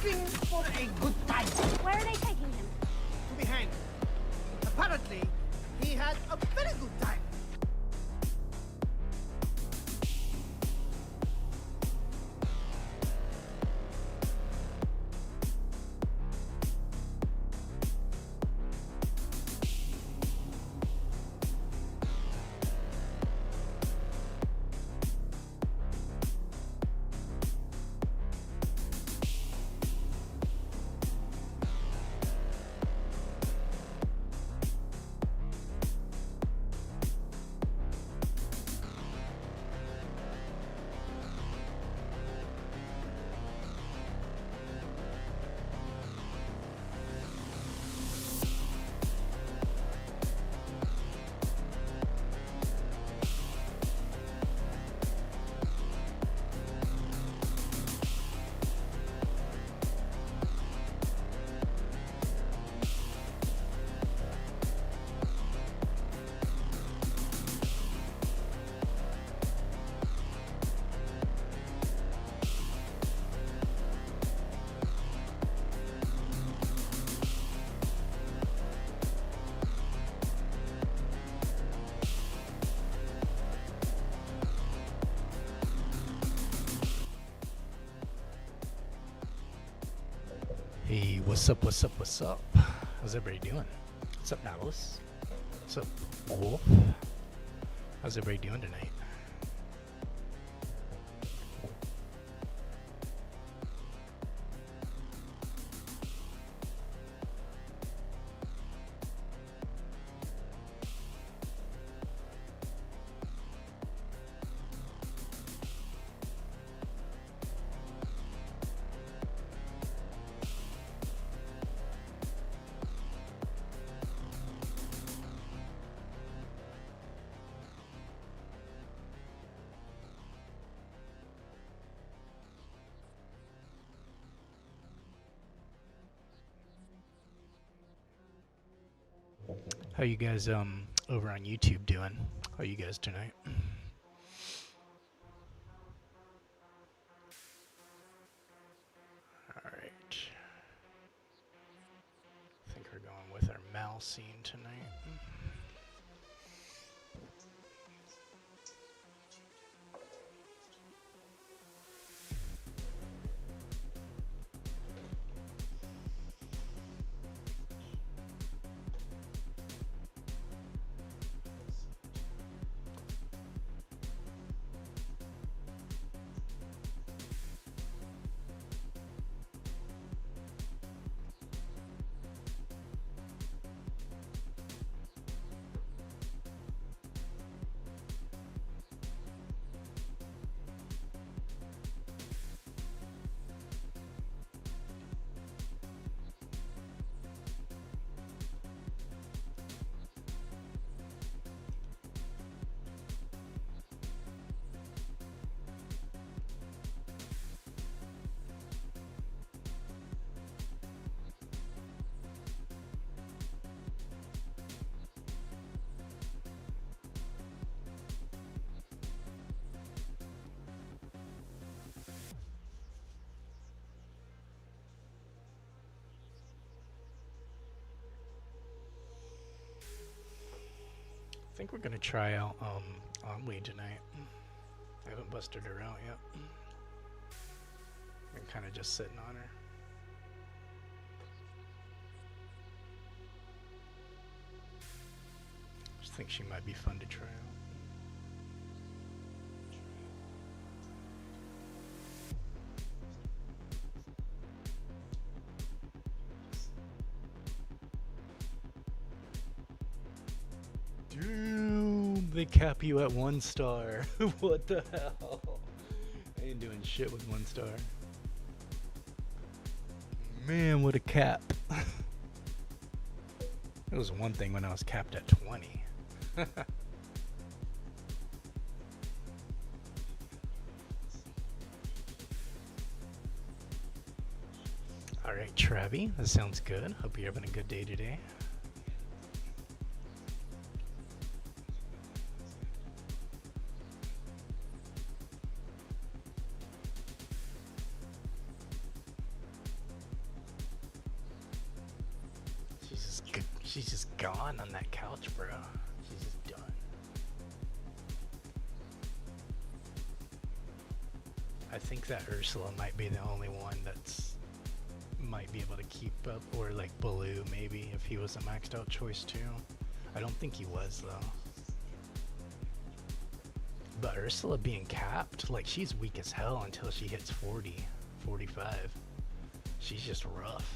looking for a good time. Where are they taking him? To be hanged. Apparently, he had a very good time. Hey, what's up, what's up, what's up? How's everybody doing? What's up, Nautilus? What's up, Wolf? How's everybody doing tonight? How you guys over on YouTube doing? How you guys tonight? Alright. I think we're going with our Mal scene tonight. I think we're gonna try out Omni tonight. I haven't busted her out yet. I'm kind of just sitting on her. Just think she might be fun to try out. Damn, they cap you at 1 star. What the hell? I ain't doing shit with 1 star. Man, what a cap. It was one thing when I was capped at 20. Alright, Travi, that sounds good. Hope you're having a good day today. She's just gone on that couch, bro. She's just done. I think that Ursula might be the only one that's might be able to keep up, or like Baloo maybe if he was a maxed out choice too. I don't think he was though. But Ursula being capped, like she's weak as hell until she hits 40, 45. She's just rough.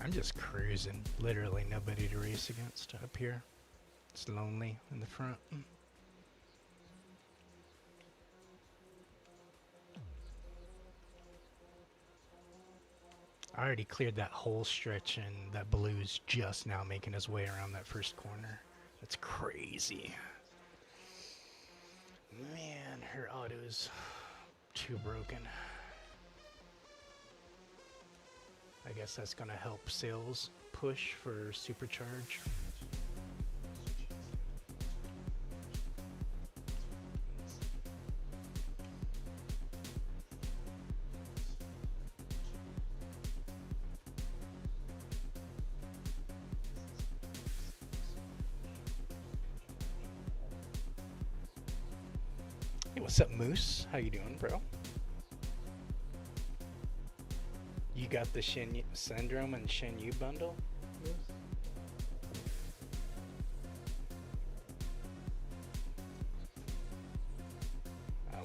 I'm just cruising. Literally nobody to race against up here. It's lonely in the front. I already cleared that whole stretch and that Blue's just now making his way around that first corner. That's crazy. Man, her auto's too broken. I guess that's gonna help sales push for Supercharge. Hey, what's up, Moose? How you doing, bro? You got the Shen Syndrome and Shen Yu bundle?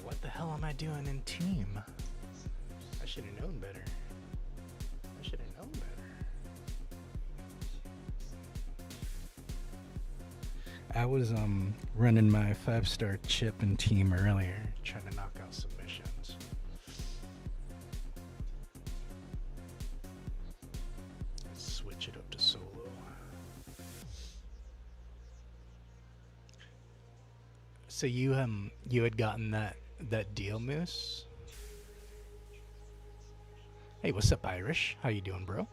What the hell am I doing in team? I should have known better. I should have known better. I was running my 5-star chip in team earlier, trying to knock out submissions. Let's switch it up to solo. So you had gotten that deal, Moose? Hey, what's up, Irish? How you doing, bro?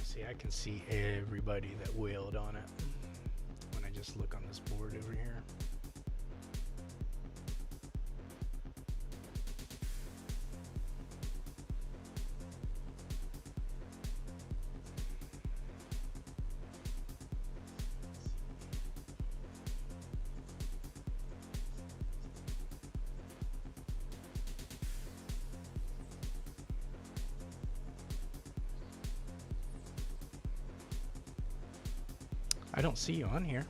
See, I can see everybody that wailed on it when I just look on this board over here. I don't see you on here.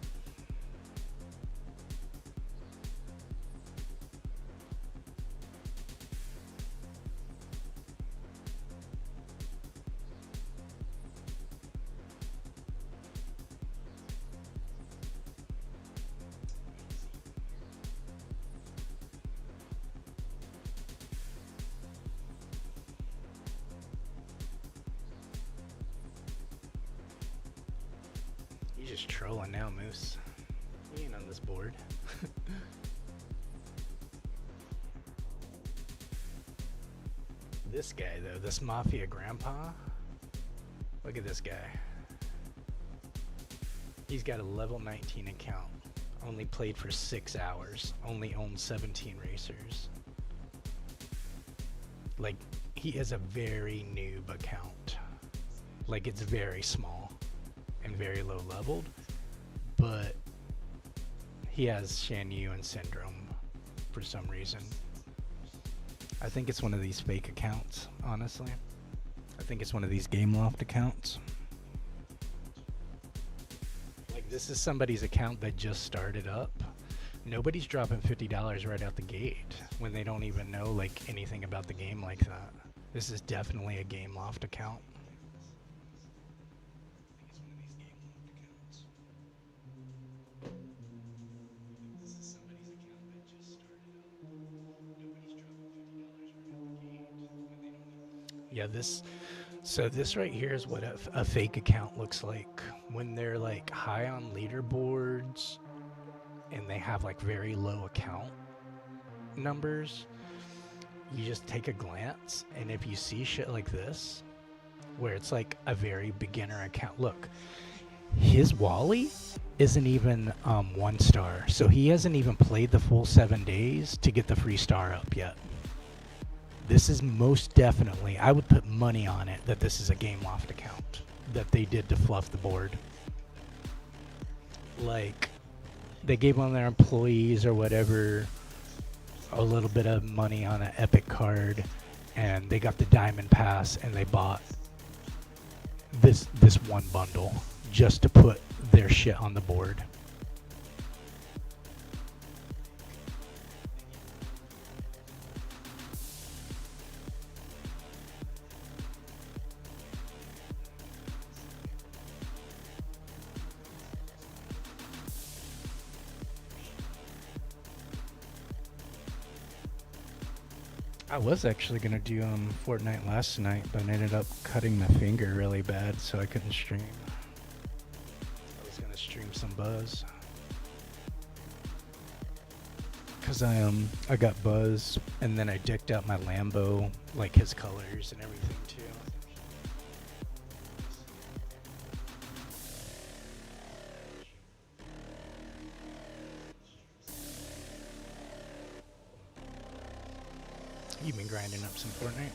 You're just trolling now, Moose. You ain't on this board. This guy, though, this Mafia Grandpa. Look at this guy. He's got a level 19 account. Only played for 6 hours. Only owned 17 racers. Like, he is a very noob account. Like, it's very small and very low leveled, but he has Shan Yu and Syndrome for some reason. I think it's one of these fake accounts, honestly. I think it's one of these Game Loft accounts. This is somebody's account that just started up. Nobody's dropping $50 right out the gate when they don't even know like anything about the game like that. This is definitely a Game Loft account. Yeah, this right here is what a fake account looks like when they're like high on leaderboards and they have like very low account numbers. You just take a glance, and if you see shit like this, where it's like a very beginner account, look, his Wally isn't even 1 star, so he hasn't even played the full 7 days to get the free star up yet. This is most definitely, I would put money on it that this is a Game Loft account that they did to fluff the board. Like, they gave one of their employees or whatever a little bit of money on an Epic card, and they got the Diamond Pass, and they bought this one bundle just to put their shit on the board. I was actually gonna do Fortnite last night, but I ended up cutting my finger really bad, so I couldn't stream. I was gonna stream some Buzz, cause I got Buzz, and then I decked out my Lambo like his colors and everything too. You've been grinding up some Fortnite?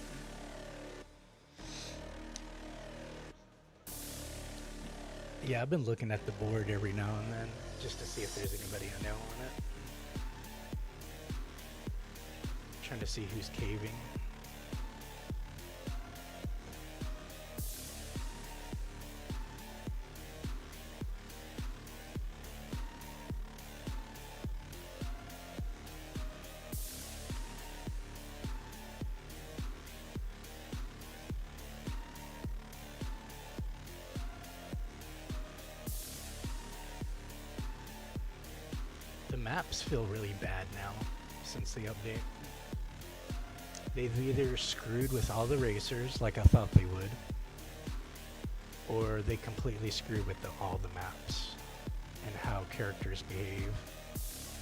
Yeah, I've been looking at the board every now and then just to see if there's anybody I know on it. Trying to see who's caving. The maps feel really bad now since the update. They've either screwed with all the racers like I thought they would, or they completely screwed with all the maps and how characters behave.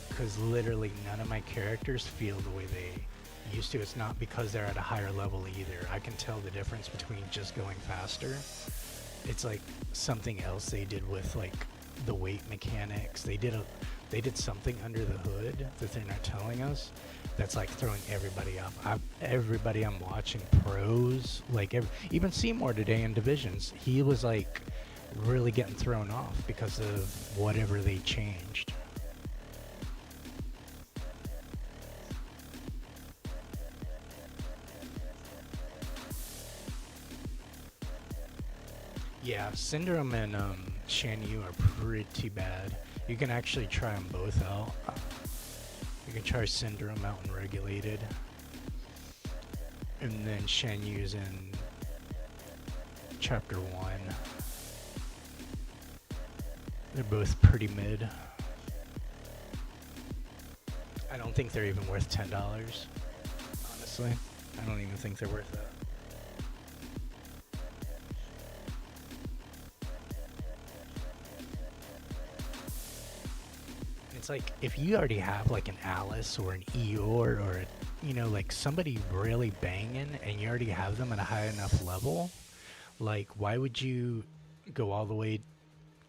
Because literally none of my characters feel the way they used to. It's not because they're at a higher level either. I can tell the difference between just going faster. It's like something else they did with like the weight mechanics. They did something under the hood that they're not telling us that's like throwing everybody off. Everybody I'm watching, pros, like even Seymour today in Divisions, he was like really getting thrown off because of whatever they changed. Yeah, Syndrome and Shan Yu are pretty bad. You can actually try them both out. You can try Syndrome out and Regulated. And then Shan Yu's in Chapter 1. They're both pretty mid. I don't think they're even worth $10, honestly. I don't even think they're worth that. It's like if you already have like an Alice or an Eeyore or like somebody really banging and you already have them at a high enough level, like why would you go all the way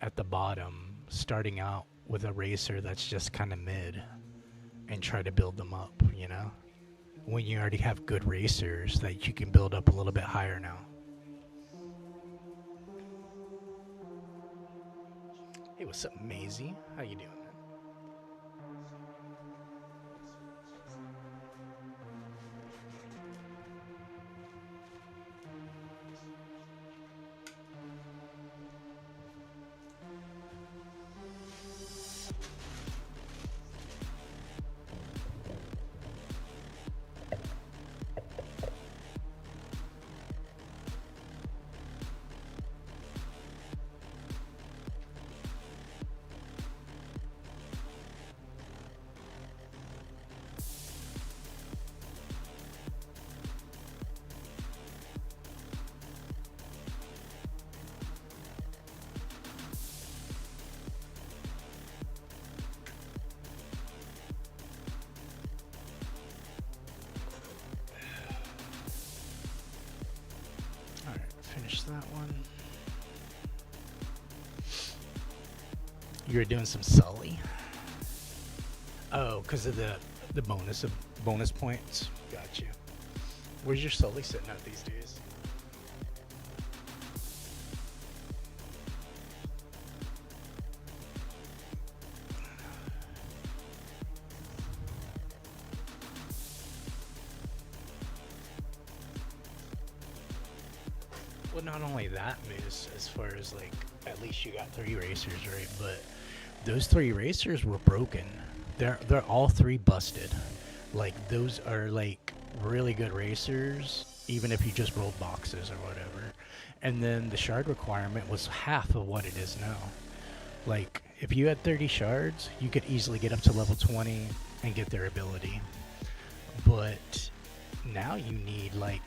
at the bottom starting out with a racer that's just kind of mid and try to build them up, when you already have good racers that you can build up a little bit higher now. Hey, what's up, Maisie? How you doing? that one? You were doing some Sully? Oh, because of the bonus points. Gotcha. Where's your Sully sitting at these days? Well, not only that, Moose, as far as like, at least you got 3 racers, right? But those 3 racers were broken. They're all 3 busted. Like, those are like really good racers, even if you just rolled boxes or whatever. And then the shard requirement was half of what it is now. Like, if you had 30 shards, you could easily get up to level 20 and get their ability. But now you need like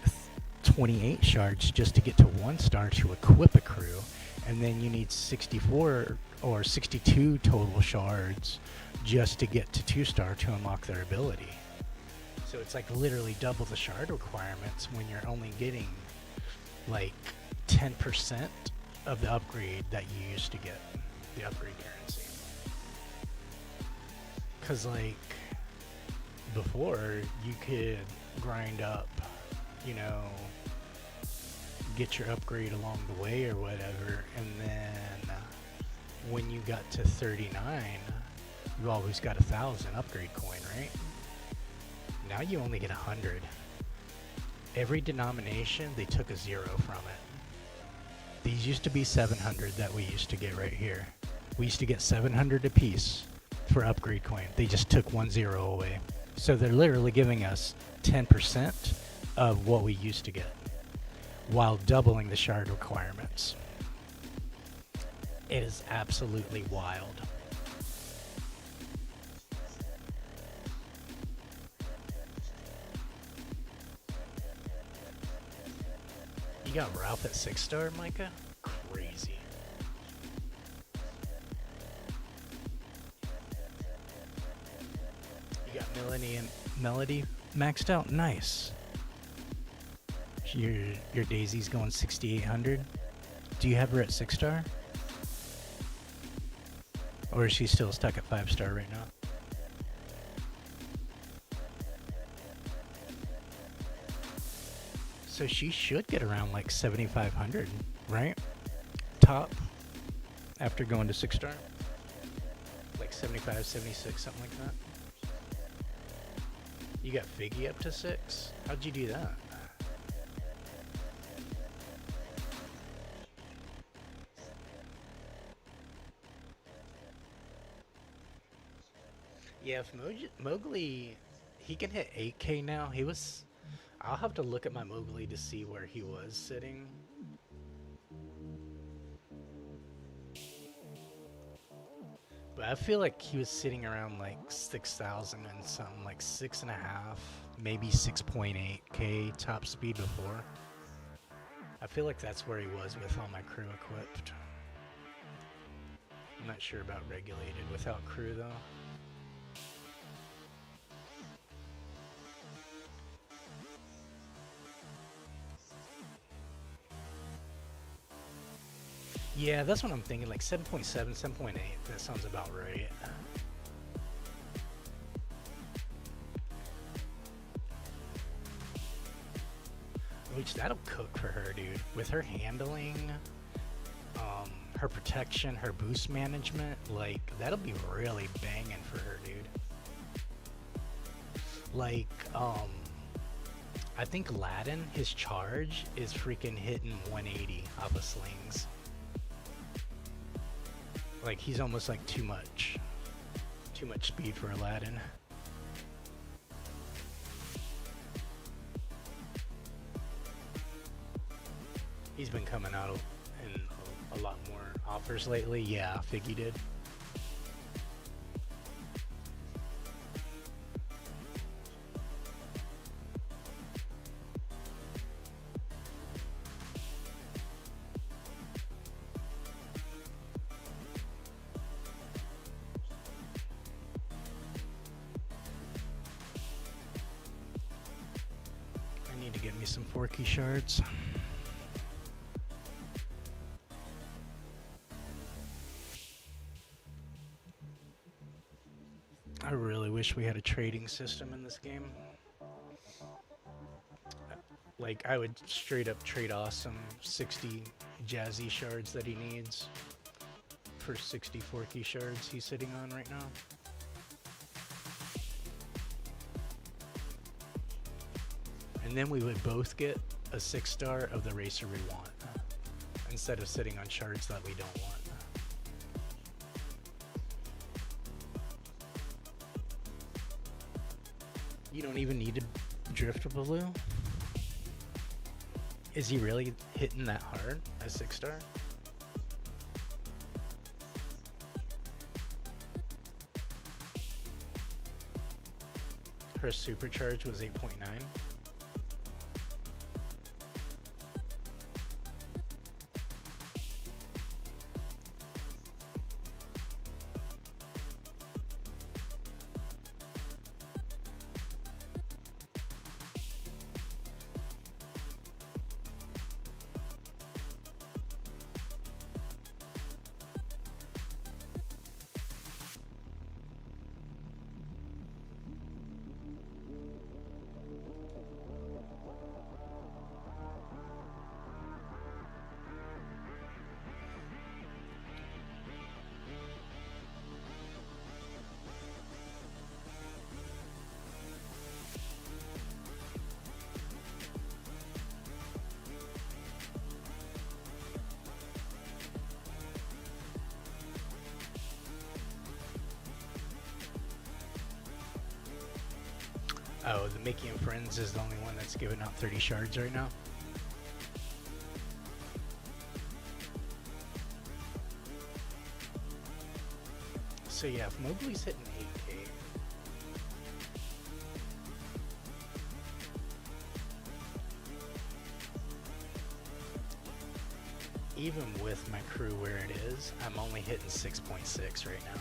28 shards just to get to 1 star to equip a crew, and then you need 64 or 62 total shards just to get to 2 star to unlock their ability. So it's like literally double the shard requirements when you're only getting like 10% of the upgrade that you used to get, the upgrade currency. Cause like before you could grind up, you know, get your upgrade along the way or whatever, and then when you got to 39, you always got 1,000 upgrade coin, right? Now you only get 100. Every denomination, they took a 0 from it. These used to be 700 that we used to get right here. We used to get 700 apiece for upgrade coin. They just took 1 0 away. So they're literally giving us 10% of what we used to get, while doubling the shard requirements. It is absolutely wild. You got Ralph at 6 star, Micah? Crazy. You got Melody maxed out? Nice. Your Daisy's going 6,800. Do you have her at 6 star? Or is she still stuck at 5 star right now? So she should get around like 7,500, right? Top after going to 6 star? Like 75, 76, something like that. You got Figgy up to 6? How'd you do that? Yeah, if Mowgli, he can hit 8K now. I'll have to look at my Mowgli to see where he was sitting. But I feel like he was sitting around like 6,000 and something, like 6.5, maybe 6.8K top speed before. I feel like that's where he was with all my crew equipped. I'm not sure about regulated without crew though. Yeah, that's what I'm thinking, like 7.7, 7.8, that sounds about right. Which, that'll cook for her, dude. With her handling, her protection, her boost management, like, that'll be really banging for her, dude. Like, I think Aladdin, his charge is freaking hitting 180 off of slings. Like, he's almost like too much speed for Aladdin. He's been coming out in a lot more offers lately. Yeah, Figgy did. I need to get me some Forky shards. I really wish we had a trading system in this game. Like, I would straight up trade Awesome 60 Jazzy shards that he needs for 60 Forky shards he's sitting on right now. And then we would both get a 6-star of the racer we want, instead of sitting on shards that we don't want. You don't even need to drift a blue. Is he really hitting that hard, a 6-star? Her supercharge was 8.9. Oh, the Making Friends is the only one that's giving out 30 shards right now. So yeah, if Mobley's hitting 8K, even with my crew where it is, I'm only hitting 6.6 right now.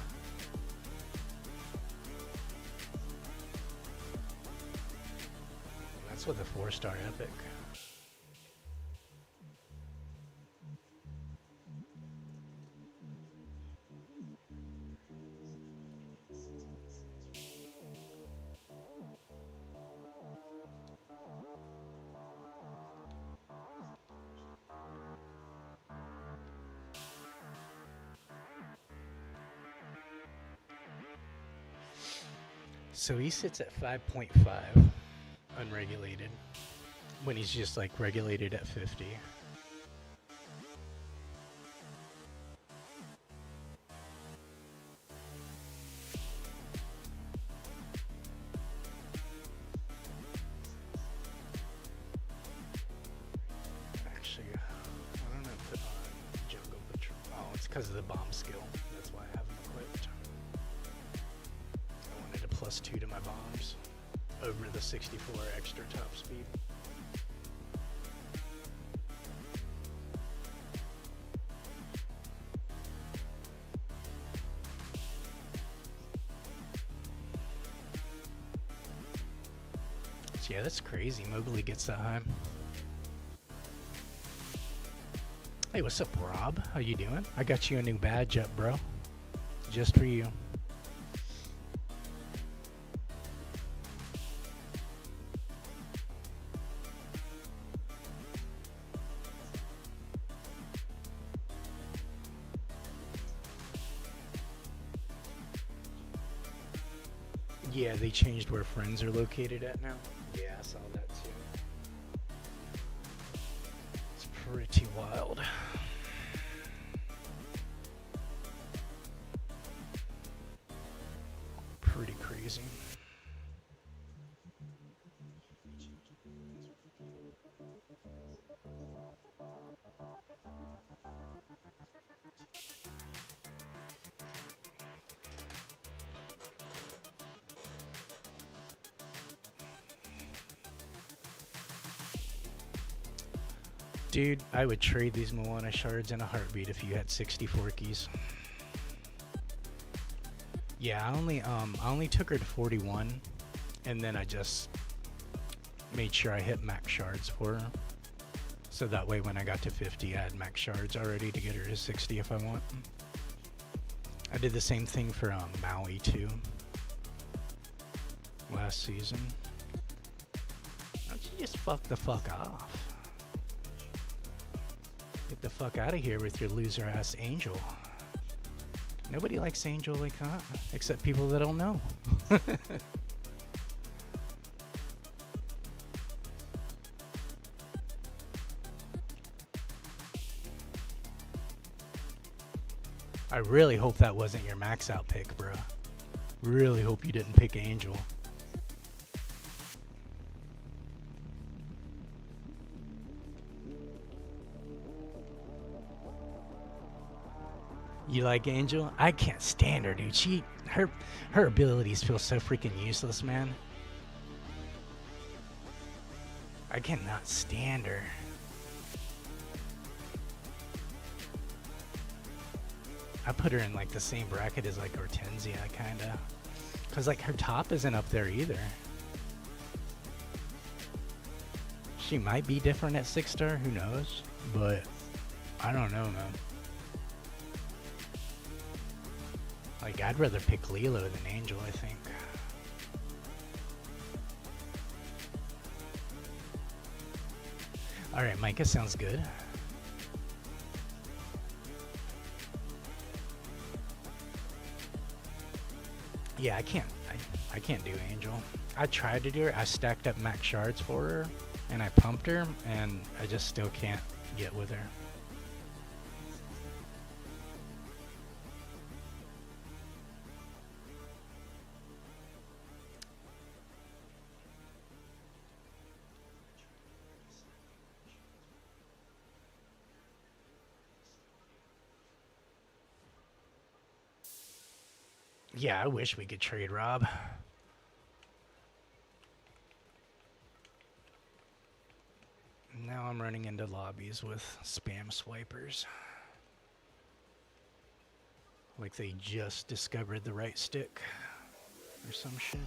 That's with a 4-star epic. So he sits at 5.5 unregulated when he's just like regulated at 50. Actually, I don't know if put on Jungle Patrol. Oh, it's because of the bomb skill. That's why I haven't equipped. I wanted a +2 to my bombs over the 64 extra top speed. So yeah, that's crazy. Mobley gets that high. Hey, what's up, Rob? How you doing? I got you a new badge up, bro. Just for you. Yeah, they changed where friends are located at now. Yeah, I saw that too. It's pretty wild. Pretty crazy. Dude, I would trade these Moana shards in a heartbeat if you had 64 keys. Yeah, I only took her to 41, and then I just made sure I hit max shards for her. So that way when I got to 50, I had max shards already to get her to 60 if I want. I did the same thing for Maui too. last season. Why don't you just fuck the fuck off? Get the fuck out of here with your loser ass Angel. Nobody likes Angel like that, except people that don't know. I really hope that wasn't your max out pick, bro. Really hope you didn't pick Angel. You like Angel? I can't stand her, dude. Her abilities feel so freaking useless, man. I cannot stand her. I put her in like the same bracket as like Hortensia, kinda. Cause like her top isn't up there either. She might be different at 6-star, who knows? But I don't know, man. Like, I'd rather pick Lilo than Angel, I think. Alright, Micah sounds good. Yeah, I can't do Angel. I tried to do her. I stacked up max shards for her, and I pumped her, and I just still can't get with her. Yeah, I wish we could trade Rob. Now I'm running into lobbies with spam swipers. Like they just discovered the right stick or some shit.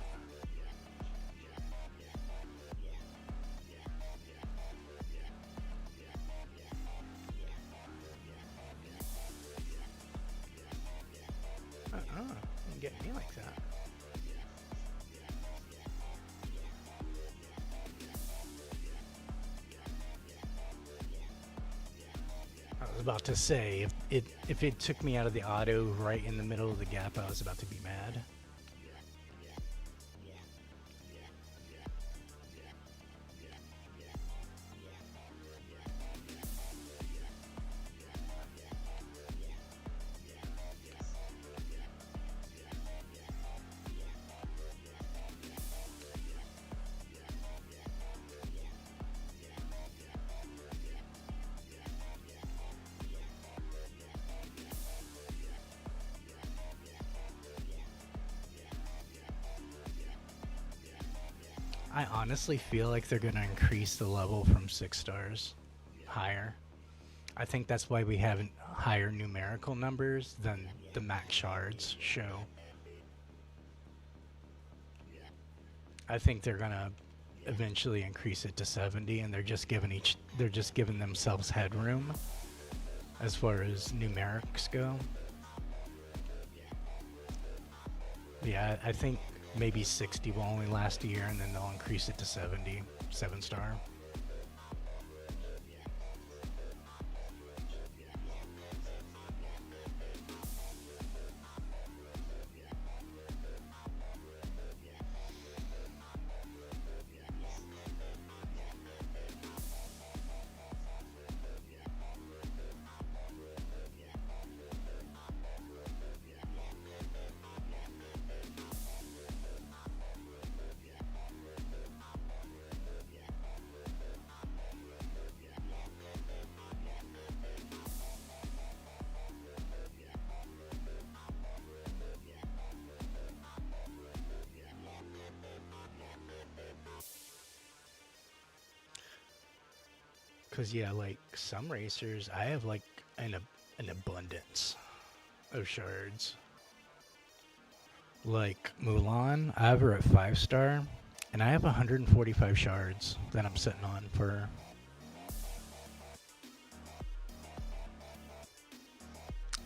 You get me like that. I was about to say, if it took me out of the auto right in the middle of the gap, I was about to be mad. I honestly feel like they're going to increase the level from 6 stars higher. I think that's why we have higher numerical numbers than the max shards show. I think they're going to eventually increase it to 70, and they're just giving themselves headroom as far as numerics go. Yeah, I think maybe 60 will only last a year, and then they'll increase it to 70, 7-star. Cause yeah, like some racers, I have like an abundance of shards. Like Mulan, I have her at 5-star, and I have 145 shards that I'm sitting on for her.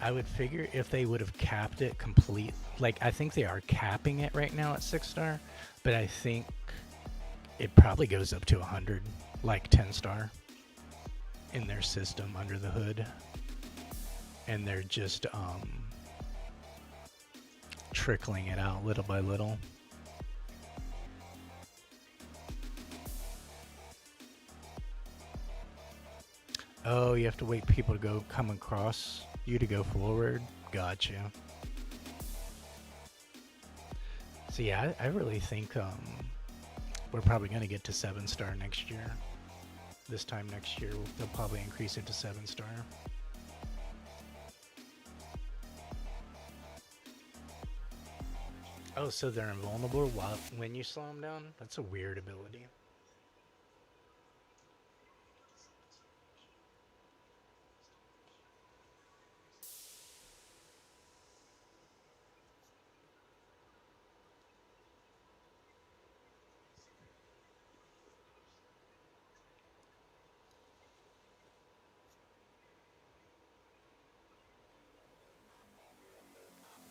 I would figure if they would have capped it complete, like I think they are capping it right now at 6-star, but I think it probably goes up to 100, like 10-star in their system under the hood, and they're just trickling it out little by little. Oh, you have to wait people to come across you to go forward. Gotcha. So yeah, I really think we're probably going to get to 7-star next year. This time next year, they'll probably increase it to 7-star. Oh, so they're invulnerable when you slow them down? That's a weird ability.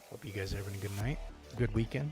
Hope you guys are having a good night, good weekend.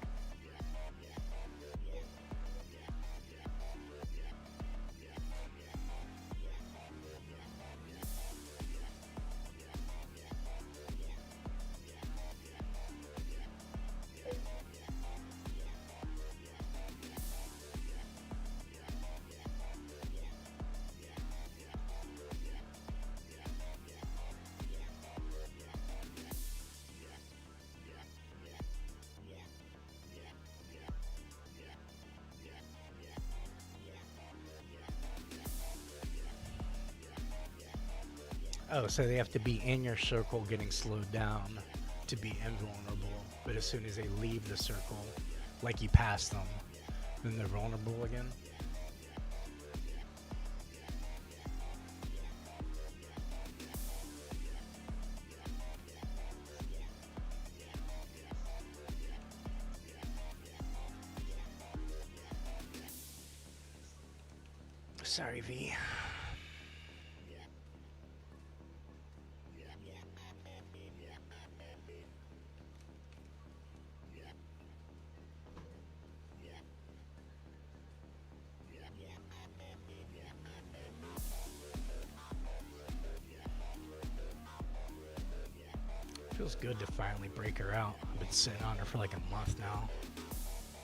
Oh, so they have to be in your circle getting slowed down to be invulnerable, but as soon as they leave the circle, like you pass them, then they're vulnerable again? Sorry, V. Feels good to finally break her out. I've been sitting on her for like a month now,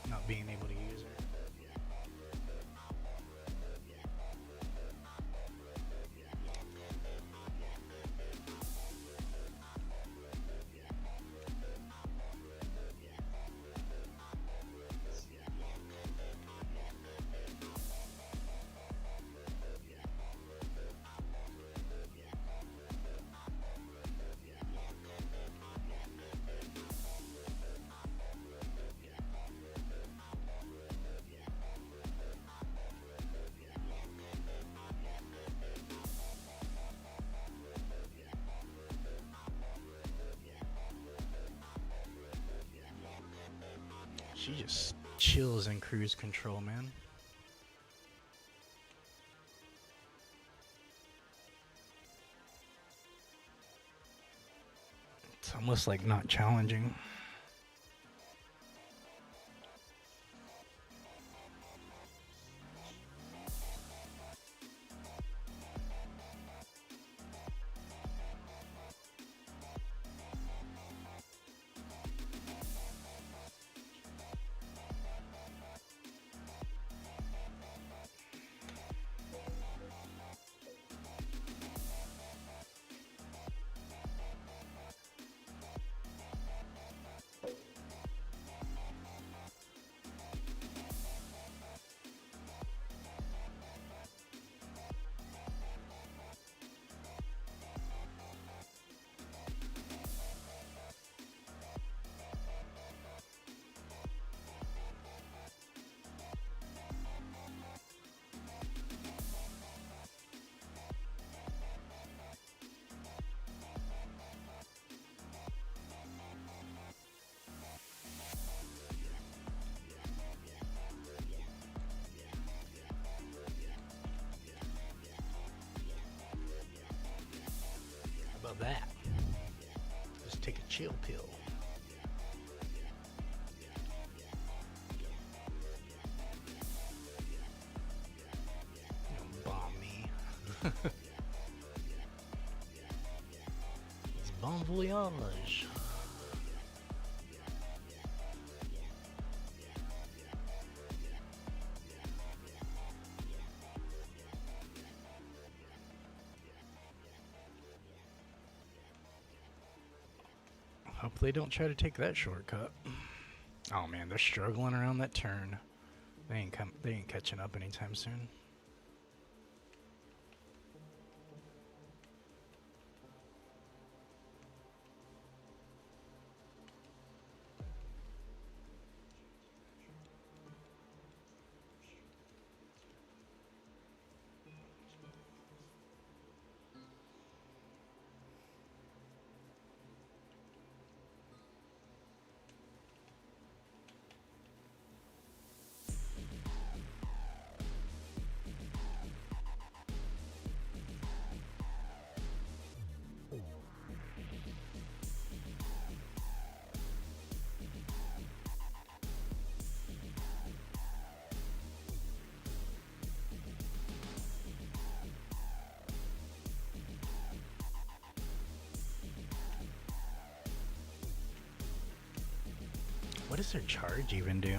not being able to use her. She just chills in cruise control, man. It's almost like not challenging. chill pill. Don't bomb me. It's bon voyage. Hope they don't try to take that shortcut. Oh man, they're struggling around that turn. They ain't catching up anytime soon. What does their charge even do?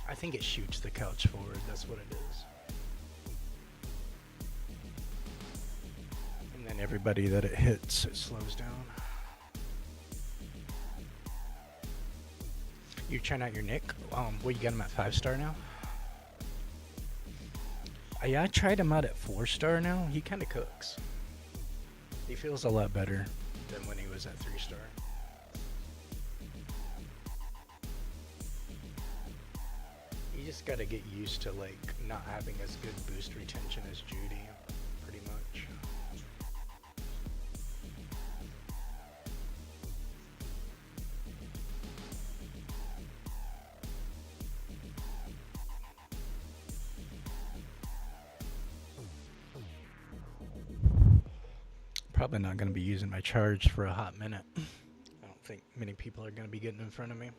I think it shoots the couch forward, that's what it is. And then everybody that it hits, it slows down. You're trying out your Nick? What, you got him at 5-star now? Yeah, I tried him out at 4-star now. He kind of cooks. He feels a lot better than when he was at 3-star. You just gotta get used to like not having as good boost retention as Judy, pretty much. Probably not going to be using my charge for a hot minute. I don't think many people are going to be getting in front of me.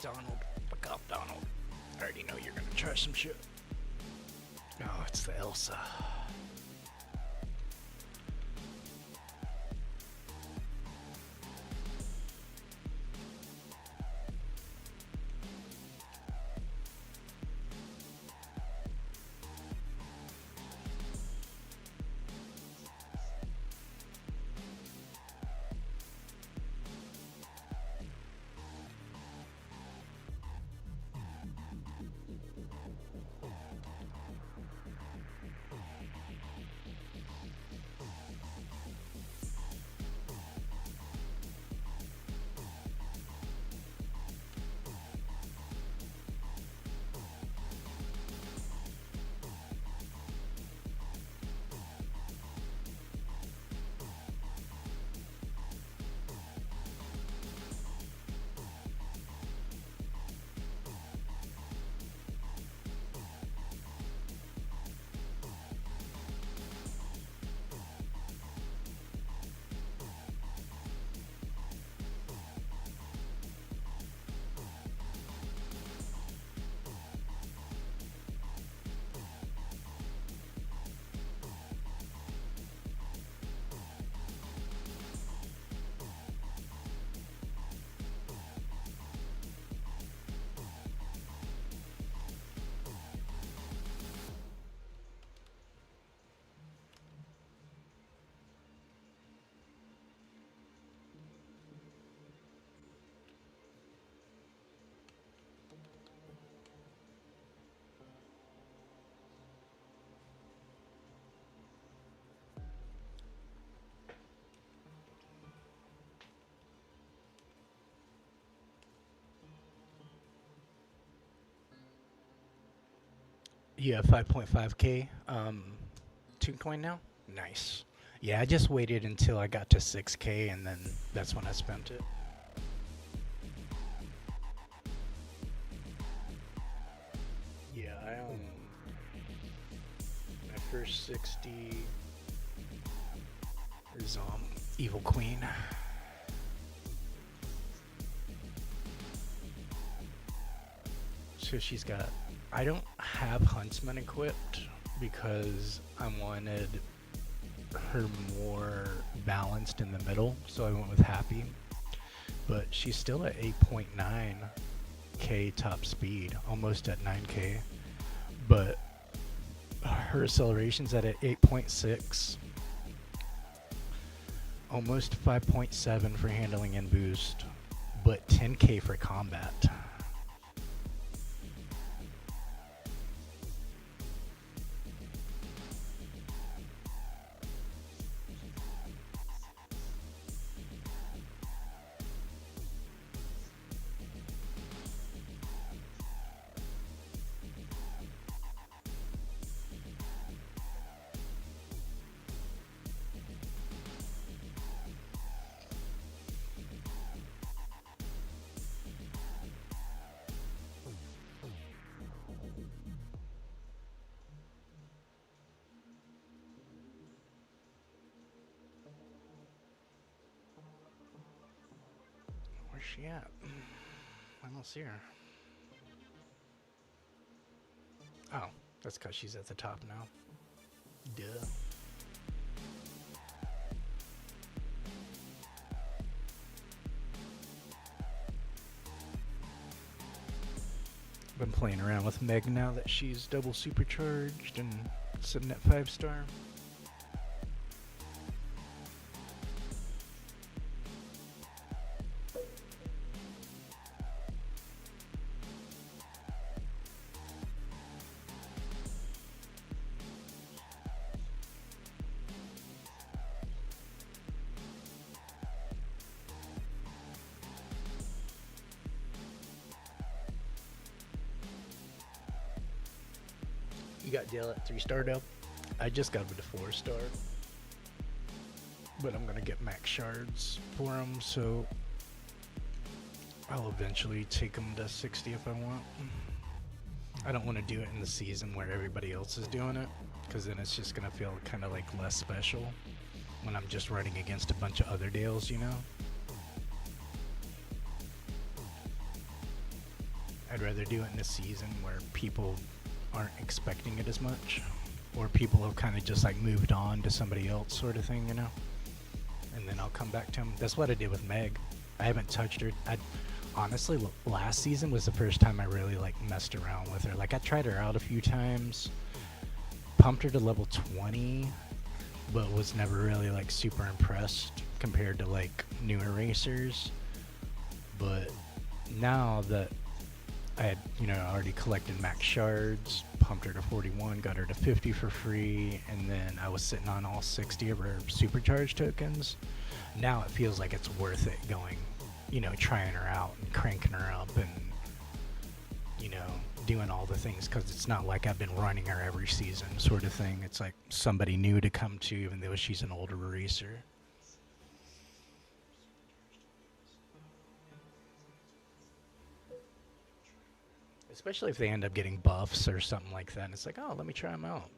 Donald, fuck off, Donald. I already know you're gonna try some shit. Oh, it's the Elsa. You have 5.5k Toon Coin now? Nice. Yeah, I just waited until I got to 6k and then that's when I spent it. Yeah, my first 60 is Evil Queen. So she's got, I don't have Huntsman equipped because I wanted her more balanced in the middle, so I went with Happy. But she's still at 8.9k top speed, almost at 9k. But her acceleration's at 8.6, almost 5.7 for handling and boost, but 10k for combat. Where's she at? I don't see her. Oh, that's because she's at the top now. Duh. Been playing around with Meg now that she's double supercharged and sitting at 5-star. You got Dale at 3-star though. I just got him to 4-star. But I'm gonna get max shards for him, so I'll eventually take him to 60 if I want. I don't want to do it in the season where everybody else is doing it, because then it's just gonna feel kind of like less special when I'm just running against a bunch of other Dales, you know? I'd rather do it in the season where people aren't expecting it as much, or people have kind of just like moved on to somebody else sort of thing, you know, and then I'll come back to him. That's what I did with Meg. I haven't touched her. I honestly, last season was the first time I really like messed around with her. Like I tried her out a few times, pumped her to level 20, but was never really like super impressed compared to like newer racers. But now that I had, you know, already collected max shards, pumped her to 41, got her to 50 for free, and then I was sitting on all 60 of her supercharge tokens. Now it feels like it's worth it going, you know, trying her out and cranking her up and, you know, doing all the things, because it's not like I've been running her every season sort of thing. It's like somebody new to come to, even though she's an older racer. Especially if they end up getting buffs or something like that. And it's like, oh, let me try them out.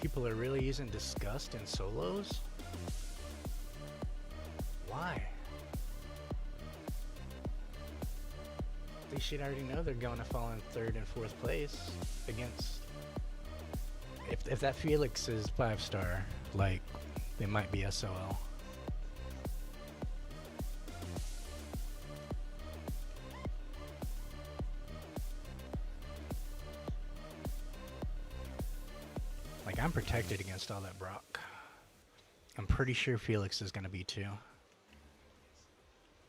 People are really using Disgust in solos? Why? They you should already know they're going to fall in third and fourth place against. If that Felix is 5-star, like, they might be SOL. Like, I'm protected against all that Brock. I'm pretty sure Felix is going to be too.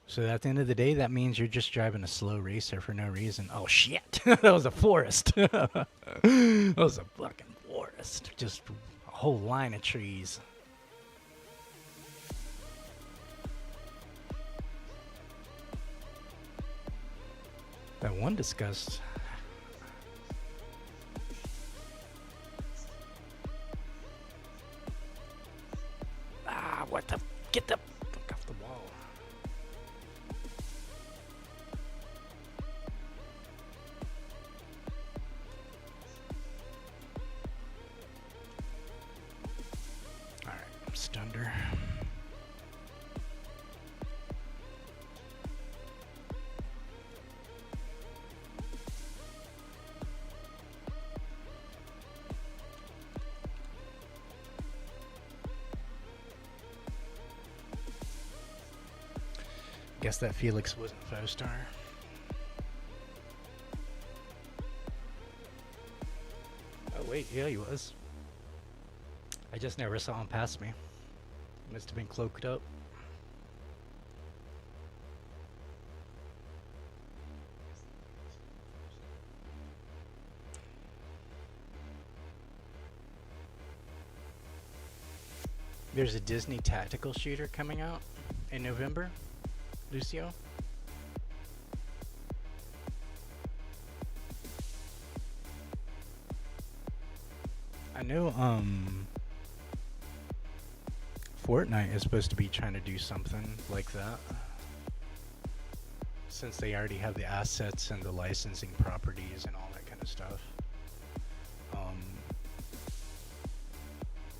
So at the end of the day, that means you're just driving a slow racer for no reason. Oh shit! That was a forest. That was a fucking forest. Just a whole line of trees. That one disgust. Ah, what the? Get the fuck off the wall. Alright, I'm stunned her. Guess that Felix wasn't 5-star. Oh wait, yeah he was. I just never saw him pass me. Must have been cloaked up. There's a Disney tactical shooter coming out in November. Lucio? I know, Fortnite is supposed to be trying to do something like that. Since they already have the assets and the licensing properties and all that kind of stuff.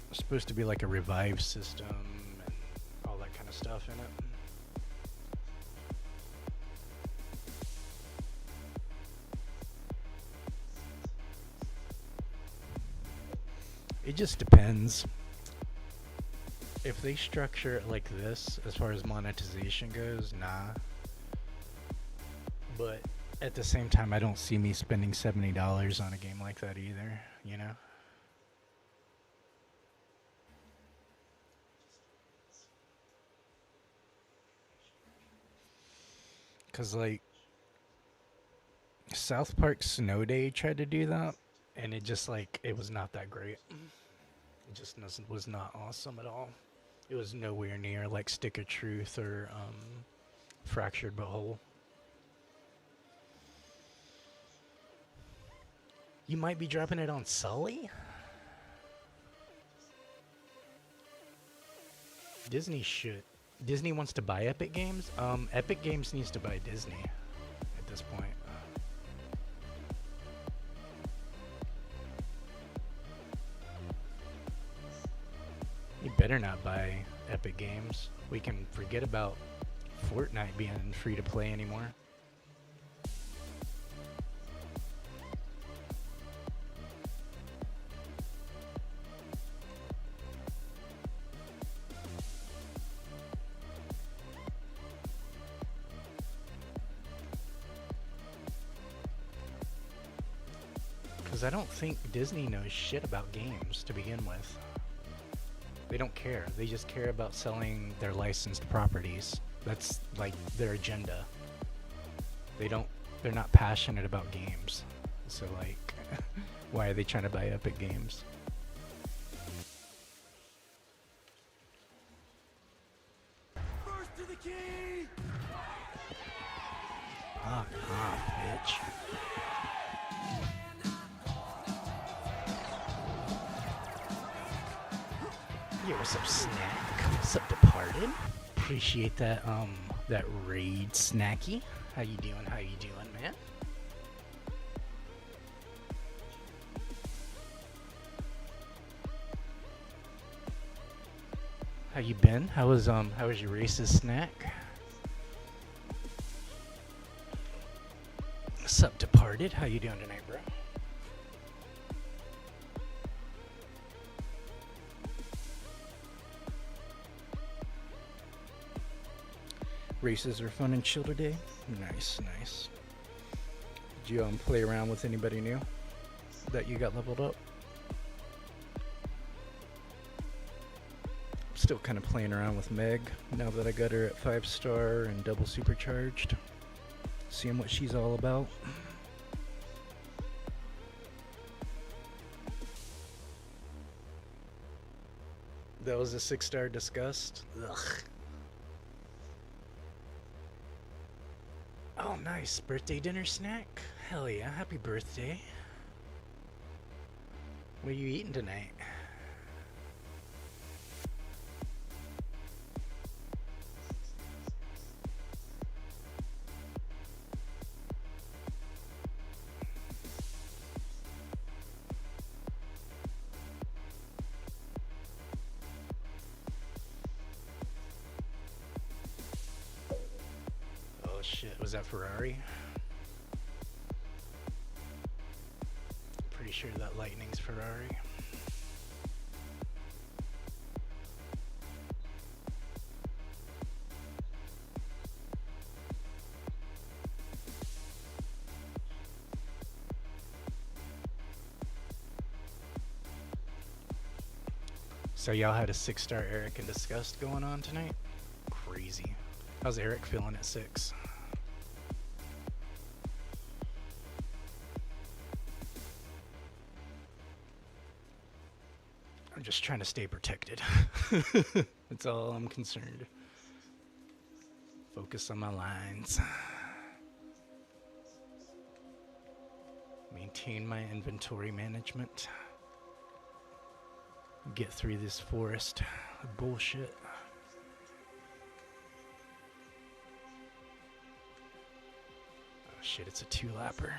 It's supposed to be like a revive system and all that kind of stuff in it. It just depends. If they structure it like this, as far as monetization goes, nah. But at the same time, I don't see me spending $70 on a game like that either, you know? Cause like, South Park Snow Day tried to do that, and it just like, it was not that great. It just was not awesome at all. It was nowhere near like Stick of Truth or Fractured But Whole. You might be dropping it on Sully? Disney should. Disney wants to buy Epic Games? Epic Games needs to buy Disney at this point. You better not buy Epic Games. We can forget about Fortnite being free to play anymore. Because I don't think Disney knows shit about games to begin with. They don't care. They just care about selling their licensed properties. That's like their agenda. They're not passionate about games. So like, why are they trying to buy Epic Games? First to the key! Fuck off, bitch. Yo, what's up, Snack? What's up, Departed? Appreciate that, that raid, Snacky. How you doing? How you doing, man? How you been? How was your racist Snack? started. How you doing tonight, bro? Races are fun and chill today. Nice, nice. Did you play around with anybody new that you got leveled up? Still kind of playing around with Meg now that I got her at 5-star and double supercharged. Seeing what she's all about. That was a 6-star disgust. Ugh. Oh, nice. Birthday dinner snack? Hell yeah. Happy birthday. What are you eating tonight? Shit, was that Ferrari? Pretty sure that Lightning's Ferrari. So y'all had a 6-star Eric and Disgust going on tonight? Crazy. How's Eric feeling at 6? I'm just trying to stay protected. That's all I'm concerned. Focus on my lines. Maintain my inventory management. Get through this forest of bullshit. Oh shit, it's a 2-lapper.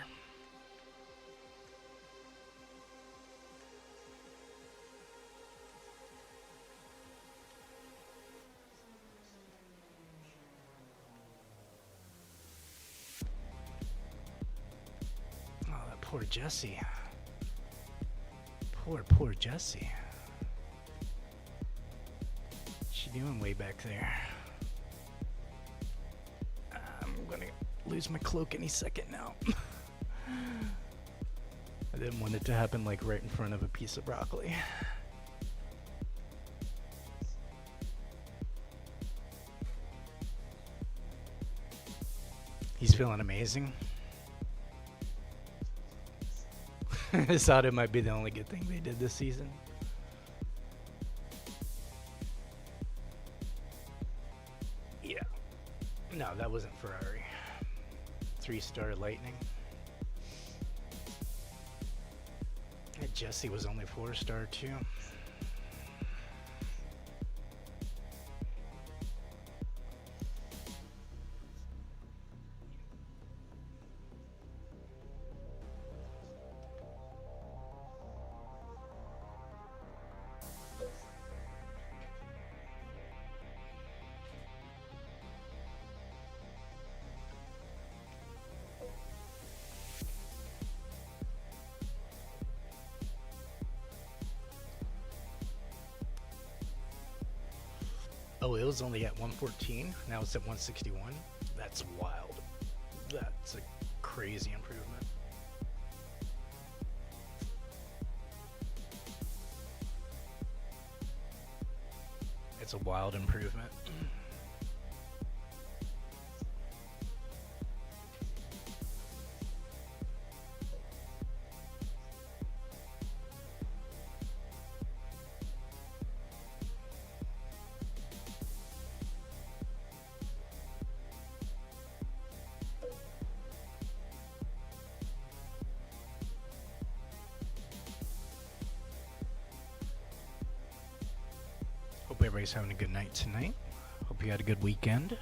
Poor Jesse. Poor Jesse. She doing way back there. I'm gonna lose my cloak any second now. I didn't want it to happen like right in front of a piece of broccoli. He's feeling amazing. I thought it might be the only good thing they did this season. Yeah. No, that wasn't Ferrari. 3-star Lightning. And Jesse was only 4-star too. Oh, it was only at 114. Now it's at 161. That's wild. That's a crazy improvement. It's a wild improvement. Hope everybody's having a good night tonight. Hope you had a good weekend.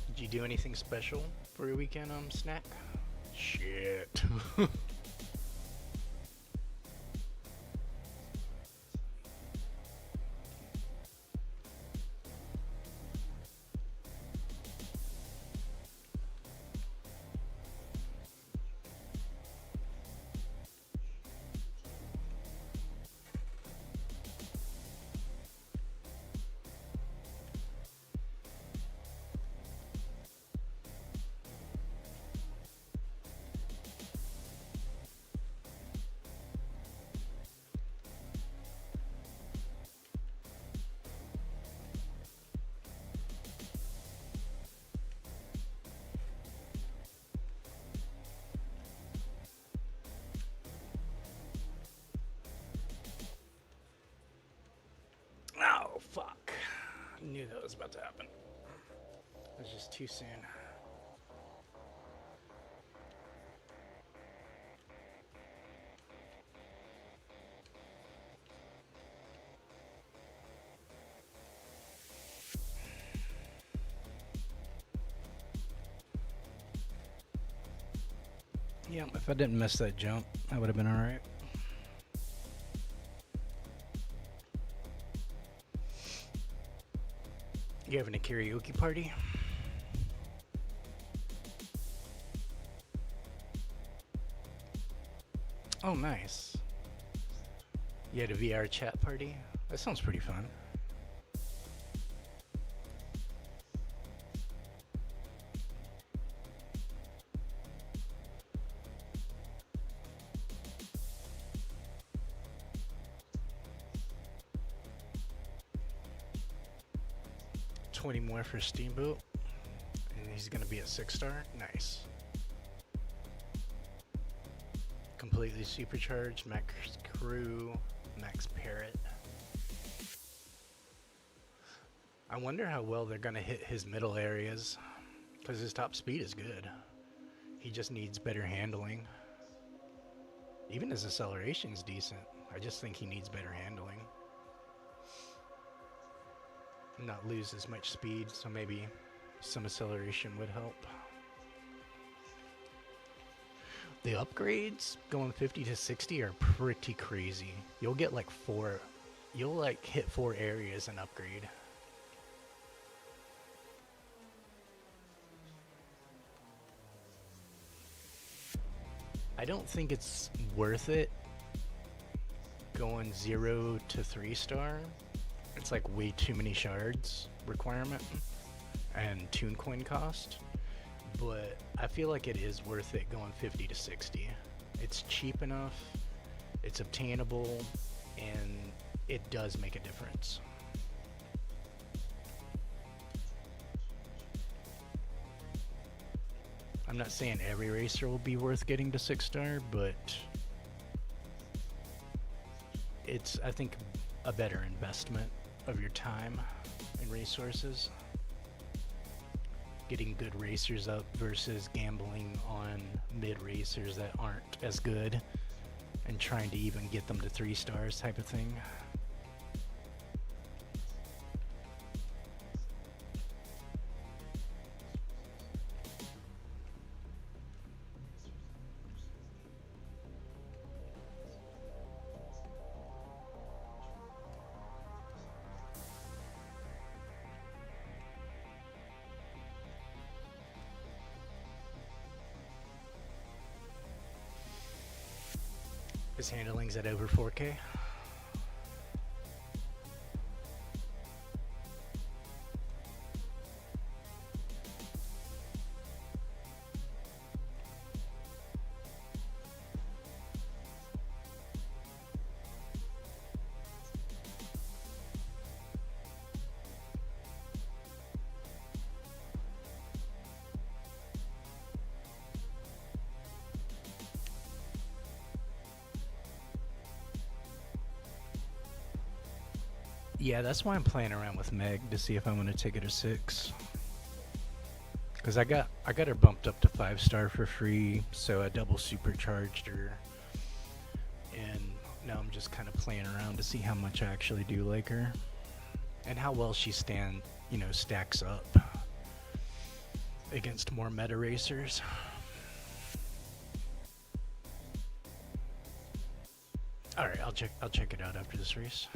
Did you do anything special for your weekend, Snack? Shit. knew that was about to happen. It was just too soon. Yeah, if I didn't miss that jump, I would have been alright. You having a karaoke party? Oh, nice. You had a VR chat party? That sounds pretty fun. $20 more for Steamboat, and he's gonna be at 6-star. Nice. Completely supercharged, max crew, max parrot. I wonder how well they're gonna hit his middle areas, because his top speed is good. He just needs better handling. Even his acceleration's decent. I just think he needs better handling. Not lose as much speed, so maybe some acceleration would help. The upgrades going 50 to 60 are pretty crazy. You'll get like you'll like hit 4 areas and upgrade. I don't think it's worth it going 0 to 3-star. It's like way too many shards requirement and tune coin cost, but I feel like it is worth it going 50 to 60. It's cheap enough, it's obtainable, and it does make a difference. I'm not saying every racer will be worth getting to 6-star, but it's, I think, a better investment of your time and resources. Getting good racers up versus gambling on mid racers that aren't as good and trying to even get them to 3 stars type of thing. His handling's at over 4K. Yeah, that's why I'm playing around with Meg to see if I want to take it to 6. Cause I got her bumped up to 5-star for free, so I double supercharged her, and now I'm just kind of playing around to see how much I actually do like her, and how well she stacks up against more meta racers. All right, I'll check it out after this race.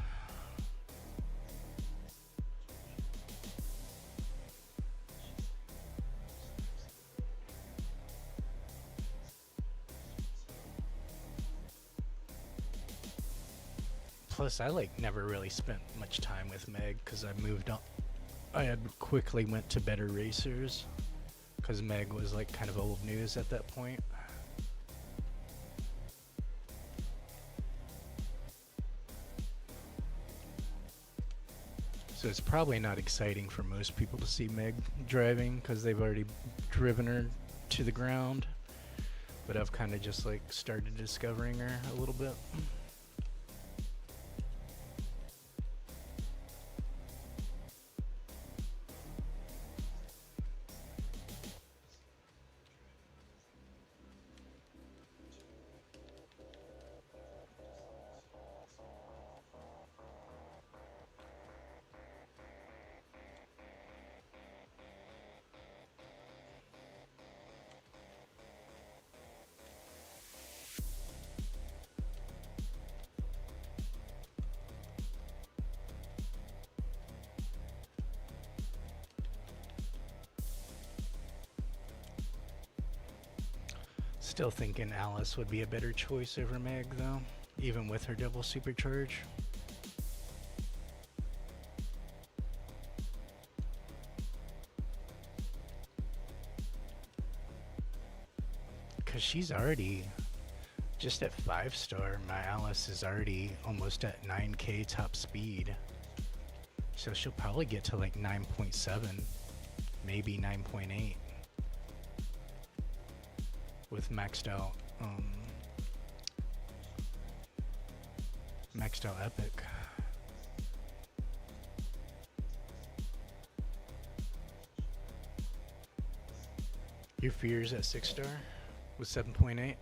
Plus, I never really spent much time with Meg because I moved on. I had quickly went to better racers because Meg was kind of old news at that point. So it's probably not exciting for most people to see Meg driving because they've already driven her to the ground. But I've kind of just started discovering her a little bit. Still thinking Alice would be a better choice over Meg, though, even with her double supercharge. Because she's already, just at 5-star, my Alice is already almost at 9k top speed. So she'll probably get to like 9.7, maybe 9.8 with maxed out epic. Your fear's at 6-star with 7.8.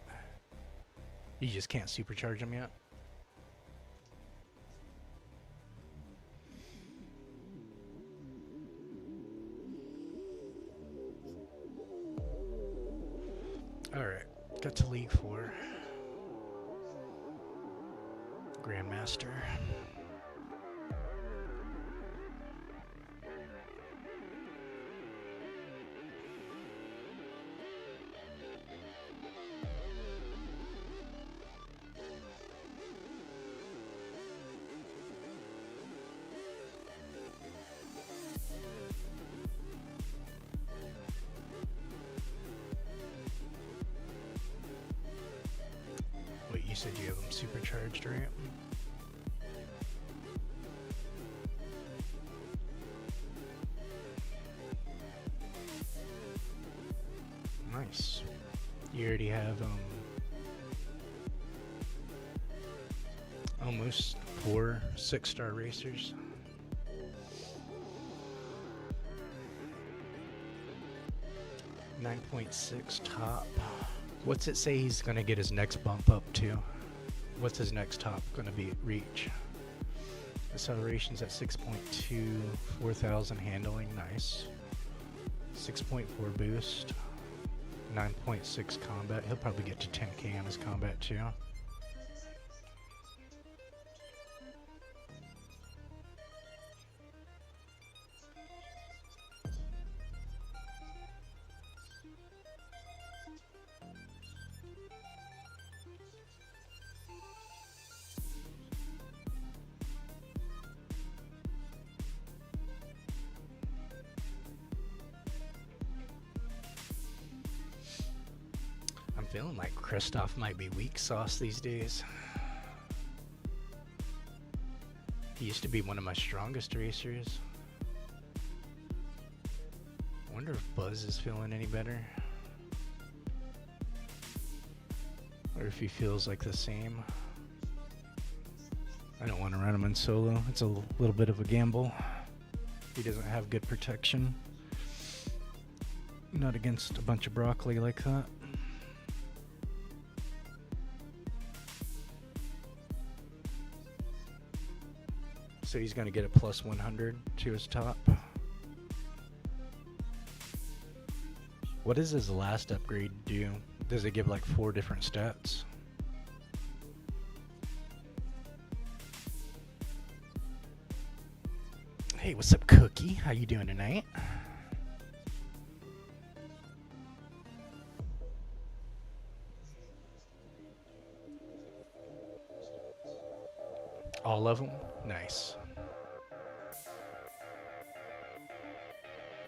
You just can't supercharge them yet. Alright, got to League 4. Grandmaster. Wait, you said you have them supercharged, right? Nice. You already have almost 4 6-star racers. .6 top. What's it say he's gonna get his next bump up to? What's his next top gonna be reach? Acceleration's at 6.2, 4,000 handling, nice. 6.4 boost, 9.6 combat. He'll probably get to 10k on his combat too. Feeling like Kristoff might be weak sauce these days. He used to be one of my strongest racers. Wonder if Buzz is feeling any better. Or if he feels like the same. I don't want to run him in solo. It's a little bit of a gamble. He doesn't have good protection. Not against a bunch of broccoli like that. So he's going to get a plus 100 to his top. What does his last upgrade do? Does it give like 4 different stats? Hey, what's up, Cookie? How you doing tonight? All of them? Nice.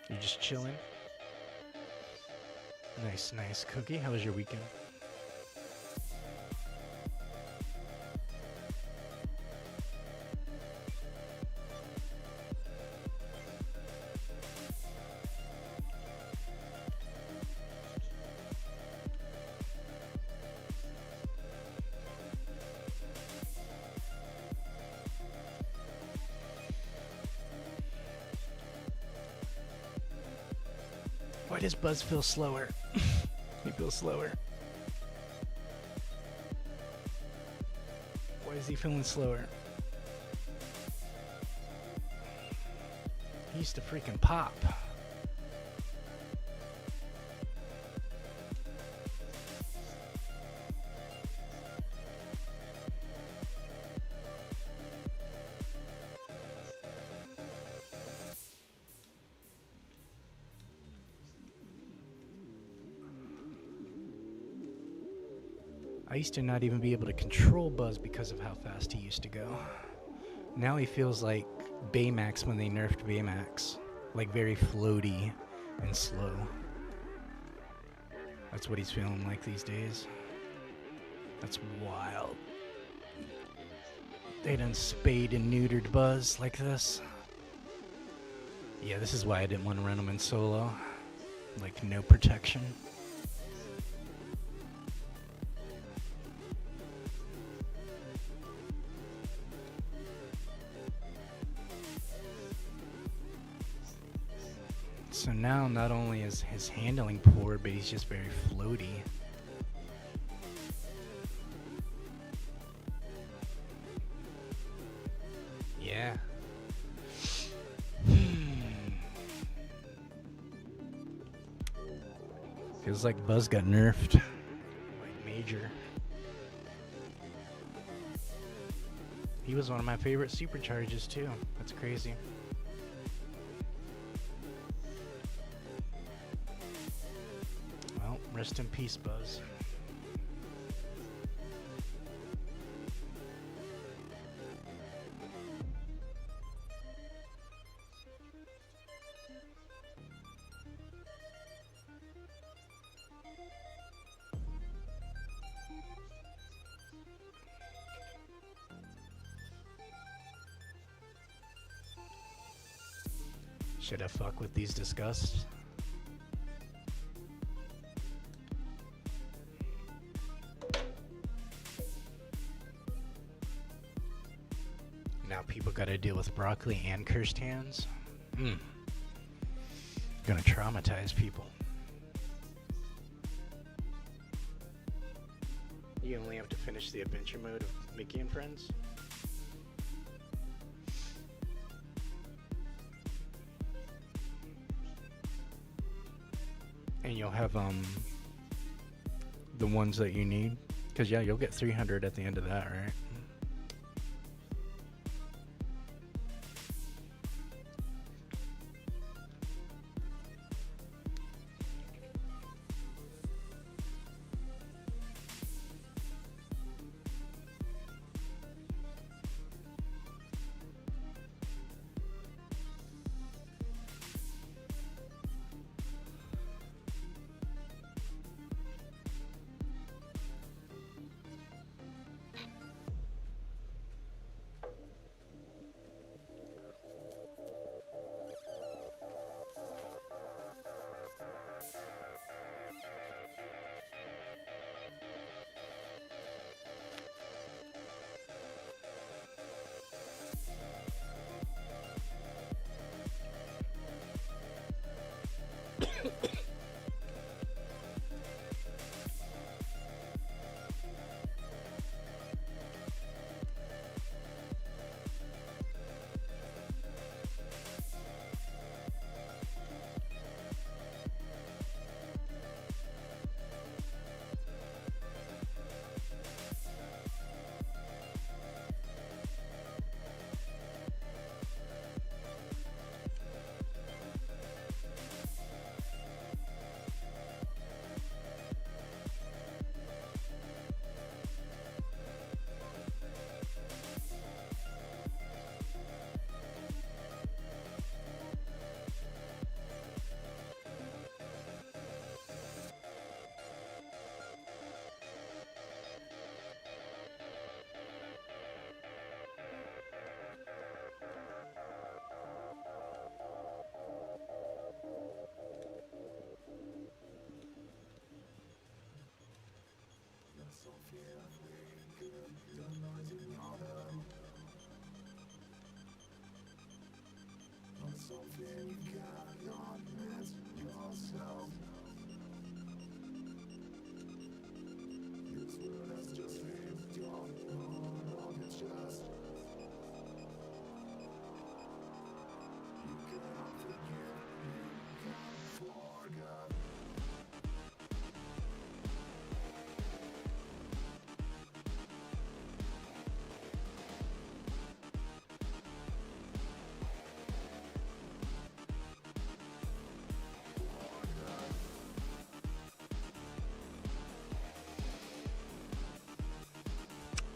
You just chilling? Nice, nice. Cookie, how was your weekend? Why does Buzz feel slower? He feels slower. Why is he feeling slower? He used to freaking pop. I used to not even be able to control Buzz because of how fast he used to go. Now he feels like Baymax when they nerfed Baymax. Like very floaty and slow. That's what he's feeling like these days. That's wild. They done spayed and neutered Buzz like this. Yeah, this is why I didn't want to run him in solo. Like, no protection. So now, not only is his handling poor, but he's just very floaty. Yeah. Feels like Buzz got nerfed. Like major. He was one of my favorite supercharges too. That's crazy. Well, rest in peace, Buzz. Should I fuck with these disgusts? Now people gotta deal with broccoli and cursed hands. Gonna traumatize people. You only have to finish the adventure mode of Mickey and Friends. And you'll have the ones that you need, because yeah, you'll get 300 at the end of that, right?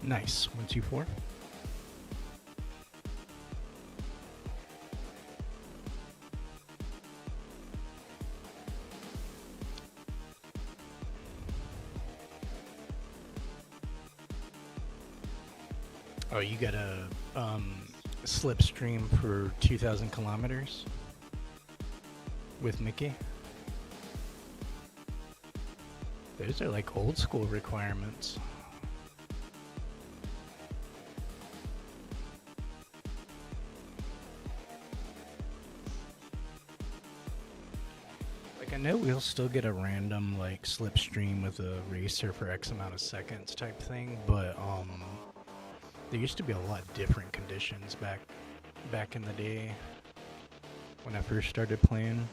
Nice. 124. Oh, you got a slipstream for 2,000 kilometers with Mickey? Those are like old school requirements. Like I know we'll still get a random like slipstream with a racer for X amount of seconds type thing, but there used to be a lot different conditions back in the day when I first started playing.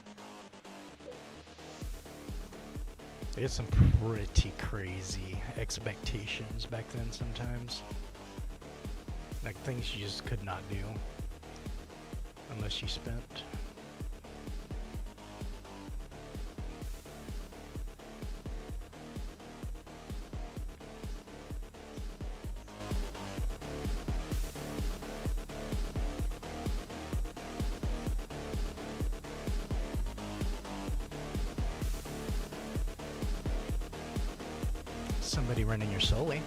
They had some pretty crazy expectations back then sometimes. Like things you just could not do unless you spent. Somebody running your Sully.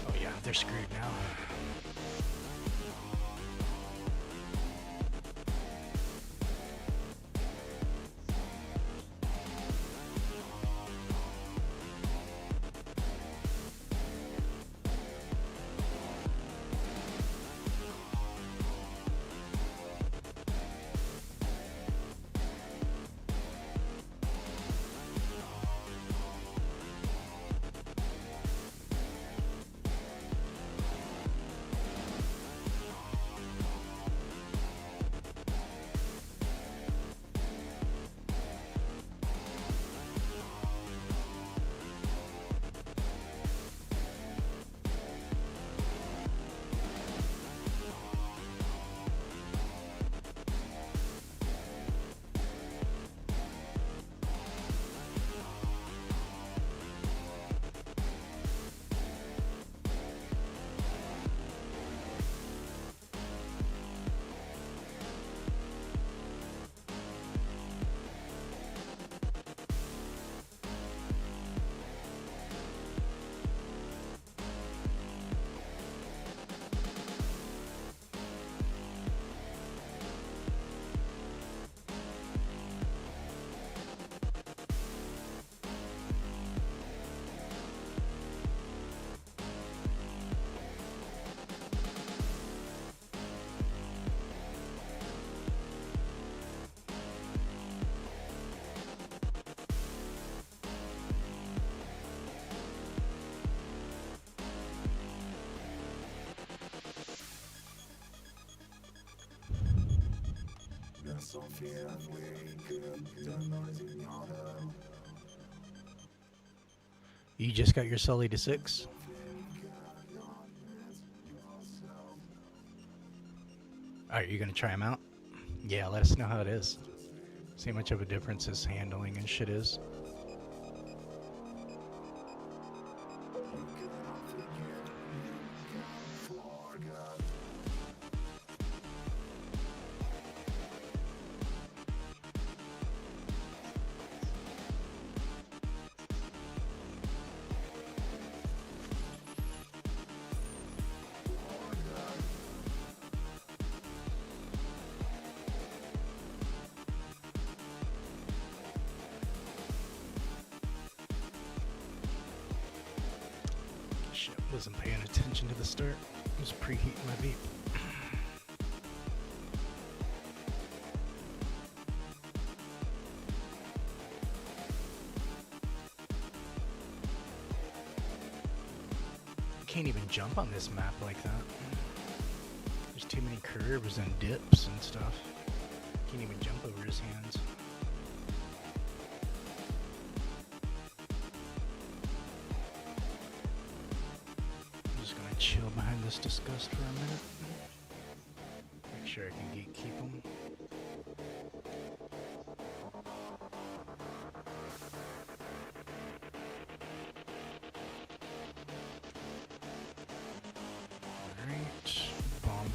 Oh yeah, they're screwed now. You just got your Sully to 6? Alright, you gonna try them out? Yeah, let us know how it is. See how much of a difference his handling and shit is. Shit, wasn't paying attention to the start. I was preheating my vape. You can't even jump on this map like that. There's too many curves and dips and stuff. Can't even jump over his hands. Chill behind this disgust for a minute. Make sure I can keep him.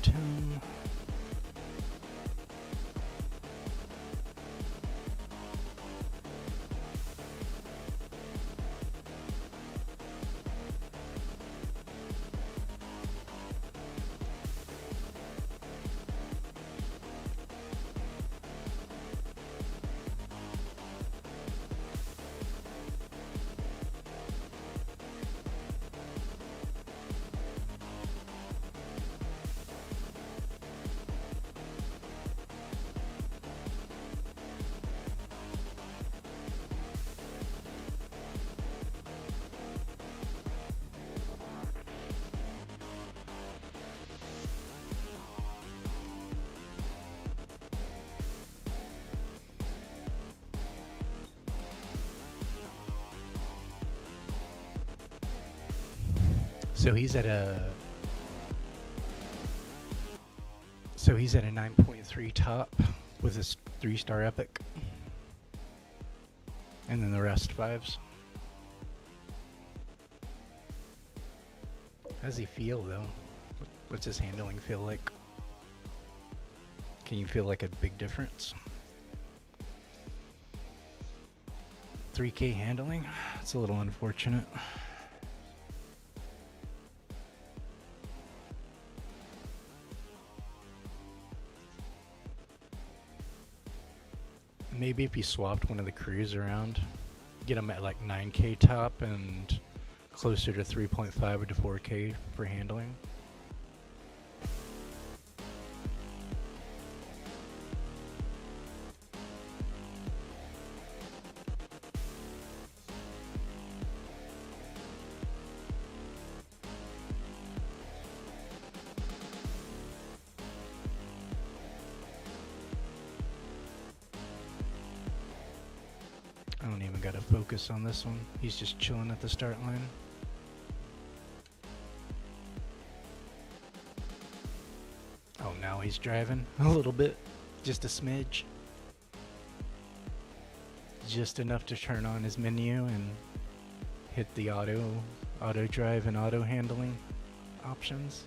tone. So he's at a 9.3 top with his 3-star epic. And then the rest 5s. How does he feel though? What's his handling feel like? Can you feel like a big difference? 3K handling? It's a little unfortunate. Maybe if you swapped one of the crews around, get them at like 9K top and closer to 3.5 to 4K for handling. I don't even gotta focus on this one. He's just chilling at the start line. Oh, now he's driving a little bit. Just a smidge. Just enough to turn on his menu and hit the auto drive and auto handling options.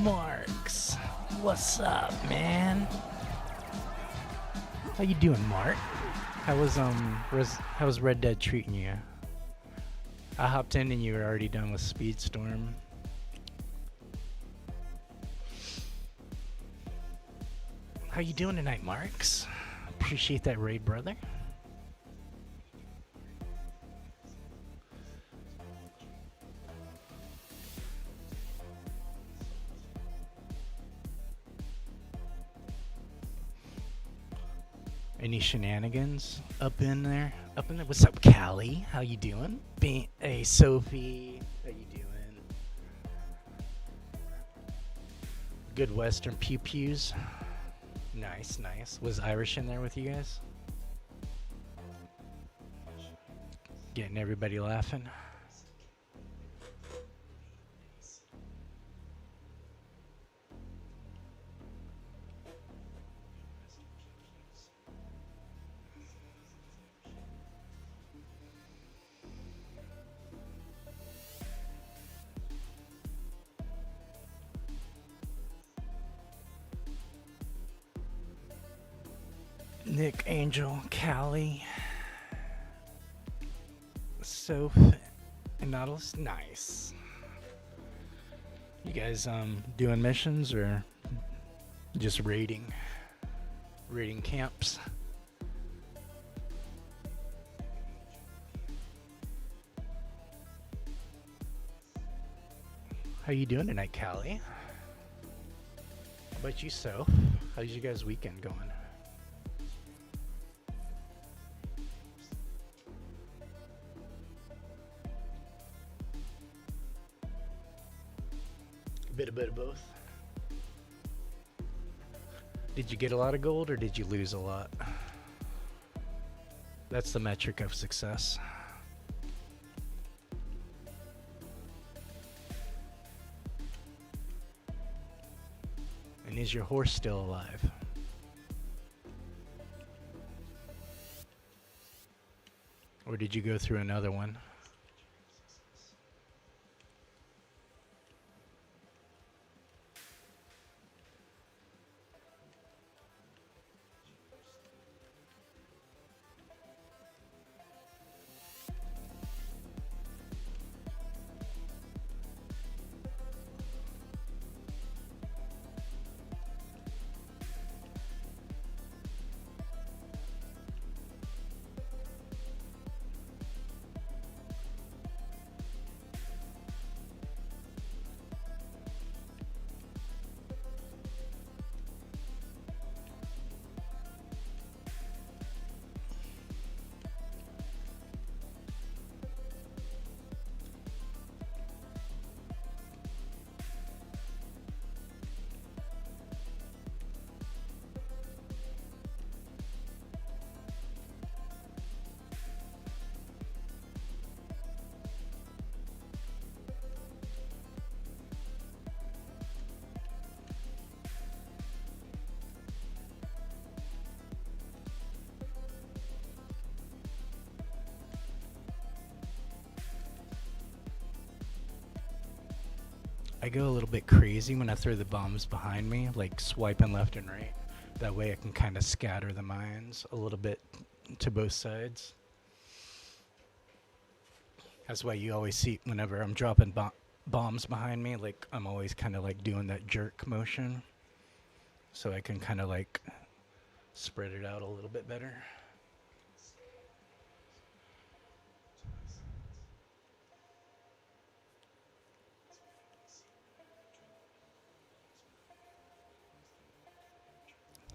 Marks, what's up, man? How you doing, Mark? How was Red Dead treating you? I hopped in and you were already done with Speedstorm. How you doing tonight, Marks? Appreciate that raid, brother. Any shenanigans up in there? What's up, Callie? How you doing? Hey, Sophie. How you doing? Good Western pew pews. Nice, nice. Was Irish in there with you guys? Getting everybody laughing. Nick, Angel, Callie, Soph, and Nautilus. Nice. You guys doing missions or just raiding camps? How you doing tonight, Callie? How about you, so? How's you guys' weekend going? A bit of both. Did you get a lot of gold or did you lose a lot? That's the metric of success. And is your horse still alive? Or did you go through another one? I go a little bit crazy when I throw the bombs behind me, like swiping left and right. That way I can kind of scatter the mines a little bit to both sides. That's why you always see whenever I'm dropping bombs behind me, like I'm always kind of like doing that jerk motion. So I can kind of like spread it out a little bit better.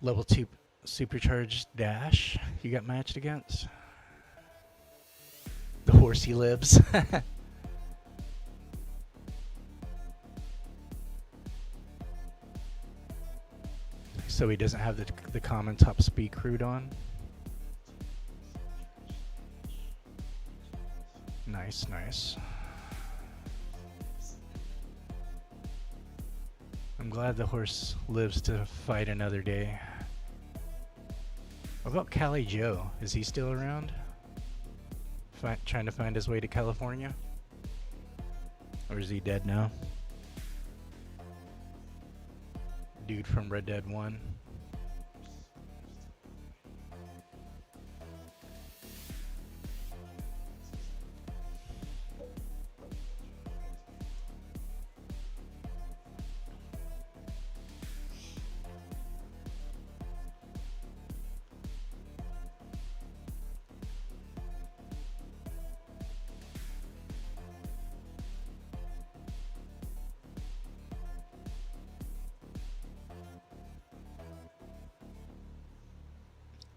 Level 2 supercharged dash you got matched against. The horsey lives. So he doesn't have the common top speed crude on. Nice, nice. I'm glad the horse lives to fight another day. What about Cali Joe? Is he still around? Trying to find his way to California? Or is he dead now? Dude from Red Dead 1.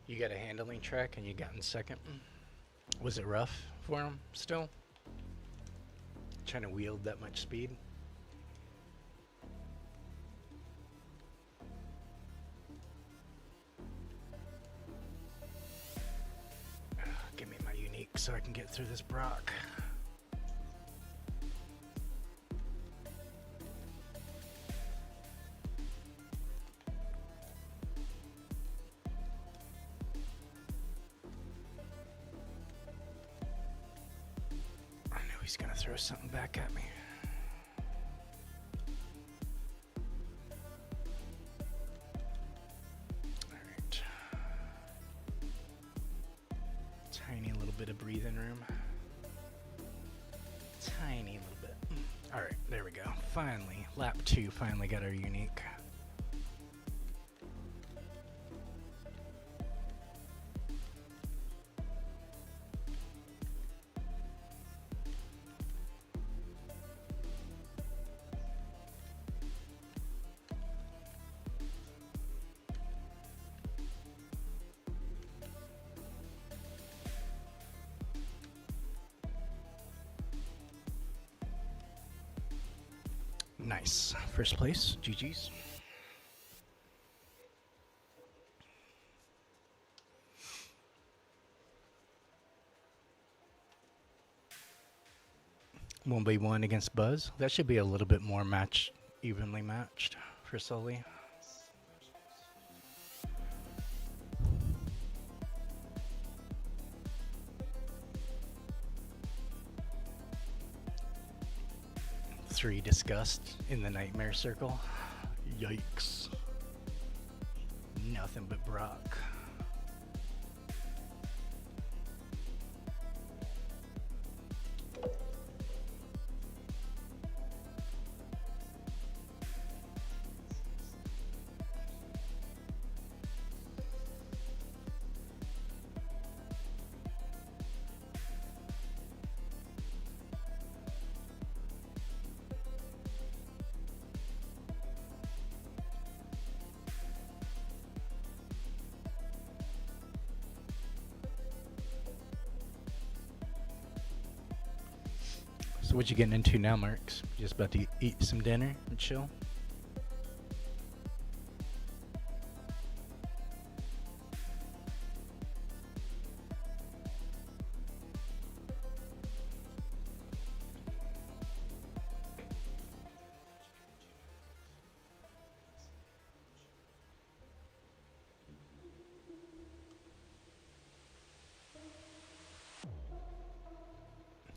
You got a handling track and you got in second. Was it rough for him still? Trying to wield that much speed? Give me my unique so I can get through this Brock. He's gonna throw something back at me. Alright. Tiny little bit of breathing room. Tiny little bit. Alright, there we go. Finally, lap 2, finally got our unique. Nice. First place. GG's. One by one against Buzz. That should be a little bit more evenly matched for Sully. Three disgust in the nightmare circle. Yikes. Nothing but Brock. So what you getting into now, Marks? Just about to eat some dinner and chill?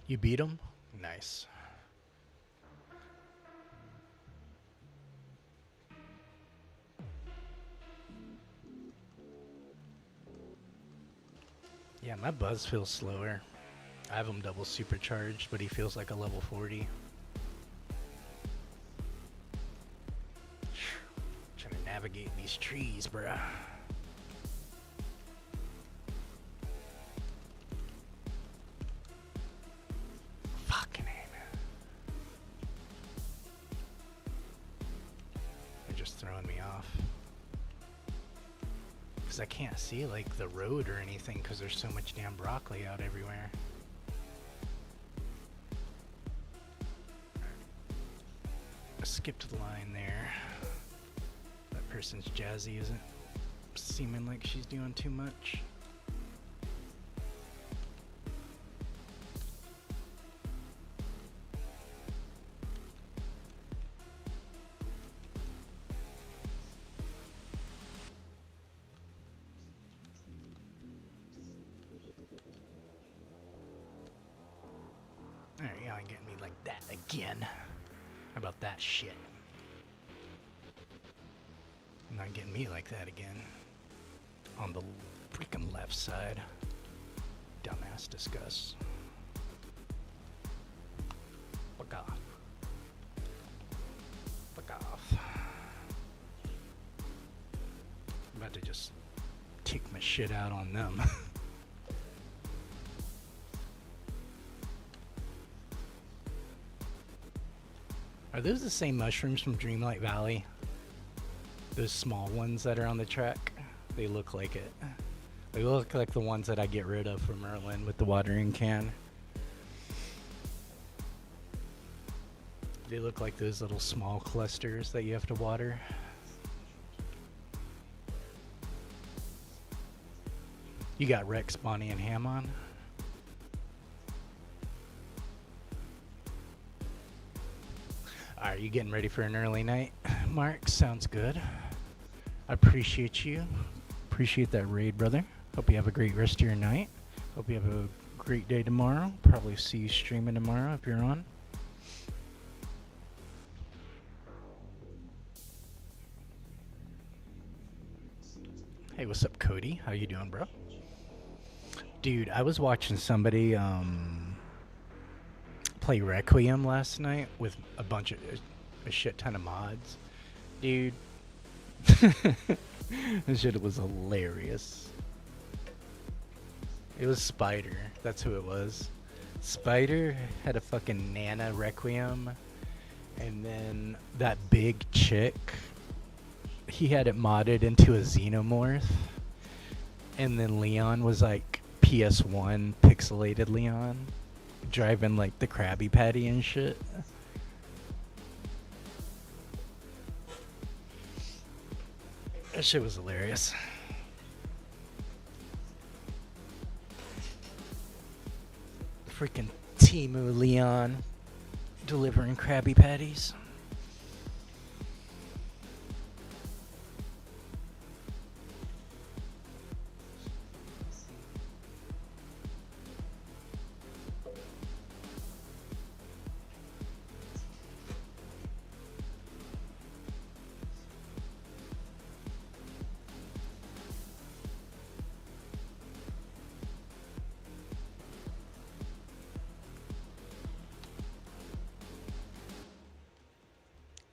You beat him? Nice. Yeah, my Buzz feels slower. I have him double supercharged, but he feels like a level 40. Trying to navigate these trees, bruh. Fucking A, man. They're just throwing me off. Because I can't see like the road or anything because there's so much damn broccoli out everywhere. I skipped the line there. That person's Jazzy isn't seeming like she's doing too much. Alright, y'all ain't getting me like that again. How about that shit? Not getting me like that again. On the freaking left side. Dumbass discuss. Fuck off. Fuck off. I'm about to just take my shit out on them. Are those the same mushrooms from Dreamlight Valley? Those small ones that are on the track? They look like it. They look like the ones that I get rid of from Merlin with the watering can. They look like those little small clusters that you have to water. You got Rex, Bonnie, and Ham on? Are you getting ready for an early night, Mark? Sounds good. I appreciate you. Appreciate that raid, brother. Hope you have a great rest of your night. Hope you have a great day tomorrow. Probably see you streaming tomorrow if you're on. Hey, what's up, Cody? How you doing, bro? Dude, I was watching somebody play Requiem last night with a shit ton of mods. Dude, this shit was hilarious. It was Spider. That's who it was. Spider had a fucking Nana Requiem, and then that big chick, he had it modded into a Xenomorph, and then Leon was like PS1 pixelated Leon, driving like the Krabby Patty and shit. That shit was hilarious. Freaking Timu Leon delivering Krabby Patties.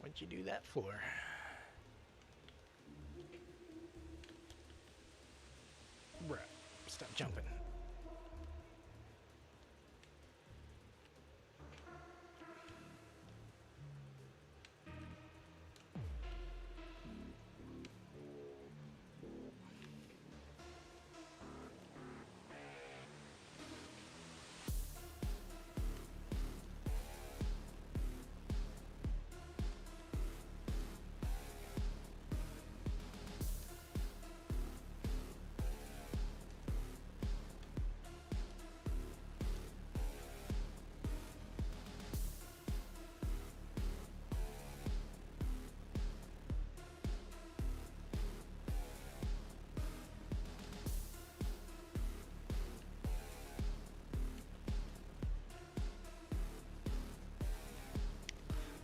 What'd you do that for? Bruh, stop jumping.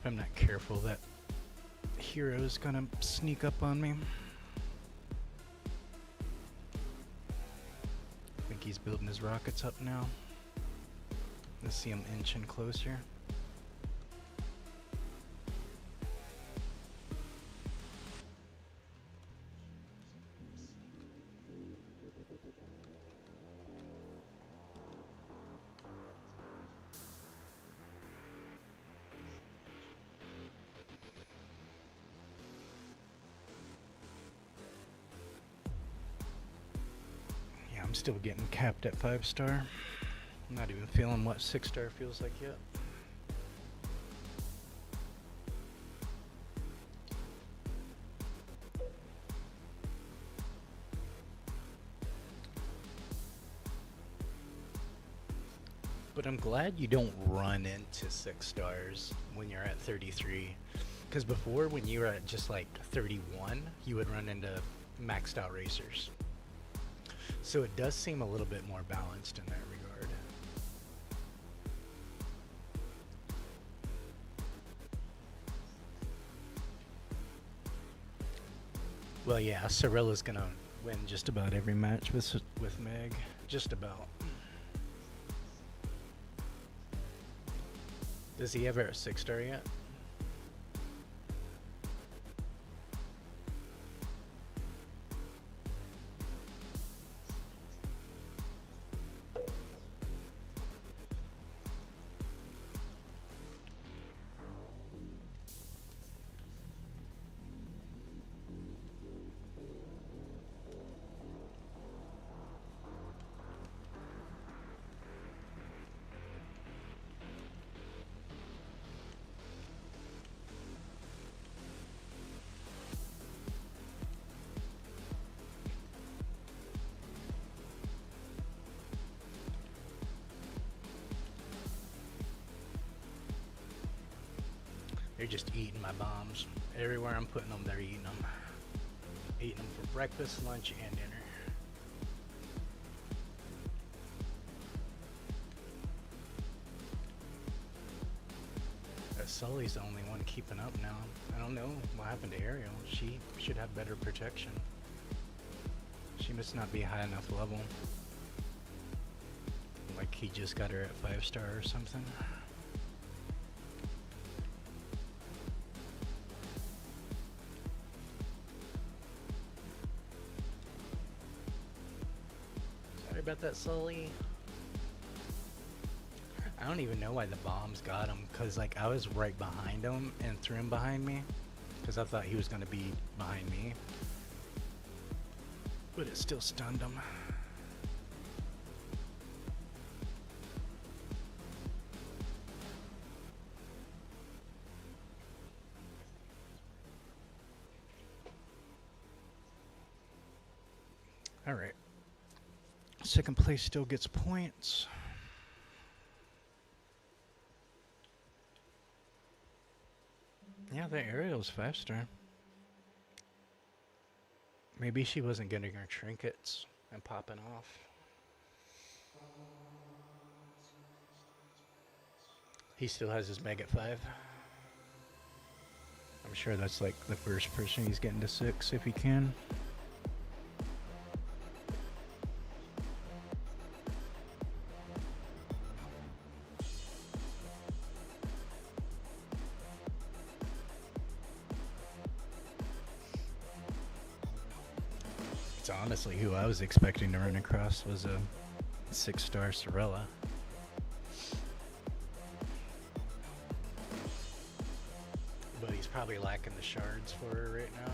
If I'm not careful, that hero's gonna sneak up on me. I think he's building his rockets up now. Let's see him inching closer. I'm still getting capped at 5-star. I'm not even feeling what 6-star feels like yet. But I'm glad you don't run into 6 stars when you're at 33. Because before, when you were at just like 31, you would run into maxed out racers. So it does seem a little bit more balanced in that regard. Well, yeah, Sorella's gonna win just about every match with Meg. Just about. Does he ever a 6-star yet? They're just eating my bombs. Everywhere I'm putting them, they're eating them. Eating them for breakfast, lunch, and dinner. Sully's the only one keeping up now. I don't know what happened to Ariel. She should have better protection. She must not be high enough level. Like he just got her at 5-star or something. Sorry about that, Sully. I don't even know why the bombs got him, cause like I was right behind him and threw him behind me, cause I thought he was gonna be behind me, but it still stunned him. Alright. Second place still gets points. Yeah, the aerial's faster. Maybe she wasn't getting her trinkets and popping off. He still has his Meg at 5. I'm sure that's like the first person he's getting to 6 if he can. It's honestly who I was expecting to run across was a 6-star Sorella. But he's probably lacking the shards for her right now.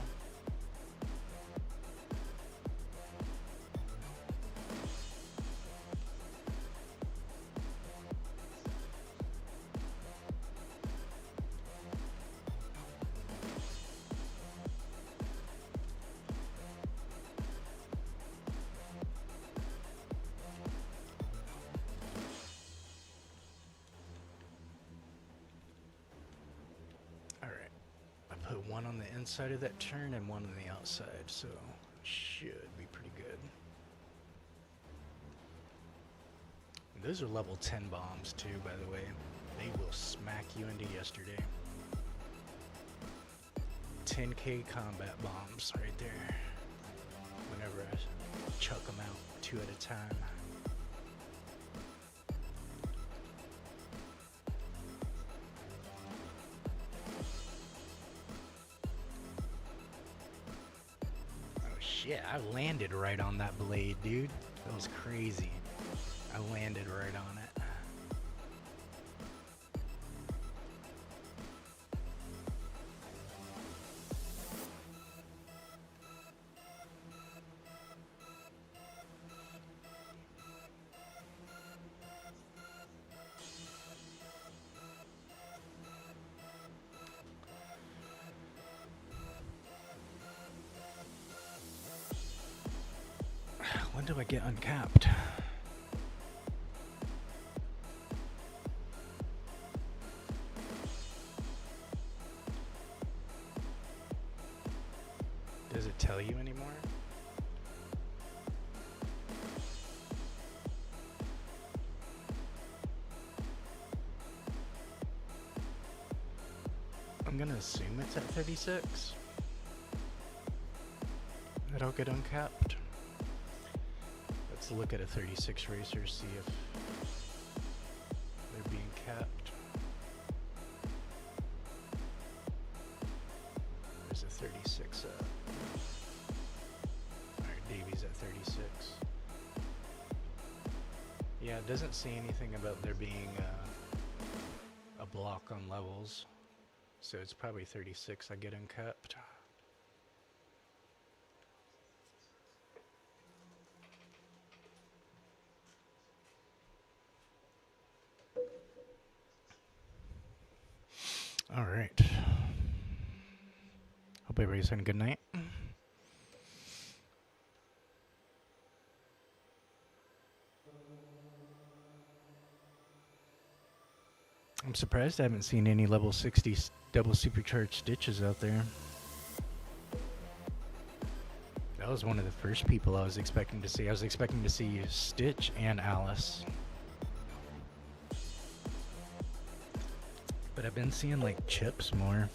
One on the inside of that turn and one on the outside, so should be pretty good. And those are level 10 bombs too, by the way. They will smack you into yesterday. 10k combat bombs right there. Whenever I chuck them out 2 at a time. Yeah, I landed right on that blade, dude. That was crazy. I landed right on it. When do I get uncapped? Does it tell you anymore? I'm gonna assume it's at 36. That I'll get uncapped. Let's look at a 36 racer, see if they're being capped. There's a 36 up. Alright, Davy's at 36. Yeah, it doesn't say anything about there being a block on levels. So it's probably 36 I get uncapped. All right. Hope everybody's having a good night. I'm surprised I haven't seen any level 60 double supercharged stitches out there. That was one of the first people I was expecting to see. I was expecting to see Stitch and Alice. But I've been seeing like chips more.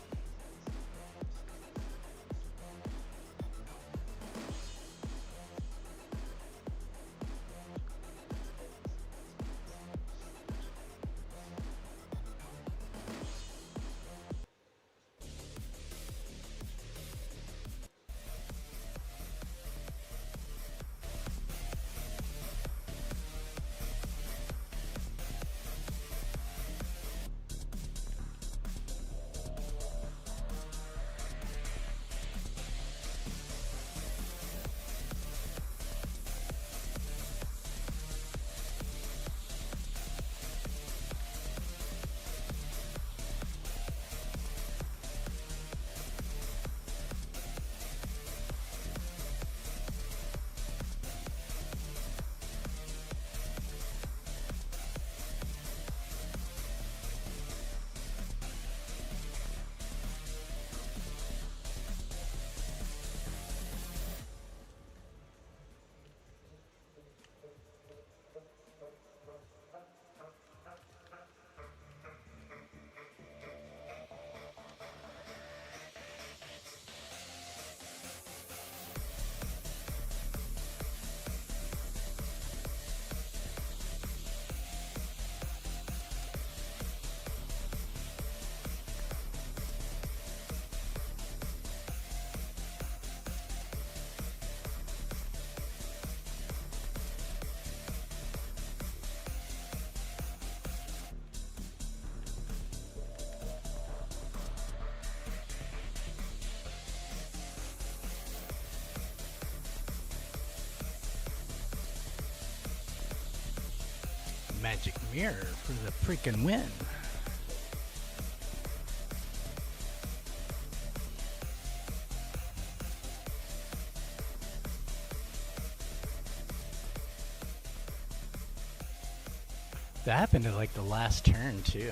magic mirror for the freaking win. That happened at like the last turn too.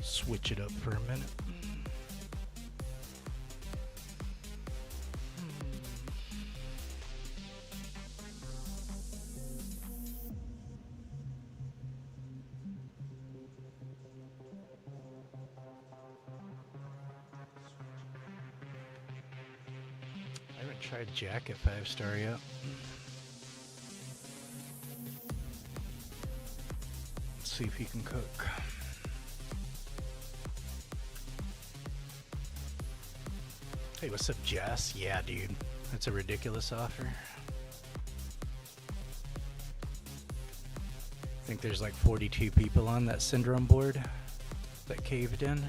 Switch it up for a minute. I haven't tried Jack at 5-star yet. Let's see if he can cook. Hey, what's up, Jess? Yeah, dude. That's a ridiculous offer. I think there's like 42 people on that syndrome board that caved in.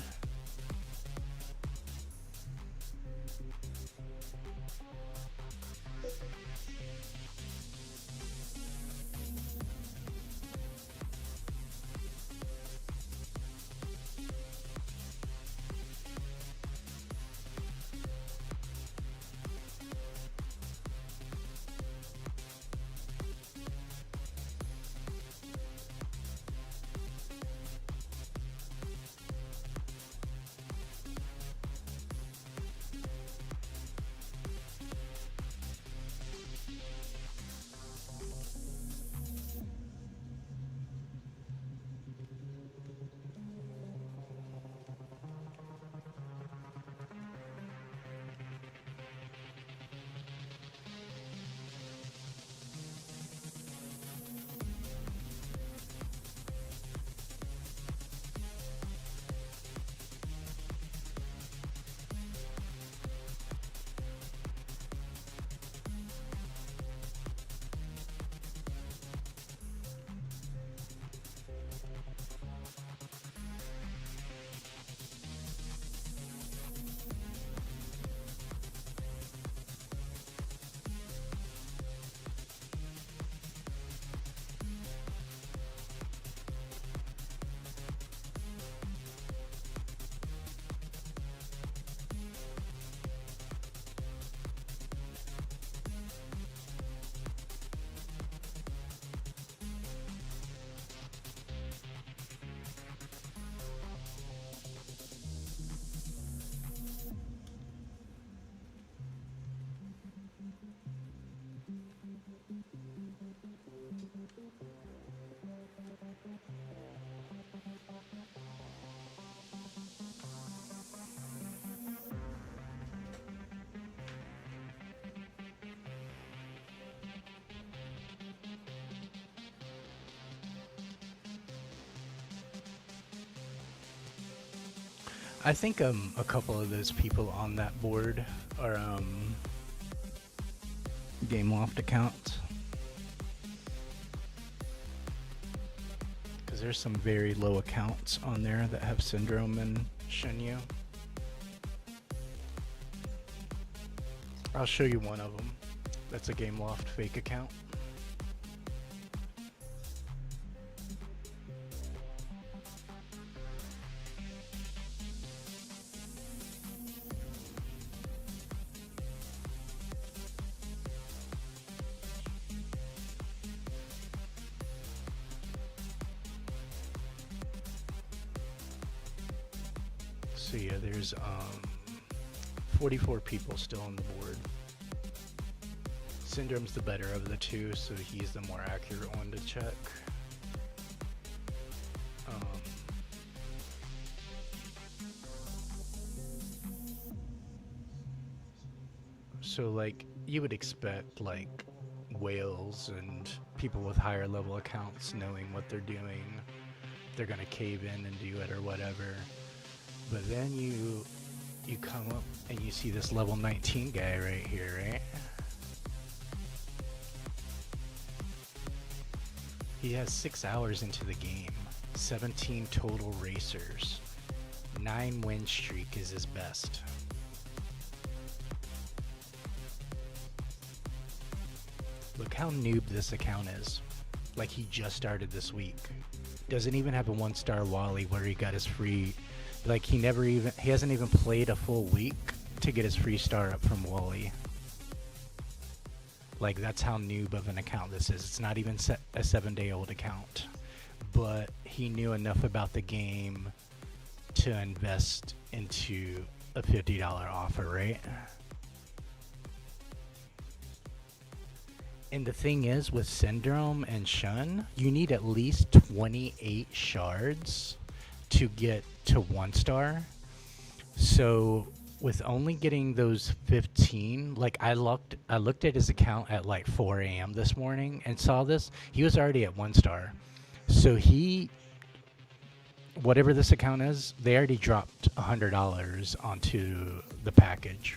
I think a couple of those people on that board are Game Loft accounts. Because there's some very low accounts on there that have Syndrome and Shenyu. I'll show you one of them. That's a Game Loft fake account. So yeah, there's 44 people still on the board. Syndrome's the better of the two, so he's the more accurate one to check. So like you would expect like whales and people with higher level accounts knowing what they're doing, they're gonna cave in and do it or whatever. But then you come up and you see this level 19 guy right here, right? He has 6 hours into the game, 17 total racers, 9 win streak is his best. Look how noob this account is. Like he just started this week. Doesn't even have a 1-star Wally where he got his free. Like he hasn't even played a full week to get his free star up from Wally. Like that's how noob of an account this is. It's not even a 7-day-old account, but he knew enough about the game to invest into a $50 offer, right? And the thing is, with Syndrome and Shun, you need at least 28 shards to get to 1-star. So with only getting those 15, like I looked at his account at like 4 a.m. this morning and saw this. He was already at 1-star. So whatever this account is, they already dropped $100 onto the package.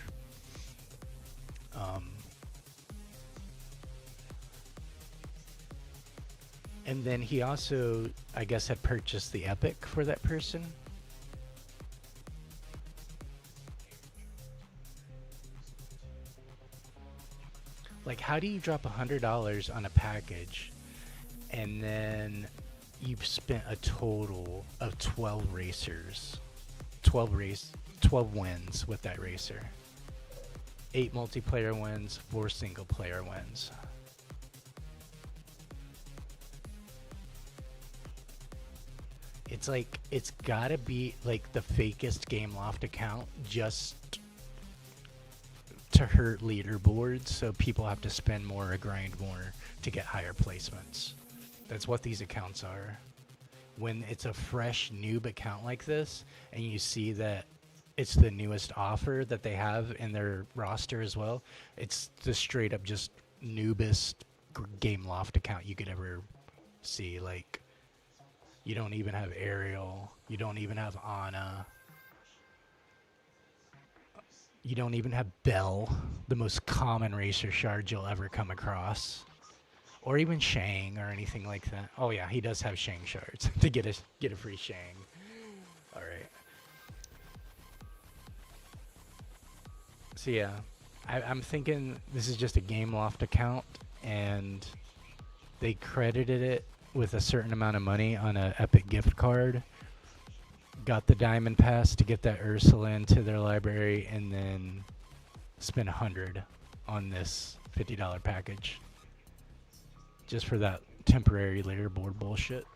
And then he also, I guess, had purchased the Epic for that person. Like, how do you drop $100 on a package and then you've spent a total of 12 racers, 12 wins with that racer, 8 multiplayer wins, 4 single player wins. It's like, it's gotta be like the fakest Game Loft account just to hurt leaderboards, so people have to spend more or grind more to get higher placements. That's what these accounts are. When it's a fresh noob account like this and you see that it's the newest offer that they have in their roster as well, it's the straight up just noobest Game Loft account you could ever see. Like, you don't even have Ariel, you don't even have Anna, you don't even have Belle, the most common racer shard you'll ever come across. Or even Shang or anything like that. Oh yeah, he does have Shang shards to get a free Shang. Alright. So yeah, I'm thinking this is just a Game Loft account and they credited it with a certain amount of money on an Epic gift card. Got the Diamond Pass to get that Ursula into their library and then spent $100 on this $50 package. Just for that temporary leaderboard bullshit.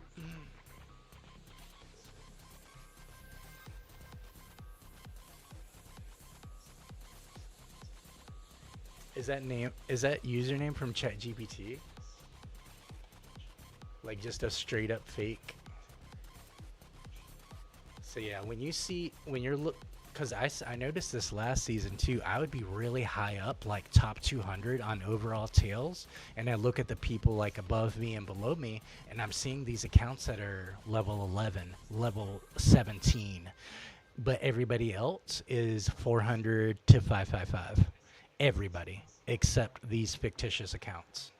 Is that username from ChatGPT? Like just a straight up fake? So yeah, when you're because I noticed this last season too, I would be really high up, like top 200 on overall tails, and I look at the people like above me and below me, and I'm seeing these accounts that are level 11, level 17, but everybody else is 400 to 555. Everybody except these fictitious accounts.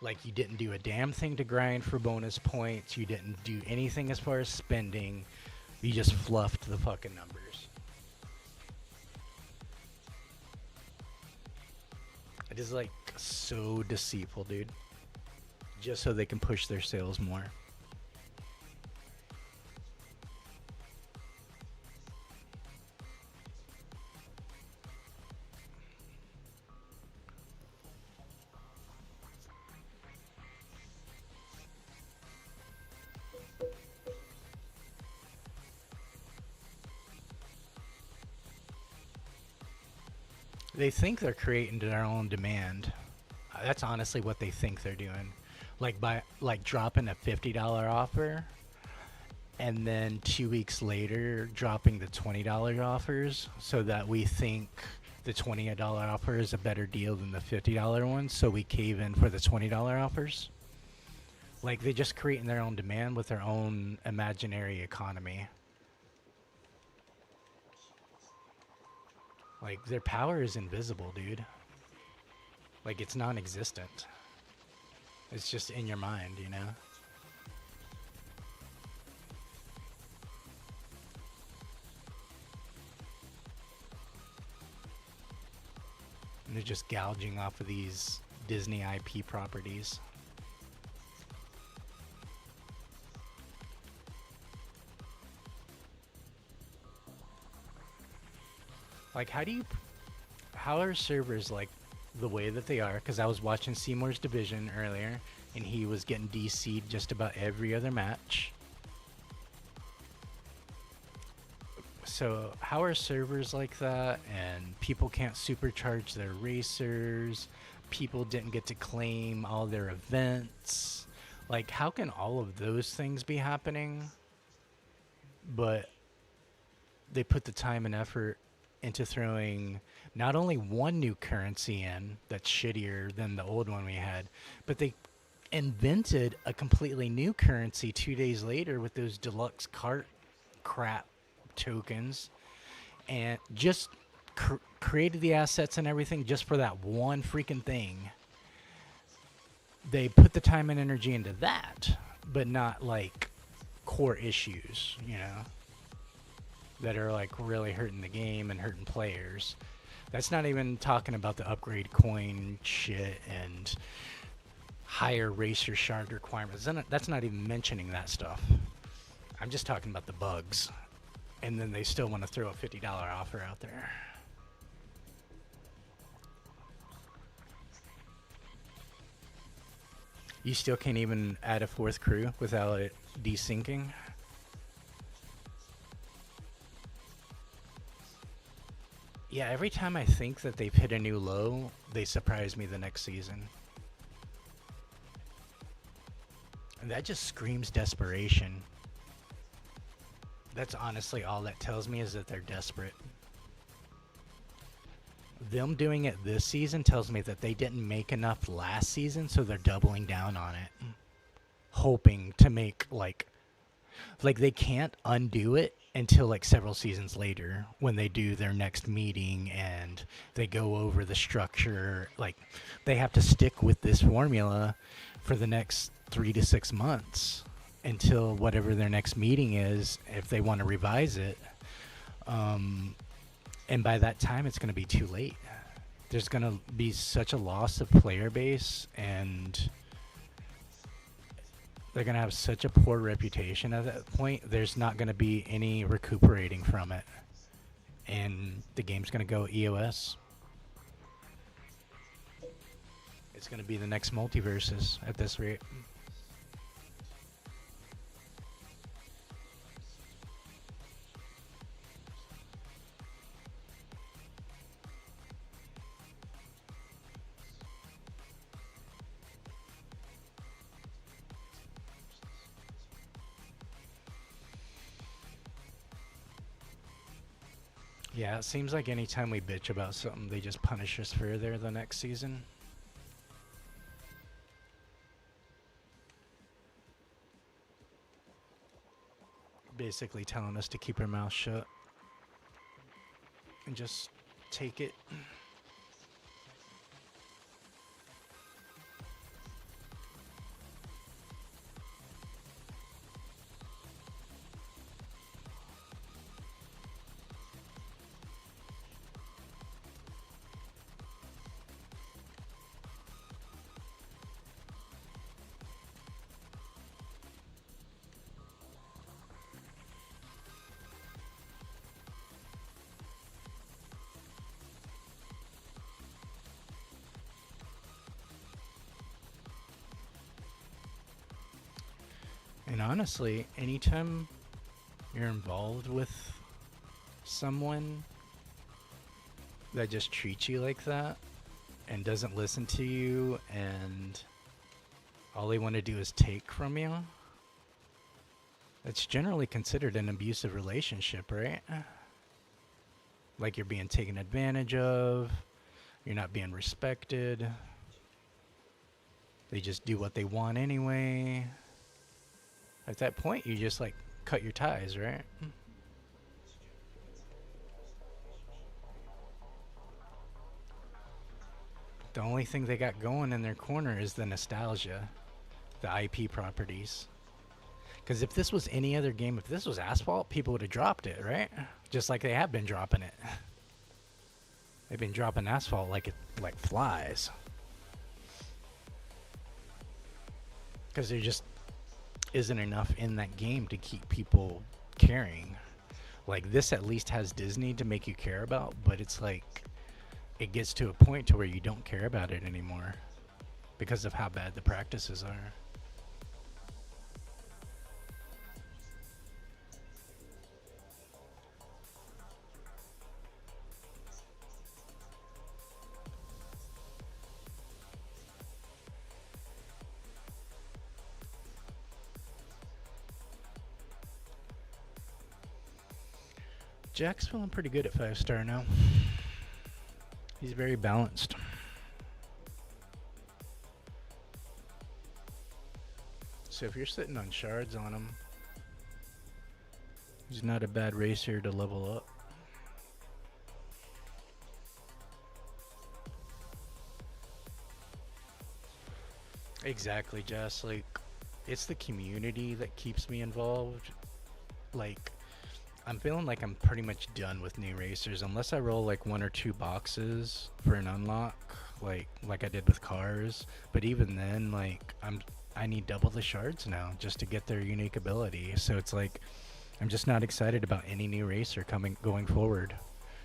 Like, you didn't do a damn thing to grind for bonus points. You didn't do anything as far as spending. You just fluffed the fucking numbers. It is like so deceitful, dude. Just so they can push their sales more. They think they're creating their own demand. That's honestly what they think they're doing. Like by dropping a $50 offer and then 2 weeks later dropping the $20 offers so that we think the $20 offer is a better deal than the $50 one, so we cave in for the $20 offers. Like, they're just creating their own demand with their own imaginary economy. Like, their power is invisible, dude. Like, it's non-existent. It's just in your mind, you know? And they're just gouging off of these Disney IP properties. Like, how are servers like the way that they are? Because I was watching Seymour's Division earlier, and he was getting DC'd just about every other match. So how are servers like that, and people can't supercharge their racers, people didn't get to claim all their events? Like, how can all of those things be happening, but they put the time and effort into throwing not only one new currency in that's shittier than the old one we had, but they invented a completely new currency 2 days later with those deluxe cart crap tokens, and just created the assets and everything just for that one freaking thing. They put the time and energy into that, but not like core issues, you know, that are like really hurting the game and hurting players. That's not even talking about the upgrade coin shit and higher racer shard requirements. That's not even mentioning that stuff. I'm just talking about the bugs. And then they still want to throw a $50 offer out there. You still can't even add a fourth crew without it desyncing. Yeah, every time I think that they've hit a new low, they surprise me the next season. And that just screams desperation. That's honestly all that tells me, is that they're desperate. Them doing it this season tells me that they didn't make enough last season, so they're doubling down on it. Hoping to make like they can't undo it until like several seasons later when they do their next meeting and they go over the structure. Like, they have to stick with this formula for the next 3 to 6 months until whatever their next meeting is, if they want to revise it. And by that time, it's going to be too late. There's going to be such a loss of player base, and they're going to have such a poor reputation at that point. There's not going to be any recuperating from it. And the game's going to go EOS. It's going to be the next Multiverses at this rate. Yeah, it seems like anytime we bitch about something, they just punish us further the next season. basically telling us to keep our mouth shut and just take it. And honestly, anytime you're involved with someone that just treats you like that and doesn't listen to you and all they want to do is take from you, that's generally considered an abusive relationship, right? Like you're being taken advantage of, you're not being respected, they just do what they want anyway. At that point, you just like cut your ties, right? The only thing they got going in their corner is the nostalgia, the IP properties. Because if this was any other game, if this was Asphalt, people would have dropped it, right? Just like they have been dropping it. They've been dropping Asphalt like flies. Because there just isn't enough in that game to keep people caring. Like this at least has Disney to make you care about, but it's like it gets to a point to where you don't care about it anymore because of how bad the practices are. Jack's feeling pretty good at 5-star now. He's very balanced. So if you're sitting on shards on him, he's not a bad racer to level up. Exactly, Jess. Like, it's the community that keeps me involved. Like, I'm feeling like I'm pretty much done with new racers unless I roll like 1 or 2 boxes for an unlock, like I did with cars. But even then, like I need double the shards now just to get their unique ability. So it's like I'm just not excited about any new racer going forward,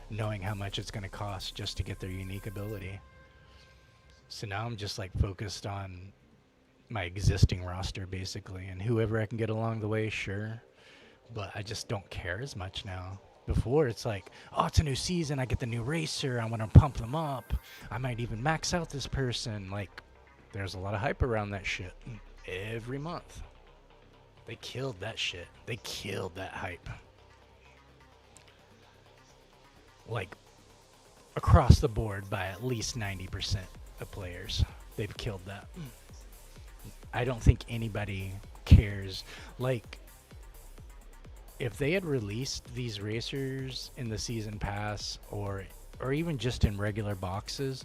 knowing how much it's going to cost just to get their unique ability. So now I'm just like focused on my existing roster basically, and whoever I can get along the way, sure. But I just don't care as much now. Before, it's like, oh, it's a new season. I get the new racer. I want to pump them up. I might even max out this person. Like, there's a lot of hype around that shit. Every month. They killed that shit. They killed that hype. Like, across the board by at least 90% of players. They've killed that. I don't think anybody cares. Like, if they had released these racers in the season pass or even just in regular boxes,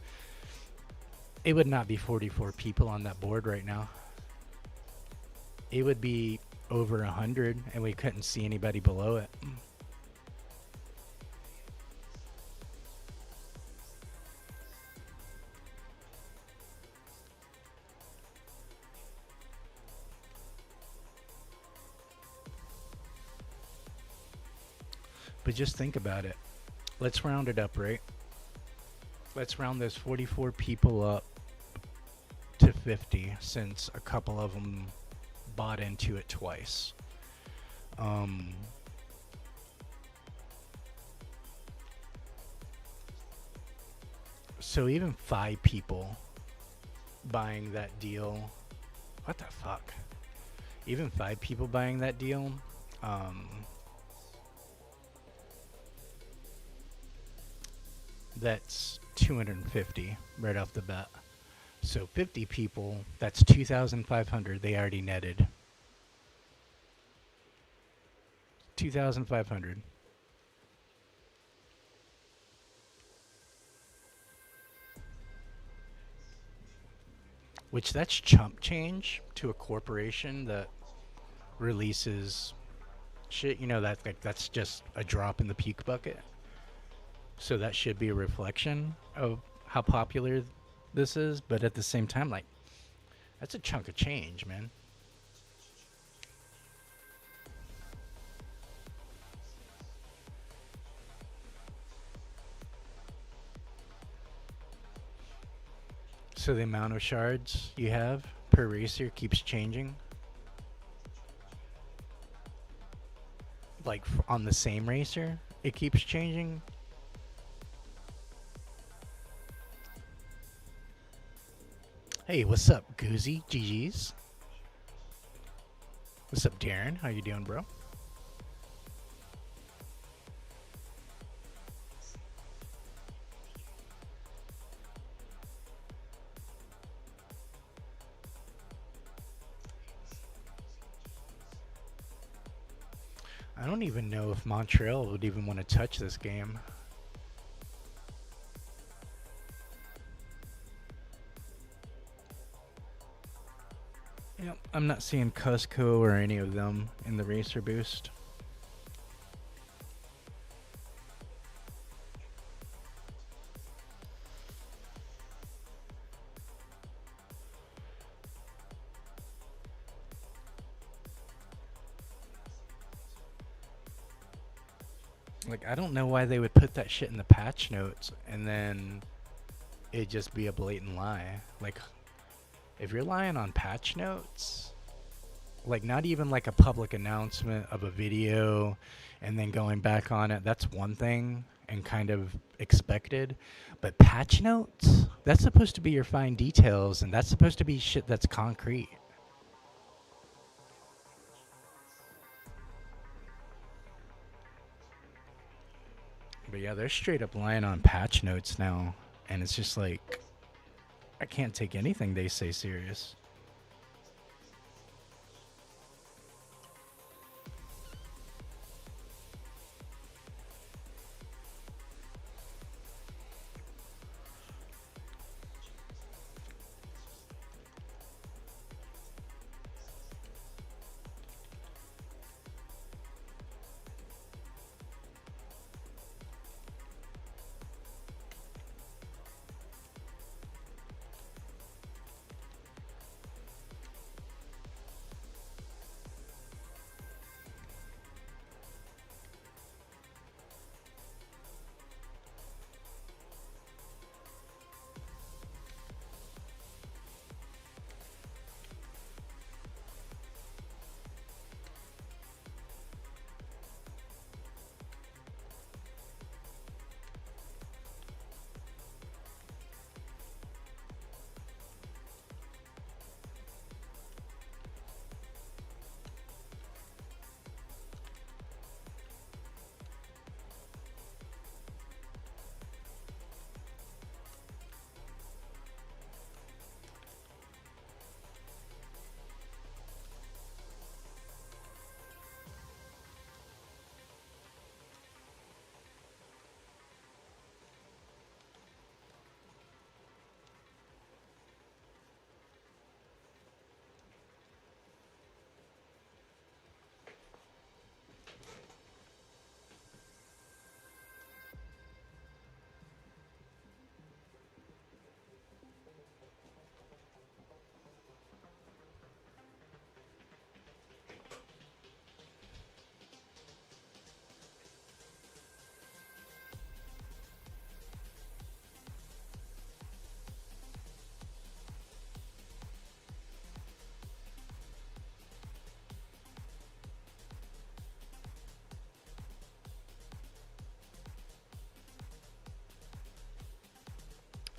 it would not be 44 people on that board right now. It would be over 100 and we couldn't see anybody below it. But just think about it. Let's round it up, right? Let's round those 44 people up to 50 since a couple of them bought into it twice. So even 5 people buying that deal. What the fuck? Even 5 people buying that deal. That's 250 right off the bat. So 50 people, that's 2,500 they already netted. 2,500. Which that's chump change to a corporation that releases shit. You know that like that's just a drop in the puke bucket. So that should be a reflection of how popular this is, but at the same time, like that's a chunk of change, man. So the amount of shards you have per racer keeps changing. Like on the same racer, it keeps changing. Hey, what's up, Goozy? GG's. What's up, Darren? How you doing, bro? I don't even know if Montreal would even want to touch this game. Yep, I'm not seeing Cusco or any of them in the racer boost. Like, I don't know why they would put that shit in the patch notes and then it'd just be a blatant lie. Like, if you're lying on patch notes, like not even like a public announcement of a video and then going back on it, that's one thing and kind of expected. But patch notes, that's supposed to be your fine details and that's supposed to be shit that's concrete. But yeah, they're straight up lying on patch notes now. And it's just like, I can't take anything they say serious.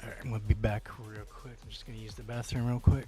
Alright, I'm gonna be back real quick. I'm just gonna use the bathroom real quick.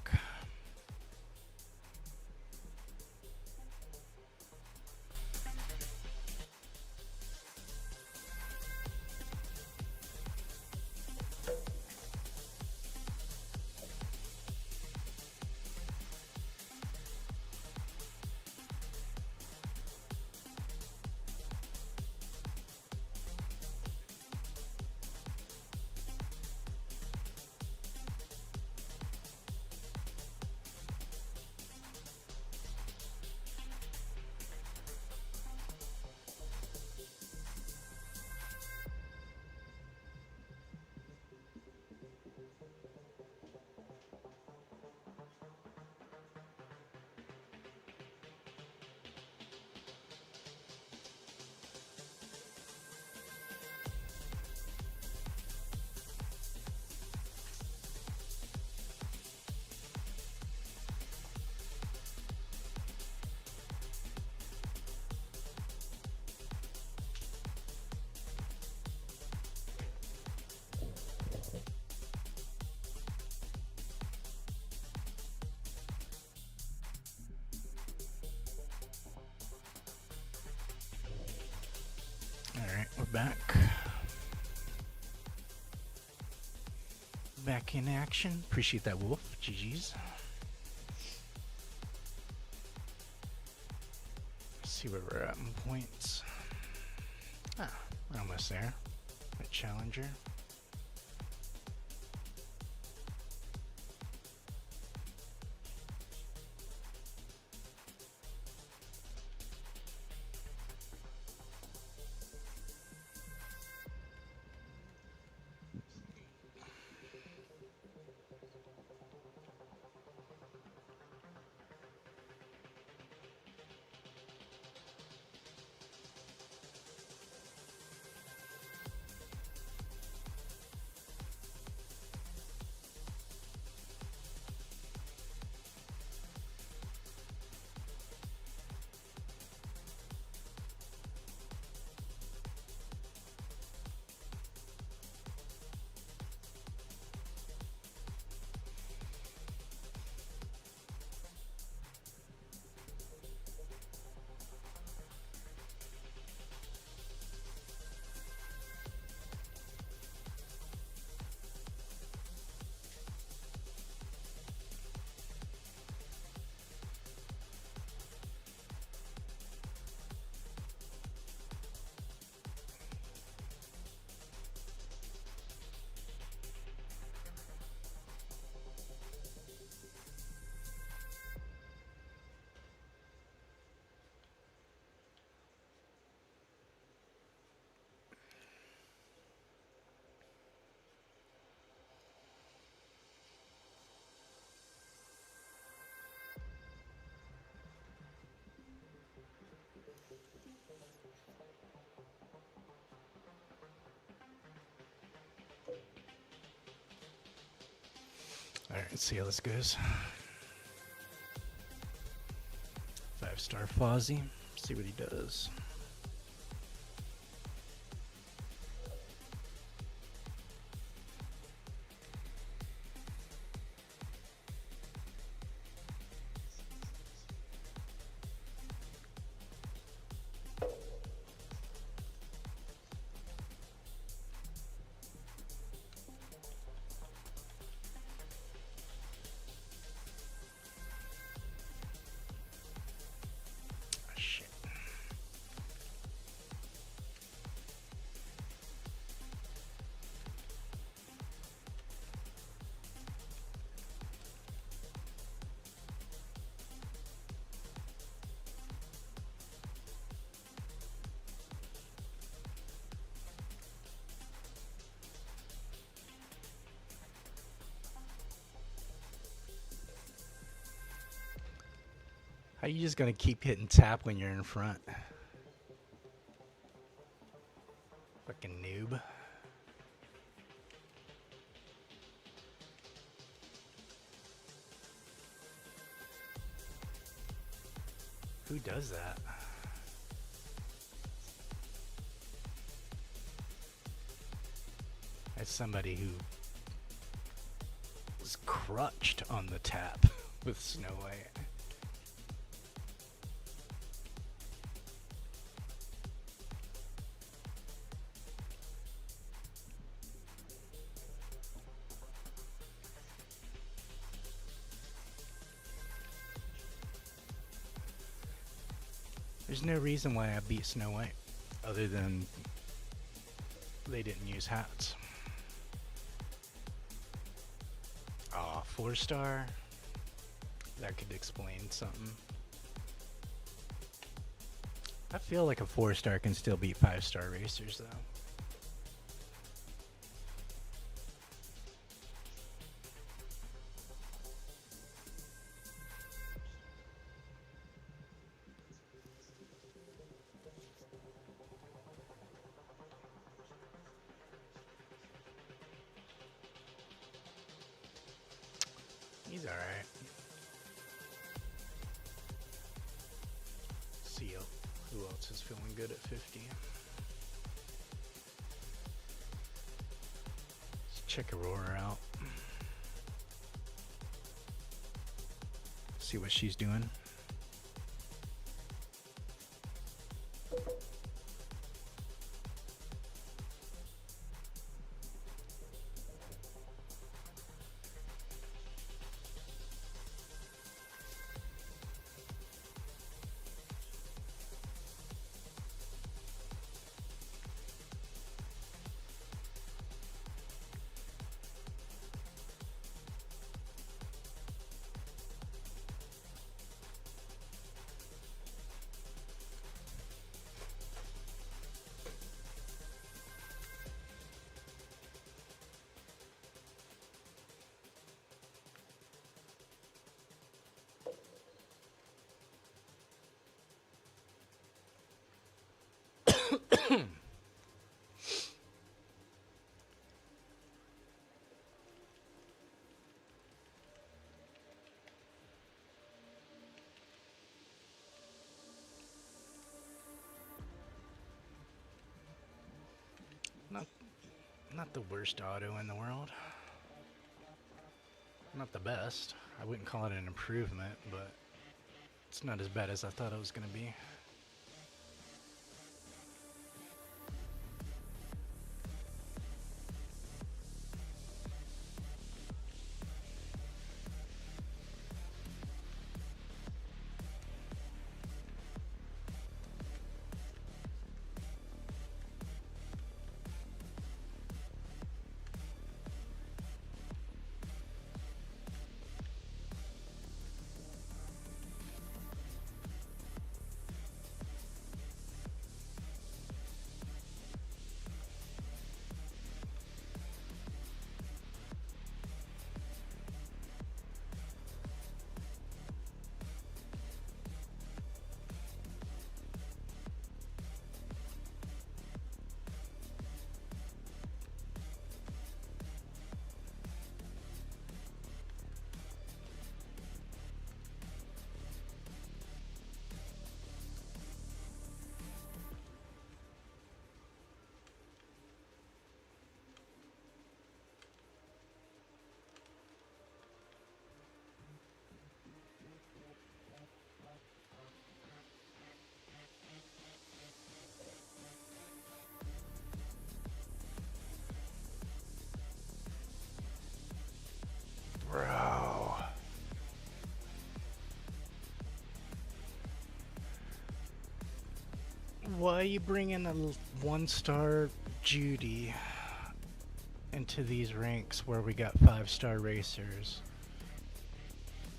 Alright, we're back. Back in action. Appreciate that, Wolf. GG's. Let's see where we're at in points. Ah, we're almost there. A challenger. Alright, let's see how this goes. 5-star Fozzie. See what he does. How you just gonna keep hitting tap when you're in front? Fucking noob. Who does that? That's somebody who was crutched on the tap with Snow White. There's no reason why I beat Snow White, other than they didn't use hats. Aw, 4-star? That could explain something. I feel like a 4-star can still beat 5-star racers, though. He's alright. See who else is feeling good at 50. Let's check Aurora out. See what she's doing. Not, not the worst auto in the world. Not the best. I wouldn't call it an improvement, but it's not as bad as I thought it was going to be. Bro. Why are you bringing a one-star Judy into these ranks where we got 5-star racers?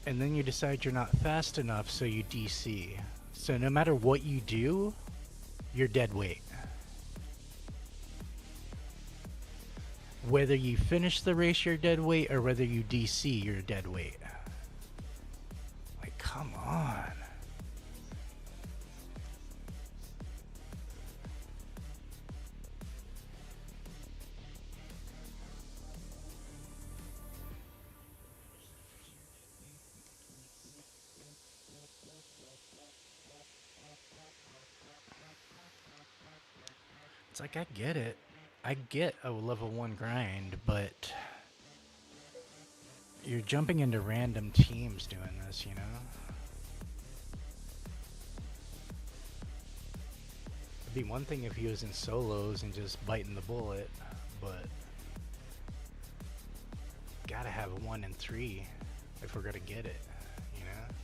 And then you decide you're not fast enough, so you DC. So no matter what you do, you're dead weight. Whether you finish the race, you're dead weight, or whether you DC, you're dead weight. Like, come on. It's like, I get it. I get a level 1 grind, but you're jumping into random teams doing this, you know? It'd be one thing if he was in solos and just biting the bullet, but gotta have 1 and 3 if we're gonna get it, you know?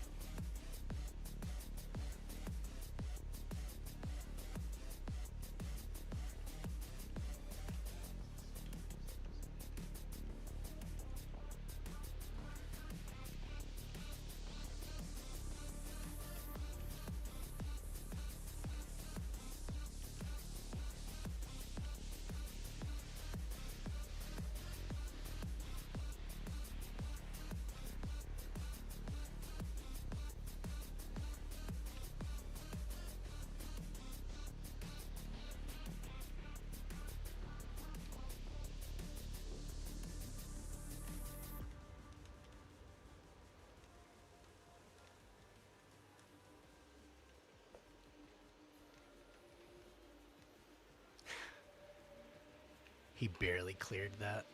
He barely cleared that.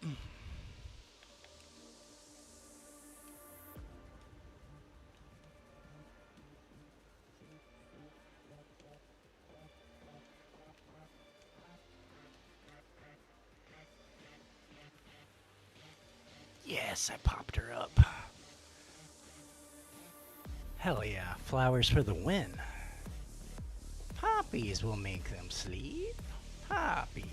Yes, I popped her up. Hell yeah, flowers for the win. Poppies will make them sleep. Poppies.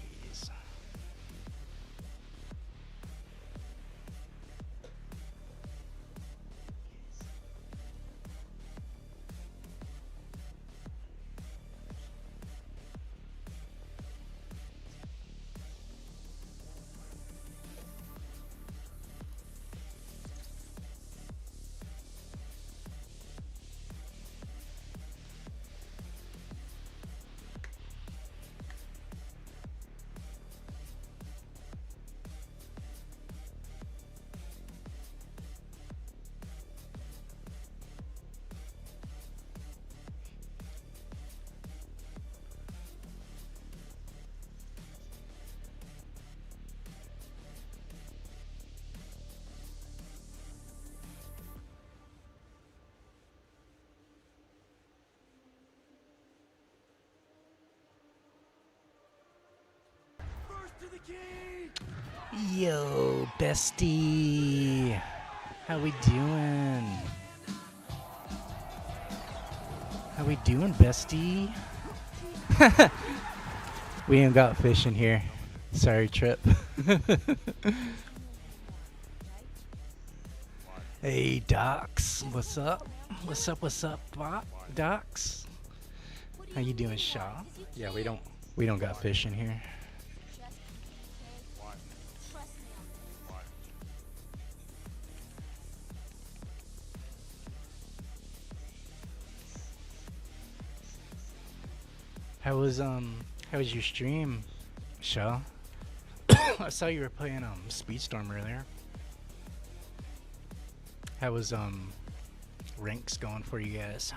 Yo, bestie. How we doing? How we doing, bestie? We ain't got fish in here. Sorry, Trip. Hey, Docs. What's up? What's up, Docs? How you doing, Shaw? Yeah, we don't got fish in here. How was your stream, Shaw? I saw you were playing Speedstorm earlier. How was ranks going for you guys?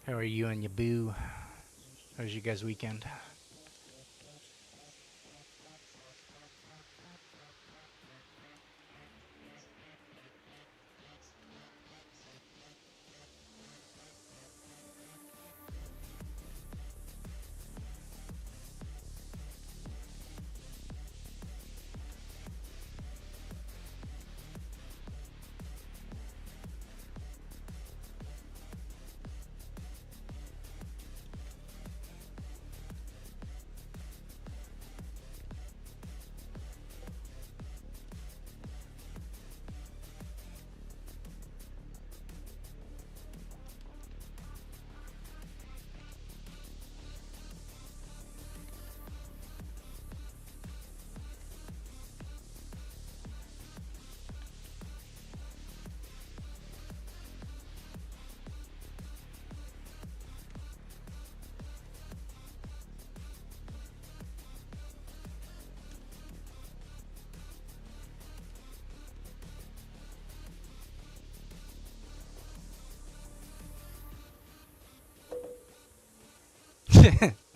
How are you and your boo? How was your guys' weekend?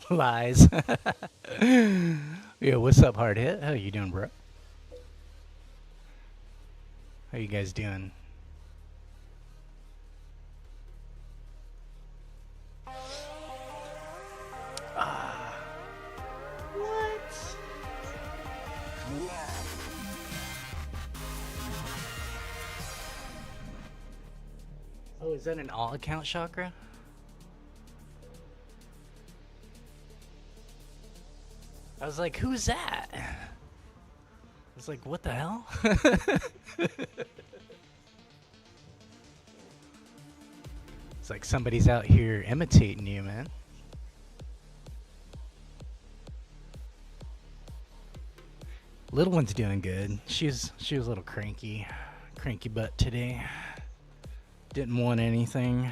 Lies. Yo, what's up, hard hit? How you doing, bro? How you guys doing? What? Oh, is that an all account chakra? I was like, who's that? I was like, what the hell? It's like somebody's out here imitating you, man. Little one's doing good. She was a little cranky butt today. Didn't want anything.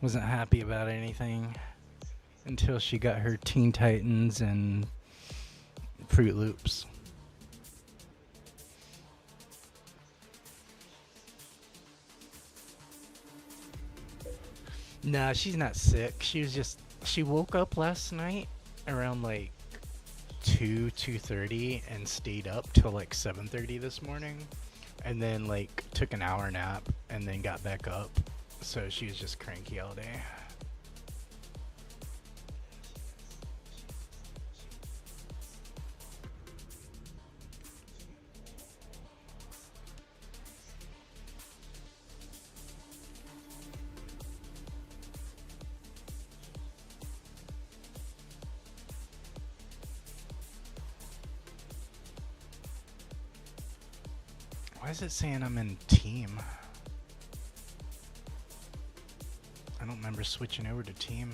Wasn't happy about anything until she got her Teen Titans and Fruit Loops. Nah, she's not sick. She woke up last night around like 2:30 and stayed up till like 7:30 this morning, and then like took an hour nap and then got back up. So she was just cranky all day. Why is it saying I'm in team? I don't remember switching over to team.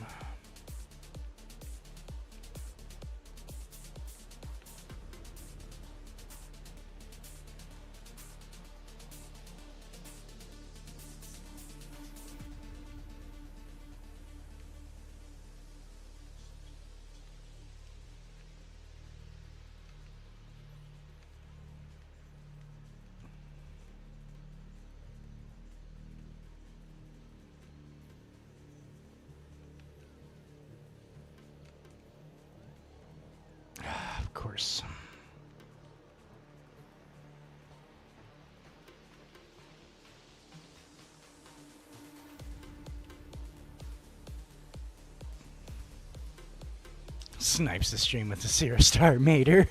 Of course. Snipes the stream with the 0-star Mater.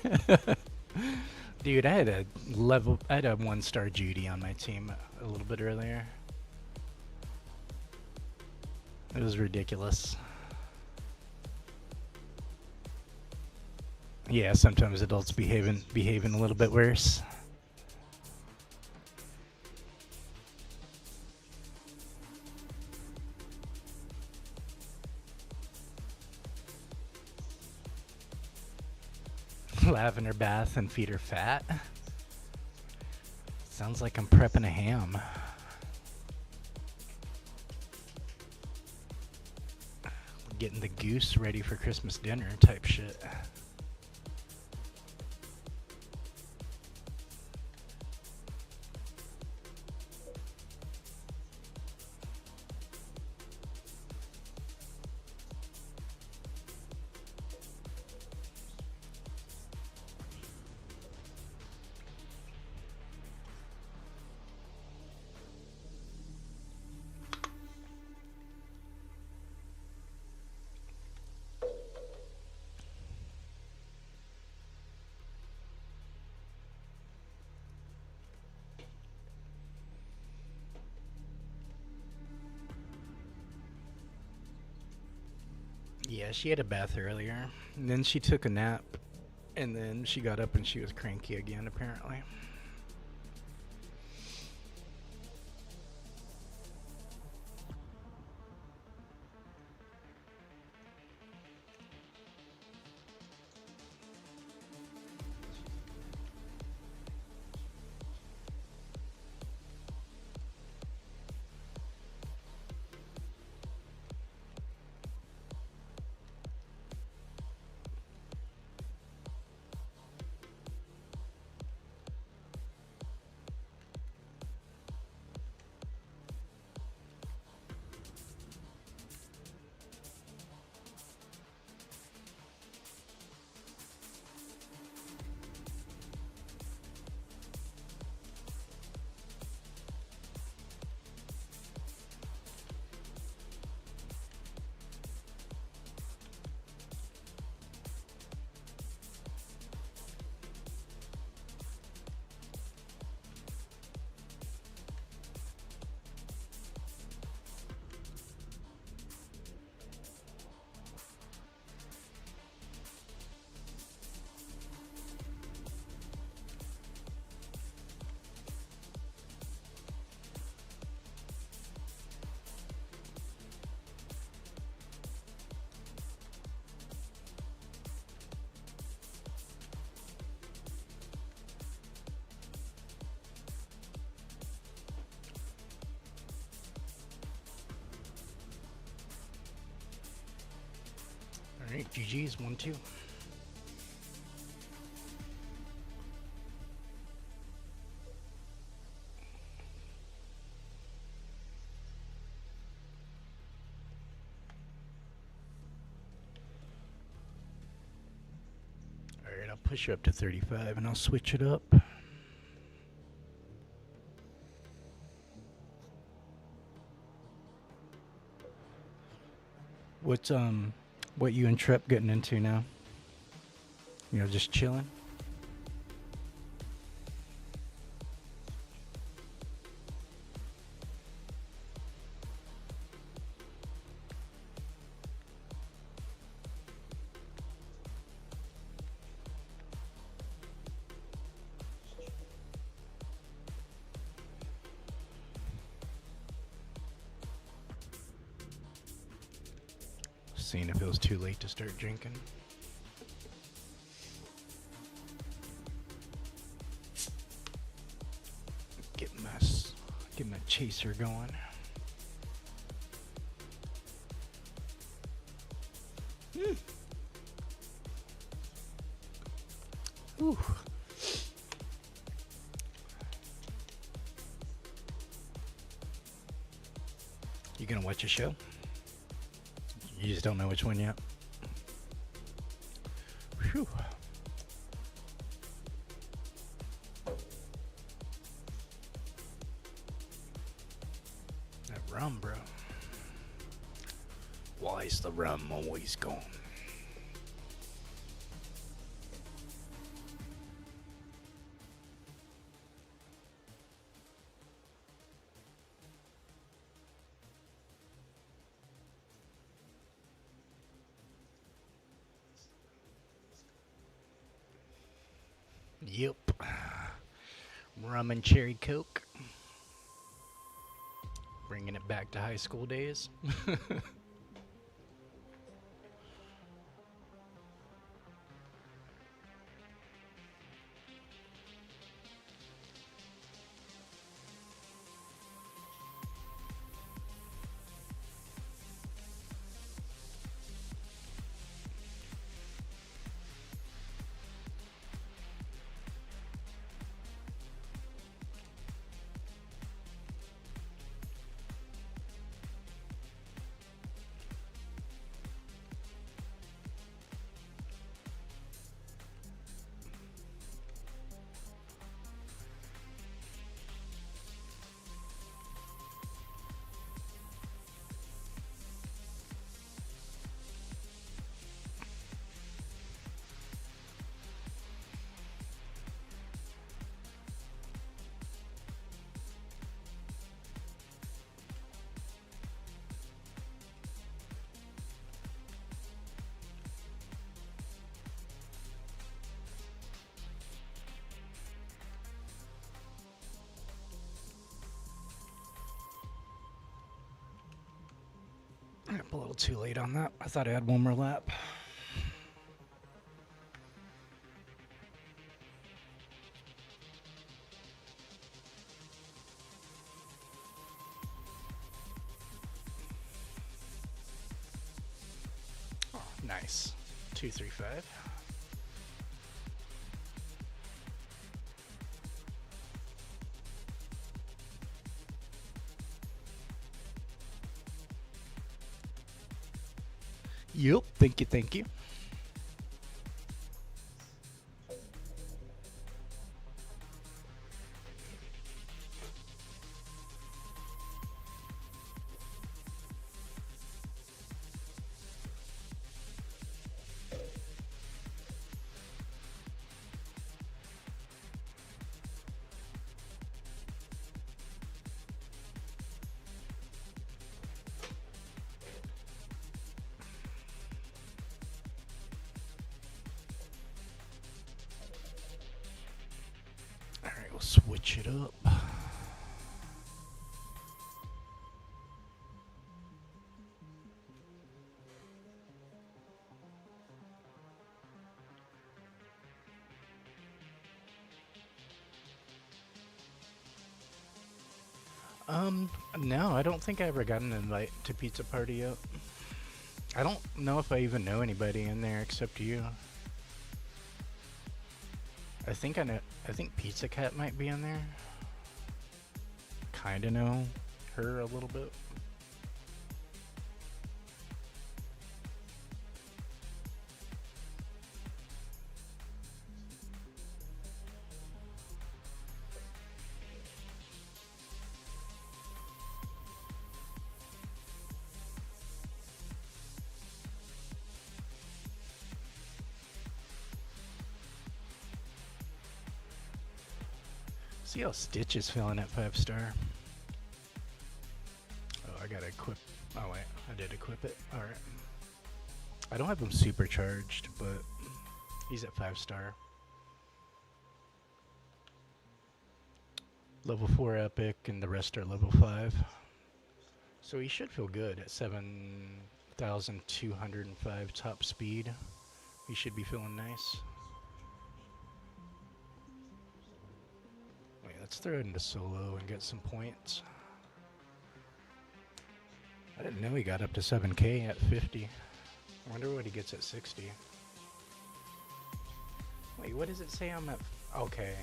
Dude, I had a 1-star Judy on my team a little bit earlier. It was ridiculous. Yeah, sometimes adults behaving a little bit worse. Lavender bath and feed her fat. Sounds like I'm prepping a ham. Getting the goose ready for Christmas dinner type shit. Yeah, she had a bath earlier, and then she took a nap, and then she got up and she was cranky again, apparently. Alright, GG's 1-2. Alright, I'll push you up to 35 and I'll switch it up. What you and Trep getting into now? You know, just chilling? Seeing if it was too late to start drinking. Get my chaser going. Ooh. You gonna watch a show? You just don't know which one yet. Whew. That rum, bro. Why is the rum always gone? Yep. Rum and cherry coke. Bringing it back to high school days. A little too late on that. I thought I had one more lap. Oh, nice. 235. Yep, thank you, thank you. Alright, we'll switch it up. No, I don't think I ever got an invite to Pizza Party yet. I don't know if I even know anybody in there except you. I think I know. I think Pizza Cat might be in there. Kinda know her a little bit. See how Stitch is feeling at 5-star. Oh, I gotta equip. Oh wait, I did equip it. All right. I don't have him supercharged, but he's at 5-star. Level 4 epic, and the rest are level 5. So he should feel good at 7,205 top speed. He should be feeling nice. Wait, let's throw it into solo and get some points. I didn't know he got up to 7k at 50. I wonder what he gets at 60. Wait, what does it say I'm at? Okay.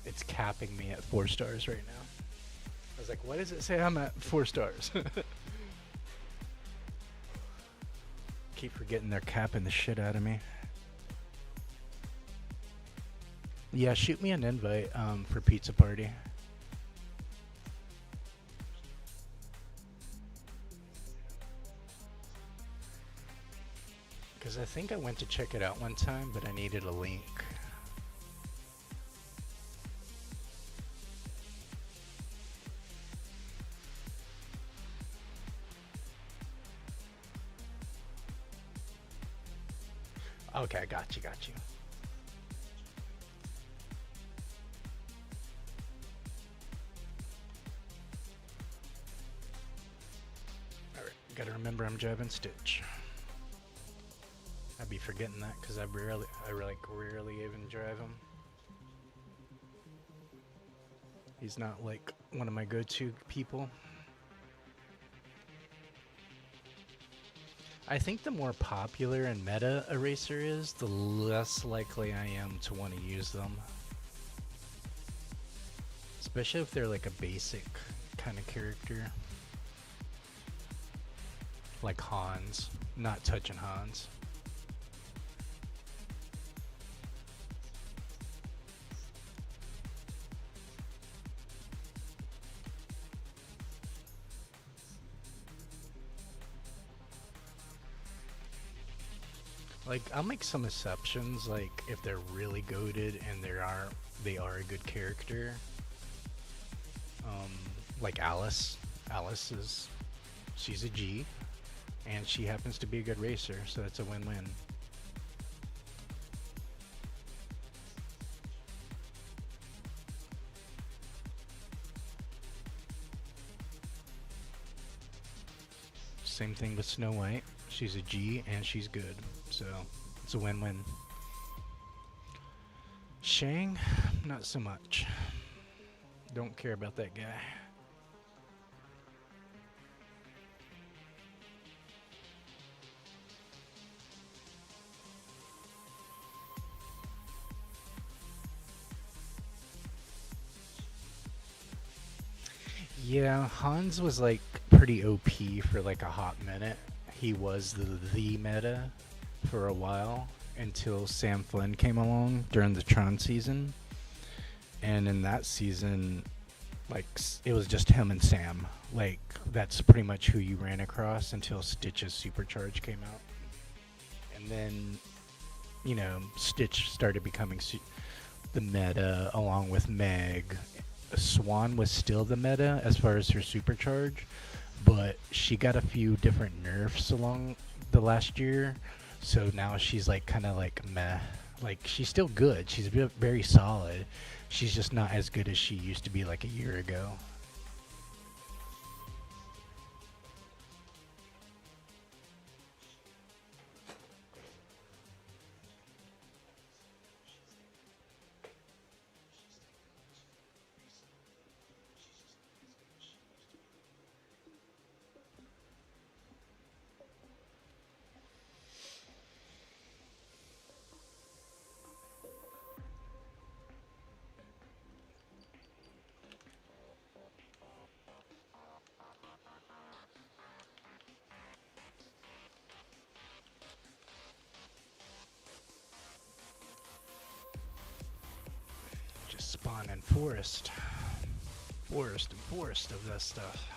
It's capping me at 4 stars right now. I was like, what does it say I'm at 4 stars? Keep forgetting they're capping the shit out of me. Yeah, shoot me an invite for Pizza Party. Because I think I went to check it out one time, but I needed a link. Okay, got you. Gotta remember I'm driving Stitch. I'd be forgetting that because I rarely even drive him. He's not like one of my go-to people. I think the more popular and meta a racer is, the less likely I am to want to use them. Especially if they're like a basic kind of character. Like Hans. Not touching Hans. Like, I'll make some exceptions, like if they're really goated and they are a good character. Like Alice. She's a G, and she happens to be a good racer, so it's a win-win. Same thing with Snow White. She's a G and she's good, so it's a win-win. Shang, not so much. Don't care about that guy. Yeah, Hans was like pretty OP for like a hot minute. He was the meta for a while until Sam Flynn came along during the Tron season. And in that season, like, it was just him and Sam. Like, that's pretty much who you ran across until Stitch's Supercharge came out. And then, you know, Stitch started becoming the meta along with Meg. Swan was still the meta as far as her Supercharge, but she got a few different nerfs along the last year. So now she's like kind of like meh. Like, she's still good. She's very solid. She's just not as good as she used to be like a year ago. Just spawn in forest and forest of that stuff.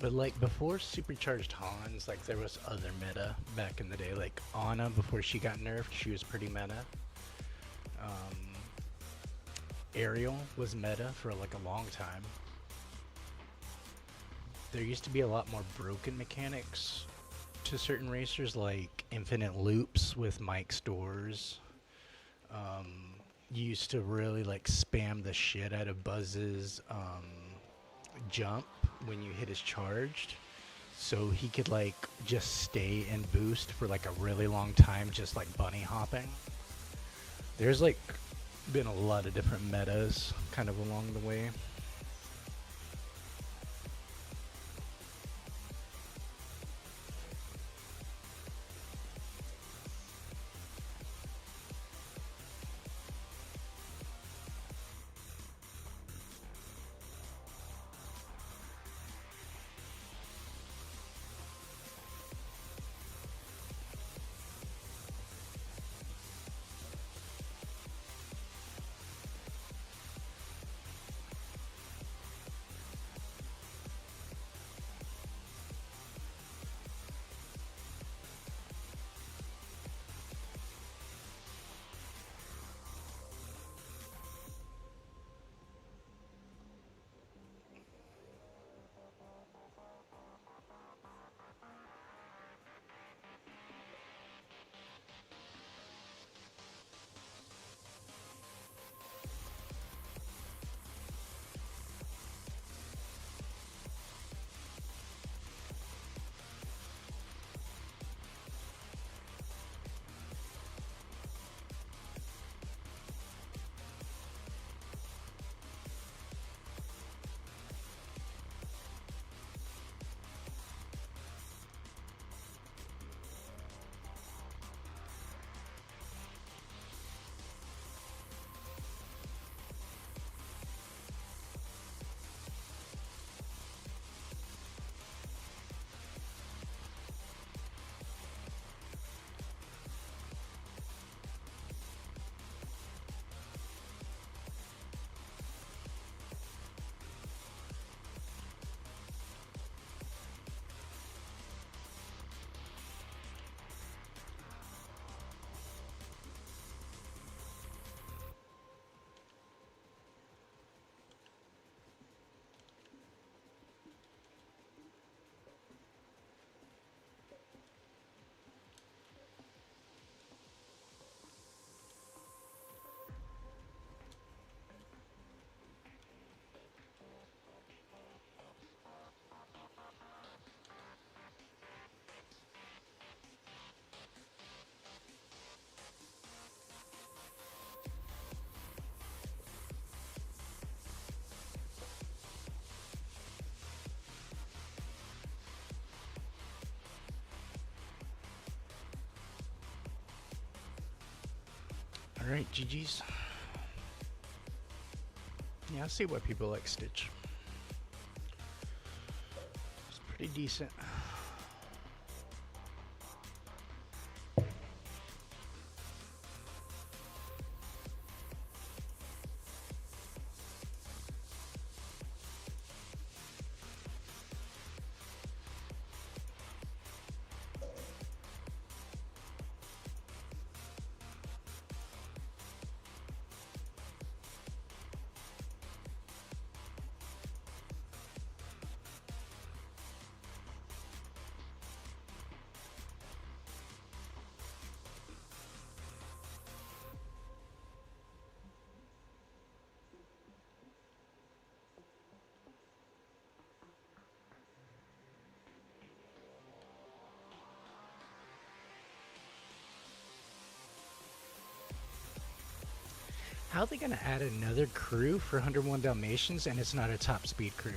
But like before Supercharged Hans, like there was other meta back in the day. Like Anna, before she got nerfed, she was pretty meta. Ariel was meta for like a long time. There used to be a lot more broken mechanics to certain racers, like infinite loops with Mike's doors. You used to really like spam the shit out of Buzz's jump when you hit his charged, so he could like just stay and boost for like a really long time, just like bunny hopping. There's like been a lot of different metas kind of along the way. Alright, GG's. Yeah, I see why people like Stitch. It's pretty decent. How are they gonna add another crew for 101 Dalmatians and it's not a top speed crew?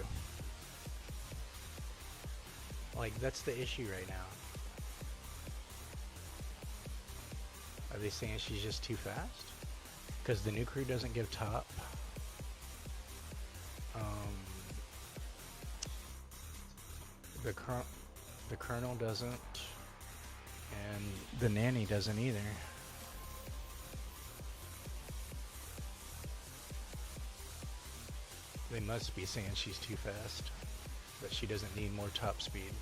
Like, that's the issue right now. Are they saying she's just too fast? Because the new crew doesn't give top. The colonel doesn't, and the nanny doesn't either. They must be saying she's too fast, that she doesn't need more top speed.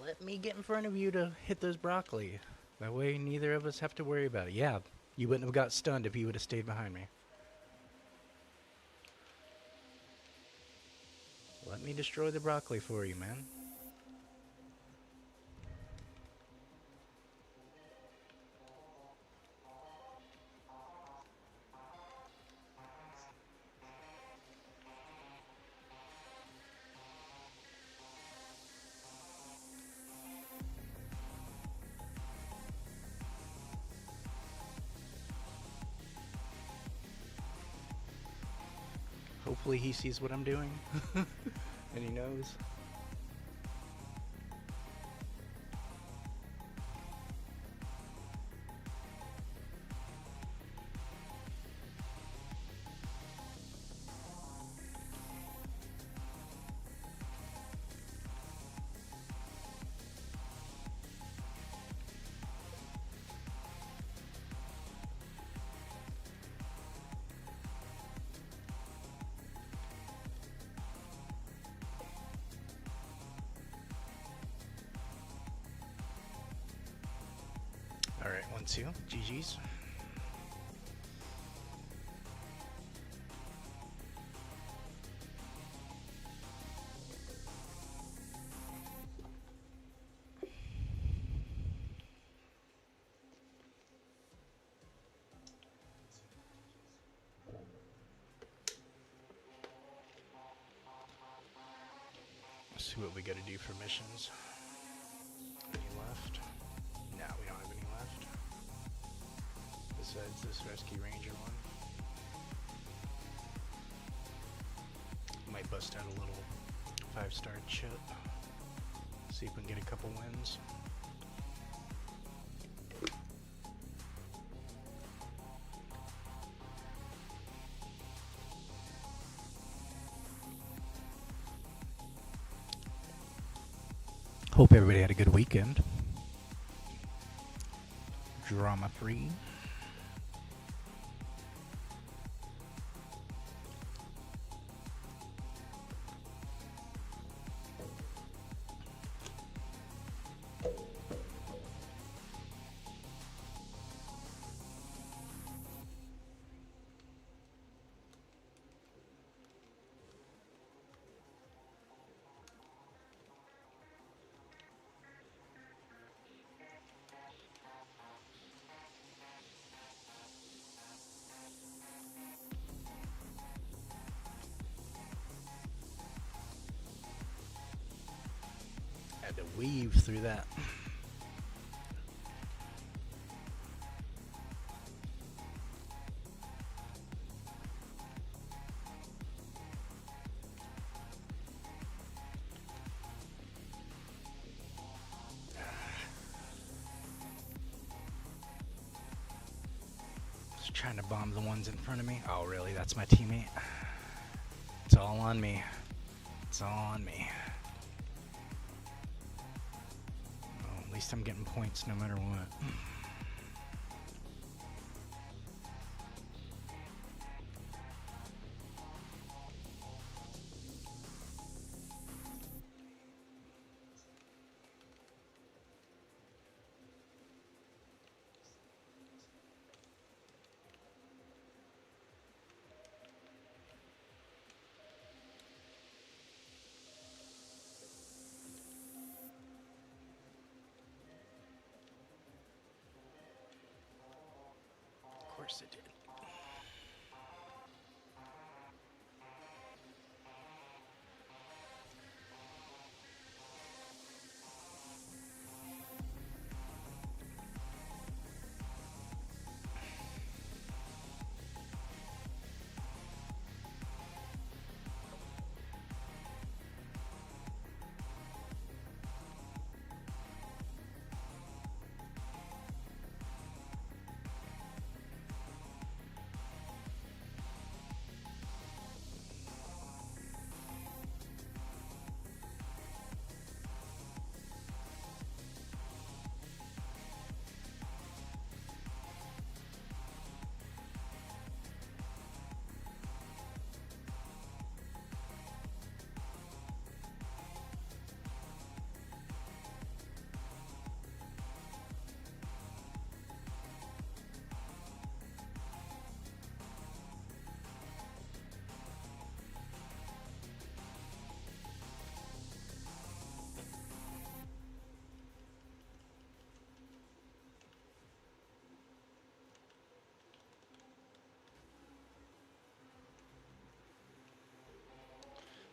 Let me get in front of you to hit those broccoli. That way neither of us have to worry about it. Yeah, you wouldn't have got stunned if you would have stayed behind me. Let me destroy the broccoli for you, man. Hopefully he sees what I'm doing. And he knows. Alright, 1-2. GG's. Let's see what we gotta do for missions. besides this Rescue Ranger one. Might bust out a little 5-star chip. See if we can get a couple wins. Hope everybody had a good weekend. Drama free. Had to weave through that. Just trying to bomb the ones in front of me. Oh, really? That's my teammate? It's all on me. It's all on me. At least I'm getting points no matter what. Of course it did.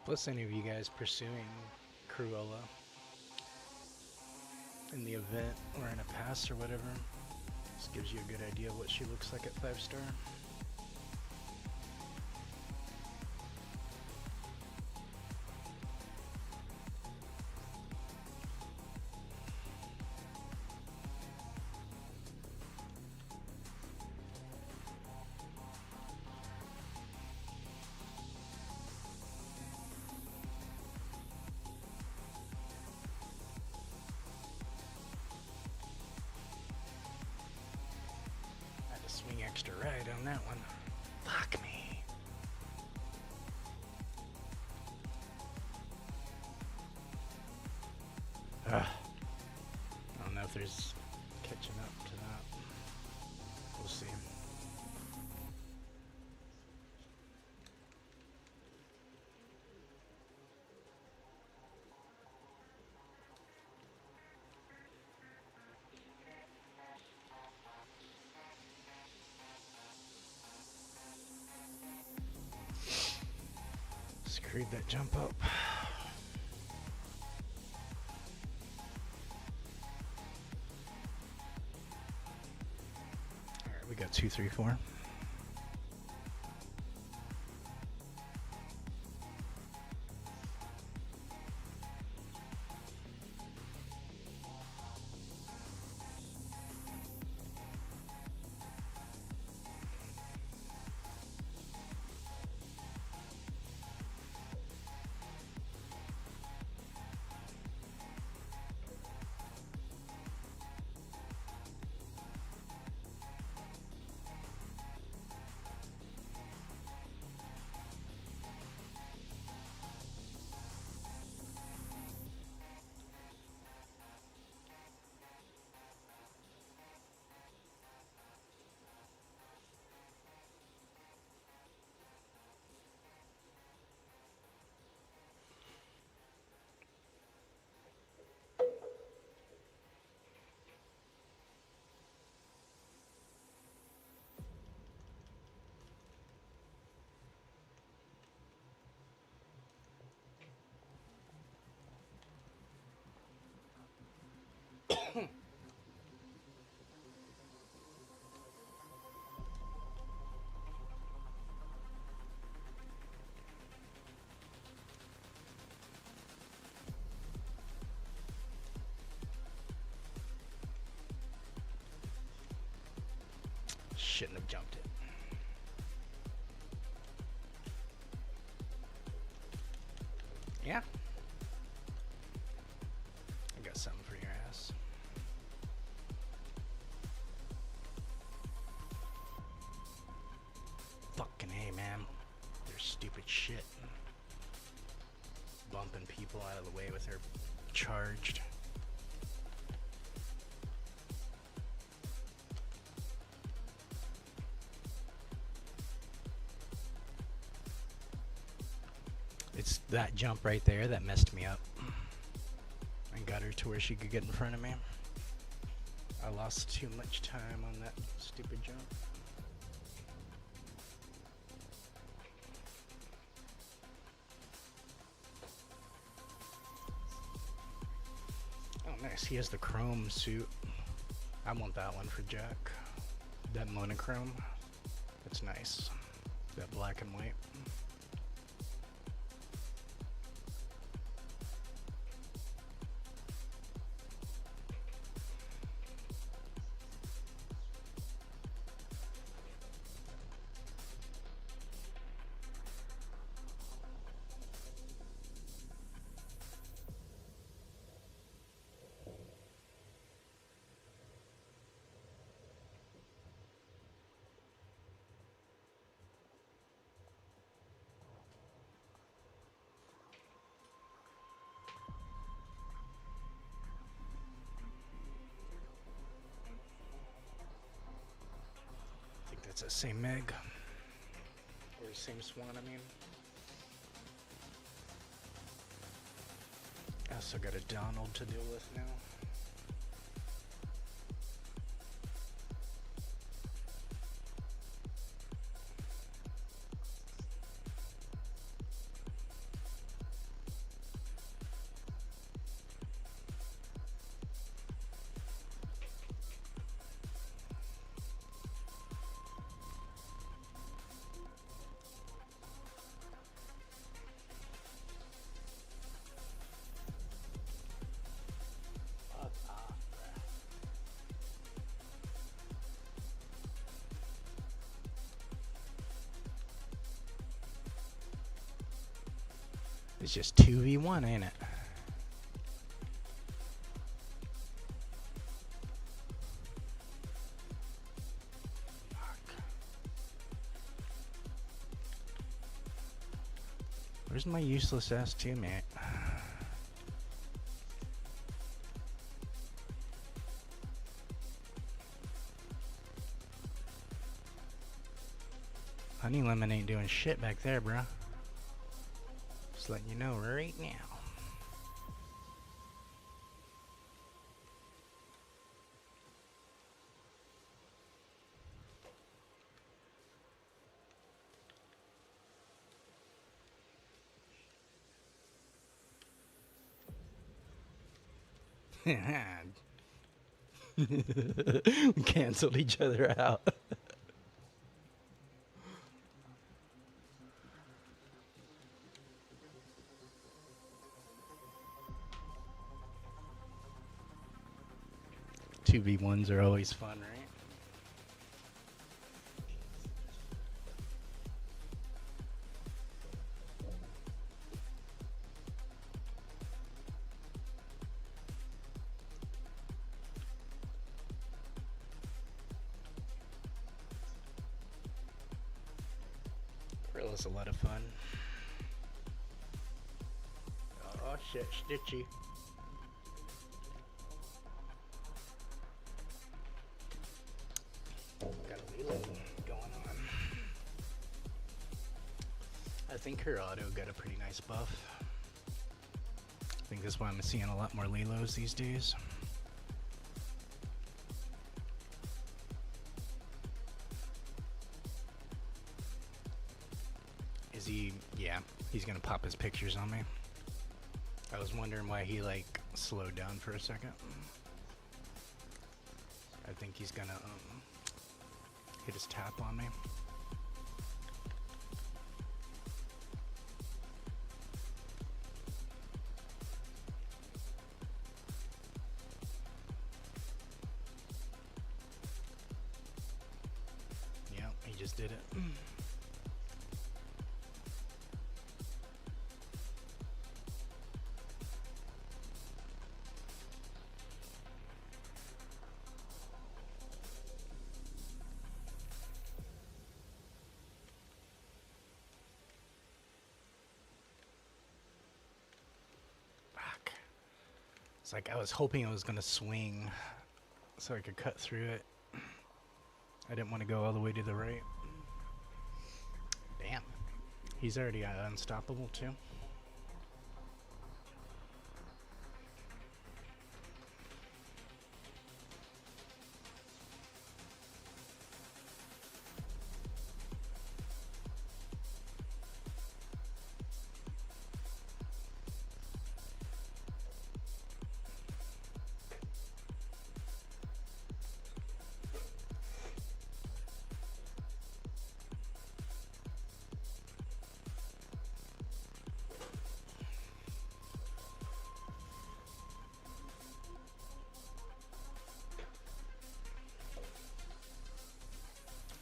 Plus, any of you guys pursuing Cruella in the event or in a pass or whatever, this gives you a good idea of what she looks like at 5-star. Swing extra right on that one. Fuck me. I don't know if there's catching up to that. We'll see. Screwed that jump up. Alright, We got 2, 3, 4. Shouldn't have jumped it. Yeah. I got something for your ass. Fucking A, man. They're stupid shit. Bumping people out of the way with their charged. It's that jump right there that messed me up and got her to where she could get in front of me. I lost too much time on that stupid jump. Oh, nice. He has the chrome suit. I want that one for Jack. That monochrome. That's nice. That black and white. It's the same Meg. Or same Swan, I mean. I also got a Donald to deal with now. It's just 2v1, ain't it? Fuck. Where's my useless ass teammate? Honey Lemon ain't doing shit back there, bruh. Just letting you know right now. We canceled each other out. 2v1s are always fun, right? Gorilla's a lot of fun. Oh shit, Stitchy. Got a Lilo going on. I think her auto got a pretty nice buff. I think that's why I'm seeing a lot more Lilos these days. Is he? Yeah, he's gonna pop his pictures on me. I was wondering why he like slowed down for a second. I think he's gonna hit his tap on me. Yeah, he just did it. It's like I was hoping it was going to swing so I could cut through it. I didn't want to go all the way to the right. Damn. He's already unstoppable too.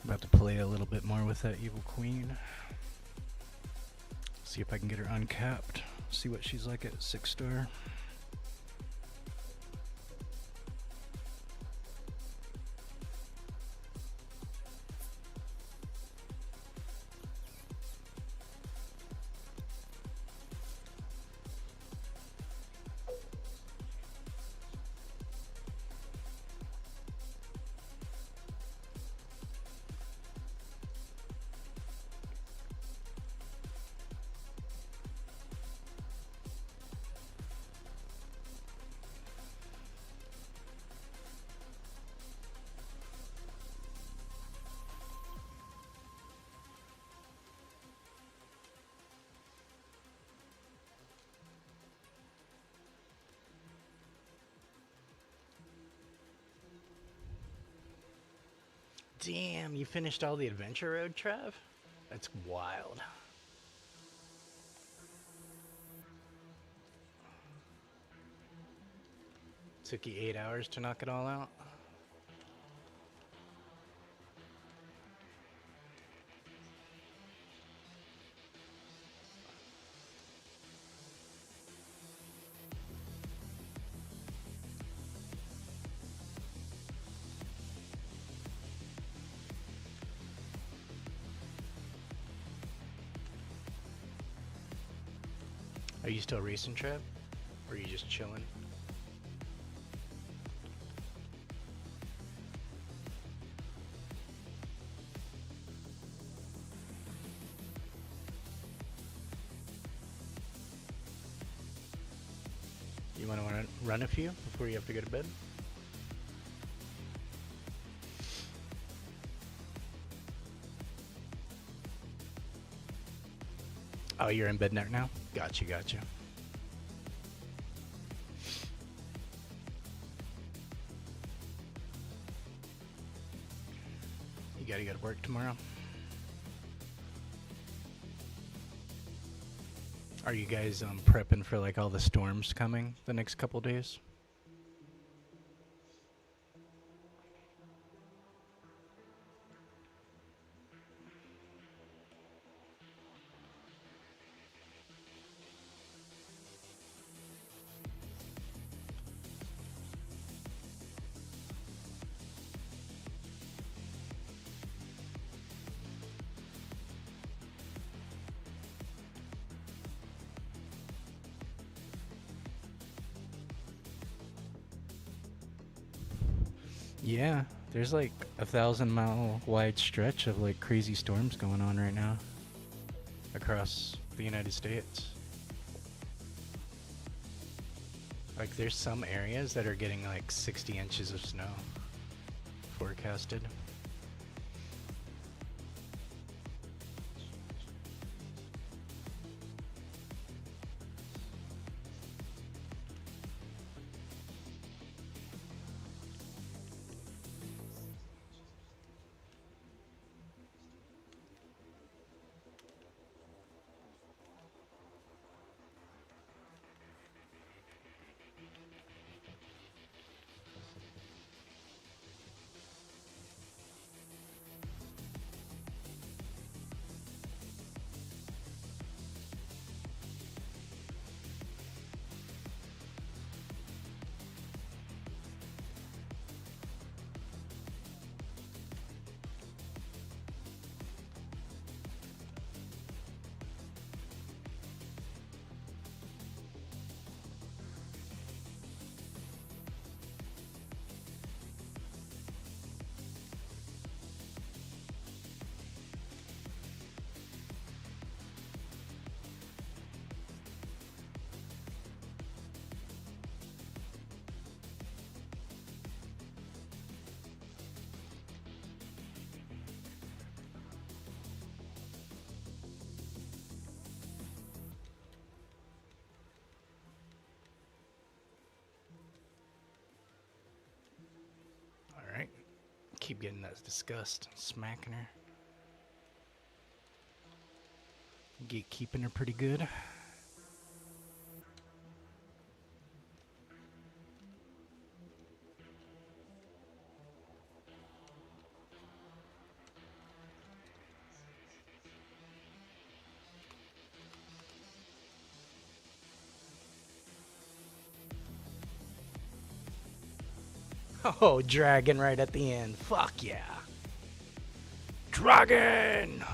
About to play a little bit more with that evil queen. See if I can get her uncapped. See what she's like at 6-star. Damn, you finished all the adventure road, Trev? That's wild. Took you 8 hours to knock it all out? Are you still racing, Trev? Or are you just chilling? You want to run a few before you have to go to bed? Oh, you're in bed now? Gotcha, gotcha. You gotta go to work tomorrow? Are you guys prepping for like all the storms coming the next couple days? Yeah, there's like 1,000-mile wide stretch of like crazy storms going on right now across the United States. Like there's some areas that are getting like 60 inches of snow forecasted. Alright. Keep getting that disgust. Smacking her. Keeping her pretty good. Oh, dragon right at the end. Fuck yeah. Dragon!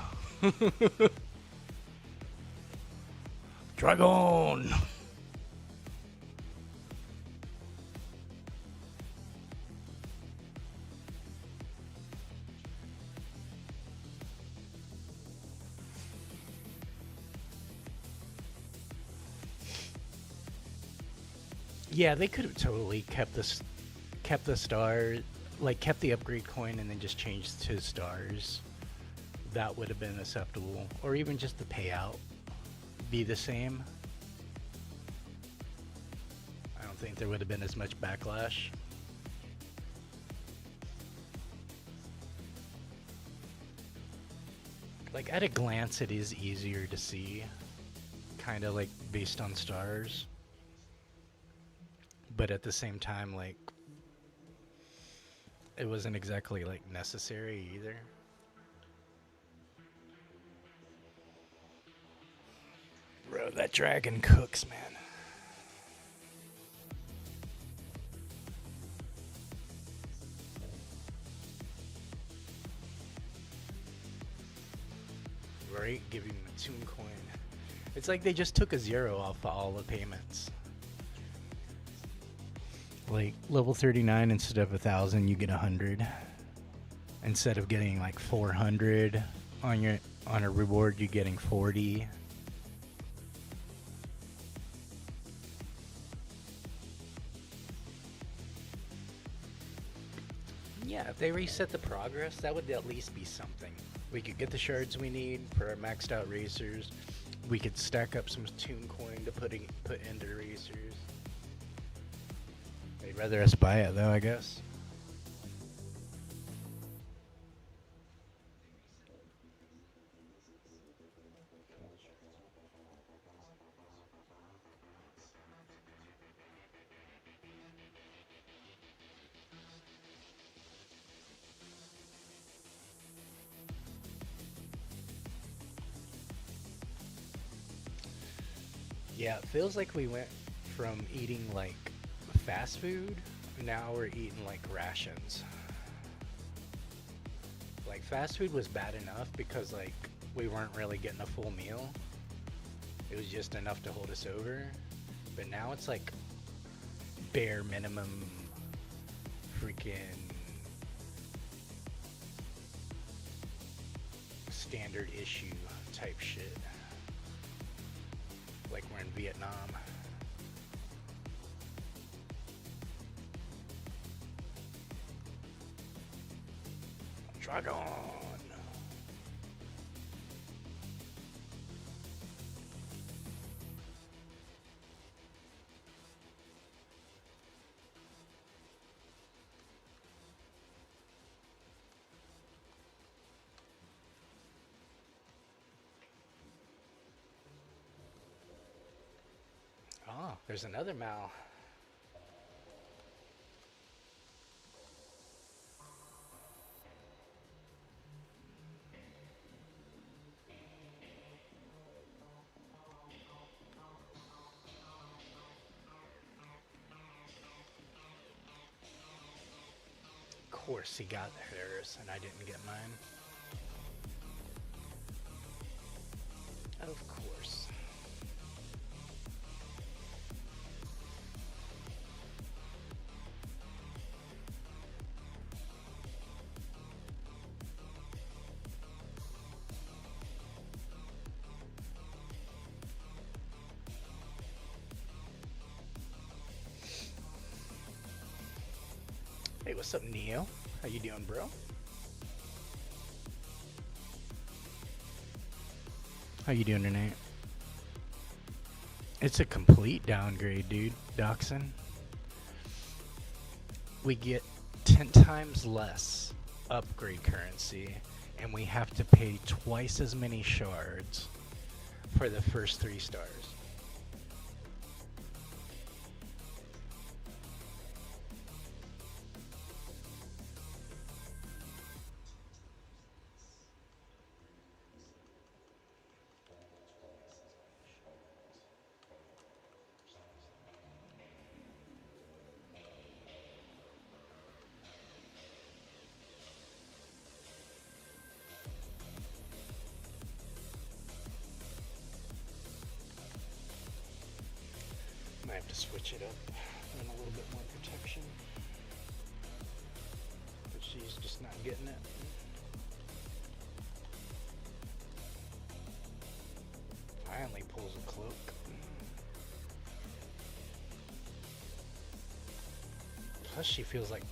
Dragon! Yeah, they could have totally kept the star, like kept the upgrade coin and then just changed to stars. That would have been acceptable, or even just the payout be the same. I don't think there would have been as much backlash. Like at a glance, it is easier to see, kind of like based on stars. But at the same time, like, it wasn't exactly like necessary either. Bro, that dragon cooks, man. Right? Give him a tune coin. It's like they just took a 0 off of all the payments. Like level 39, instead of 1,000, you get 100. Instead of getting like 400 on a reward, you're getting 40. Yeah, if they reset the progress, that would at least be something. We could get the shards we need for our maxed out racers. We could stack up some tune coin to put into racers. They'd rather us buy it though, I guess. Yeah, it feels like we went from eating like fast food, now we're eating like rations. Like fast food was bad enough because like we weren't really getting a full meal. It was just enough to hold us over. But now it's like bare minimum freaking standard issue type shit. Like we're in Vietnam. Dragon! Oh, there's another Mal. Of course he got hers and I didn't get mine. Of course. Hey, what's up, Neo? How you doing, bro? How you doing tonight? It's a complete downgrade, dude. Doxin. We get 10 times less upgrade currency, and we have to pay twice as many shards for the first 3 stars. I have to switch it up and a little bit more protection, but she's just not getting it. Finally pulls a cloak. Plus she feels like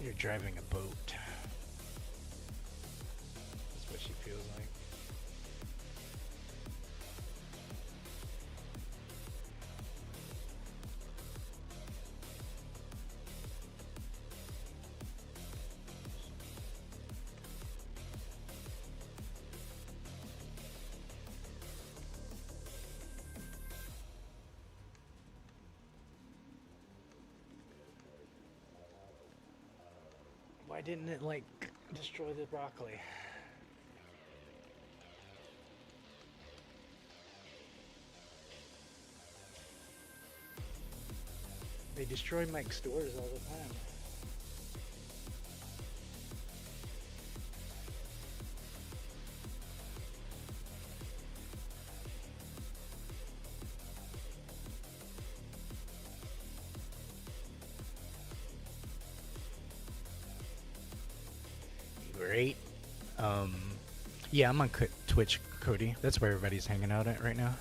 you're driving a boat. That's what she feels like. Why didn't it, like, destroy the broccoli? They destroy Mike's stores all the time. Great. Yeah, I'm on Twitch, Cody. That's where everybody's hanging out at right now.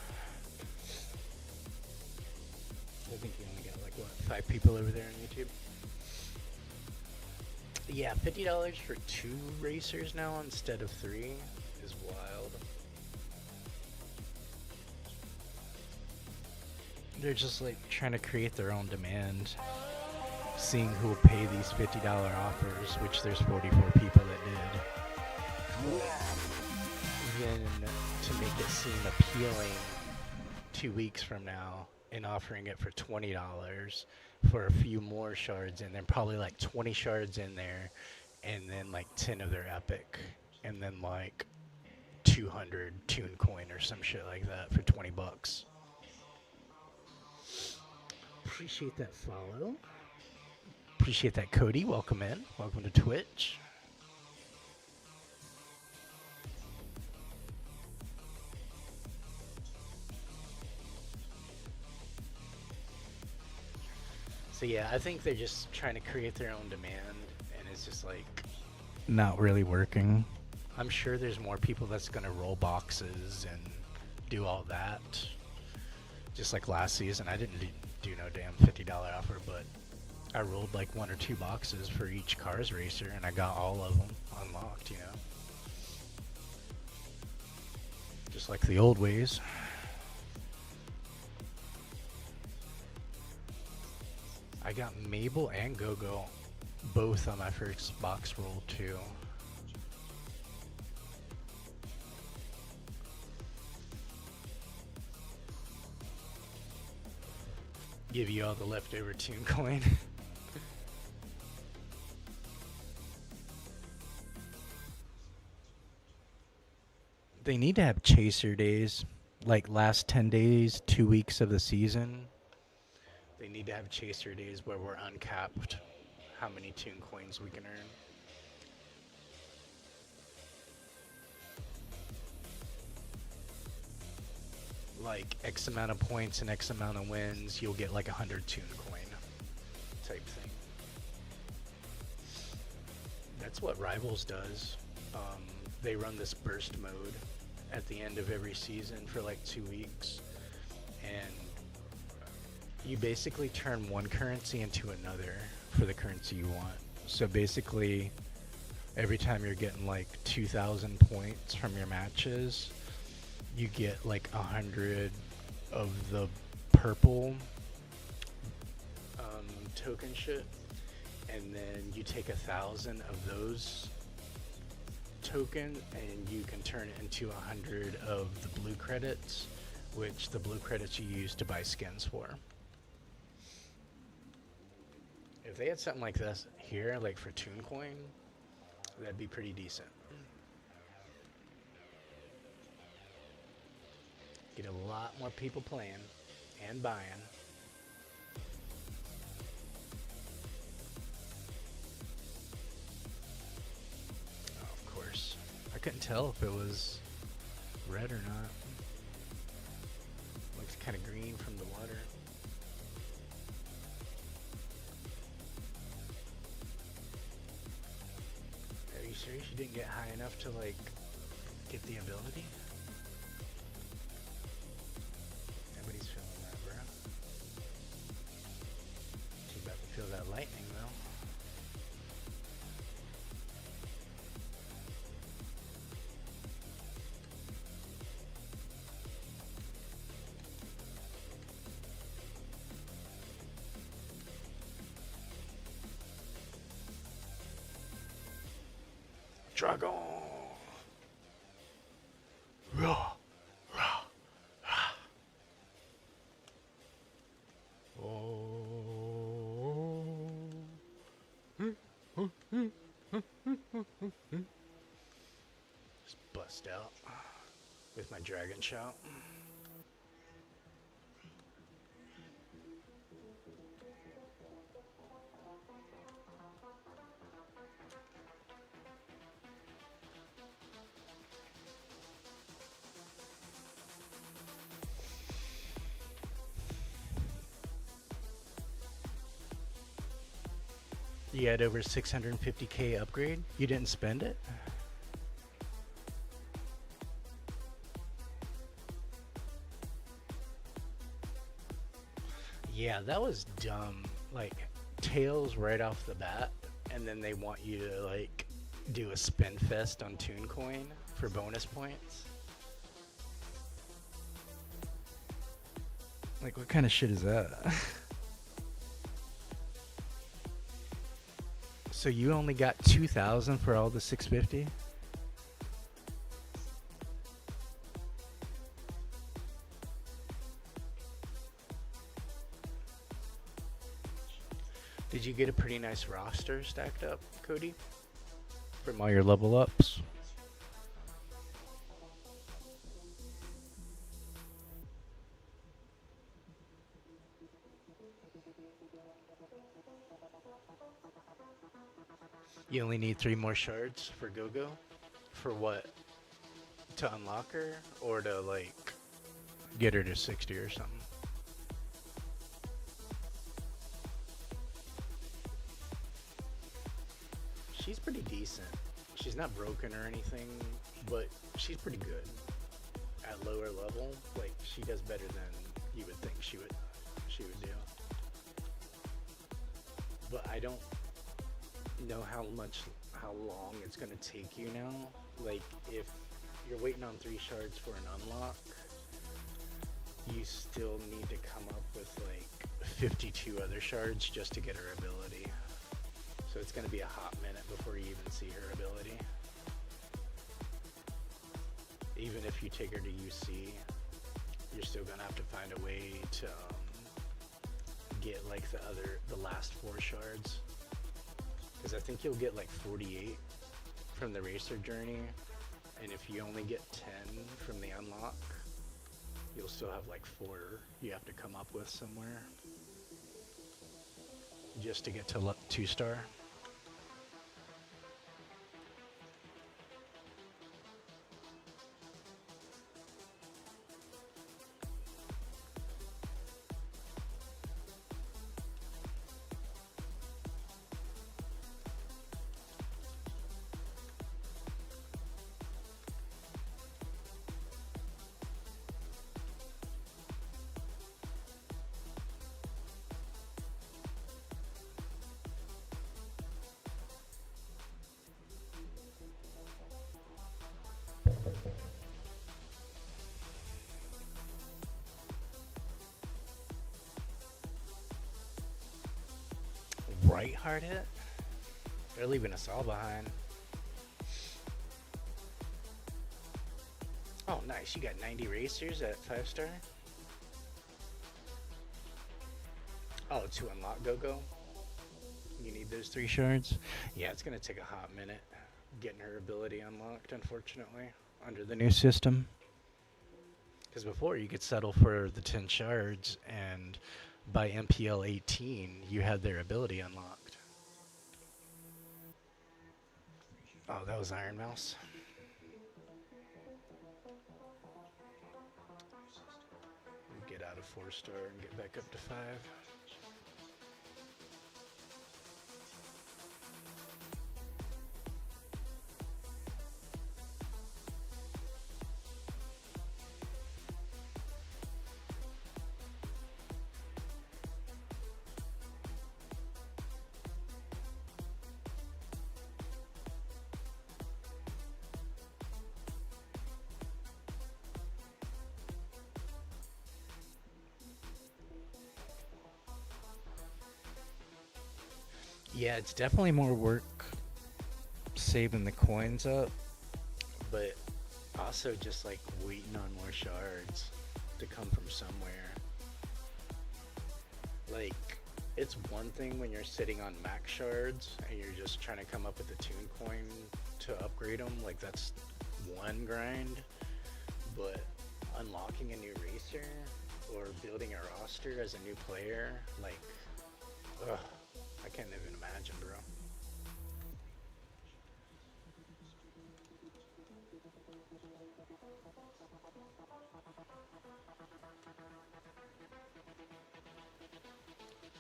I think we only got like, what, 5 people over there on YouTube? Yeah, $50 for 2 racers now instead of 3 is wild. They're just like trying to create their own demand, seeing who will pay these $50 offers, which there's 44 people that did. Then to make it seem appealing 2 weeks from now and offering it for $20 for a few more shards, and then probably like 20 shards in there, and then like 10 of their epic, and then like 200 tune coin or some shit like that for 20 bucks. Appreciate that follow. Appreciate that, Cody. Welcome in. Welcome to Twitch. So yeah, I think they're just trying to create their own demand, and it's just like not really working. I'm sure there's more people that's gonna roll boxes and do all that. Just like last season, I didn't do no damn $50 offer, but I rolled like 1 or 2 boxes for each Cars Racer, and I got all of them unlocked, you know? Just like the old ways. I got Mabel and Go-Go both on my first box roll too. Give you all the leftover Toon coin. They need to have chaser days, like last 10 days, 2 weeks of the season. They need to have chaser days where we're uncapped how many Toon coins we can earn. Like X amount of points and X amount of wins, you'll get like 100 Toon coin type thing. That's what Rivals does. They run this burst mode at the end of every season for like 2 weeks, and you basically turn one currency into another for the currency you want. So basically, every time you're getting like 2,000 points from your matches, you get like 100 of the purple token shit, and then you take 1,000 of those token and you can turn it into 100 of the blue credits, which the blue credits you use to buy skins for. If they had something like this here, like for Toon Coin, that'd be pretty decent. Get a lot more people playing and buying. Oh, of course. I couldn't tell if it was red or not. Looks kind of green from the water. Are you serious you didn't get high enough to like get the ability? Nobody's feeling that, bro. She's about to feel that lightning though. Dragon! Rah! Rah! Rah! Just bust out with my dragon shout. You had over 650k upgrade? You didn't spend it? Yeah, that was dumb. Like, tails right off the bat, and then they want you to, like, do a spin fest on Toon Coin for bonus points. Like, what kind of shit is that? So you only got 2,000 for all the 650? Did you get a pretty nice roster stacked up, Cody? From all your level ups? You only need 3 more shards for Go-Go? For what? To unlock her? Or to, like, get her to 60 or something? She's pretty decent. she's not broken or anything, but she's pretty good at lower level. Like she does better than you would think she would do. But I don't know how long it's gonna take you now. Like if you're waiting on 3 shards for an unlock, you still need to come up with like 52 other shards just to get her ability. So it's gonna be a hot minute before you even see her ability. Even if you take her to UC, you're still gonna have to find a way to get like the last 4 shards. Because I think you'll get like 48 from the racer journey, and if you only get 10 from the unlock, you'll still have like 4 you have to come up with somewhere just to get to 2-star. Right, hard hit? They're leaving us all behind. Oh, nice. You got 90 racers at 5-star? Oh, to unlock Go-Go? You need those 3 shards? Yeah, it's going to take a hot minute getting her ability unlocked, unfortunately, under the new system. Because before, you could settle for the 10 shards, and by MPL 18, you had their ability unlocked. Oh, that was Iron Mouse. Get out of 4-star and get back up to 5. Yeah, it's definitely more work saving the coins up, but also just like waiting on more shards to come from somewhere. Like, it's one thing when you're sitting on max shards and you're just trying to come up with a tune coin to upgrade them, like that's one grind, but unlocking a new racer or building a roster as a new player, like, ugh. I can't even imagine, bro.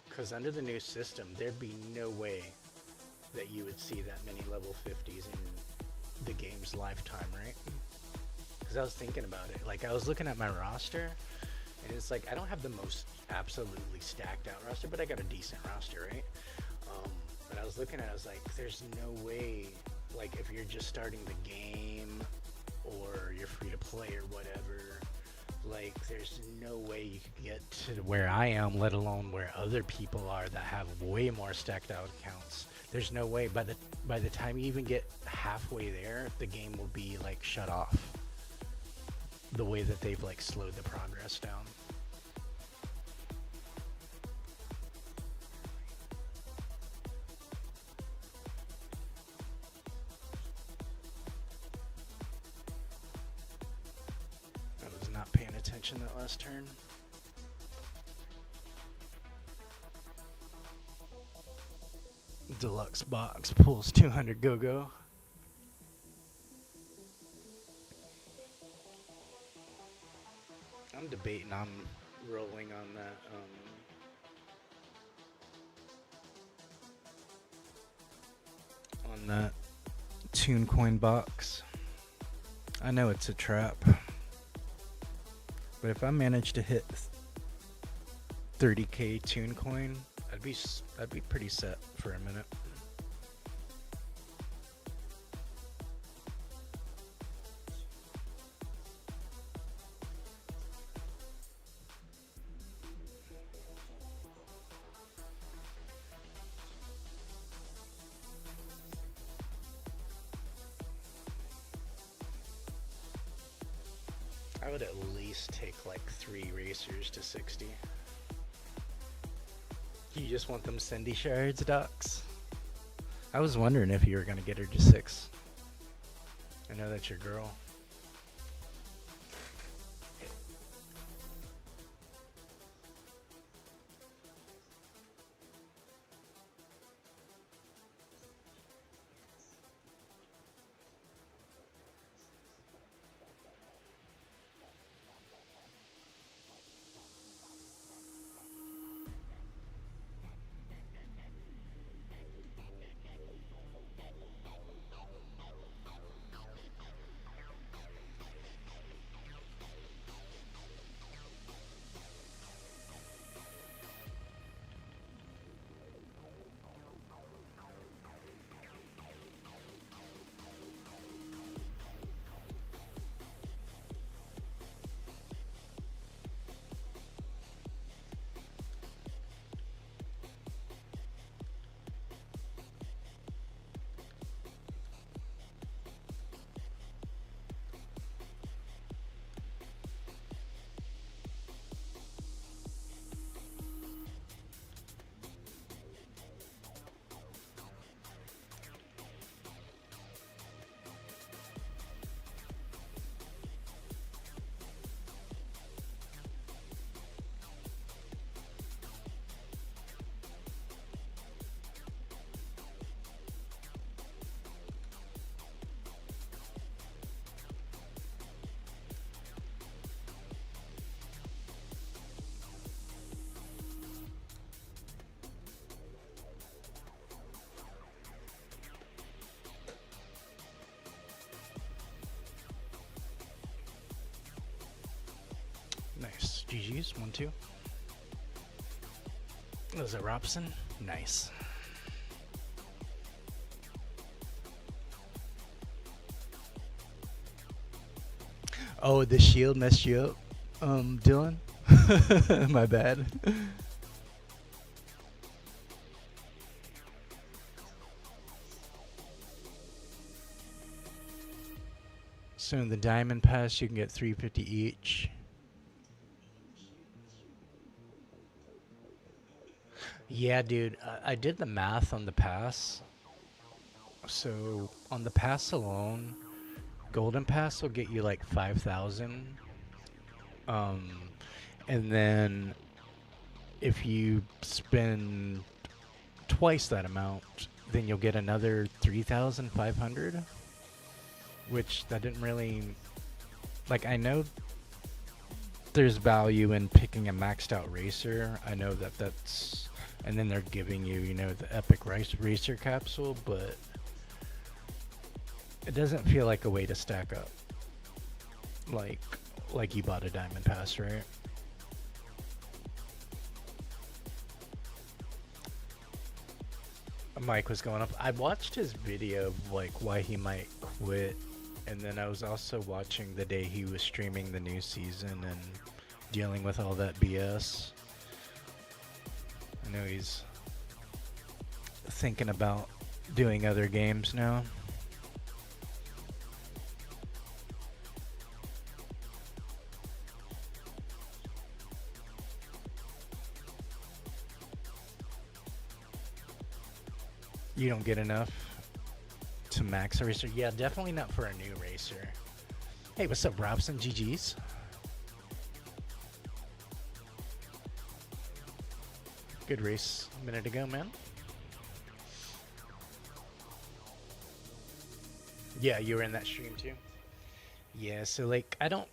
Because under the new system, there'd be no way that you would see that many level 50s in the game's lifetime, right? Because I was thinking about it. Like, I was looking at my roster, and it's like, I don't have the most absolutely stacked out roster, but I got a decent roster, right? But I was looking at it, I was like, there's no way, like, if you're just starting the game, or you're free to play or whatever, like, there's no way you could get to where I am, let alone where other people are that have way more stacked out accounts. There's no way. By the time you even get halfway there, the game will be, like, shut off. The way that they've, like, slowed the progress down. Not paying attention that last turn. Deluxe box pulls 200 go-go. I'm debating on rolling on that Toon Coin box. I know it's a trap, but if I manage to hit 30k Toon Coin, I'd be pretty set for a minute. I would at least take like 3 racers to 60. You just want them Cindy shards, Docs? I was wondering if you were gonna get her to 6. I know that's your girl. Nice. GG's. 1-2. Was it Robson? Nice. Oh, the shield messed you up, Dylan? My bad. So in the diamond pass, you can get 350 each. Yeah, dude, I did the math on the pass. So on the pass alone, golden pass will get you like 5,000. And then if you spend twice that amount, then you'll get another 3,500. Which that didn't really, like, I know there's value in picking a maxed out racer. I know that's, and then they're giving you, you know, the epic racer capsule, but it doesn't feel like a way to stack up. Like you bought a diamond pass, right? Mike was going up. I watched his video of like why he might quit, and then I was also watching the day he was streaming the new season and dealing with all that BS. I know he's thinking about doing other games now. You don't get enough to max a racer? Yeah, definitely not for a new racer. Hey, what's up, Robson? GG's. Good race a minute ago, man. Yeah, you were in that stream too? Yeah, so like, I don't...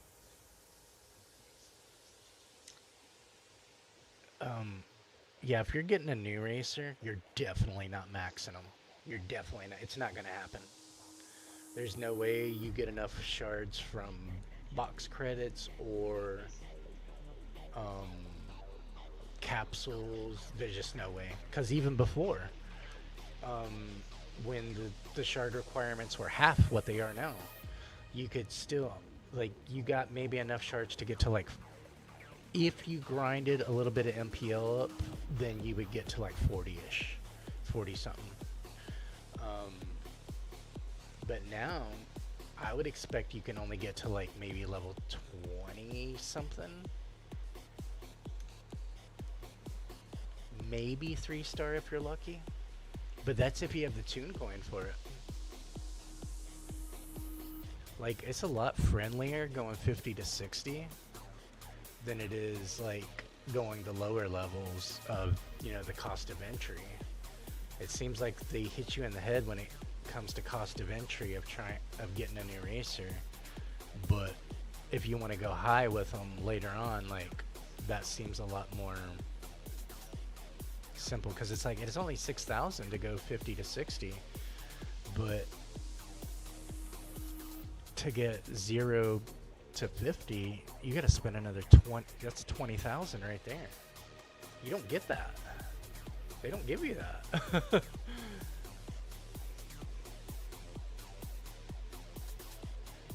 Yeah, if you're getting a new racer, you're definitely not maxing them. You're definitely not. It's not going to happen. There's no way you get enough shards from box credits or um, capsules. There's just no way. Because even before, um, when the shard requirements were half what they are now, you could still, like, you got maybe enough shards to get to, like, if you grinded a little bit of MPL up, then you would get to like 40-ish, 40 something. But now, I would expect you can only get to like maybe level 20 something. Maybe 3-star if you're lucky. But that's if you have the tune coin for it. Like, it's a lot friendlier going 50 to 60 than it is like going the lower levels of, you know, the cost of entry. It seems like they hit you in the head when it comes to cost of entry of getting a new racer. But if you want to go high with them later on, like, that seems a lot more simple, because it's like it's only 6,000 to go 50 to 60, but to get 0 to 50, you got to spend another 20. That's 20,000 right there. You don't get that. They don't give you that.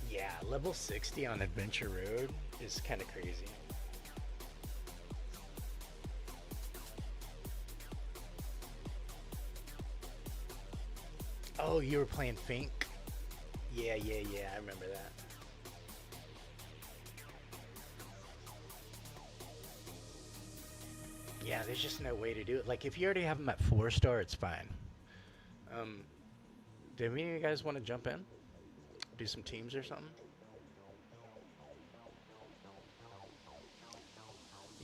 Yeah, level 60 on Adventure Road is kind of crazy. Oh, you were playing Fink? Yeah, I remember that. Yeah, there's just no way to do it. Like, if you already have them at 4-star, it's fine. Do any of you guys want to jump in? Do some teams or something?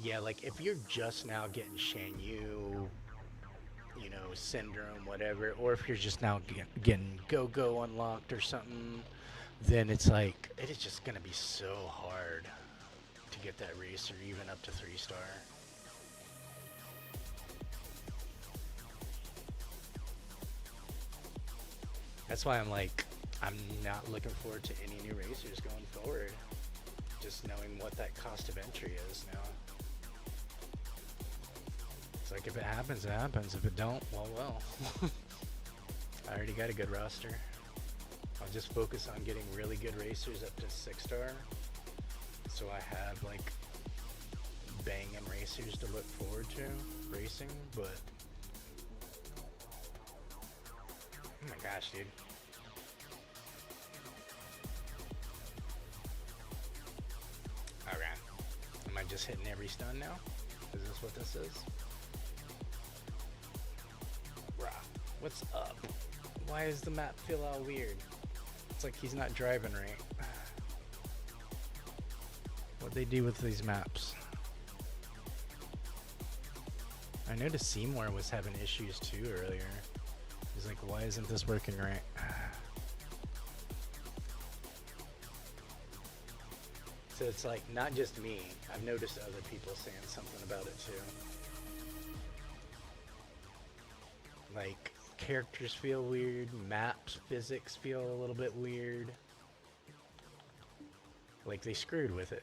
Yeah, like, if you're just now getting Shan Yu, you know, Syndrome, whatever, or if you're just now getting Go-Go unlocked or something, then it's like, it is just going to be so hard to get that racer even up to 3-star. That's why I'm like, I'm not looking forward to any new racers going forward. Just knowing what that cost of entry is now. It's like, if it happens, it happens. If it don't, well. I already got a good roster. I'll just focus on getting really good racers up to 6-star. So I have like banging racers to look forward to racing, but oh my gosh, dude. Alright. Am I just hitting every stun now? Is this what this is? Bruh. What's up? Why does the map feel all weird? It's like he's not driving right. What'd they do with these maps? I noticed Seymour was having issues too earlier. He's like, why isn't this working right? So it's like, not just me. I've noticed other people saying something about it too. Like, characters feel weird, maps, physics feel a little bit weird. Like, they screwed with it.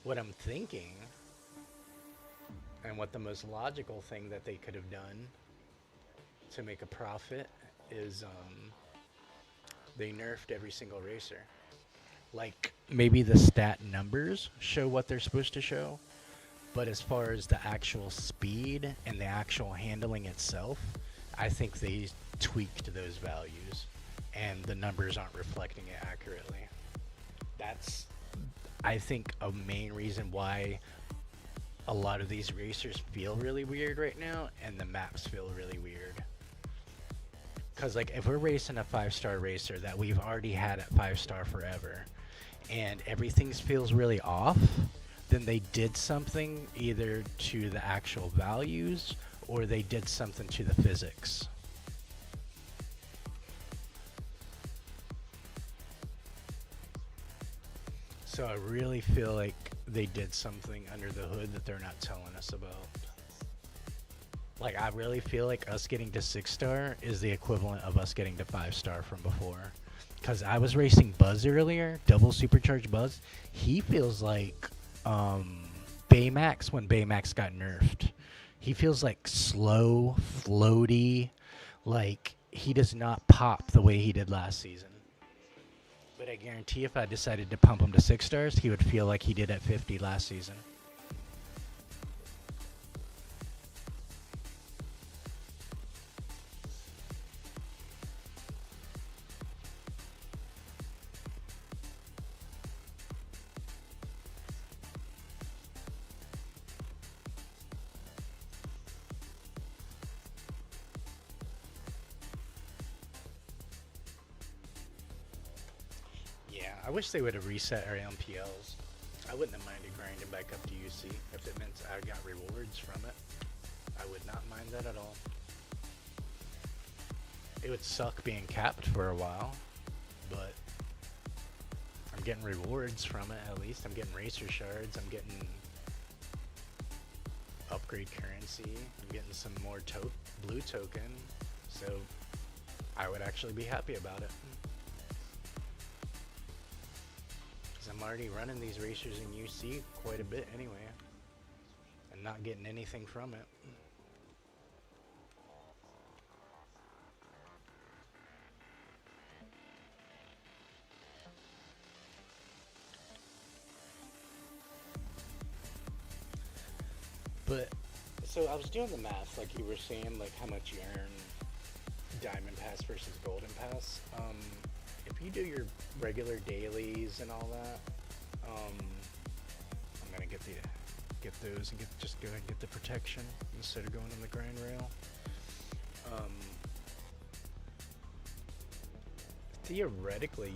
What I'm thinking, and what the most logical thing that they could have done to make a profit is they nerfed every single racer. Like, maybe the stat numbers show what they're supposed to show, but as far as the actual speed and the actual handling itself, I think they tweaked those values and the numbers aren't reflecting it accurately. That's, I think, a main reason why a lot of these racers feel really weird right now and the maps feel really weird. Because, like, if we're racing a 5-star racer that we've already had at 5-star forever and everything feels really off, then they did something either to the actual values or they did something to the physics. So I really feel like they did something under the hood that they're not telling us about. Like, I really feel like us getting to 6-star is the equivalent of us getting to 5-star from before. Because I was racing Buzz earlier, double supercharged Buzz. He feels like Baymax when Baymax got nerfed. He feels like slow, floaty, like he does not pop the way he did last season. But I guarantee if I decided to pump him to 6-stars, he would feel like he did at 50 last season. Yeah, I wish they would have reset our MPLs. I wouldn't have minded grinding back up to UC if it meant I got rewards from it. I would not mind that at all. It would suck being capped for a while, but I'm getting rewards from it at least. I'm getting racer shards, I'm getting upgrade currency, I'm getting some more blue token, so I would actually be happy about it. I'm already running these racers in UC quite a bit anyway, and not getting anything from it. But, so I was doing the math, like you were saying, like how much you earn Diamond Pass versus Golden Pass. If you do your regular dailies and all that, I'm gonna get those and just go ahead and get the protection instead of going on the grind rail. Theoretically,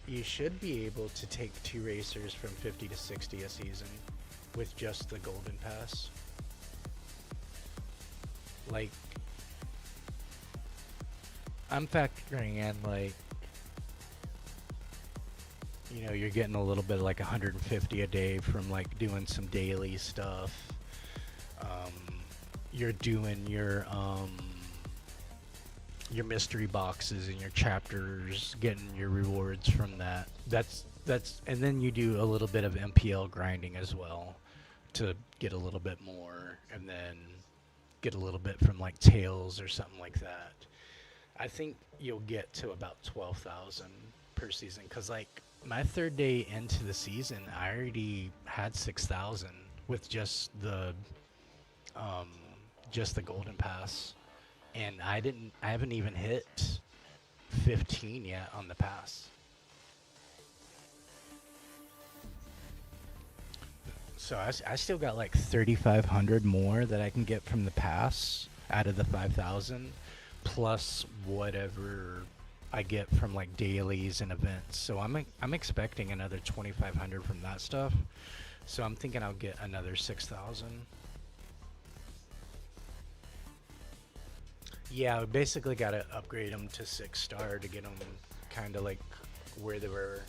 you should be able to take 2 racers from 50 to 60 a season with just the Golden Pass. Like, I'm factoring in, like, you know, you're getting a little bit like 150 a day from like doing some daily stuff. You're doing your mystery boxes and your chapters, getting your rewards from that. That's and then you do a little bit of MPL grinding as well to get a little bit more, and then get a little bit from like tails or something like that. I think you'll get to about 12,000 per season, because like my 3rd day into the season, I already had 6,000 with just the Golden Pass, and I haven't even hit 15 yet on the pass. So I still got like 3,500 more that I can get from the pass out of the 5,000, plus whatever I get from like dailies and events. So I'm expecting another 2,500 from that stuff. So I'm thinking I'll get another 6,000. Yeah, I basically got to upgrade them to 6-star to get them kind of like where they were.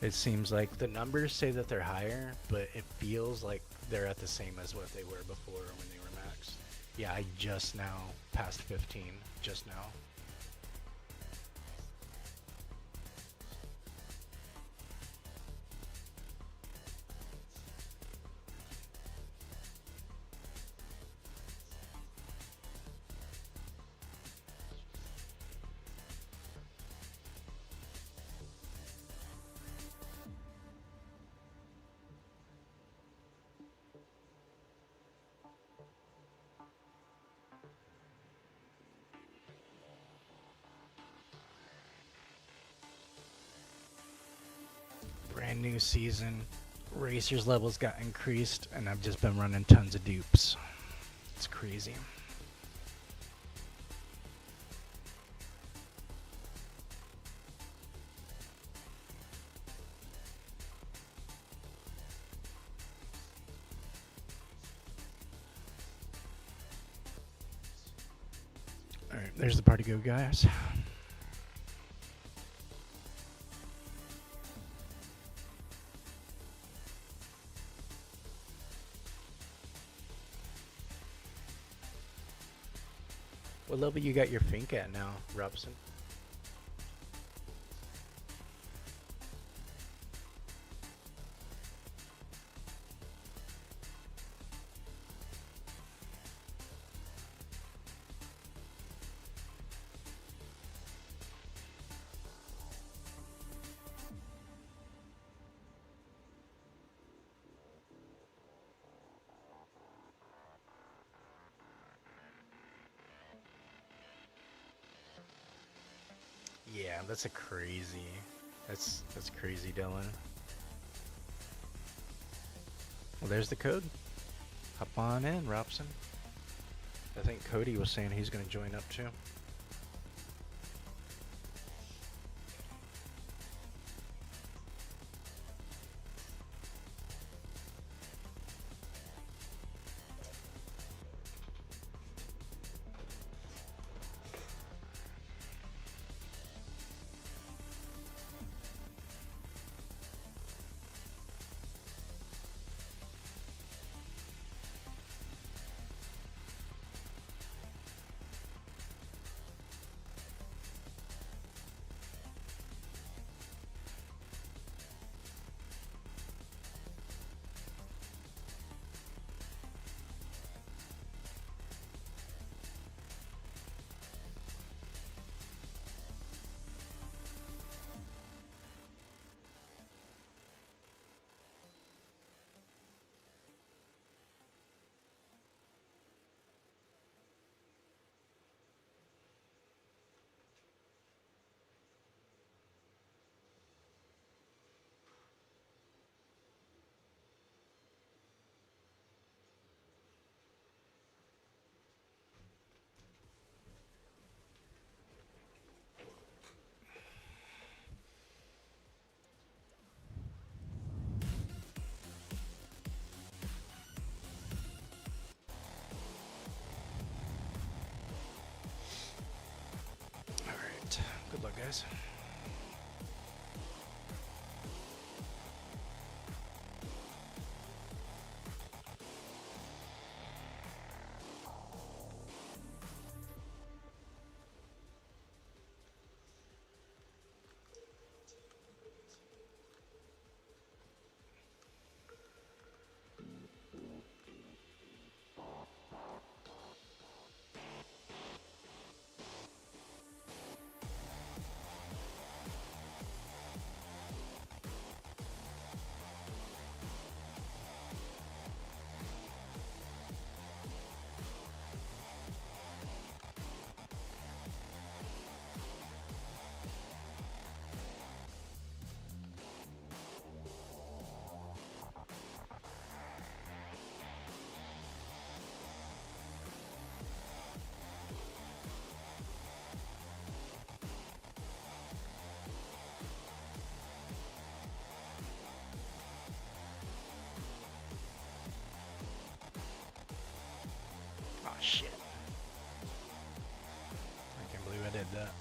It seems like the numbers say that they're higher, but it feels like they're at the same as what they were before when they were maxed. Yeah, I just now passed 15, just now. Brand new season, racers levels got increased, and I've just been running tons of dupes. It's crazy. Alright, there's the party go, guys. What level you got your Fink at now, Robson? Yeah, that's crazy, Dylan. Well, there's the code. Hop on in, Robson. I think Cody was saying he's going to join up too. Alright, good luck, guys. Oh shit. I can't believe I did that.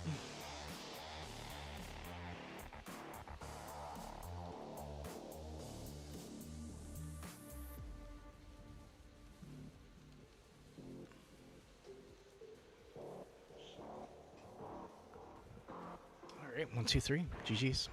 Alright, 1, 2, 3. GG's.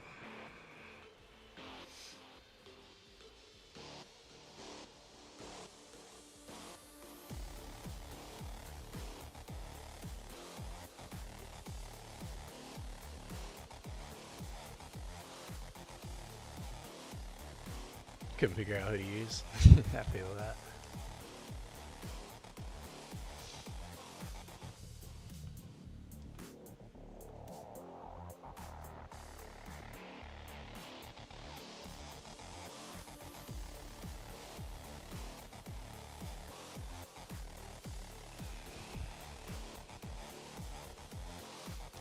Couldn't figure out who to use. I feel that.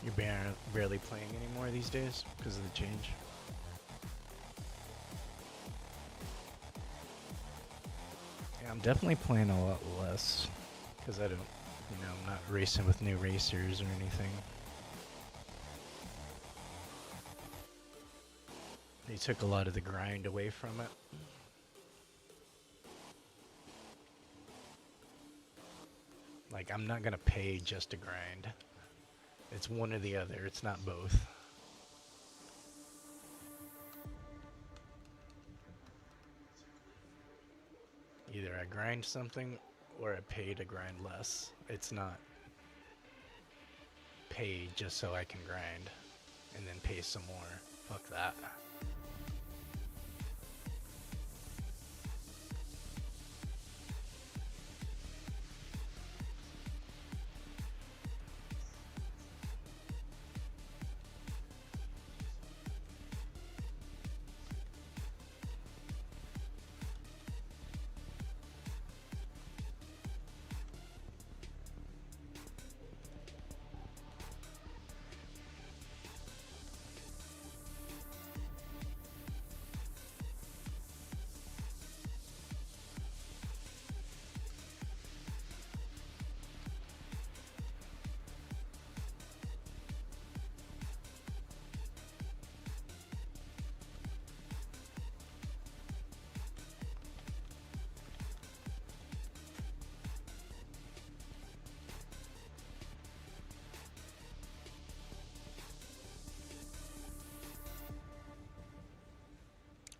You're barely playing anymore these days because of the change. Yeah, I'm definitely playing a lot less because I don't, I'm not racing with new racers or anything. They took a lot of the grind away from it. Like Like, I'm not gonna pay just to grind. It's one or the other. It's not both. Either I grind something or I pay to grind less. It's not pay just so I can grind and then pay some more. Fuck that.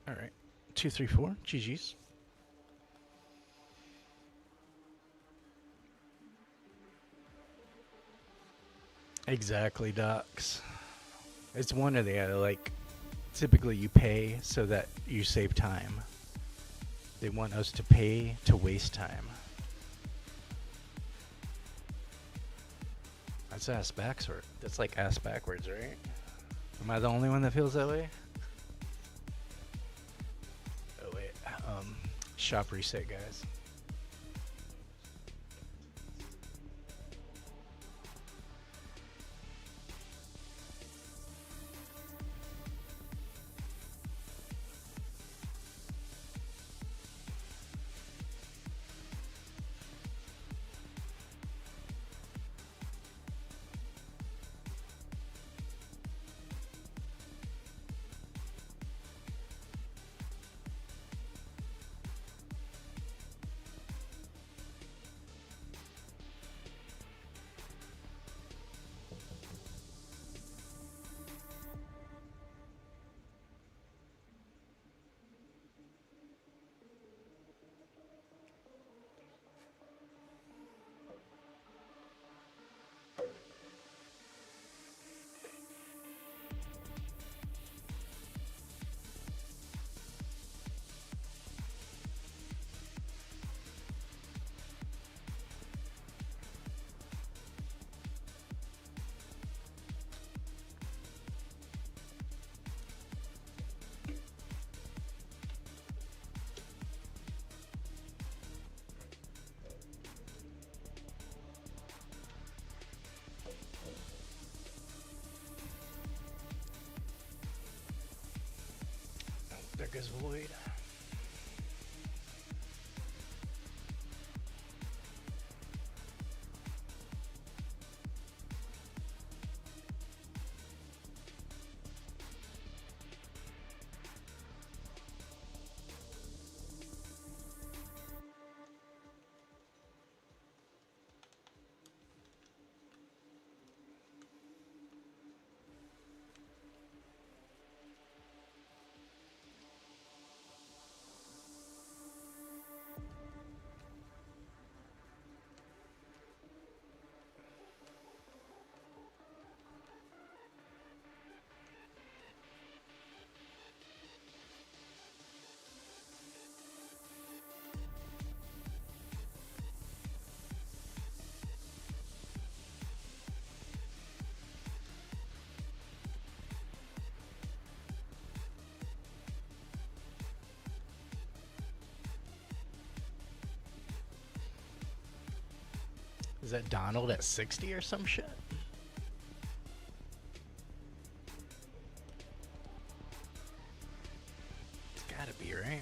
All right, 2, 3, 4. GG's. Exactly, Docs. It's one or the other. Like, typically you pay so that you save time. They want us to pay to waste time. That's ass backwards. That's like ass backwards, right? Am I the only one that feels that way? Oh wait, shop reset, guys. There goes Void. Is that Donald at 60 or some shit? It's gotta be, right?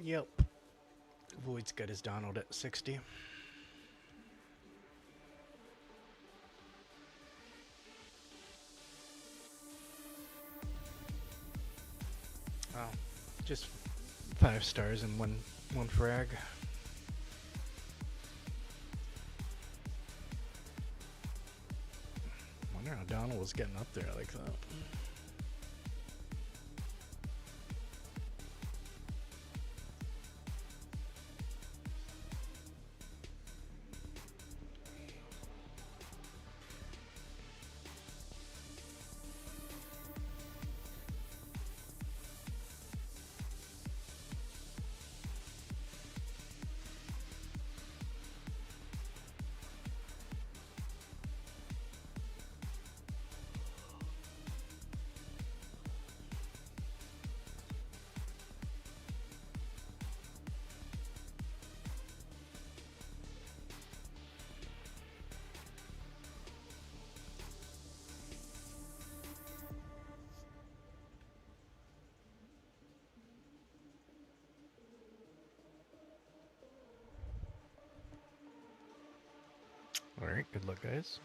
Yep. Void's good as Donald at 60. Oh, just 5 stars and one frag. Wonder how Donald was getting up there like that. Alright, good luck, guys.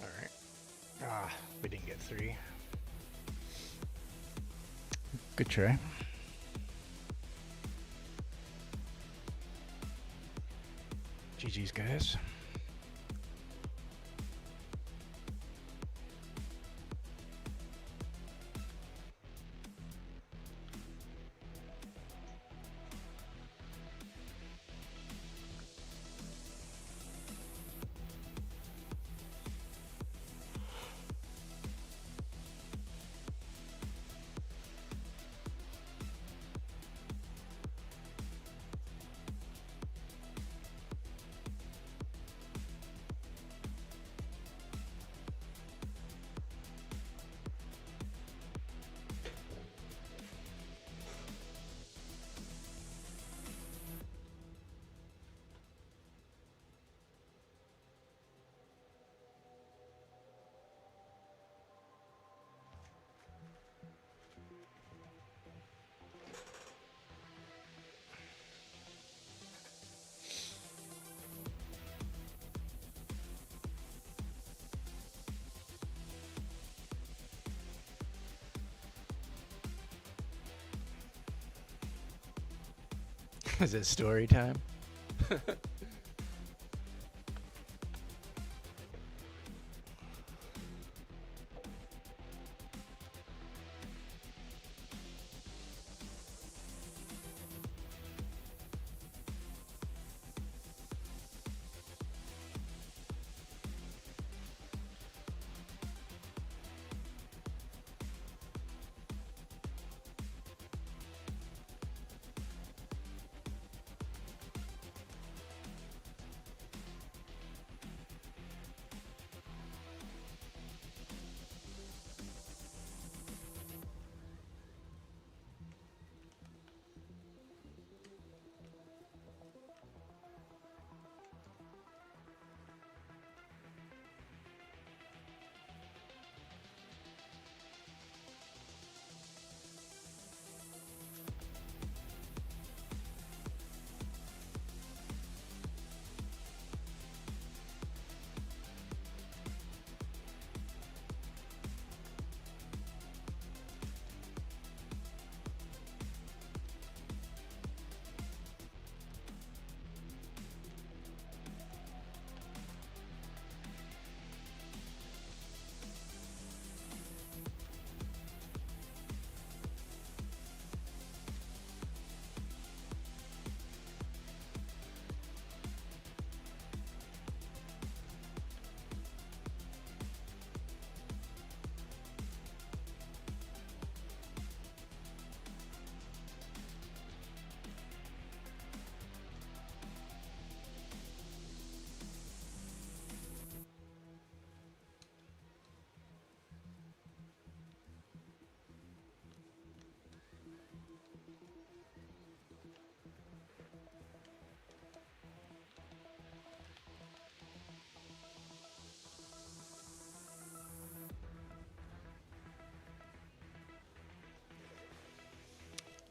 Alright. Ah, we didn't get 3. Good try. GG's, guys. Is it story time?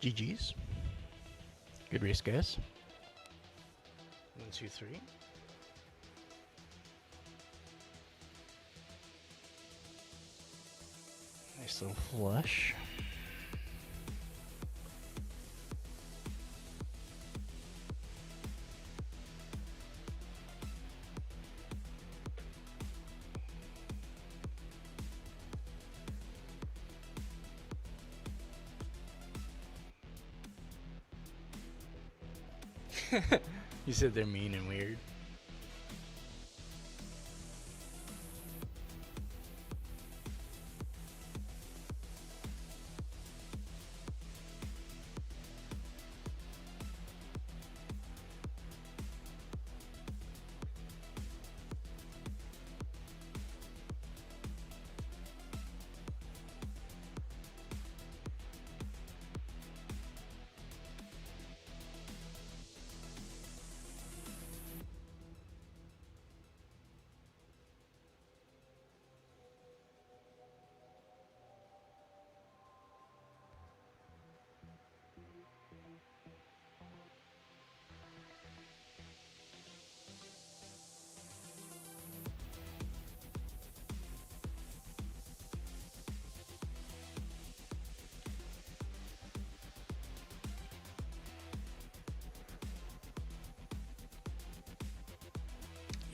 GG's. Good race, guys. 1, 2, 3. Nice little flush. You said they're mean and weird.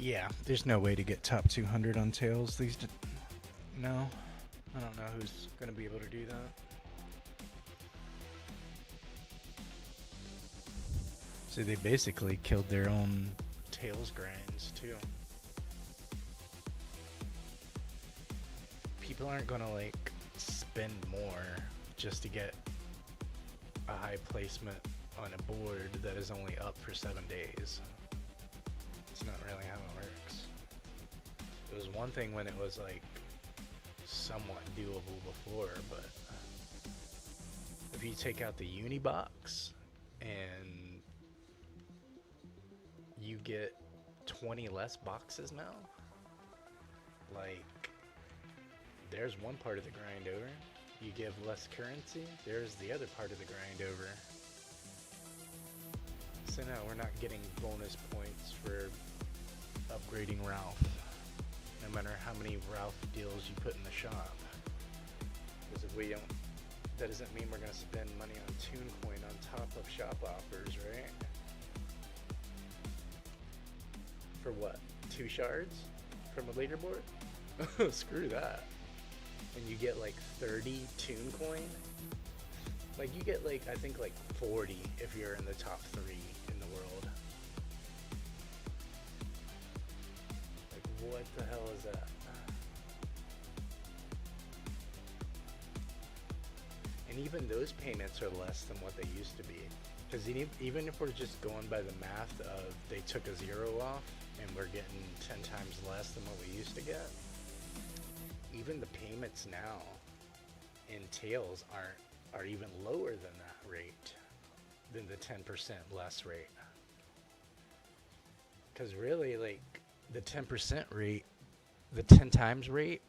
Yeah, there's no way to get top 200 on tails. No, I don't know who's gonna be able to do that. So they basically killed their own tails grinds too. People aren't gonna like spend more just to get a high placement on a board that is only up for 7 days. It's not really how it works. It was one thing when it was like somewhat doable before, but if you take out the uni box and you get 20 less boxes now, like there's one part of the grind over. You give less currency, there's the other part of the grind over. So no, we're not getting bonus points for upgrading Ralph, no matter how many Ralph deals you put in the shop. Because if we don't, that doesn't mean we're going to spend money on Toon Coin on top of shop offers, right? For what? 2 shards from a leaderboard? Screw that. And you get like 30 Toon Coin? Like you get like, I think like 40 if you're in the top 3 in the world. Like what the hell is that? And even those payments are less than what they used to be. Because even if we're just going by the math of they took a 0 off and we're getting 10 times less than what we used to get, even the payments now in tails are even lower than that rate, than the 10% less rate. Because really, like, the 10% rate, the 10 times rate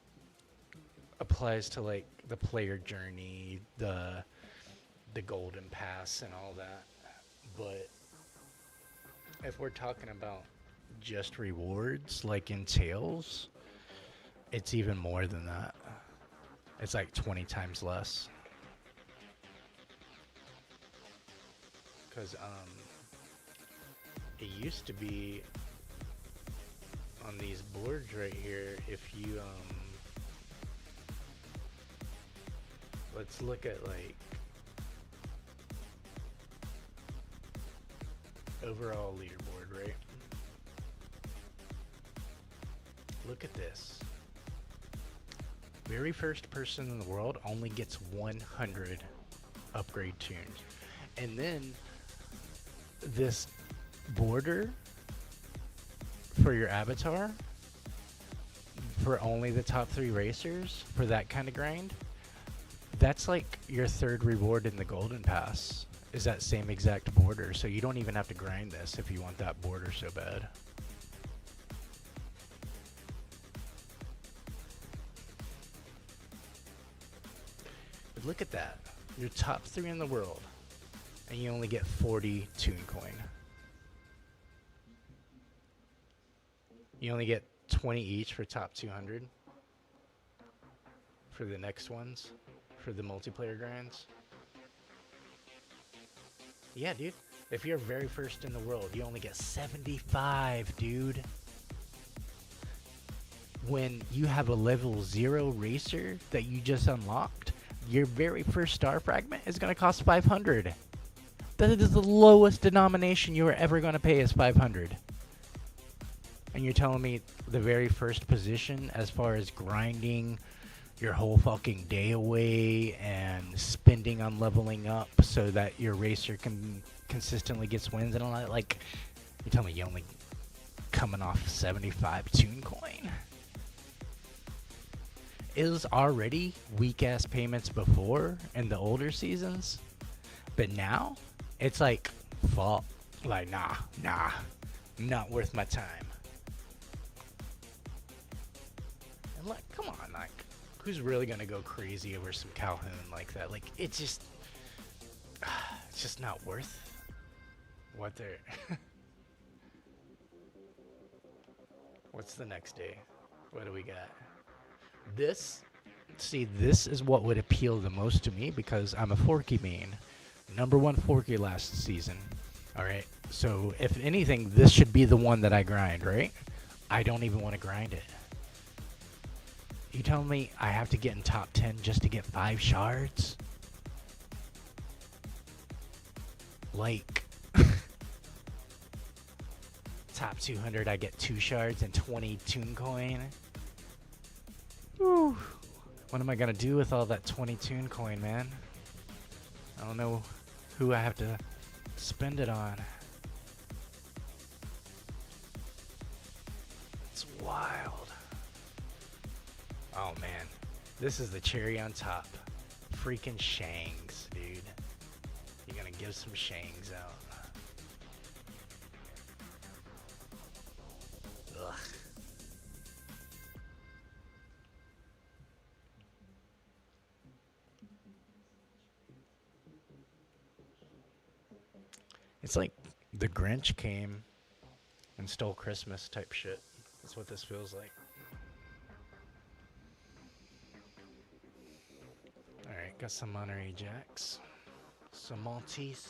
applies to like the player journey, the golden pass and all that. But if we're talking about just rewards like in tails, it's even more than that. It's like 20 times less. Because it used to be on these boards right here, if you let's look at like overall leaderboard, right? Look at this. Very first person in the world only gets 100 upgrade tunes. And then this border for your avatar, for only the top 3 racers, for that kind of grind, that's like your 3rd reward in the golden pass, is that same exact border. So you don't even have to grind this if you want that border so bad. But look at that. Your top 3 in the world and you only get 40 tune coin. You only get 20 each for top 200 for the next ones, for the multiplayer grinds. Yeah, dude. If you're very first in the world, you only get 75, dude. When you have a level 0 racer that you just unlocked, your very first star fragment is going to cost 500. That is the lowest denomination you are ever going to pay is 500. And you're telling me the very first position as far as grinding your whole fucking day away and spending on leveling up so that your racer can consistently gets wins and all that, like, you tell me you only coming off 75 tune coin? It was already weak ass payments before in the older seasons, but now it's like, fuck, like, nah, not worth my time. And like, come on, like, who's really gonna go crazy over some Calhoun like that? Like, it's just not worth what they're. What's the next day? What do we got? This is what would appeal the most to me because I'm a Forky main. Number 1 Forky last season. Alright, so if anything, this should be the one that I grind, right? I don't even want to grind it. You telling me I have to get in top 10 just to get 5 shards? Like, top 200 I get 2 shards and 20 tune coin. Whew. What am I gonna do with all that 20 tune coin, man? I don't know who I have to spend it on. It's wild. Oh man, this is the cherry on top. Freaking Shangs, dude. You're gonna give some Shangs out. Ugh. It's like the Grinch came and stole Christmas type shit. That's what this feels like. Alright, got some Monterey Jacks. Some Maltese.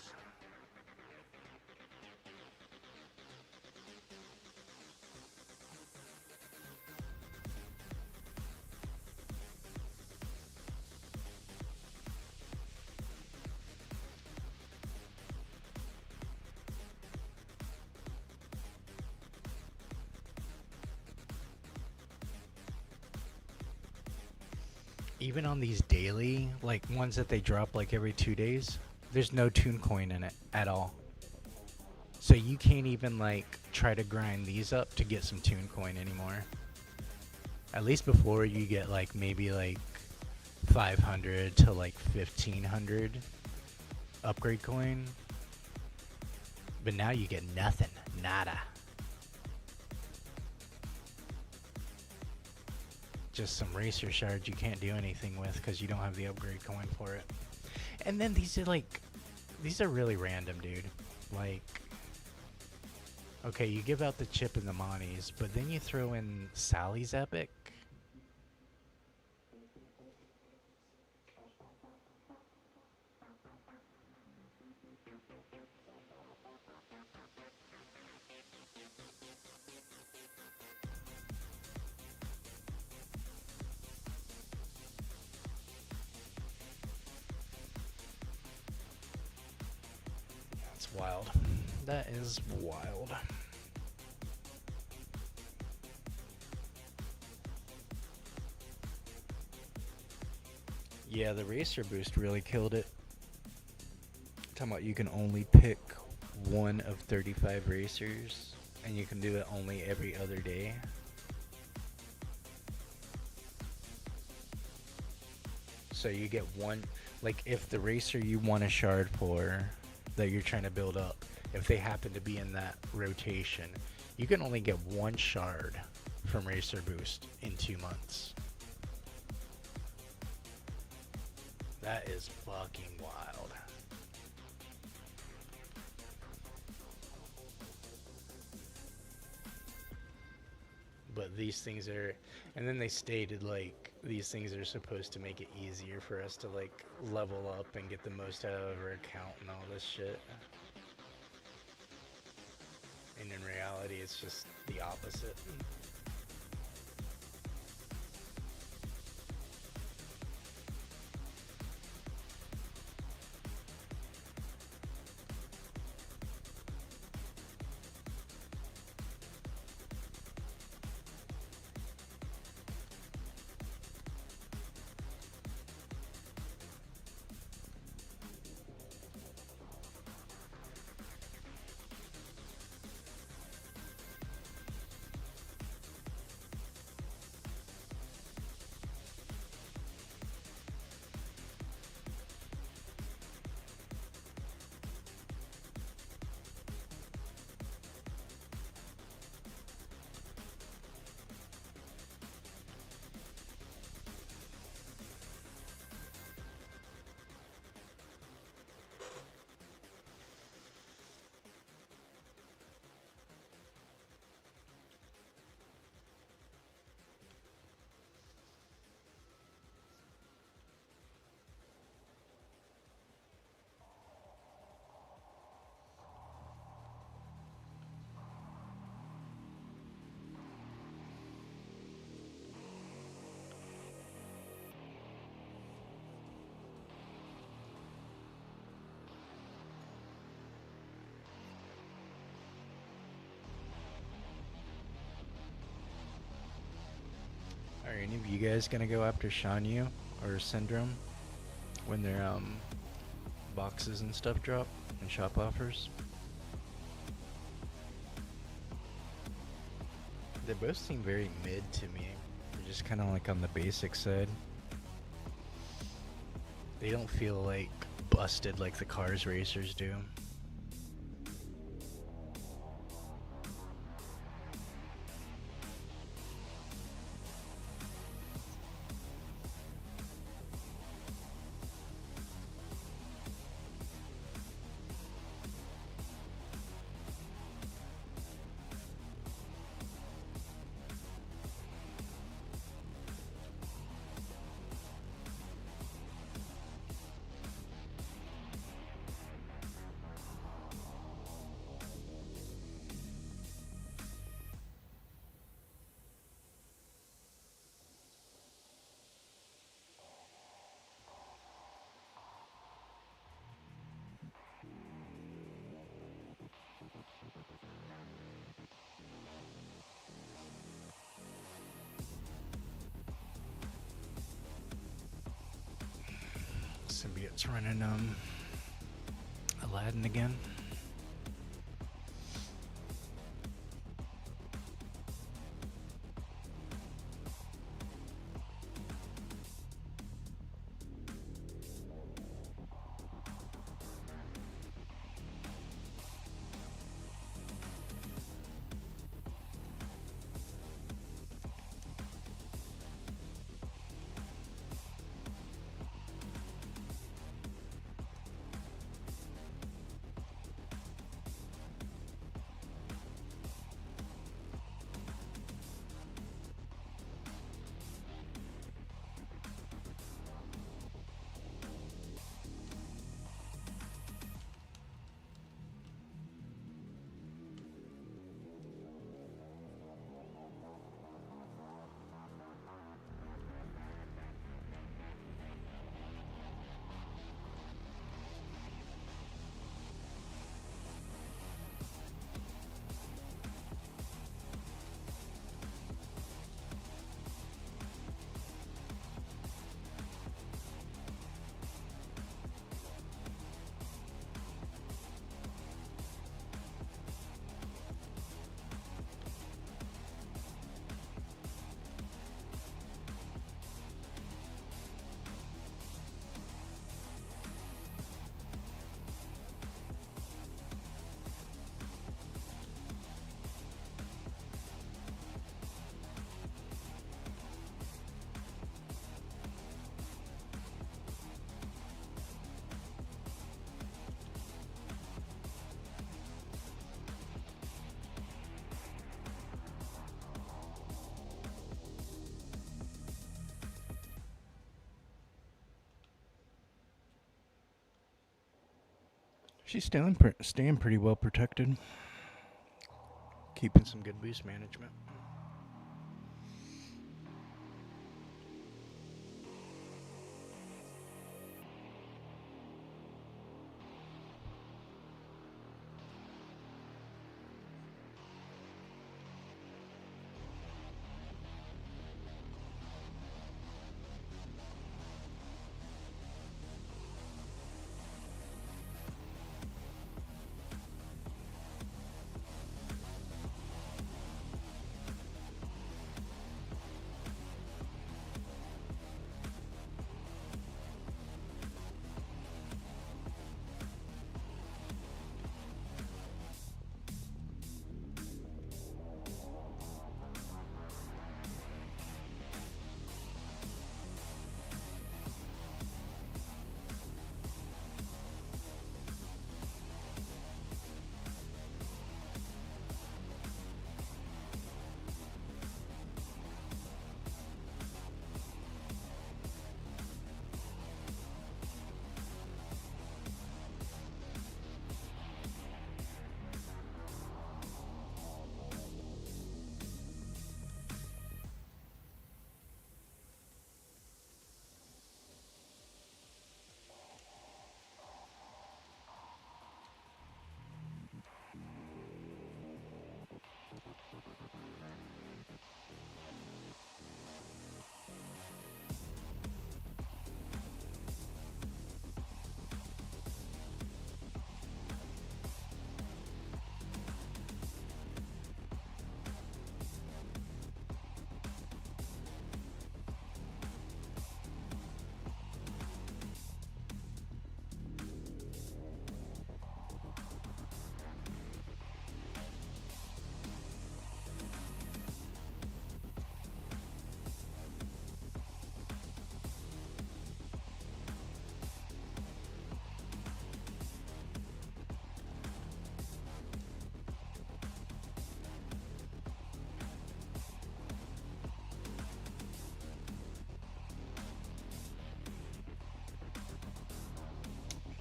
Even on these daily, like ones that they drop like every 2 days, there's no tune coin in it at all. So you can't even like try to grind these up to get some tune coin anymore. At least before you get like maybe like 500 to like 1500 upgrade coin. But now you get nothing, nada. Just some racer shards you can't do anything with because you don't have the upgrade coin for it. And then these are really random, dude. Like, okay, you give out the chip and the monies, but then you throw in Sally's epic. Wild. That is wild. Yeah, the racer boost really killed it. Talking about you can only pick one of 35 racers and you can do it only every other day. So you get one, like if the racer you want a shard for that you're trying to build up, if they happen to be in that rotation, you can only get one shard from Racer Boost in 2 months. That is fucking wild. but these things are, and then they stated like these things are supposed to make it easier for us to like level up and get the most out of our account and all this shit. And in reality, it's just the opposite. Are any of you guys gonna go after Shanyu or Syndrome when their boxes and stuff drop and shop offers? They both seem very mid to me. They're just kind of like on the basic side. They don't feel like busted like the Cars racers do. Symbiote's running Aladdin again. She's staying pretty well protected. Keeping some good boost management.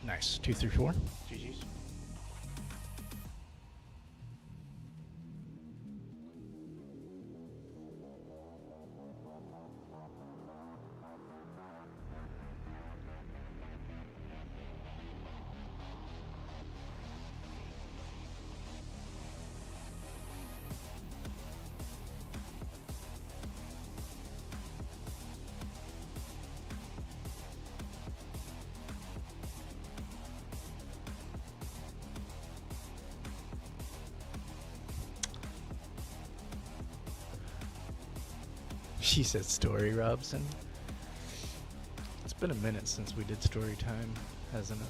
Nice. 2 through 4. GG's. She said story, Robson. It's been a minute since we did story time, hasn't it?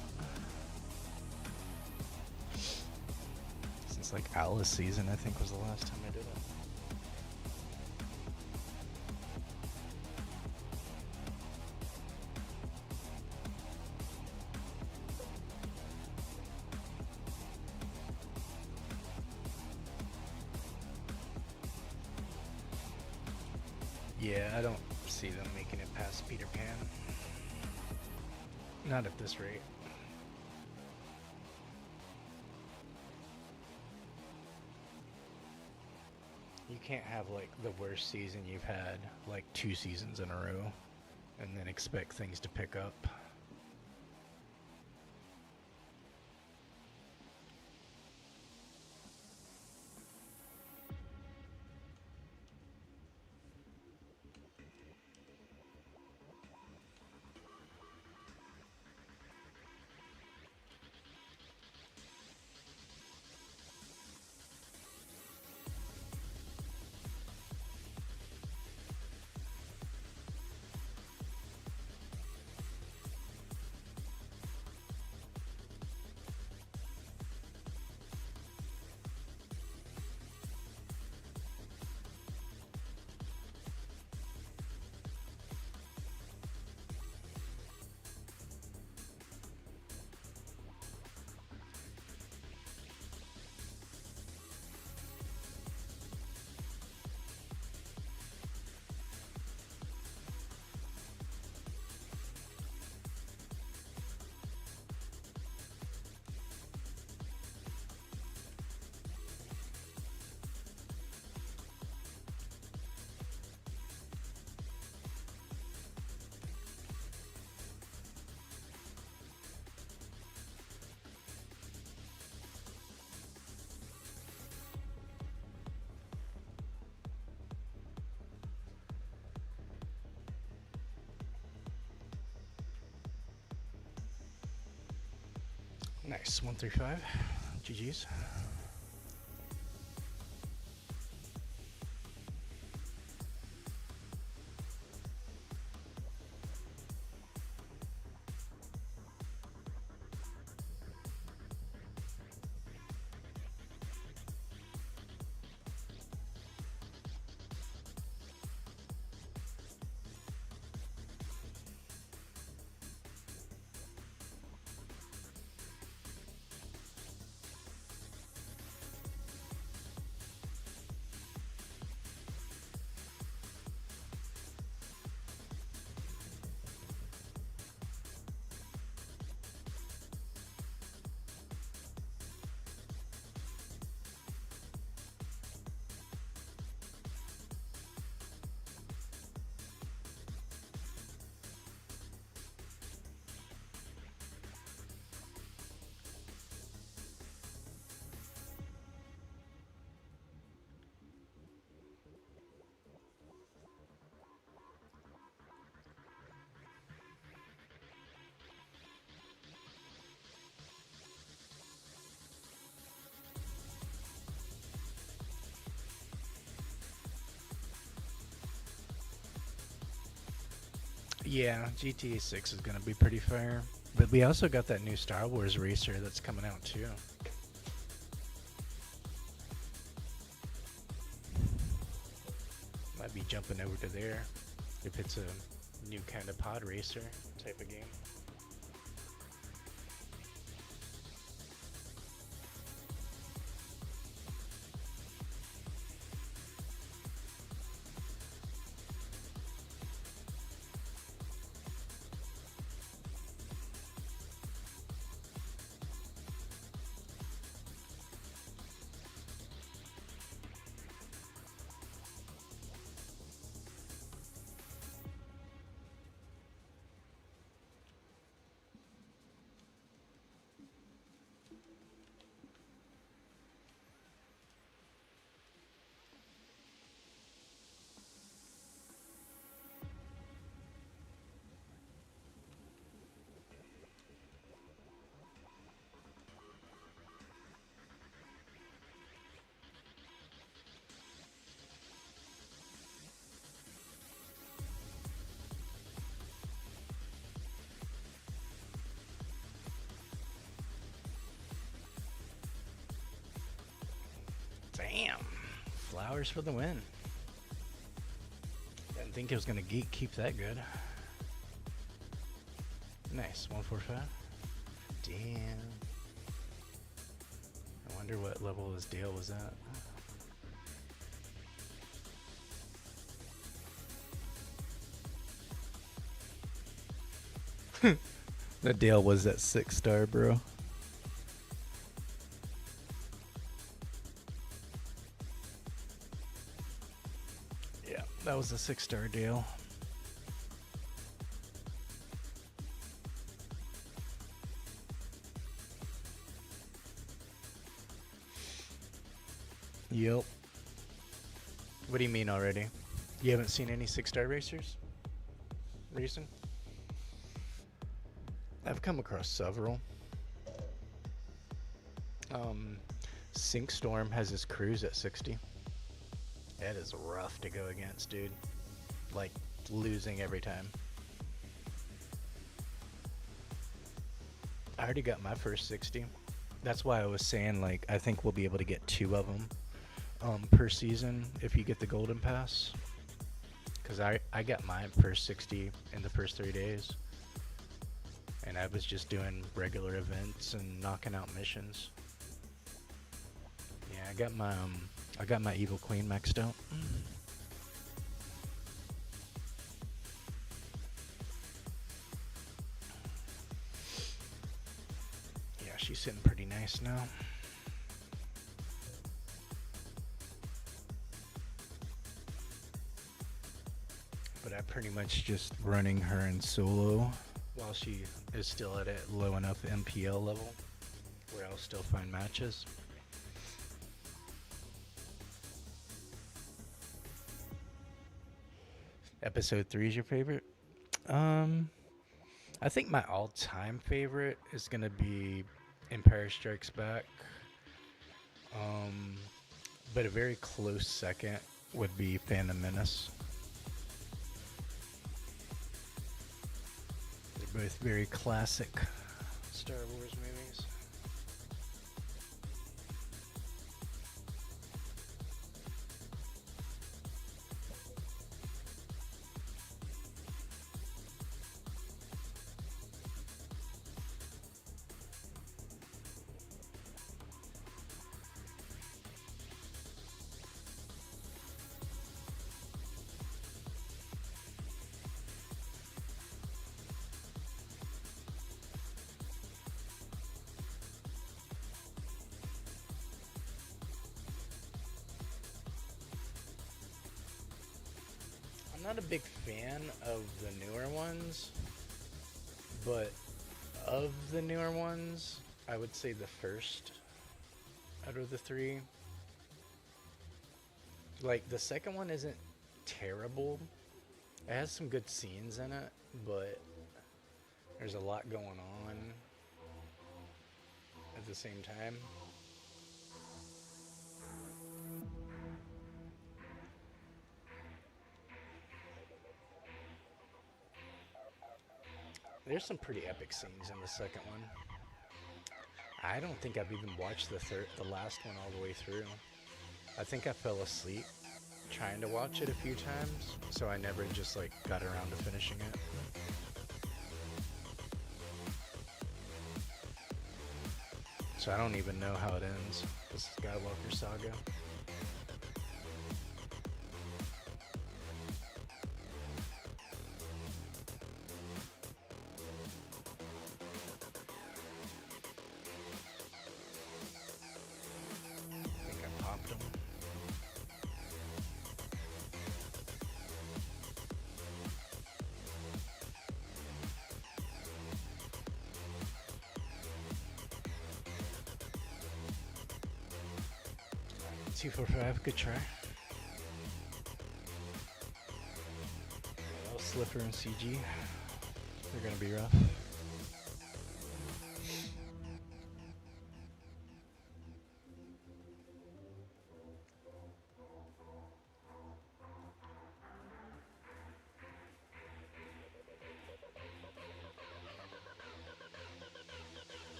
Since like Alice season, I think was the last time I did it. Yeah, I don't see them making it past Peter Pan. Not at this rate. You can't have like the worst season you've had like 2 seasons in a row and then expect things to pick up. Nice. 135. GG's. Yeah, GTA 6 is going to be pretty fire. But we also got that new Star Wars racer that's coming out too. Might be jumping over to there if it's a new kind of pod racer type of game. Damn. Flowers for the win. Didn't think it was going to keep that good. Nice. 145. Damn. I wonder what level his Dale was at. That Dale was at 6-star, bro. Yeah, that was a 6-star Dale. Yep. What do you mean already? You haven't seen any 6-star racers? Recent? I've come across several. Speedstorm has his cruise at 60. That is rough to go against, dude. Like, losing every time. I already got my first 60. That's why I was saying, like, I think we'll be able to get 2 of them per season if you get the golden pass. Because I got my first 60 in the first 3 days. And I was just doing regular events and knocking out missions. Yeah, I got my Evil Queen maxed out. Yeah, she's sitting pretty nice now. But I'm pretty much just running her in solo while she is still at a low enough MPL level where I'll still find matches. Episode 3 is your favorite? I think my all-time favorite is gonna be Empire Strikes Back. But a very close second would be Phantom Menace. They're both very classic Star Wars movies. I'm not a big fan of the newer ones, but of the newer ones, I would say the first out of the three. Like, the second one isn't terrible. It has some good scenes in it, but there's a lot going on at the same time. There's some pretty epic scenes in the second one. I don't think I've even watched the last one all the way through. I think I fell asleep trying to watch it a few times, so I never just like got around to finishing it. So I don't even know how it ends, this Skywalker saga. I think I popped him. Two for 5, good try. Well, Slipper and CG, they're gonna be rough.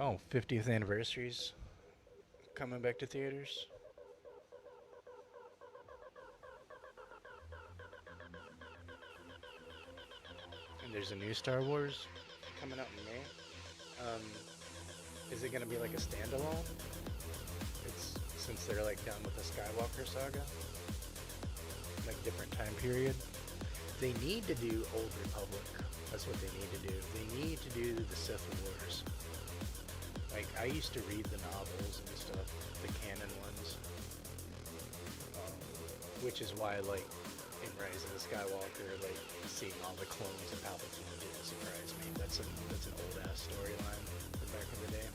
Oh, 50th anniversary's coming back to theaters. And there's a new Star Wars coming out in May. Is it gonna be like a standalone? It's since they're like done with the Skywalker saga, like different time period. They need to do Old Republic. That's what they need to do. They need to do the Sith Wars. Like, I used to read the novels and stuff, the canon ones, which is why, like, in Rise of the Skywalker, like, seeing all the clones of Palpatine didn't surprise me. That's an old-ass storyline from back in the day.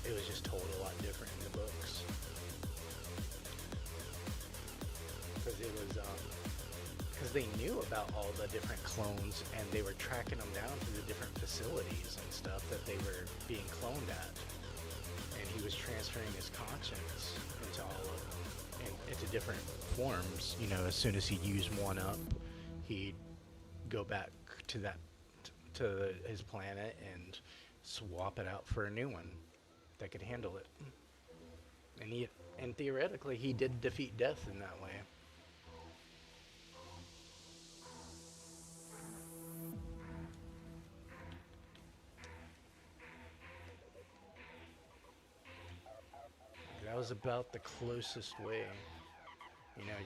It was just told a lot different in the books. Because it was, because they knew about all the different clones, and they were tracking them down to the different facilities and stuff that they were being cloned at. And he was transferring his conscience into all of them, and into different forms. You know, as soon as he'd use one up, he'd go back to his planet and swap it out for a new one that could handle it. And theoretically, he did defeat death in that way. That was about the closest way,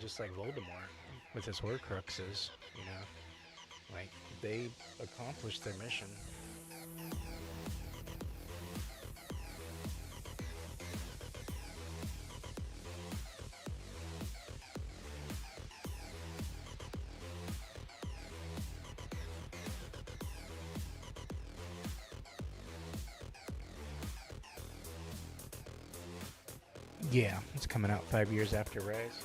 just like Voldemort with his Horcruxes, like they accomplished their mission. Yeah, it's coming out 5 years after Rise.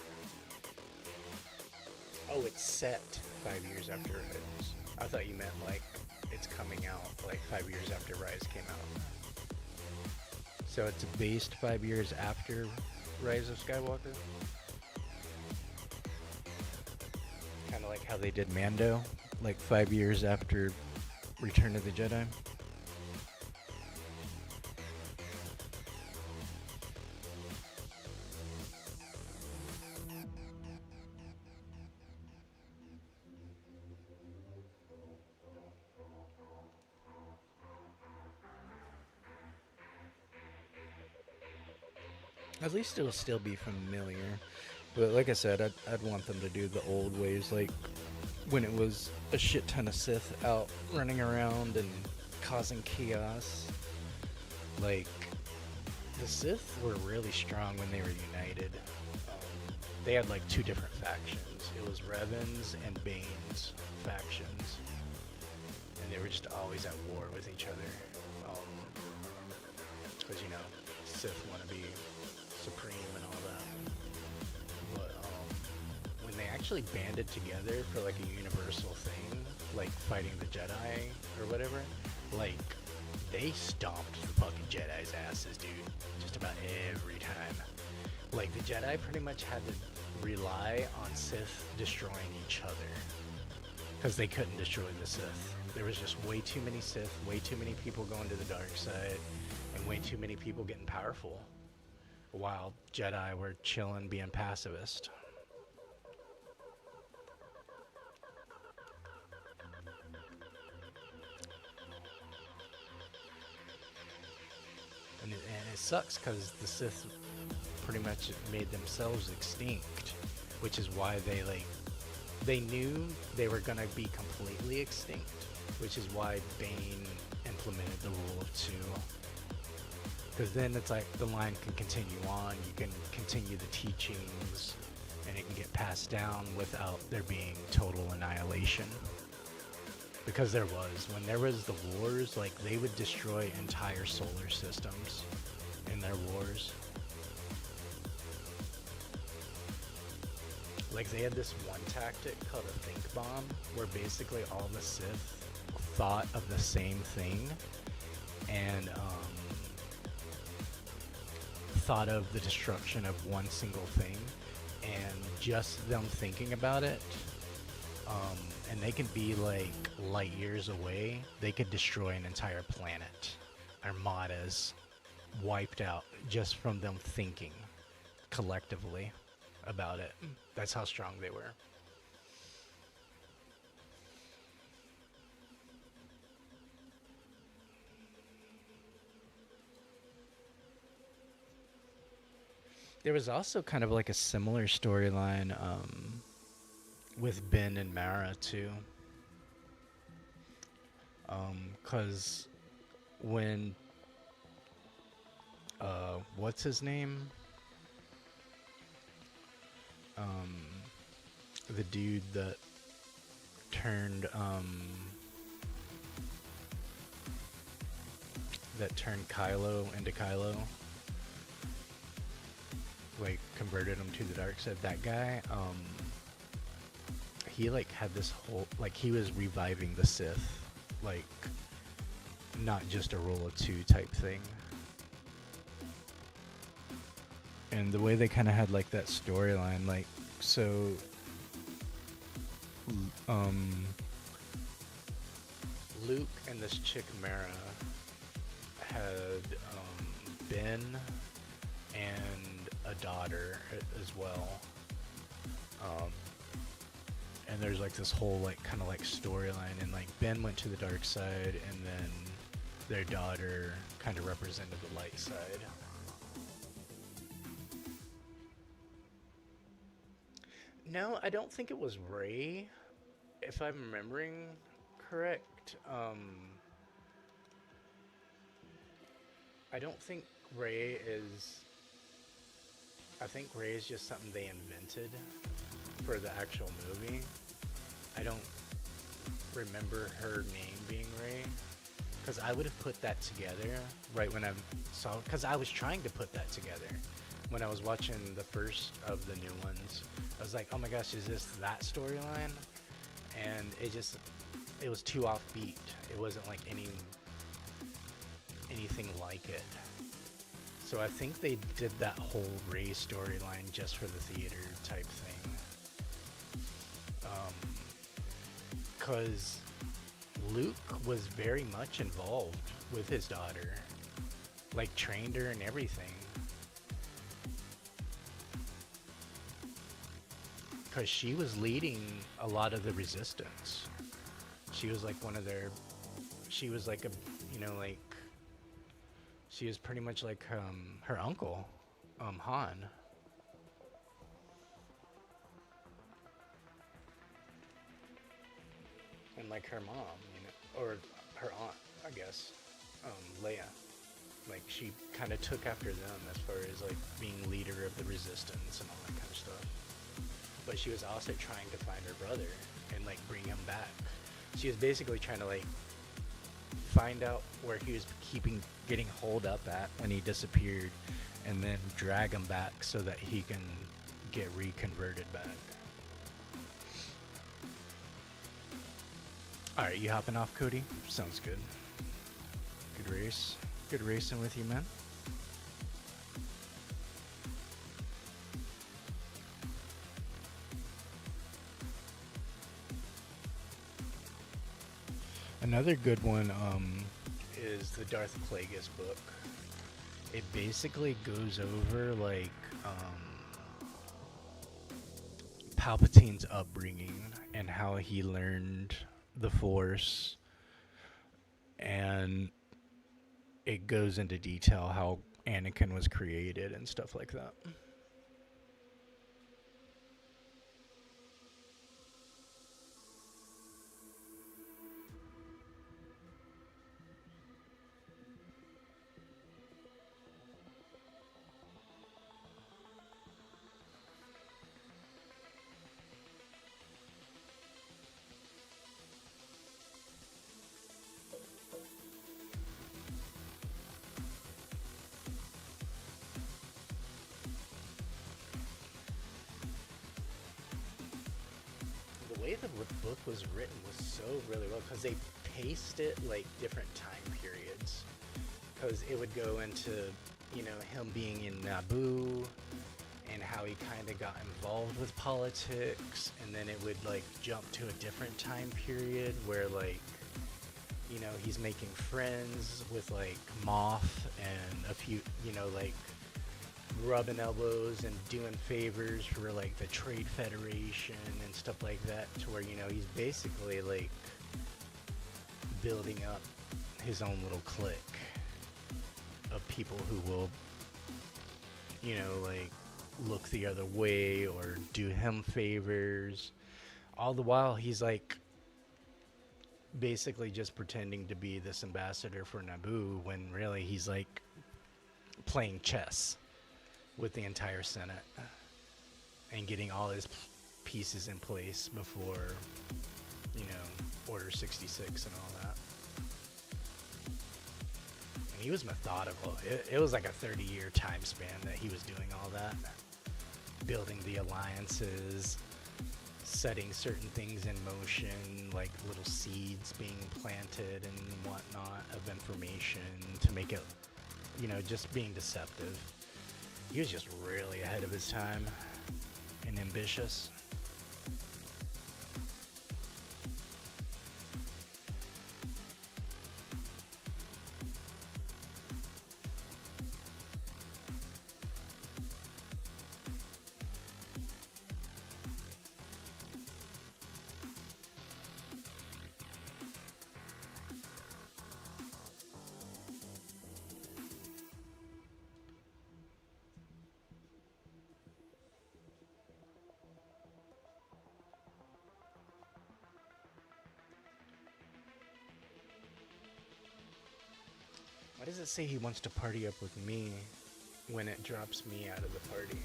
Oh, it's set 5 years after Rise. I thought you meant like it's coming out like 5 years after Rise came out. So it's based 5 years after Rise of Skywalker. Kind of like how they did Mando, like 5 years after Return of the Jedi. At least it'll still be familiar. But like I said, I'd want them to do the old ways, like when it was a shit ton of Sith out running around and causing chaos. Like, the Sith were really strong when they were united. They had like two different factions. It was Revan's and Bane's factions. And they were just always at war with each other. Because, Sith want to be supreme and all that. But when they actually banded together for like a universal thing, like fighting the Jedi or whatever, like they stomped the fucking Jedi's asses, dude. Just about every time. Like the Jedi pretty much had to rely on Sith destroying each other because they couldn't destroy the Sith. There was just way too many Sith, way too many people going to the dark side, and way too many people getting powerful, while Jedi were chilling, being pacifist. And it sucks because the Sith pretty much made themselves extinct, which is why they knew they were gonna be completely extinct, which is why Bane implemented the rule of two. Because then it's like the line can continue on, you can continue the teachings, and it can get passed down without there being total annihilation. Because when there was the wars, like they would destroy entire solar systems in their wars. Like they had this one tactic called a think bomb, where basically all the Sith thought of the same thing, and thought of the destruction of one single thing, and just them thinking about it, and they can be like light years away, they could destroy an entire planet. Armadas wiped out just from them thinking collectively about it. That's how strong they were. There was also kind of like a similar storyline with Ben and Mara too. Cause when what's his name? The dude that turned Kylo into Kylo, like converted him to the dark side. That guy, he like had this whole, like he was reviving the Sith, like not just a rule of two type thing. And the way they kind of had like that storyline, like, so Luke and this chick Mara had Ben and a daughter as well. Um, and there's like this whole like kind of like storyline, and like Ben went to the dark side, and then their daughter kind of represented the light side. No, I don't think it was Ray, if I'm remembering correct. I don't think Ray is. I think Ray is just something they invented for the actual movie. I don't remember her name being Ray, because I would have put that together right when I saw. Because I was trying to put that together when I was watching the first of the new ones. I was like, oh my gosh, is this that storyline? And it was too offbeat. It wasn't like anything like it. So I think they did that whole Ray storyline just for the theater type thing. Because Luke was very much involved with his daughter. Like, trained her and everything. Because she was leading a lot of the resistance. She was like one of their... She was like a... You know, like... She was pretty much like her uncle, Han. And like her mom, you know, or her aunt, I guess, Leia. Like, she kind of took after them as far as like being leader of the resistance and all that kind of stuff. But she was also trying to find her brother and like bring him back. She was basically trying to like find out where he was getting holed up at when he disappeared, and then drag him back so that he can get reconverted back. Alright, you hopping off, Cody? Sounds good. Good race. Good racing with you, man. Another good one is the Darth Plagueis book. It basically goes over like Palpatine's upbringing and how he learned the Force, and it goes into detail how Anakin was created and stuff like that. The way the book was written was so really well, because they paced it like different time periods. Because it would go into, you know, him being in Naboo and how he kind of got involved with politics, and then it would like jump to a different time period where like, you know, he's making friends with like Moff and a few, you know, like rubbing elbows and doing favors for like the Trade Federation and stuff like that, to where, you know, he's basically like building up his own little clique of people who will, you know, like look the other way or do him favors. All the while he's like basically just pretending to be this ambassador for Naboo, when really he's like playing chess with the entire Senate and getting all his pieces in place before, you know, Order 66 and all that. And he was methodical. It was like a 30-year time span that he was doing all that. Building the alliances, setting certain things in motion, like little seeds being planted and whatnot of information to make it, you know, just being deceptive. He was just really ahead of his time and ambitious. Why does it say he wants to party up with me when it drops me out of the party?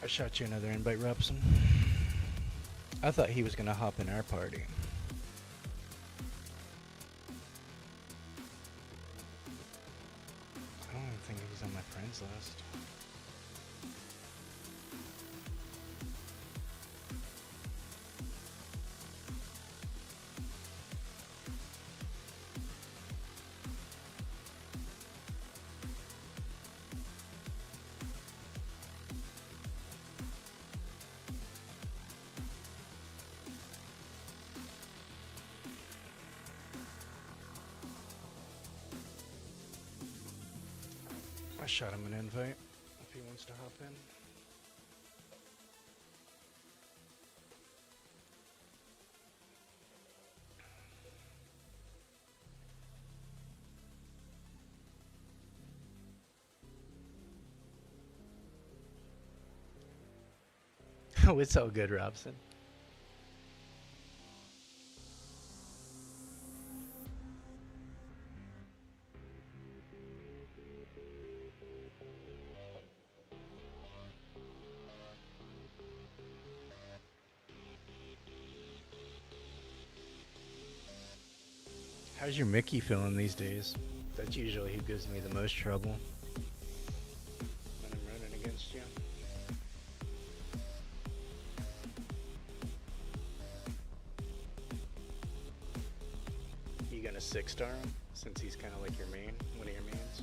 I shot you another invite, Robson. I thought he was gonna hop in our party. I don't even think he's on my friends list. I shot him an invite if he wants to hop in. Oh, it's all good, Robson. How's your Mickey feeling these days? That's usually who gives me the most trouble when I'm running against you. You gonna 6-star him since he's kind of like your main, one of your mains?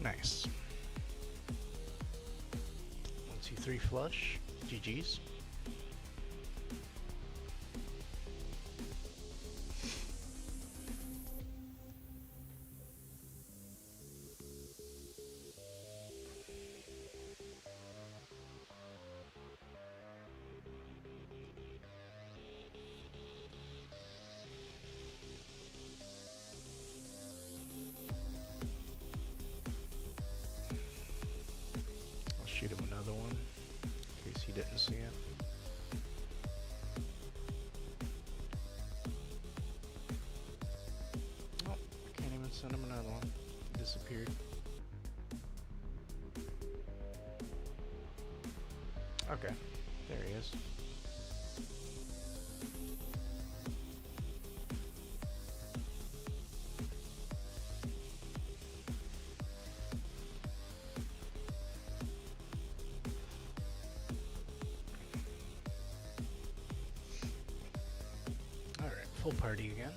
Nice. 1, 2, 3 flush. GG's. Shoot him another one in case he didn't see it. Oh, I can't even send him another one. He disappeared. Okay, there he is. Full party again.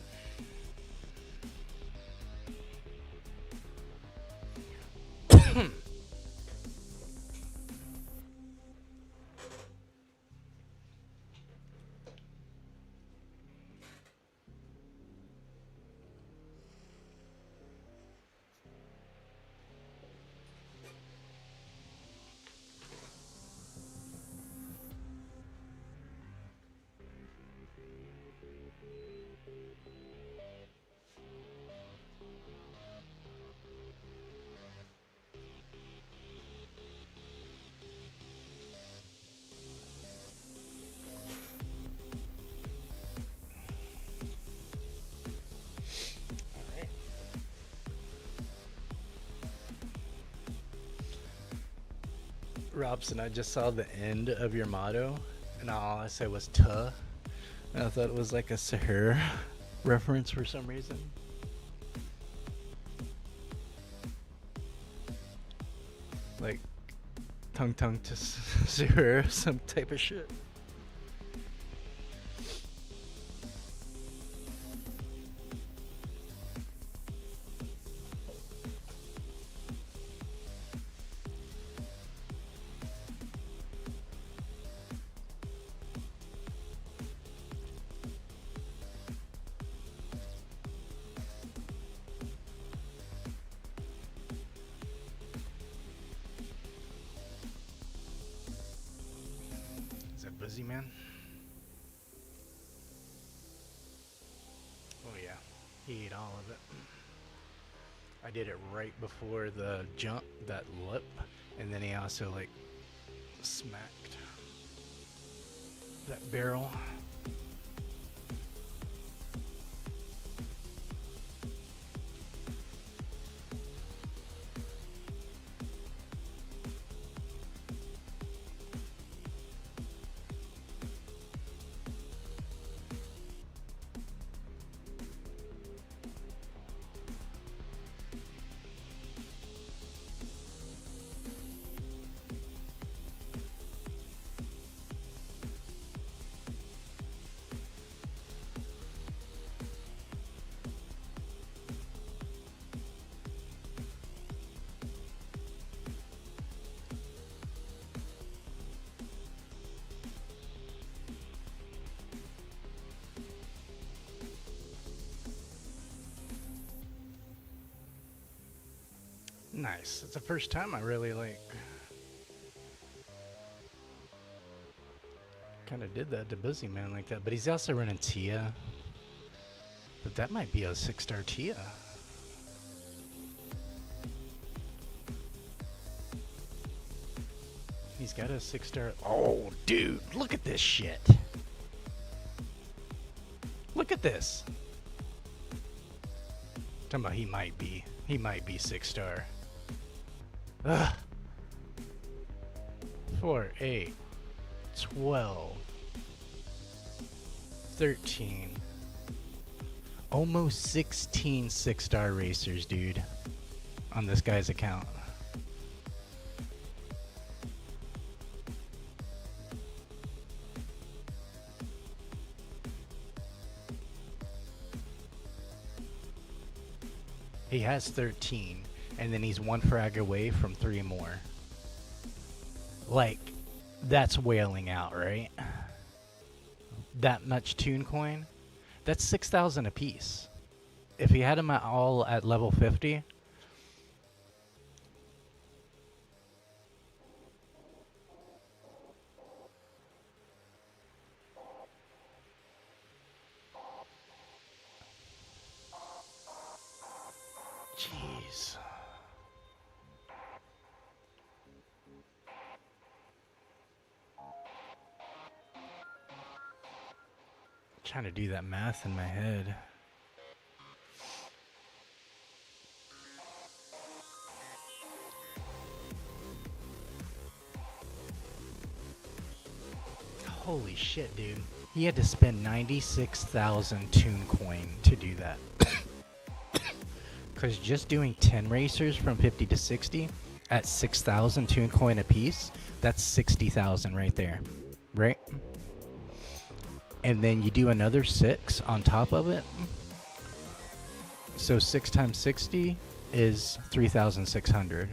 Robson, I just saw the end of your motto, and all I said was "tuh," and I thought it was like a Sahara reference for some reason. Like tongue to Sahara, some type of shit. Busy man. Oh yeah, he ate all of it. I did it right before the jump, that lip, and then he also like smacked that barrel. Nice. It's the first time I really kind of did that to Busy Man like that. But he's also running Tia. But that might be a 6-star Tia. He's got a 6-star. Oh, dude, look at this shit. Look at this. Talking about he might be 6-star. Ugh. 4, 8, 12, 13. Almost 16 6-star racers, dude, on this guy's account. He has 13, and then he's 1 frag away from 3 more. Like, that's whaling out, right? That much Toon Coin? That's 6,000 a piece. If he had them all at level 50... Jeez. Trying to do that math in my head. Holy shit, dude. He had to spend 96,000 Toon Coin to do that. Because just doing 10 racers from 50 to 60 at 6,000 Toon Coin a piece, that's 60,000 right there. Right? And then you do another 6 on top of it. So 6 times 60 is 3,600.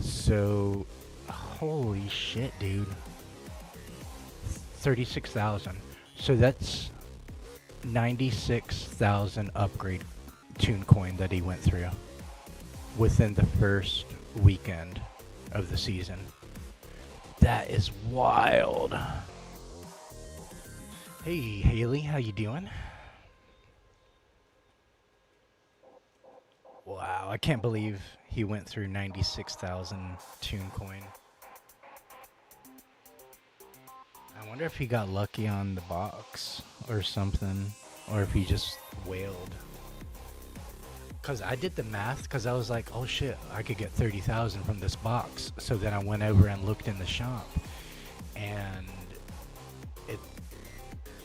So, holy shit, dude. 36,000. So that's 96,000 upgrade Toon Coin that he went through within the first weekend of the season. That is wild. Hey Haley, how you doing? Wow, I can't believe he went through 96,000 Toon Coin. I wonder if he got lucky on the box or something, or if he just wailed. Cause I did the math, cause I was like, oh shit, I could get 30,000 from this box. So then I went over and looked in the shop, and it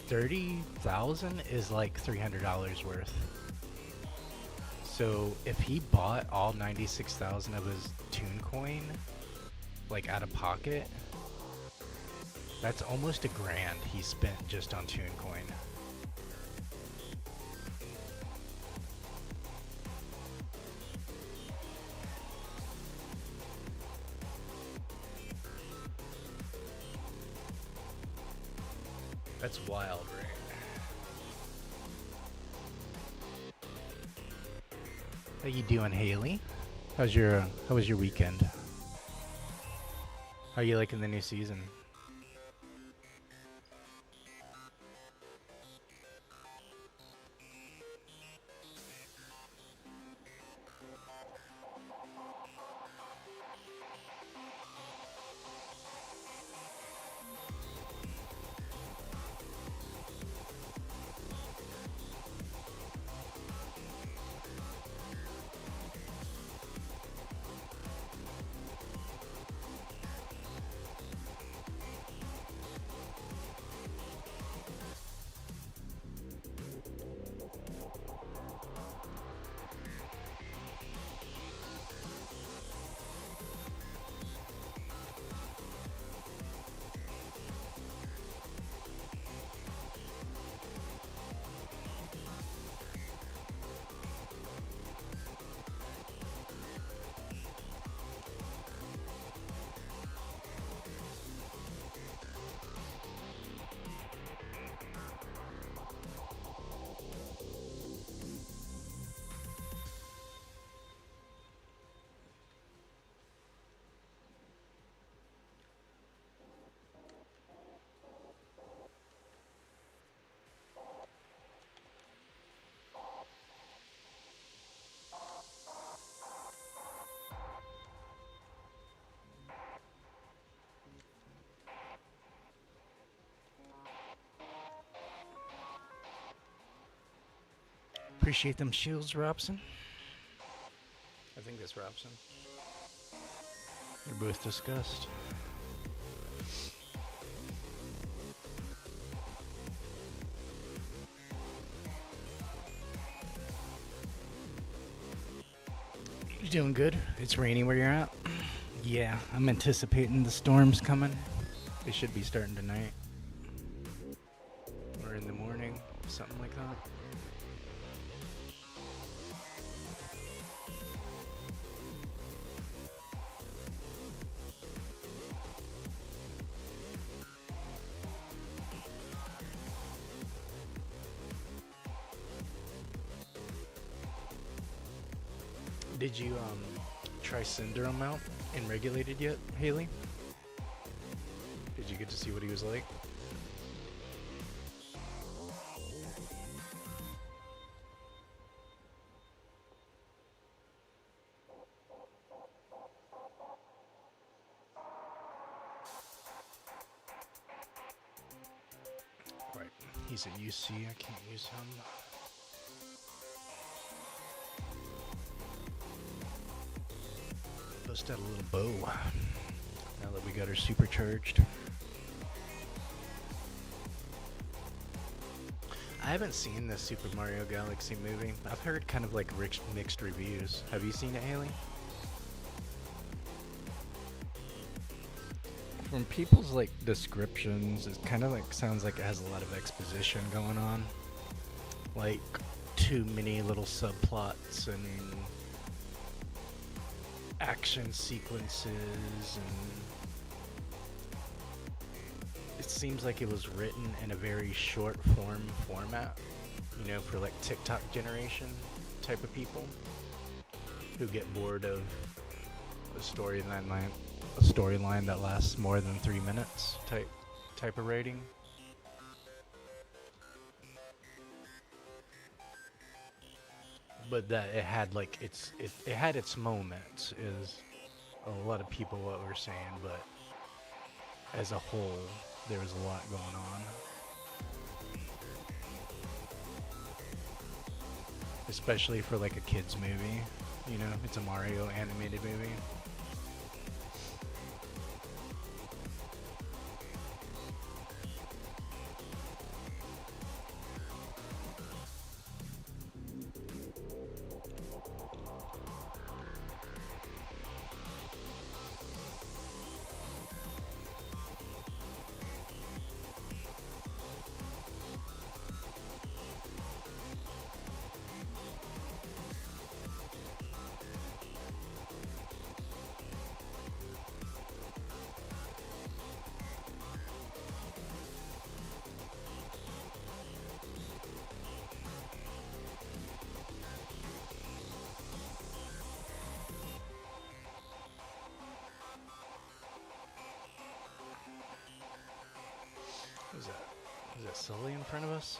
30,000 is like $300 worth. So if he bought all 96,000 of his Toon Coin, like out of pocket, that's almost $1,000 he spent just on Toon Coin. That's wild, right? How you doing, Haley? How was your weekend? How you liking the new season? Appreciate them shields, Robson. I think that's Robson. They're both discussed. You doing good? It's raining where you're at? Yeah, I'm anticipating the storms coming. They should be starting tonight. Or in the morning, something like that. Did you try Cinder out in regulated yet, Haley? Did you get to see what he was like? Right, he's at UC, I can't use him. Bust out a little bow now that we got her supercharged. I haven't seen the Super Mario Galaxy movie. I've heard kind of like mixed reviews. Have you seen it, Haley? From people's like descriptions, it kind of like sounds like it has a lot of exposition going on. Like too many little subplots and action sequences, and it seems like it was written in a very short format, you know, for like TikTok generation type of people who get bored of a storyline that lasts more than 3 minutes type of rating. But that it had like it had its moments, is a lot of people what we're saying, but as a whole there was a lot going on. especially for like a kids movie. You know, it's a Mario animated movie. Who's that? Is that Sully in front of us?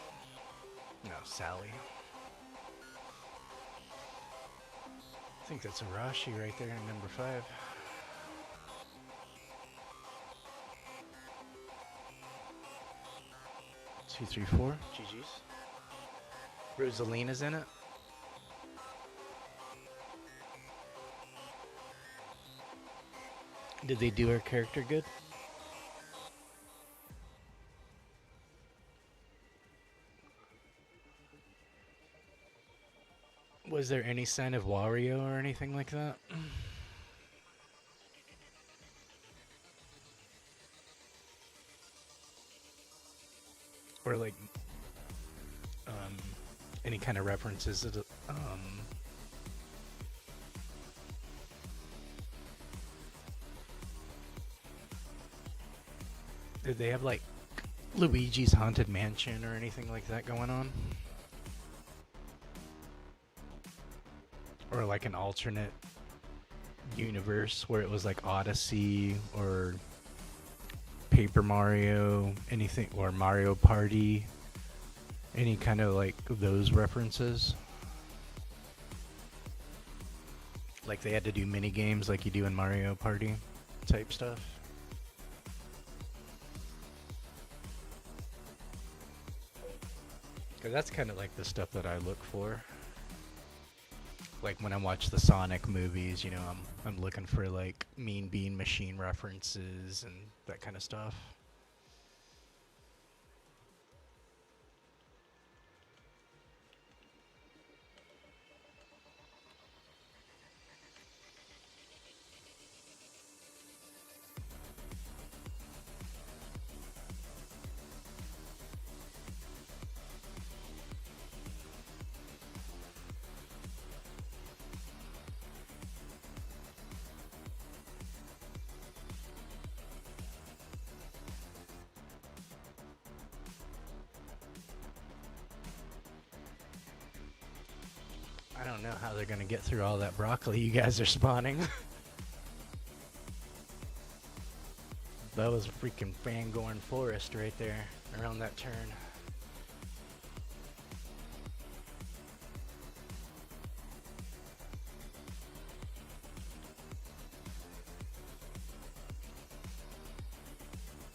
No, Sally. I think that's Arashi right there in number 5. Two, three, four. GG's. Rosalina's in it. Did they do her character good? Was there any sign of Wario or anything like that? Or like any kind of references to the, did they have like Luigi's Haunted Mansion or anything like that going on? Or like an alternate universe where it was like Odyssey or Paper Mario, anything, or Mario Party, any kind of like those references? Like they had to do mini games like you do in Mario Party type stuff? Because that's kind of like the stuff that I look for. Like when I watch the Sonic movies, you know, I'm looking for like Mean Bean Machine references and that kind of stuff. I don't know how they're gonna get through all that broccoli you guys are spawning. That was a freaking Fangorn forest right there around that turn.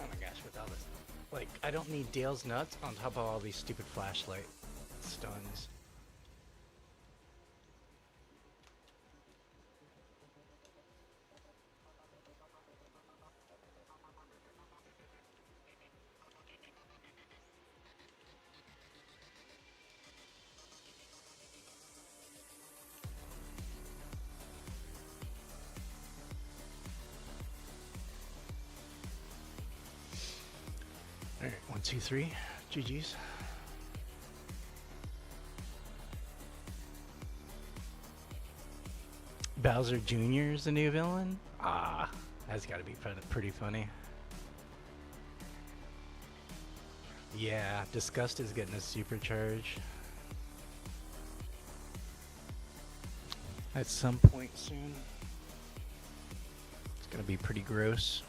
Oh my gosh, with all this, like, I don't need Dale's nuts on top of all these stupid flashlight stuns. Alright, 1, 2, 3. GG's. Bowser Jr. is the new villain? Ah, that's gotta be pretty funny. Yeah, Disgust is getting a supercharge. At some point soon. It's gonna be pretty gross.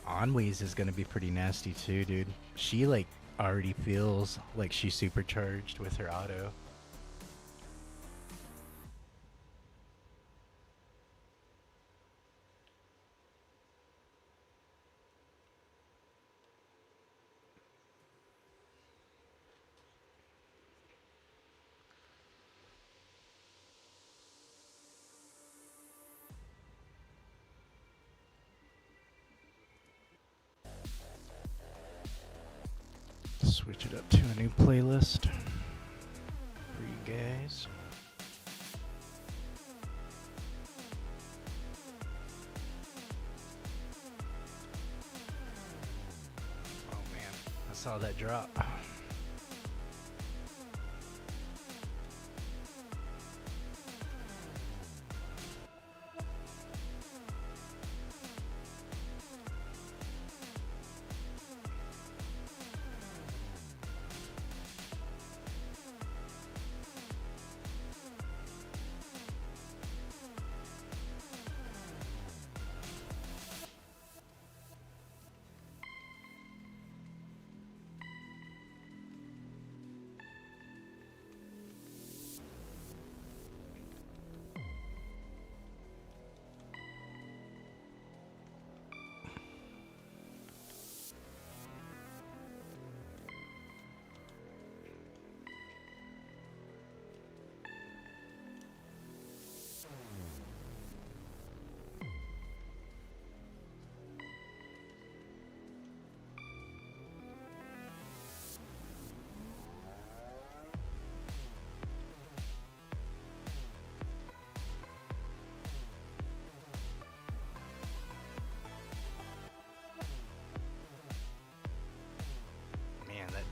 Onwee's is gonna be pretty nasty too, dude. She like already feels like she's supercharged with her auto. Switch it up to a new playlist for you guys. Oh man, I saw that drop.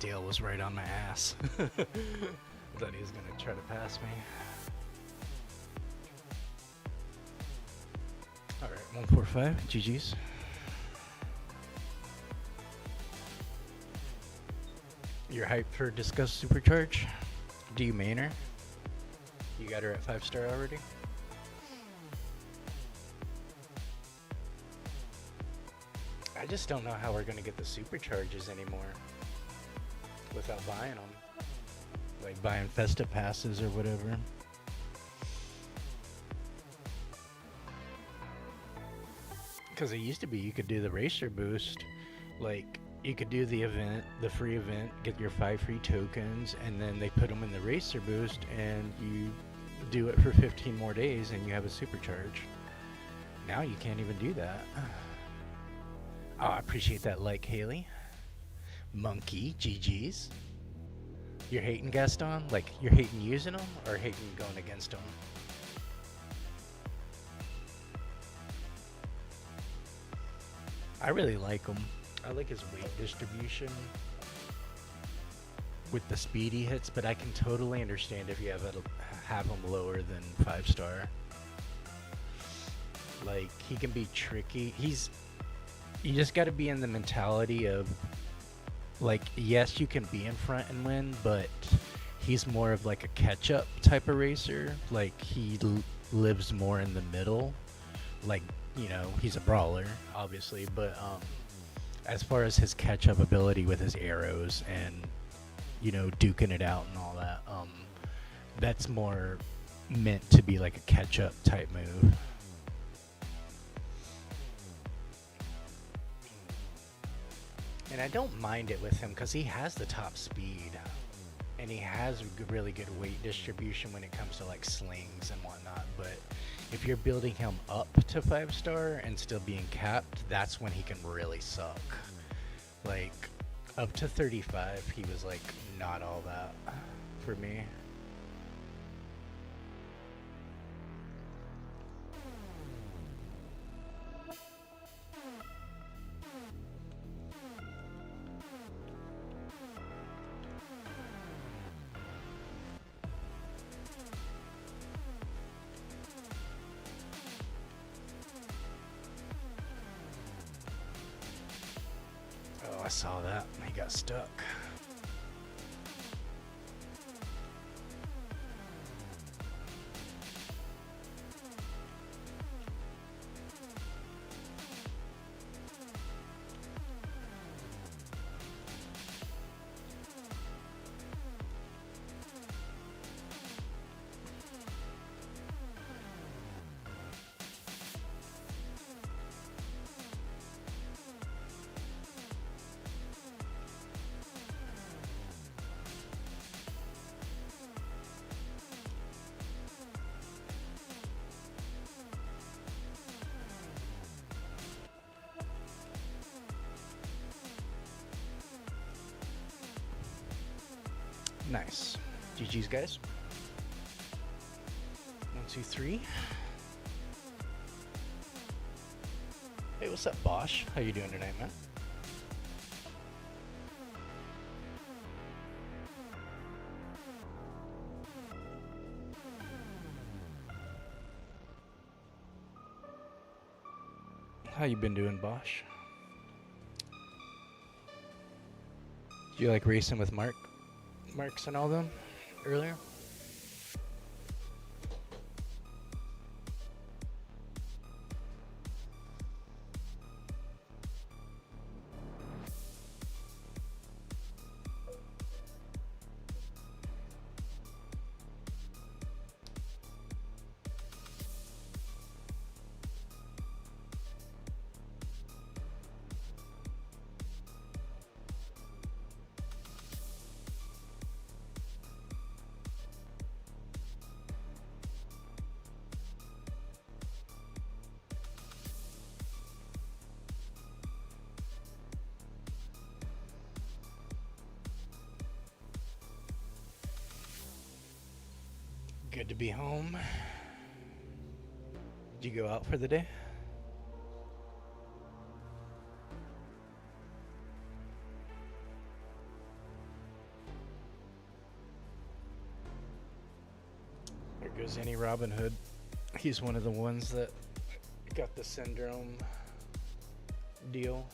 Dale was right on my ass. I thought he was gonna try to pass me. Alright, 145, GG's. You're hyped for Discuss Supercharge? Do you main her? You got her at 5-star already? I just don't know how we're gonna get the supercharges anymore without buying them, like buying Festa passes or whatever. Because it used to be you could do the racer boost, like you could do the event, the free event, get your 5 free tokens, and then they put them in the racer boost, and you do it for 15 more days, and you have a supercharge. Now you can't even do that. Oh, I appreciate that like, Haley. Monkey, GG's. You're hating Gaston? Like, you're hating using them, or hating going against them? I really like him. I like his weight distribution with the speed he hits, but I can totally understand if you have him lower than 5-star. Like, he can be tricky. You just got to be in the mentality of, like, yes, you can be in front and win, but he's more of like a catch-up type of racer. Like, he lives more in the middle. Like, you know, he's a brawler, obviously, but as far as his catch-up ability with his arrows and, you know, duking it out and all that, that's more meant to be like a catch-up type move. And I don't mind it with him because he has the top speed and he has really good weight distribution when it comes to like slings and whatnot. But if you're building him up to 5-star and still being capped, that's when he can really suck. Like up to 35, he was like not all that for me. I saw that. He got stuck. Nice. GG's, guys. 1, 2, 3. Hey, what's up, Bosch? How you doing tonight, man? How you been doing, Bosch? Do you like racing with Marks and all them earlier? Good to be home. Did you go out for the day? There goes any Robin Hood. He's one of the ones that got the syndrome deal.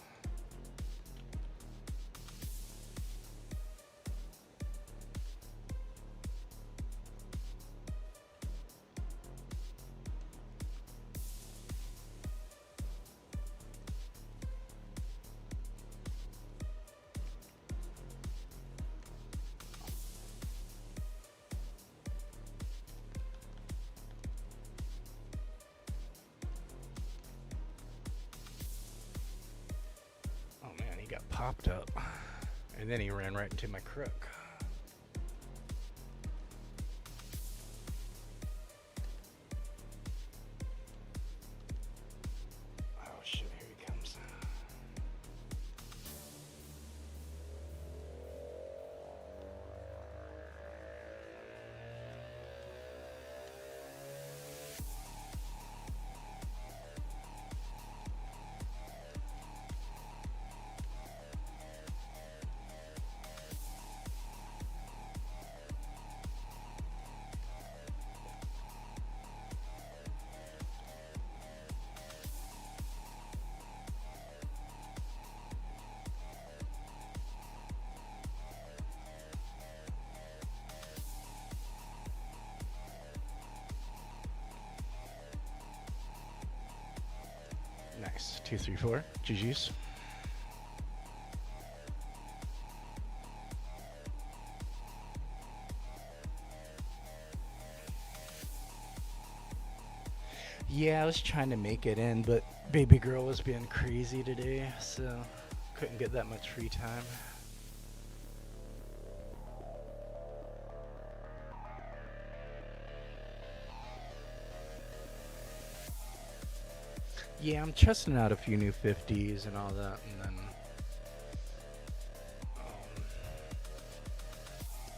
Popped up, and then he ran right into my crook. Oh shit, here he comes. Nice. 2, 3, 4. GG's. Yeah, I was trying to make it in, but baby girl was being crazy today, so couldn't get that much free time. Yeah, I'm testing out a few new 50s and all that, and then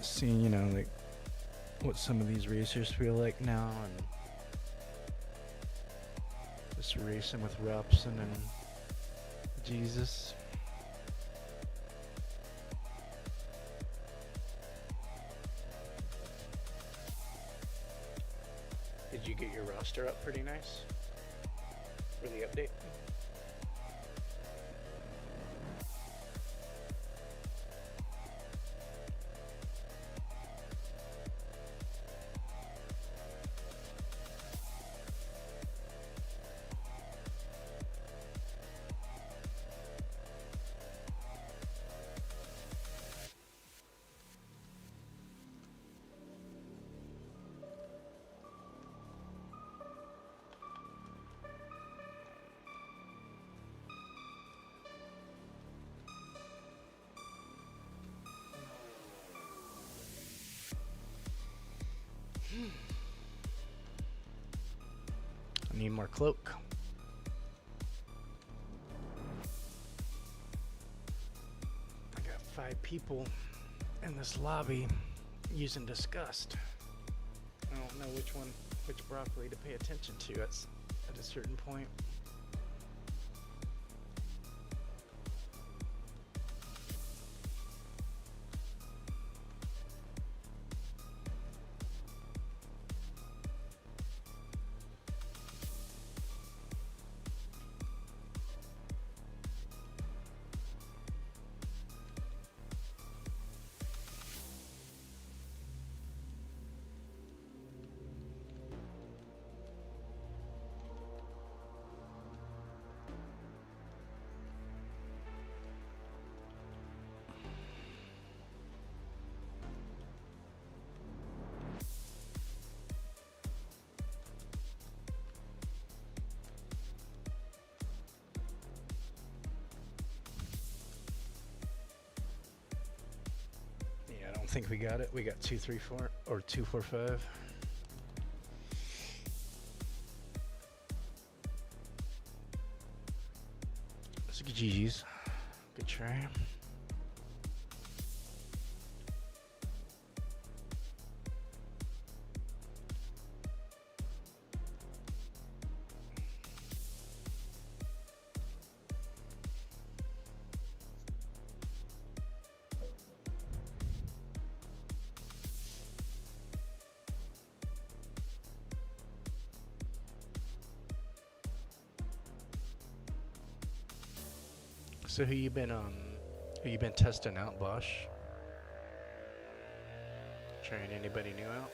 seeing, you know, like what some of these racers feel like now, and just racing with Rupson and Jesus. Did you get your roster up pretty nice for the update? I need more cloak. I got 5 people in this lobby. using disgust. I don't know which broccoli to pay attention to at a certain point. I think we got it. We got 2, 3, 4, or 2, 4, 5. Let's get GG's. Good try. So who you been testing out, Bosch? Trying anybody new out?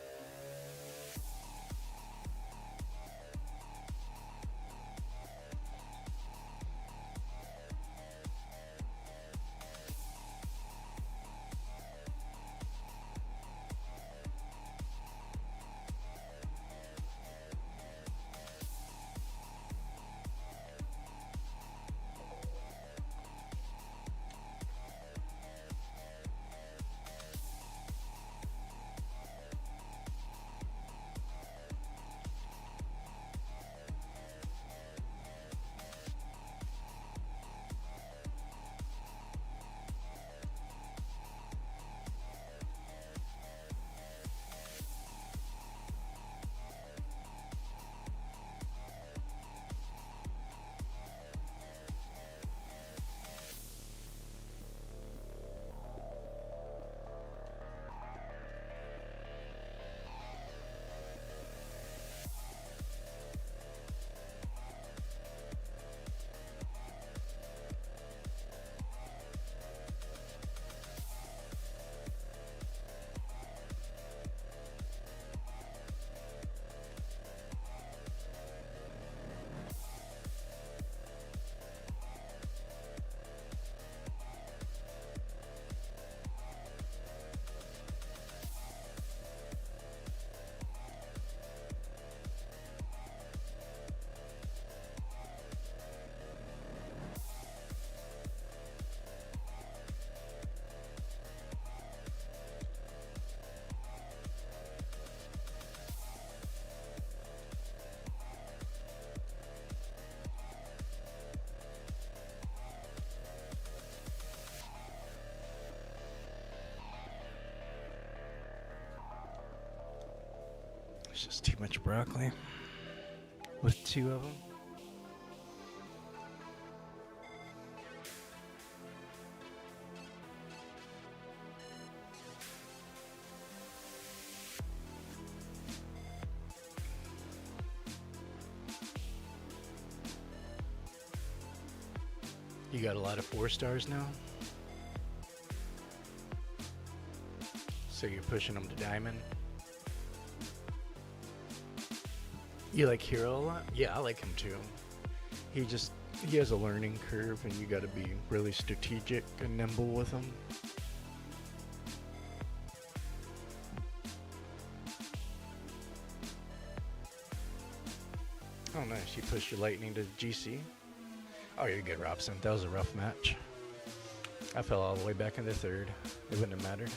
It's just too much broccoli with 2 of them. You got a lot of 4 stars now? So you're pushing them to diamond? You like Hero a lot? Yeah, I like him too. He has a learning curve and you gotta be really strategic and nimble with him. Oh nice, you pushed your lightning to GC. Oh, you're good, Robson. That was a rough match. I fell all the way back into 3rd. It wouldn't have mattered.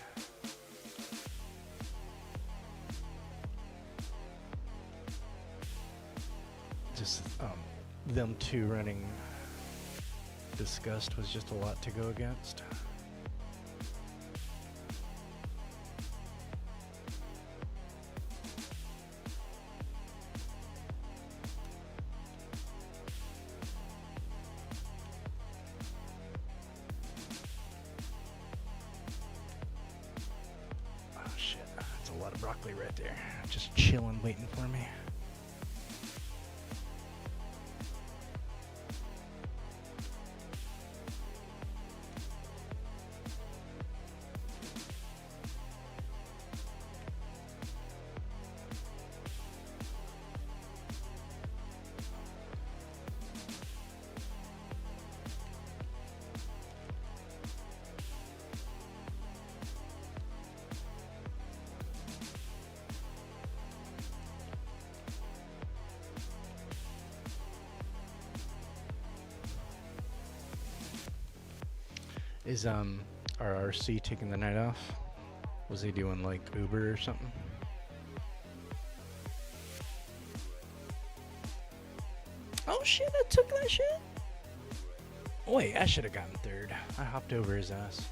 Just them 2 running Disgust was just a lot to go against. broccoli right there, just chilling, waiting for me. Is our RC taking the night off? Was he doing like Uber or something? Oh shit, I took that shit? Wait, I should have gotten third. I hopped over his ass.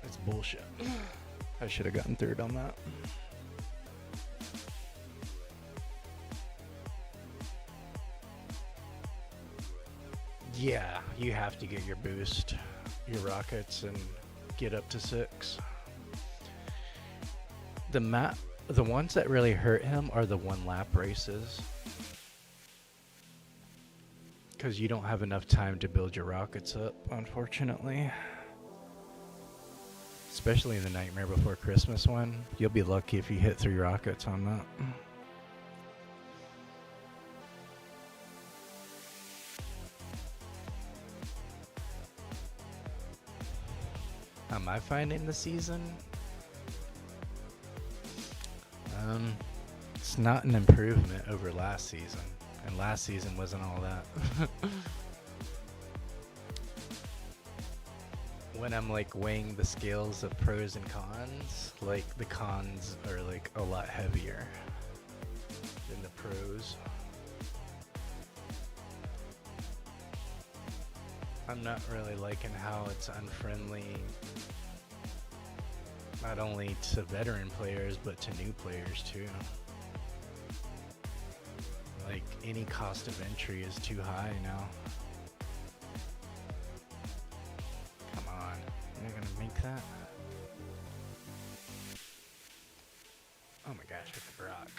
That's bullshit. I should have gotten third on that. Yeah, you have to get your boost, your rockets, and get up to 6. The ones that really hurt him are the 1-lap races, because you don't have enough time to build your rockets up, unfortunately. Especially in the Nightmare Before Christmas one, you'll be lucky if you hit 3 rockets on that. How am I finding the season? It's not an improvement over last season, and last season wasn't all that. When I'm like weighing the scales of pros and cons, like the cons are like a lot heavier than the pros. I'm not really liking how it's unfriendly, not only to veteran players, but to new players too. Like, any cost of entry is too high now. Come on, you're not gonna make that? Oh my gosh, with the Brock.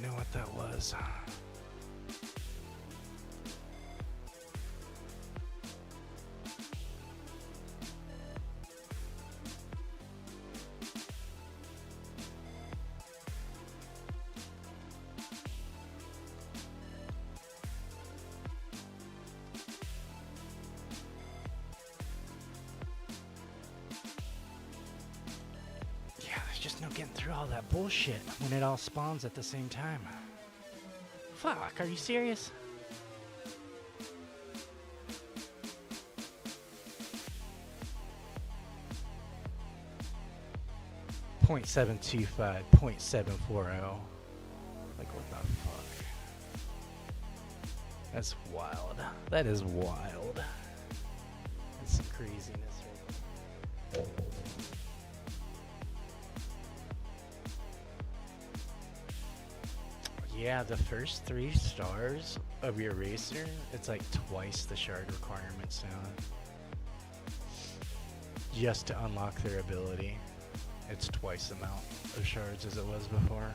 Know what that was. Just no getting through all that bullshit when it all spawns at the same time. Fuck, are you serious? .725, .740. Like, what the fuck? That's wild. That is wild. That's some craziness right there. Yeah, the first 3 stars of your racer, it's like twice the shard requirements now. Just to unlock their ability, it's twice the amount of shards as it was before.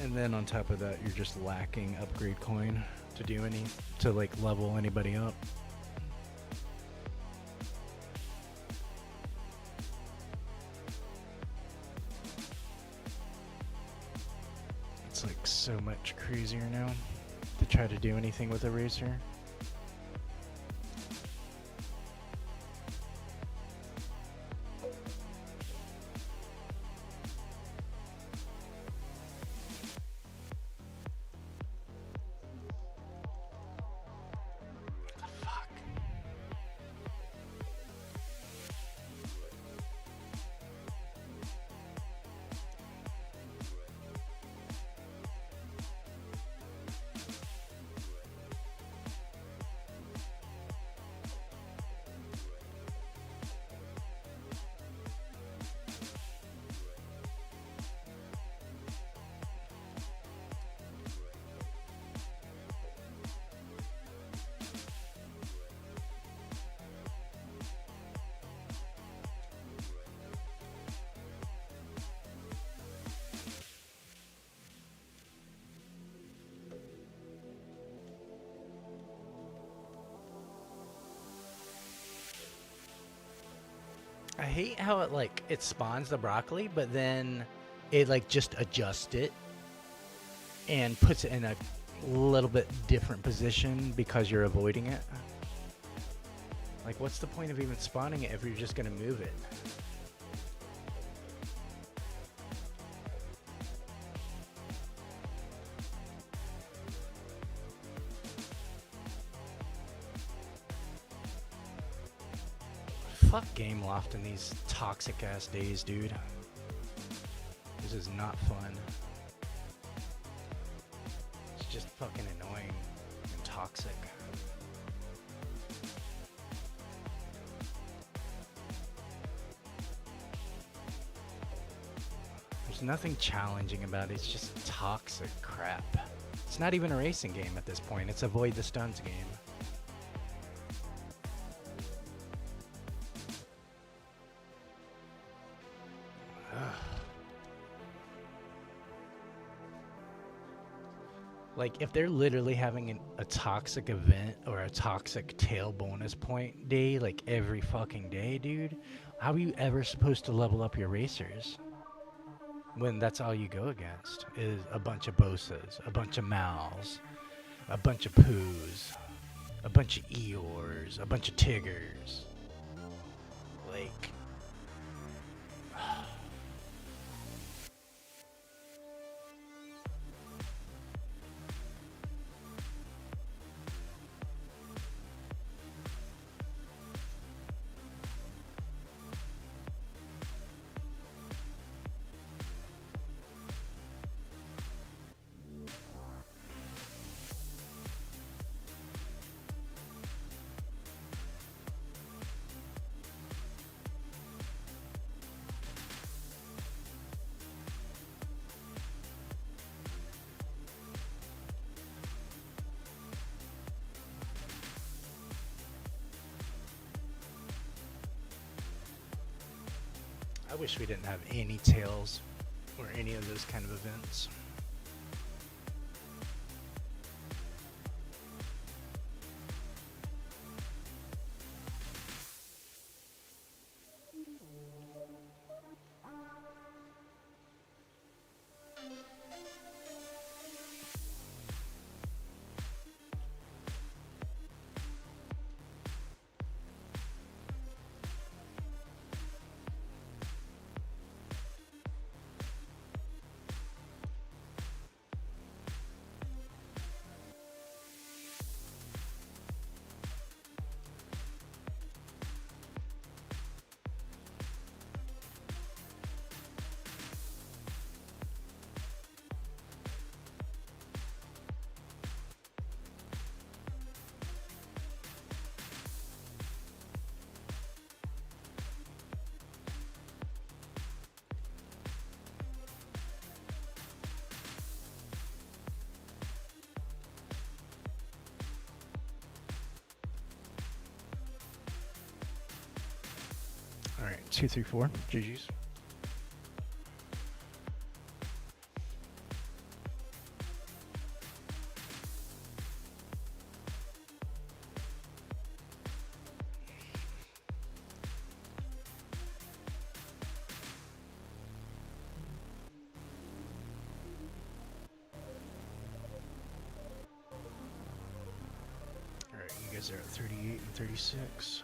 And then on top of that, you're just lacking upgrade coin to like level anybody up. It's like so much crazier now to try to do anything with a racer. hate how it like it spawns the broccoli, but then it like just adjusts it and puts it in a little bit different position because you're avoiding it. Like, what's the point of even spawning it if you're just gonna move it? Fuck Game Loft in these toxic ass days, dude. This is not fun. It's just fucking annoying and toxic. There's nothing challenging about it, it's just toxic crap. It's not even a racing game at this point, it's avoid the stunts game. Like, if they're literally having a toxic event or a toxic tail bonus point day, like every fucking day, dude, how are you ever supposed to level up your racers? When that's all you go against is a bunch of Bosas, a bunch of Mals, a bunch of Poos, a bunch of Eeyores, a bunch of Tiggers. Like... I wish we didn't have any tails or any of those kind of events. All right, 2, 3, 4. GG's. All right, you guys are at 38 and 36.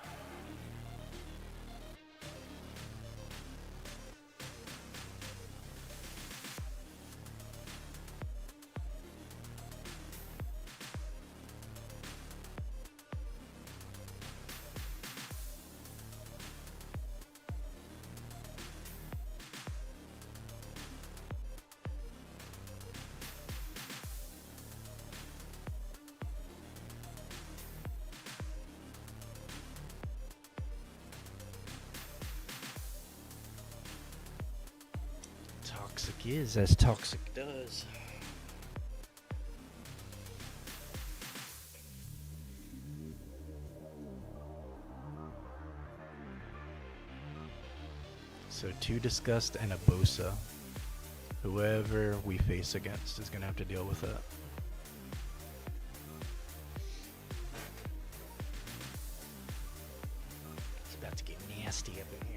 Toxic is as toxic does. So 2 Disgust and a Bosa. Whoever we face against is going to have to deal with it. It's about to get nasty up in here.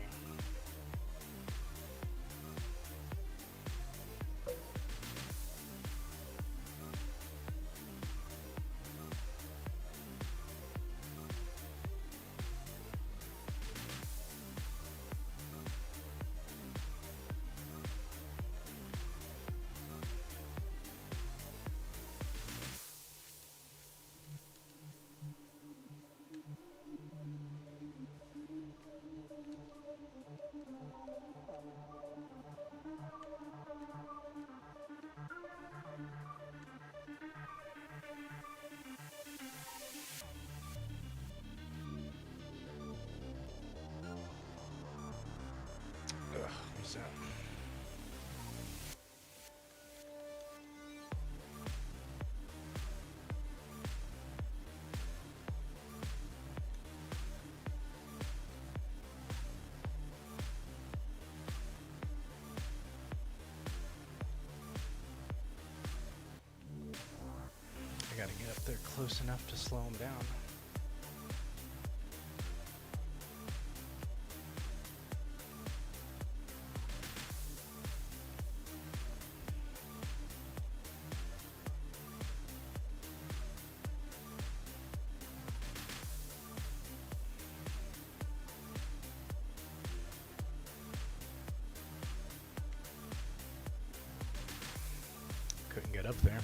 Couldn't get up there close enough to slow him down. Couldn't get up there.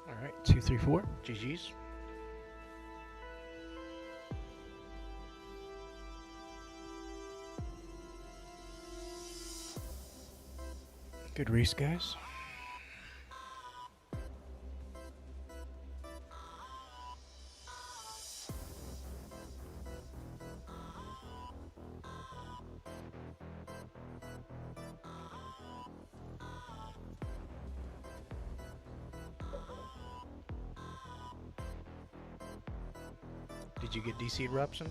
All right, 2, 3, 4. GG's. Good race, guys. Did you get DC Eruption?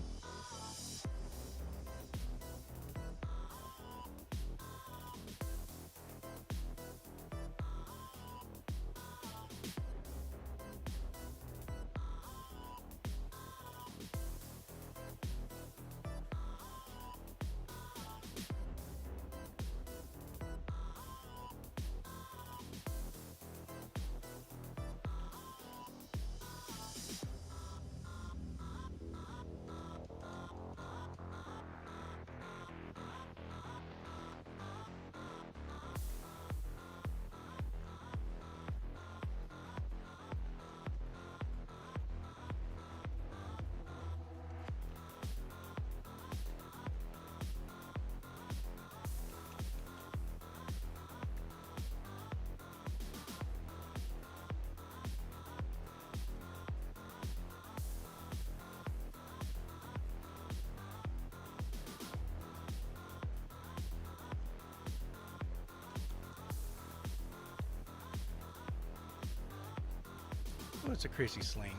Oh, it's a crazy sling.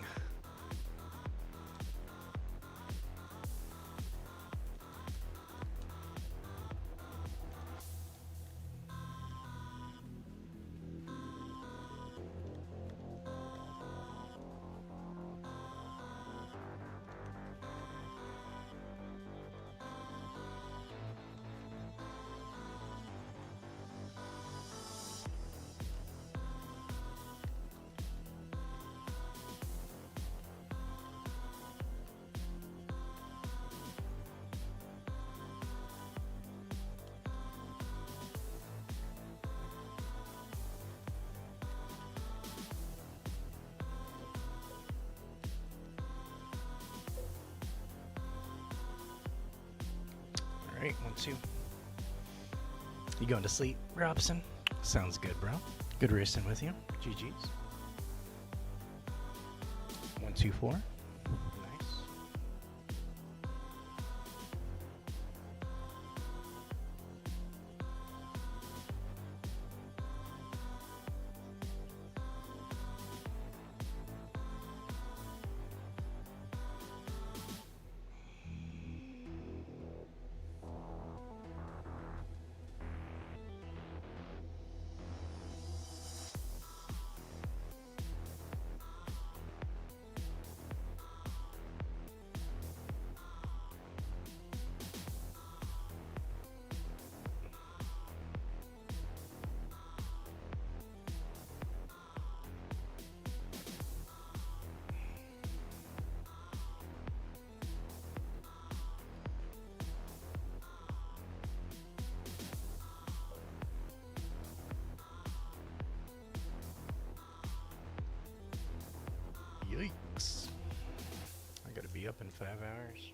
Alright, 1-2. You going to sleep, Robson? Sounds good, bro. Good racing with you. GG's. 1-2-4. Nice. Yikes. I gotta be up in 5 hours.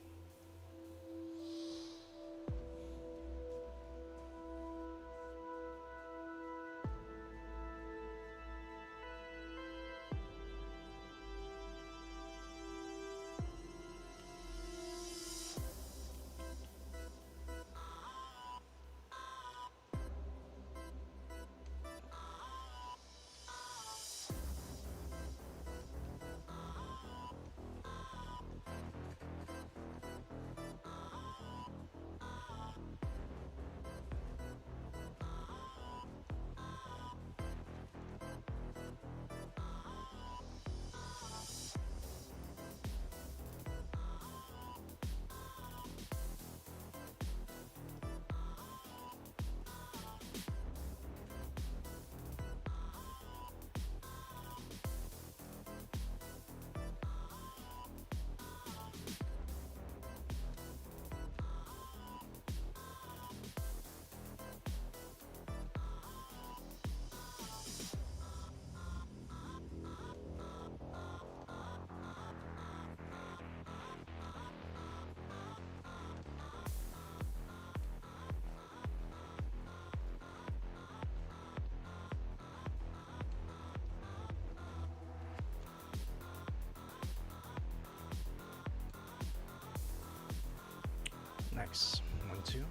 Nice. 1-2.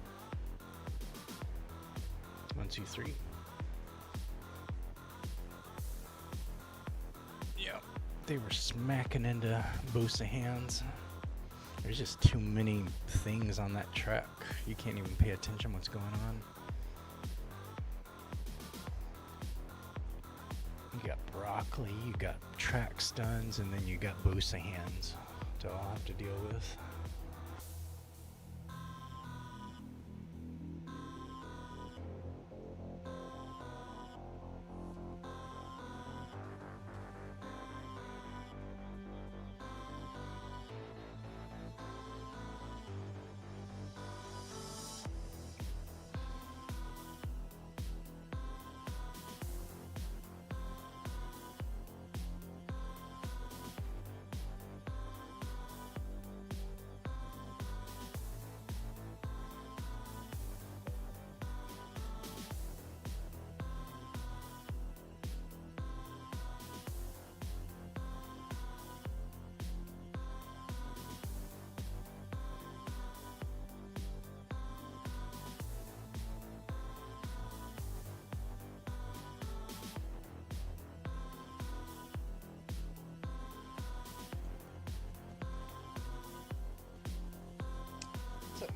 1-2-3. Yeah, they were smacking into both hands. There's just too many things on that track. You can't even pay attention what's going on. You got broccoli, you got track stuns, and then you got Bosa hands to all have to deal with.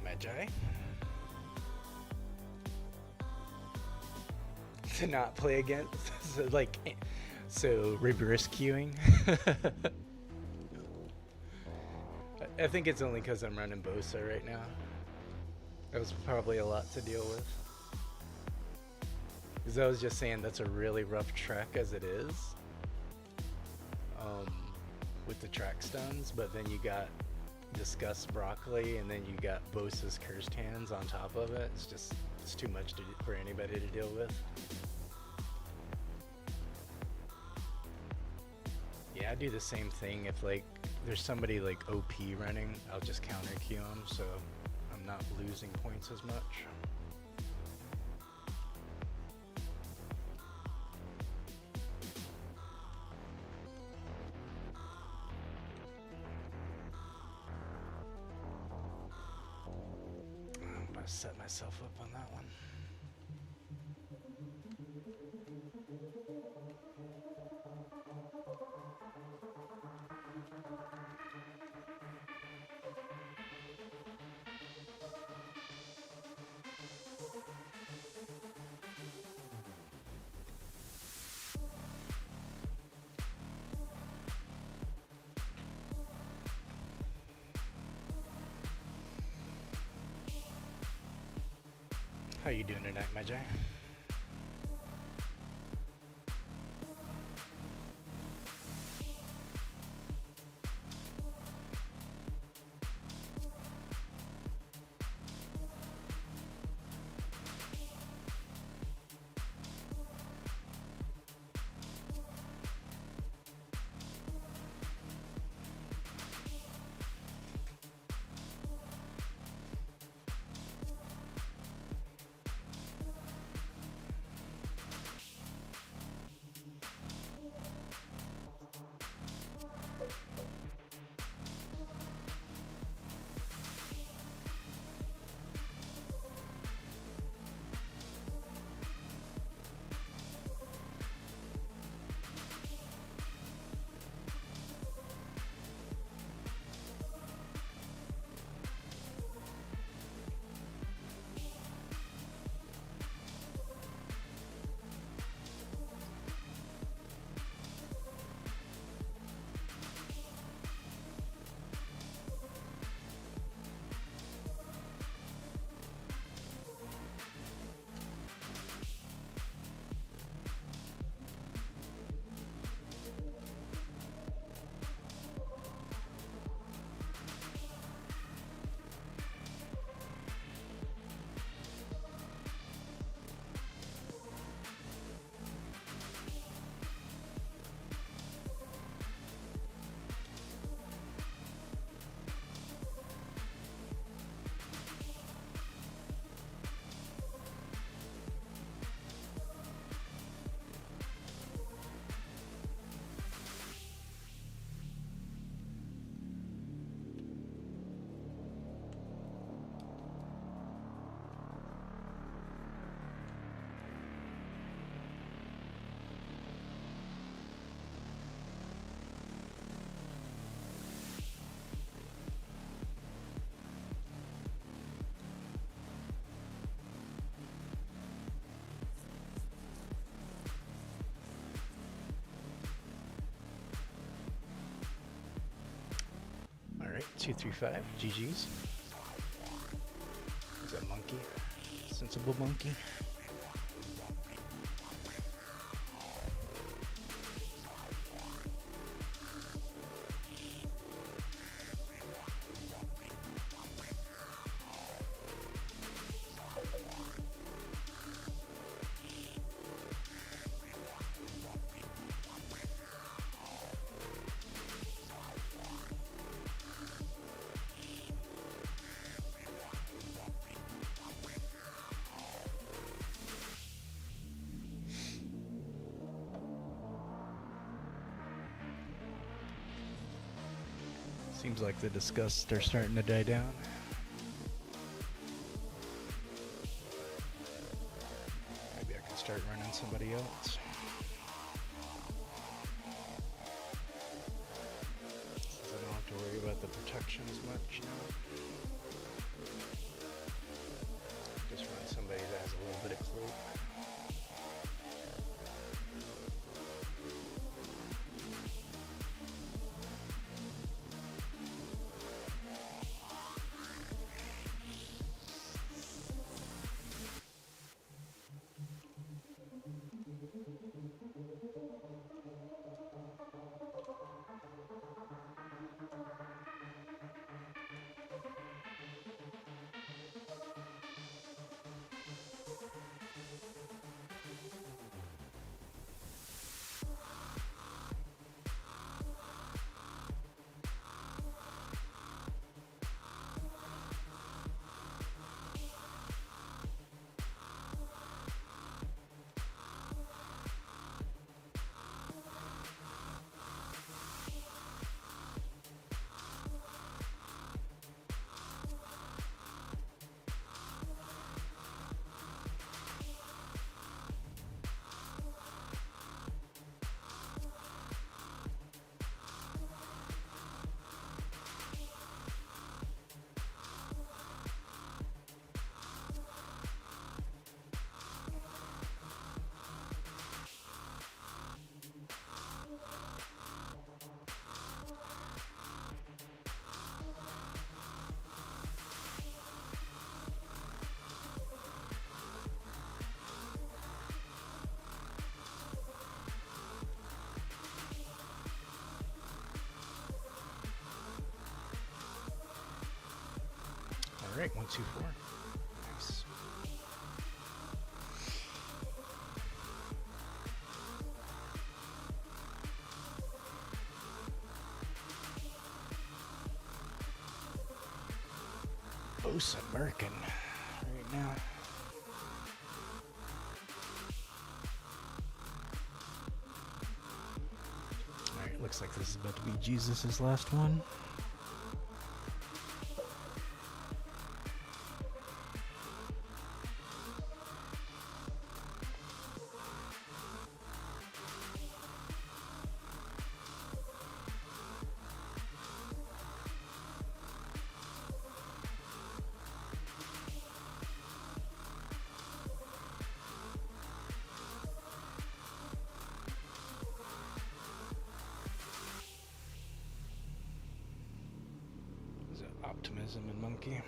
Magi. To not play against, so reverse queuing. I think it's only because I'm running Bosa right now. That was probably a lot to deal with. Because I was just saying that's a really rough track as it is. With the track stuns, but then you got Disgust Broccoli, and then you got Bosa's Cursed Hands on top of it. It's too much for anybody to deal with. Yeah, I do the same thing. If like there's somebody like OP running, I'll just counter queue them, so I'm not losing points as much. I'm gonna set myself up on that one. How you doing tonight, Magi? Alright, 235, GG's. Is that monkey? Sensible monkey? Seems like the disgusts are starting to die down. Maybe I can start running somebody else. Since I don't have to worry about the protection as much, you know. Alright, 124. Nice. Bosa Merkin right now. Alright, looks like this is about to be Jesus' last one. Optimism and Monkey.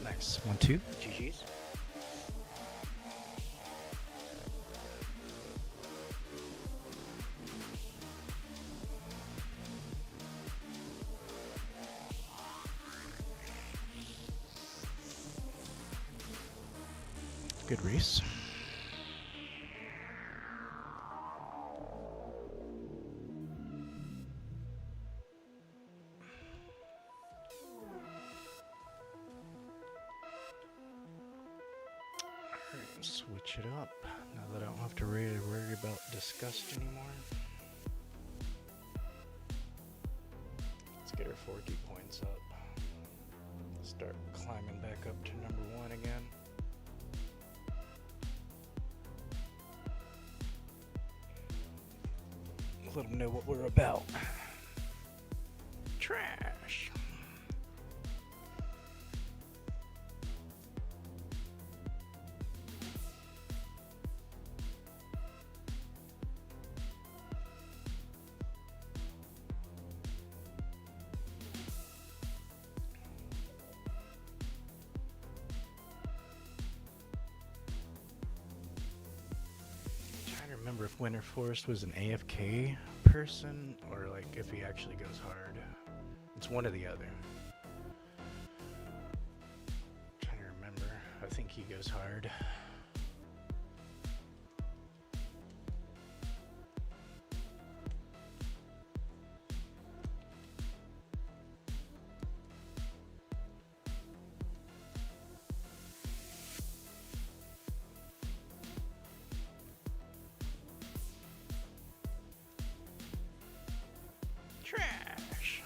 Nice. 1-2. GG's. Good race. Switch it up now that I don't have to really worry about disgust anymore. Let's get our 40 points up. Start climbing back up to number 1 again. Let them know what we're about. Trash. Remember if Winter Forest was an AFK person or like if he actually goes hard. It's one or the other. Trying to remember. I think he goes hard. Trash.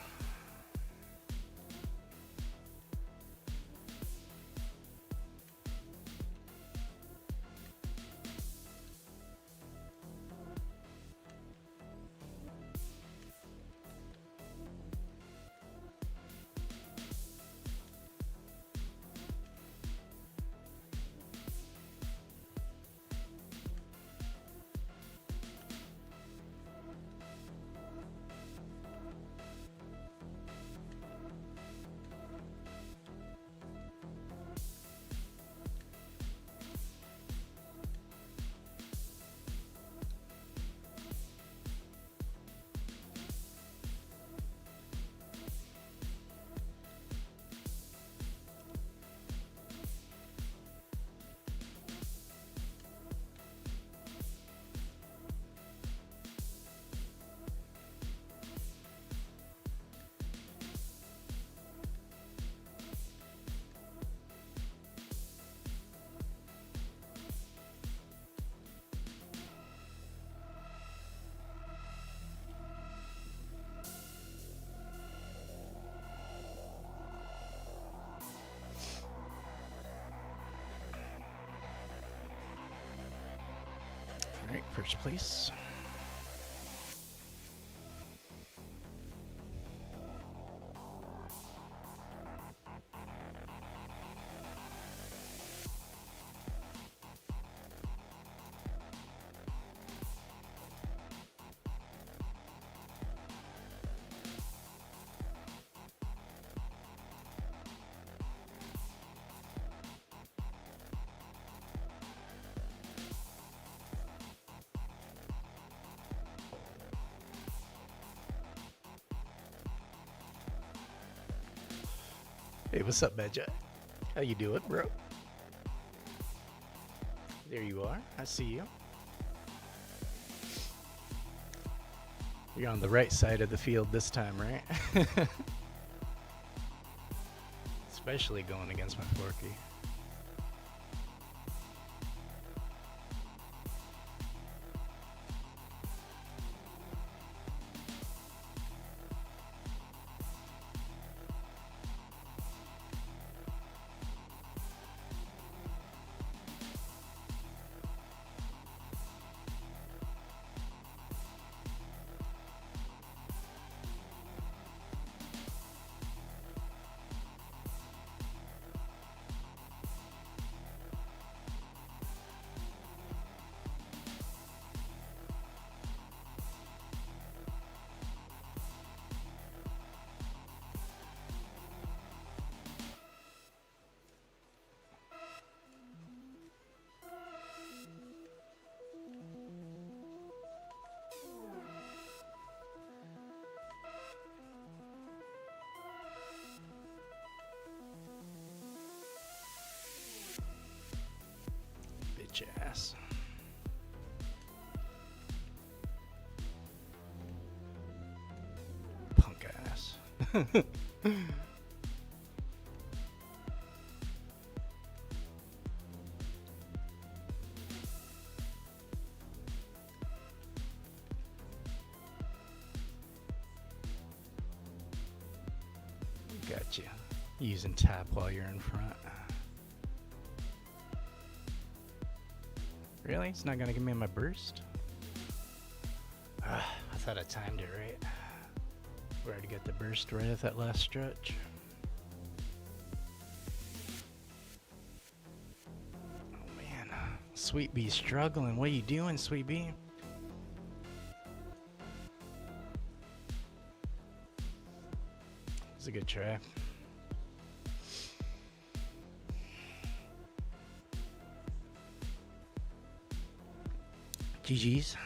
first place. Hey, what's up, Bad Jack? How you doing, bro? There you are. I see you. You're on the right side of the field this time, right? Especially going against my Forky. Bitch ass. Punk ass. Gotcha. Using tap while you're in front. Really? It's not gonna give me my burst? I thought I timed it right. We already got the burst right at that last stretch. Oh man, Sweet Bee's struggling. What are you doing, Sweet Bee? It's a good try. GG's.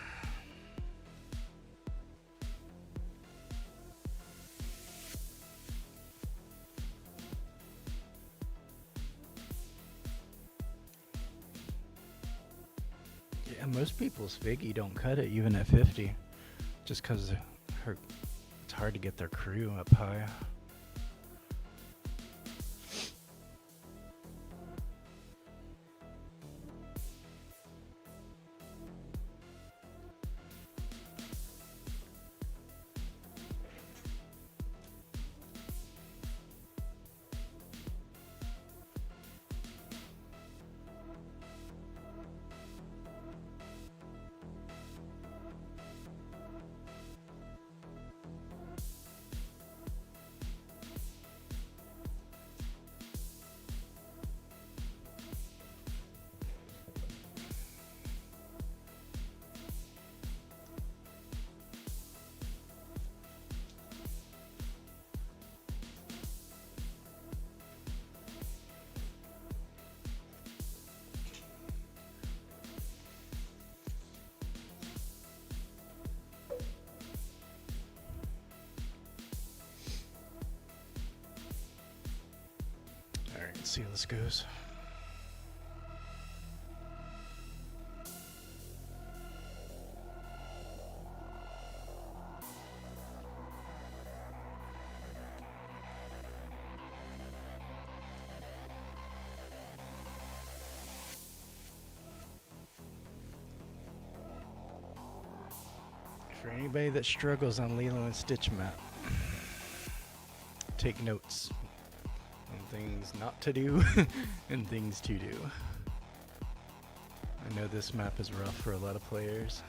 Yeah, most people's Figgy don't cut it even at 50, just because it's hard to get their crew up high. Let's see how this goes. For anybody that struggles on Lilo and Stitch map, take notes on things not to do and things to do. I know this map is rough for a lot of players.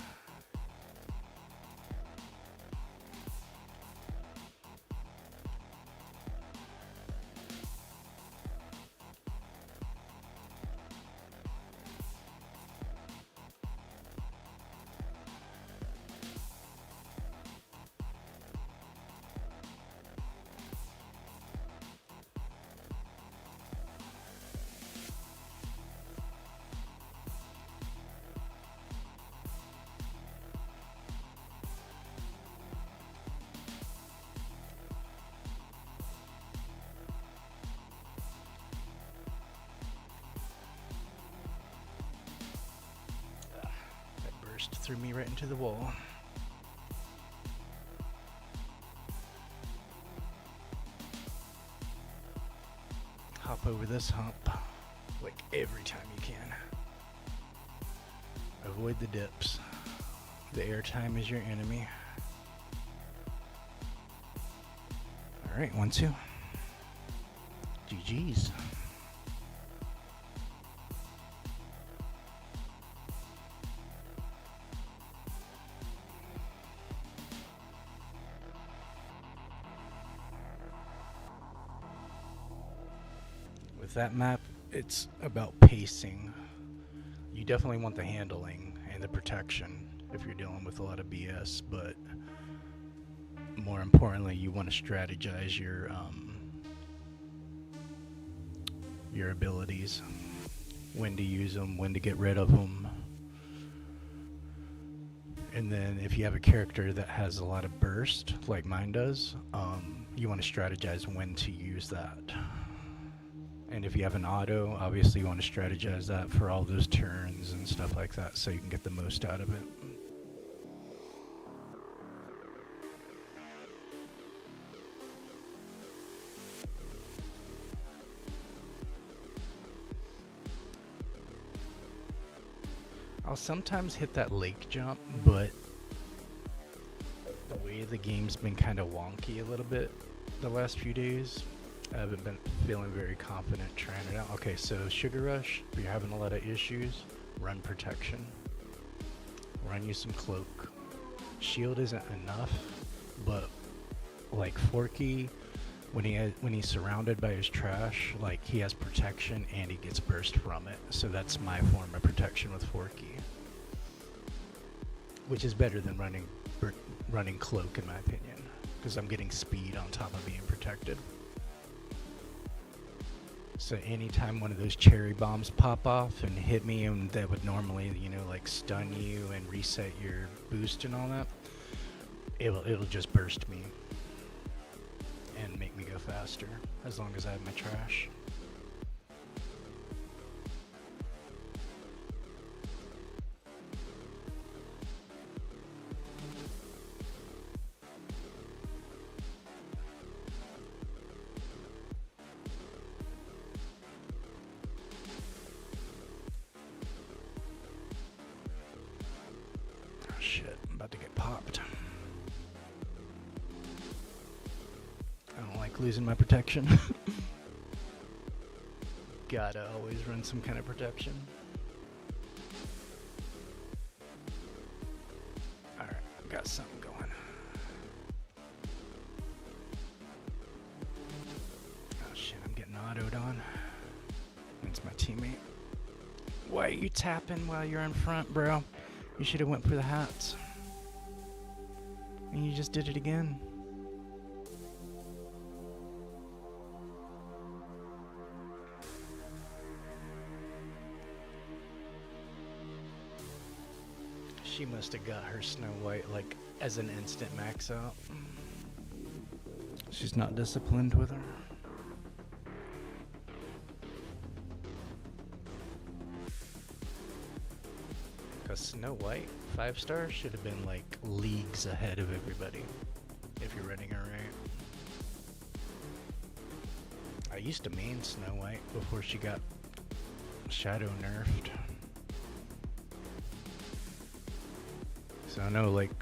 Threw me right into the wall. Hop over this hump like every time you can. Avoid the dips. The airtime is your enemy. Alright, 1-2. GG's. With that map, it's about pacing. You definitely want the handling and the protection if you're dealing with a lot of BS, but more importantly, you want to strategize your abilities, when to use them, when to get rid of them. And then if you have a character that has a lot of burst, like mine does, you want to strategize when to use that. And if you have an auto, obviously you want to strategize that for all those turns and stuff like that so you can get the most out of it. I'll sometimes hit that lake jump, but the way the game's been kind of wonky a little bit the last few days, I haven't been feeling very confident trying it out. Okay, so Sugar Rush, if you're having a lot of issues, run protection. Run you some cloak. Shield isn't enough, but like Forky, when he's surrounded by his trash, like he has protection and he gets burst from it. So that's my form of protection with Forky, which is better than running cloak in my opinion, because I'm getting speed on top of being protected. So anytime one of those cherry bombs pop off and hit me, and that would normally, like stun you and reset your boost and all that, it'll just burst me and make me go faster, as long as I have my trash. Shit, I'm about to get popped. I don't like losing my protection. Gotta always run some kind of protection. Alright, got something going. Oh shit, I'm getting autoed on. That's my teammate. Why are you tapping while you're in front, bro? You should have went for the hats. And you just did it again. She must have got her Snow White like as an instant max out. She's not disciplined with her. Because Snow White 5-star should have been like leagues ahead of everybody if you're running her right. I used to main Snow White before she got shadow nerfed. So I know like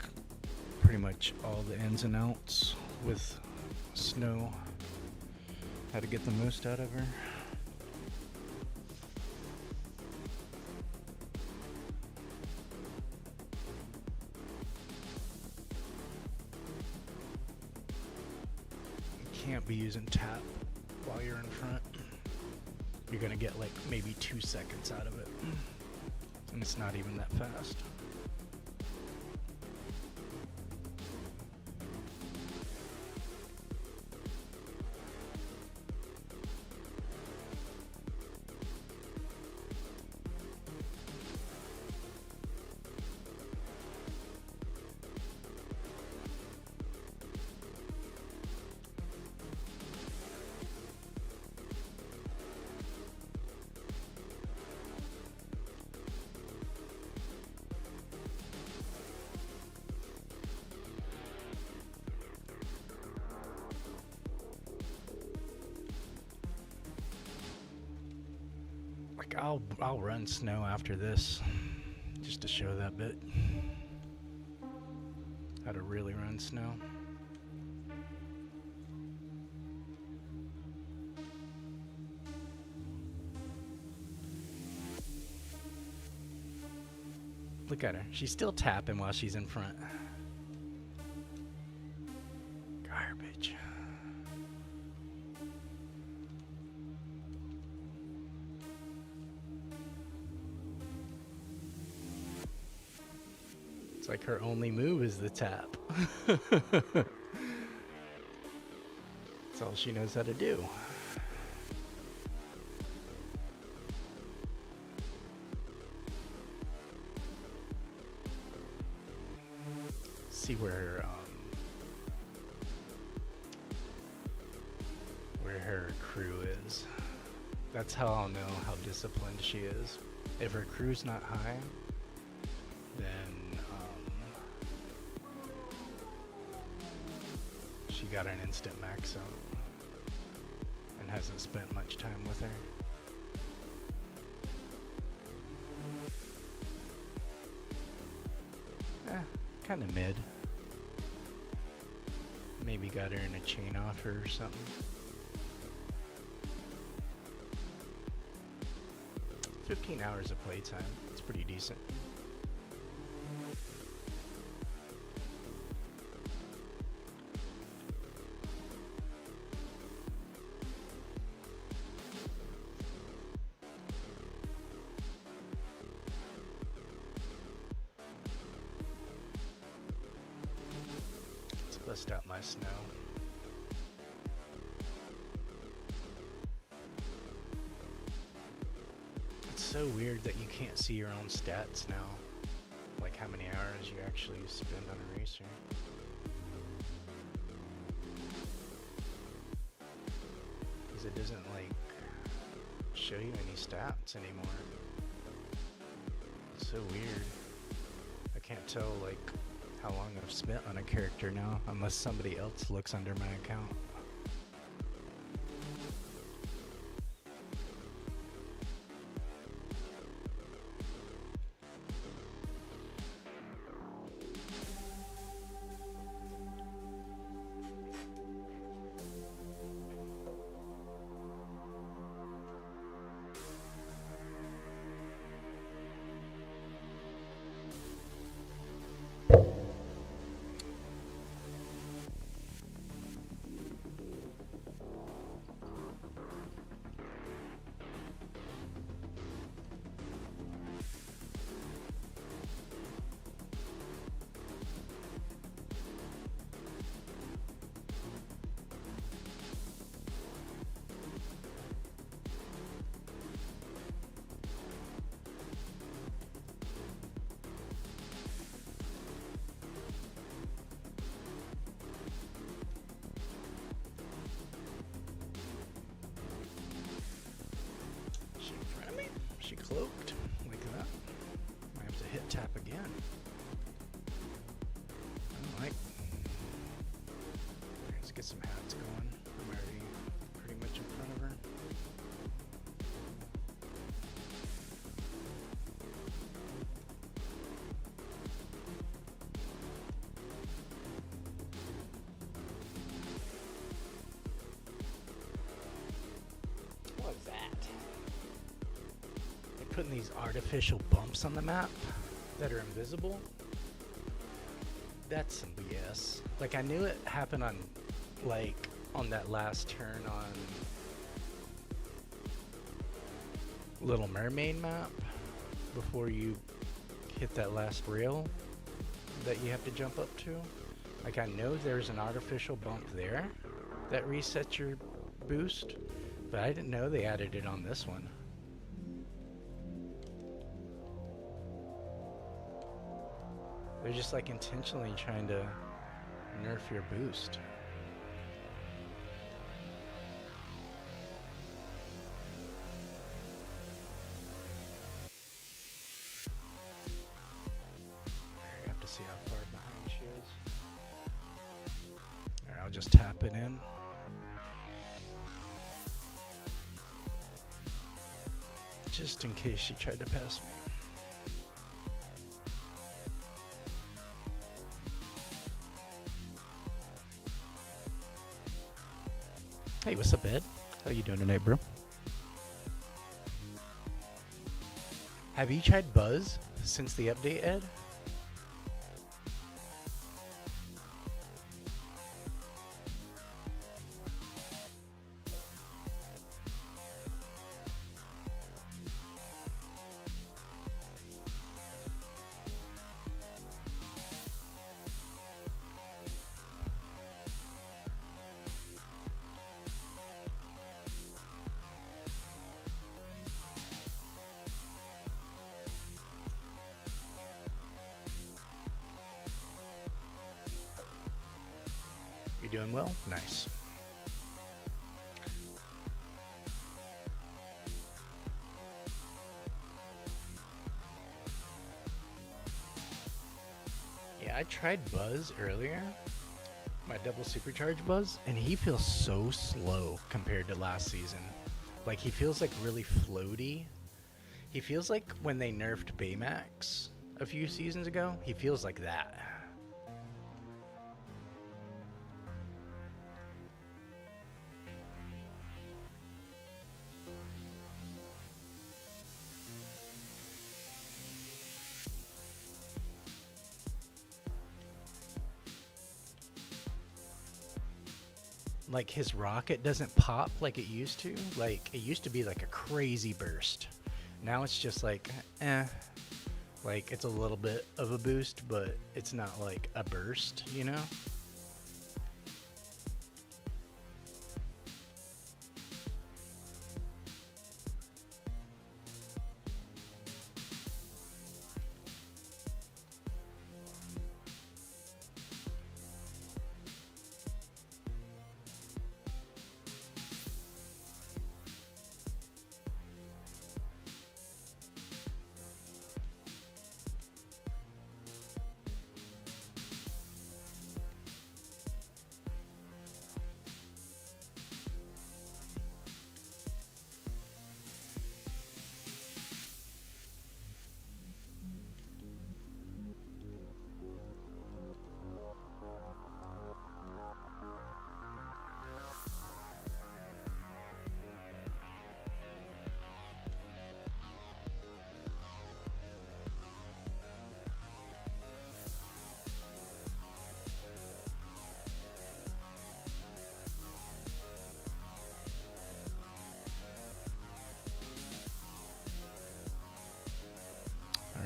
pretty much all the ins and outs with Snow, how to get the most out of her. be using tap while you're in front. You're gonna get like maybe 2 seconds out of it, and it's not even that fast. Like I'll run snow after this, just to show that bit. How to really run snow. Look at her. She's still tapping while she's in front. Garbage. It's like her only move is the tap. That's all she knows how to do. See where her crew is. That's how I'll know how disciplined she is. If her crew's not high, then she got an instant max out and hasn't spent much time with her. Kind of mid. Maybe got her in a chain offer or something. 15 hours of playtime. It's pretty decent. Let's bust out my snow. So weird that you can't see your own stats now, like how many hours you actually spend on a racer. Because it doesn't like show you any stats anymore. It's so weird. I can't tell like how long I've spent on a character now unless somebody else looks under my account. She cloaked like that. I have to hit tap again. I like. Let's get some hats going. I'm already pretty much in front of her. What's that? Putting these artificial bumps on the map that are invisible. That's some BS. Like I knew it happened on like on that last turn on Little Mermaid map before you hit that last rail that you have to jump up to. Like, I know there's an artificial bump there that resets your boost, but I didn't know they added it on this one. They're just like intentionally trying to nerf your boost. I have to see how far behind she is. Alright, I'll just tap it in. Just in case she tried to pass me. Hey, what's up, Ed? How you doing tonight, bro? Have you tried Buzz since the update, Ed? You doing well? Nice. Yeah, I tried Buzz earlier, my double supercharge Buzz, and he feels so slow compared to last season. Like, he feels like really floaty. He feels like when they nerfed Baymax a few seasons ago, he feels like that. Like, his rocket doesn't pop like it used to. Like, it used to be like a crazy burst. Now it's just like, like, it's a little bit of a boost, but it's not like a burst, you know?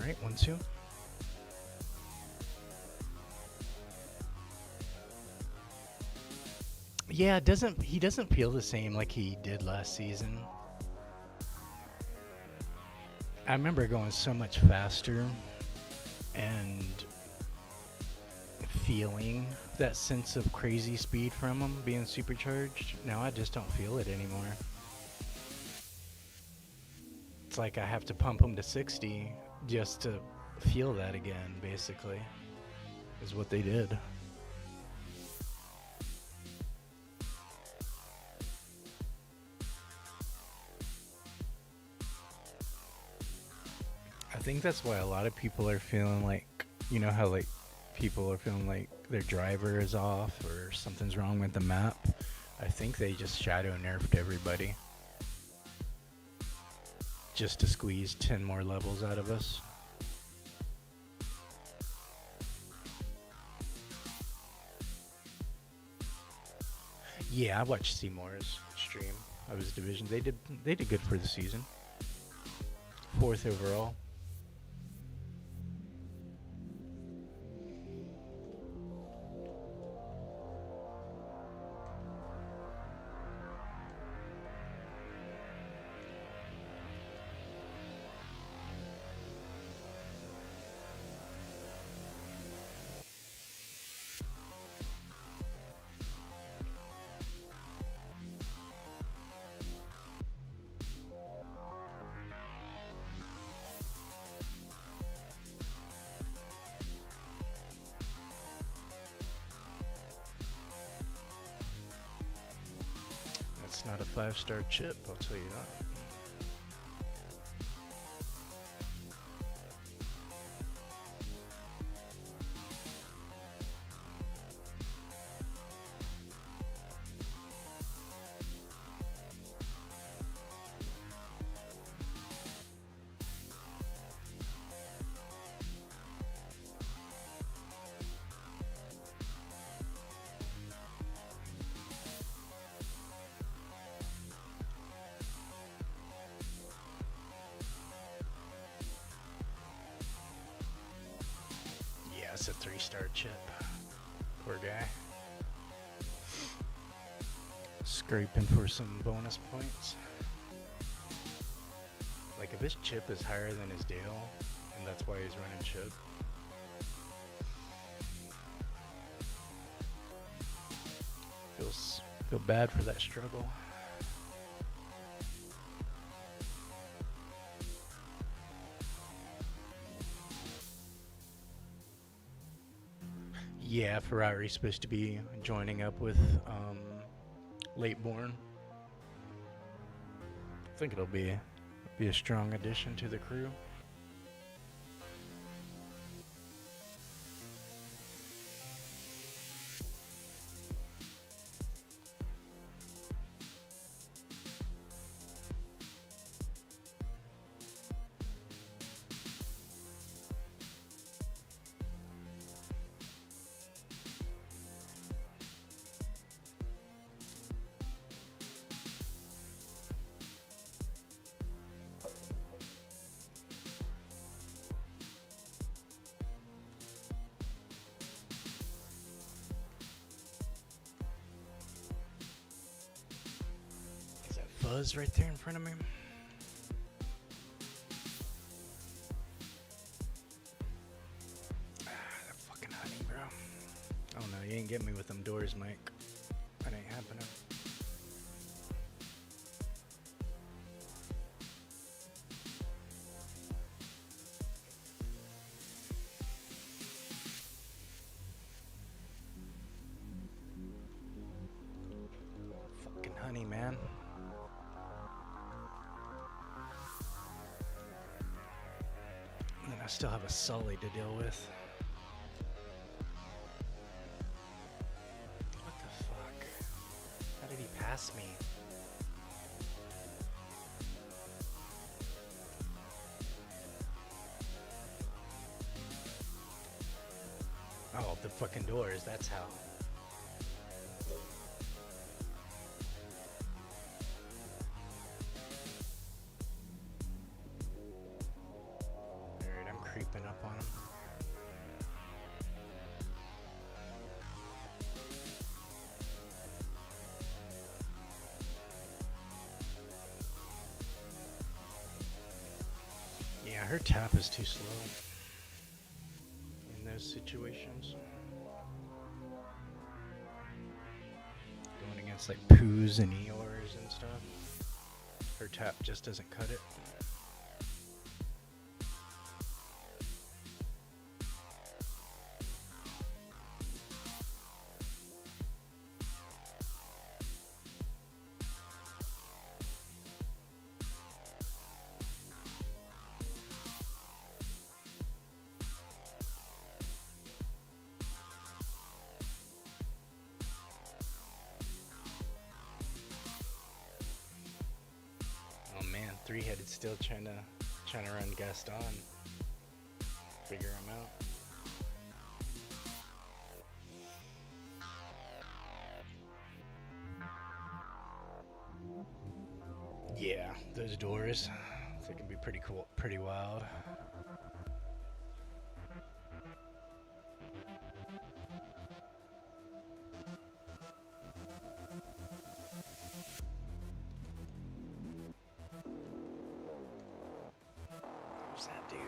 Alright, 1-2. Yeah, he doesn't feel the same like he did last season. I remember going so much faster and feeling that sense of crazy speed from him being supercharged. Now I just don't feel it anymore. It's like I have to pump him to 60 just to feel that again, basically, is what they did. I think that's why a lot of people are feeling like, you know how like people are feeling like their driver is off or something's wrong with the map. I think they just shadow nerfed everybody just to squeeze 10 more levels out of us. Yeah, I watched Seymour's stream of his division. They did good for the season. 4th overall. That's not a 5-star chip, I'll tell you that. Yeah, it's a 3-star chip. Poor guy. Scraping for some bonus points. Like, if his chip is higher than his Dale, and that's why he's running chip. Feel bad for that struggle. Yeah, Ferrari's supposed to be joining up with Lateborn. I think it'll be a strong addition to the crew. Buzz right there in front of me. That fucking honey, bro. Oh no, you ain't getting me with them doors, Mike. That ain't happening. Fucking honey, man. I still have a Sully to deal with. What the fuck? How did he pass me? Oh, the fucking doors, that's how. Creeping up on him. Yeah, her tap is too slow in those situations. Going against like Poos and Eeyores and stuff, her tap just doesn't cut it. Three-headed still trying to run Gaston. Figure him out. those doors. So it can be pretty cool, pretty wild. Where's that dude?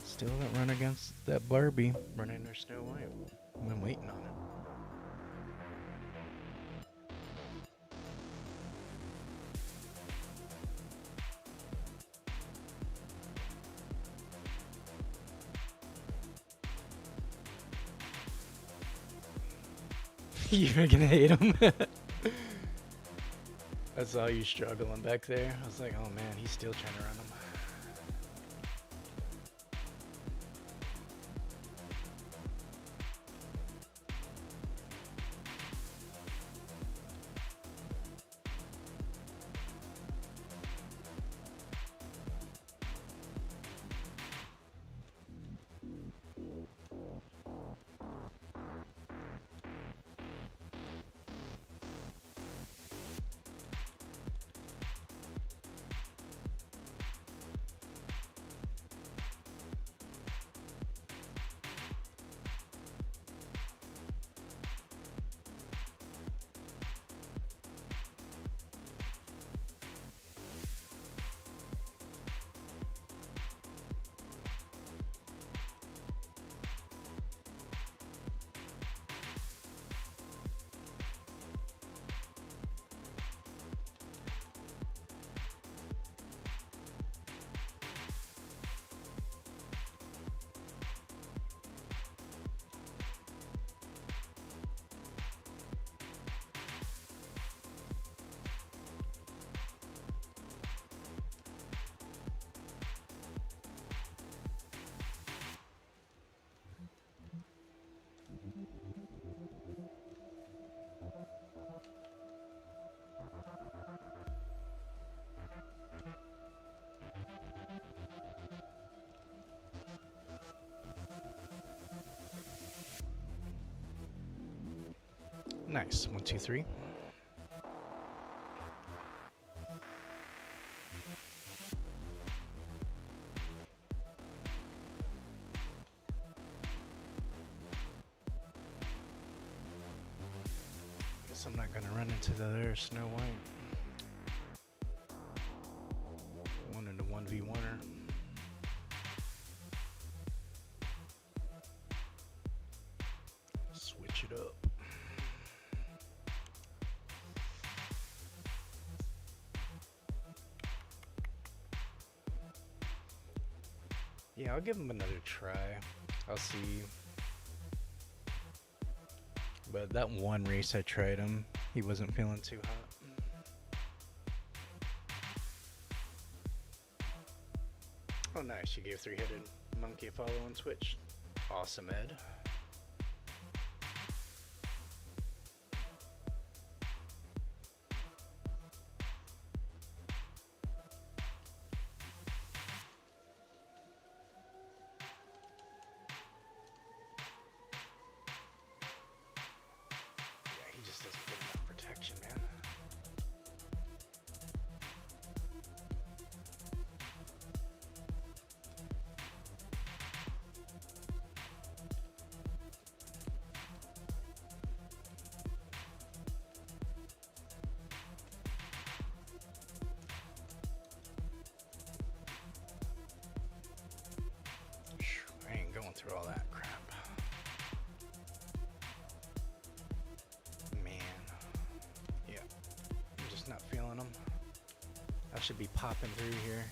Still haven't run against that Barbie running her Snow White. I've been waiting on it. You're gonna hate him. I saw you struggling back there. I was like, oh man, he's still trying to run him. Nice. 1, 2, 3. Guess I'm not gonna run into the other Snow White. One into 1v1er. Switch it up. Yeah, I'll give him another try. I'll see. But that one race I tried him, he wasn't feeling too hot. Oh, nice. You gave three-headed monkey a follow on Twitch. Awesome, Ed. Yeah, he just doesn't get enough protection, man. I ain't going through all that crap. Man. Yeah. I'm just not feeling them. I should be popping through here.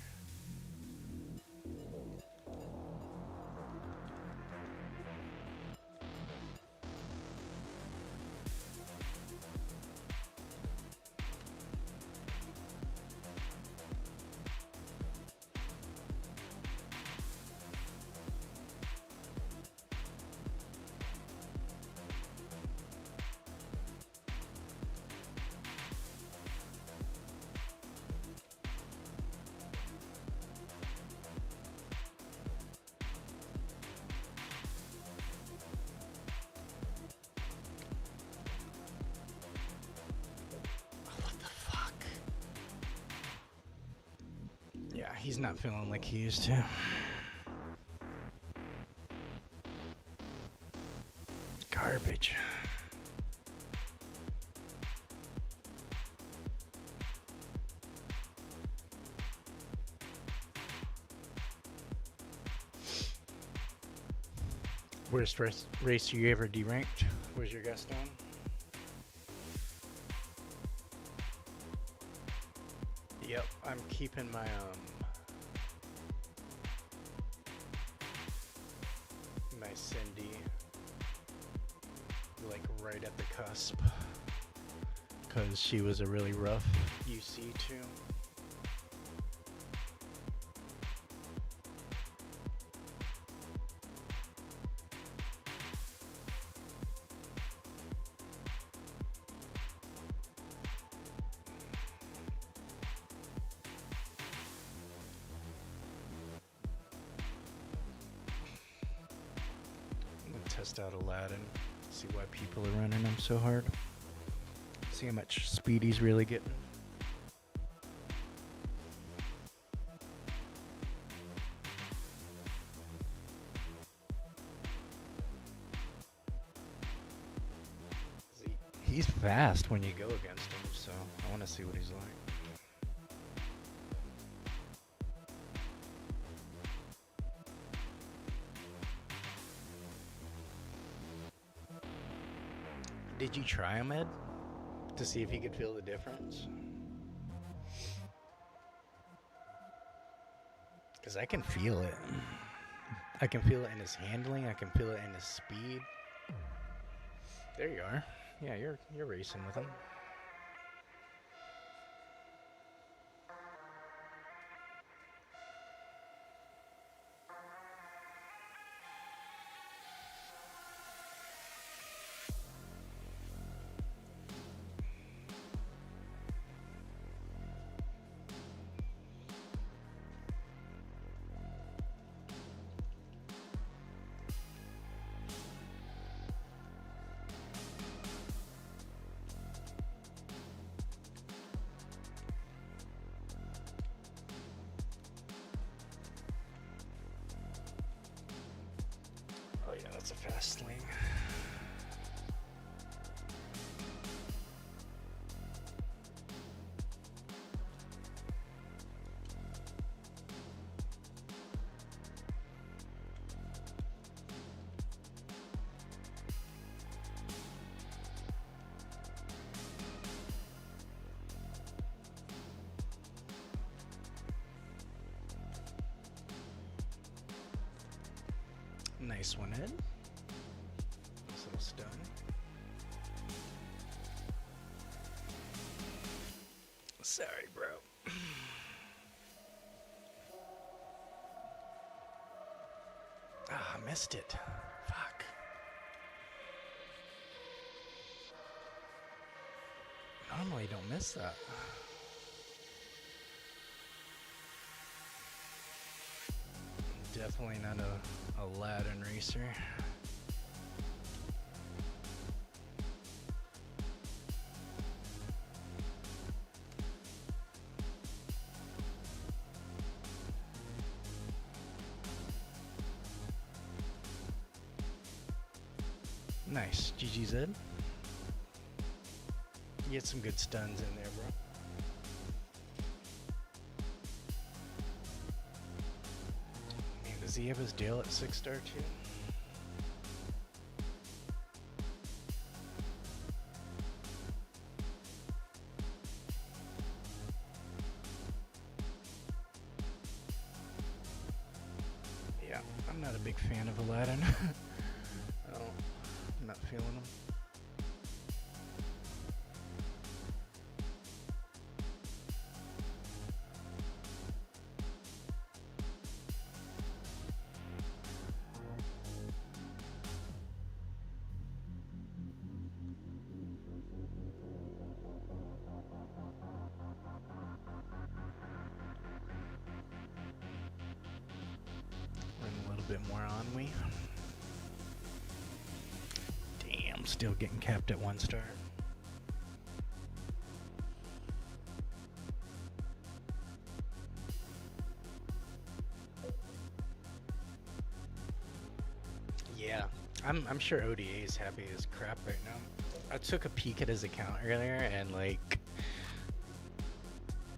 Yeah, he's not feeling like he used to. Garbage. Worst race you ever deranked? Was your guest on? Yep, I'm keeping my my Cindy like right at the cusp, because she was a really rough UC too. Test out Aladdin, see why people are running him so hard. See how much speed he's really getting. He's fast when you go against him, so I want to see what he's like. Did you try him, Ed? To see if he could feel the difference? Because I can feel it. I can feel it in his handling. I can feel it in his speed. There you are. Yeah, you're racing with him. Yeah, that's a fast swing. Nice one, Ed. Nice little stun. Sorry, bro. missed it. Fuck. Normally you don't miss that. Definitely not a Aladdin racer. Nice, GGZ. Get some good stuns in there, bro. Man, does he have his deal at 6-star too? Yeah, I'm not a big fan of Aladdin. I'm not feeling him. A little bit more on me. Damn, still getting capped at 1 star. Yeah, I'm sure ODA is happy as crap right now. I took a peek at his account earlier and like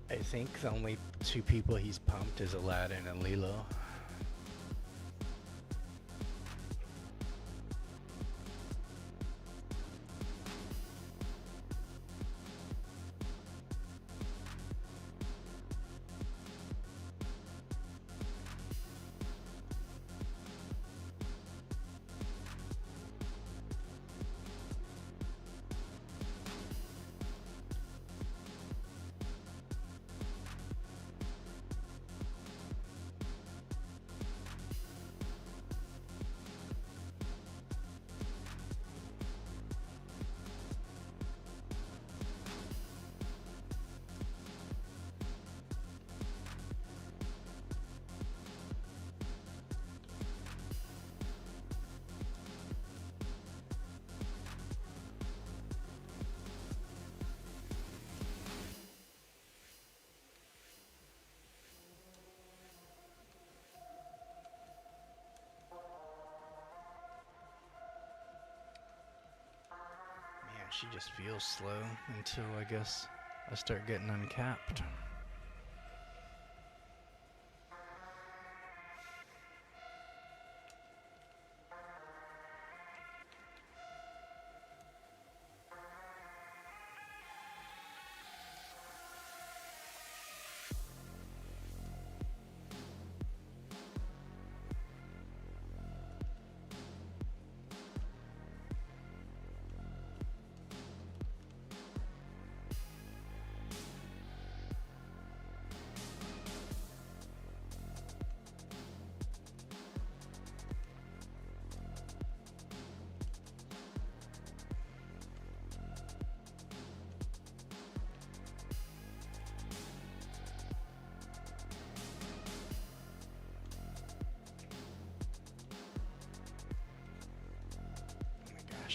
I think the only 2 people he's pumped is Aladdin and Lilo. She just feels slow until I guess I start getting uncapped.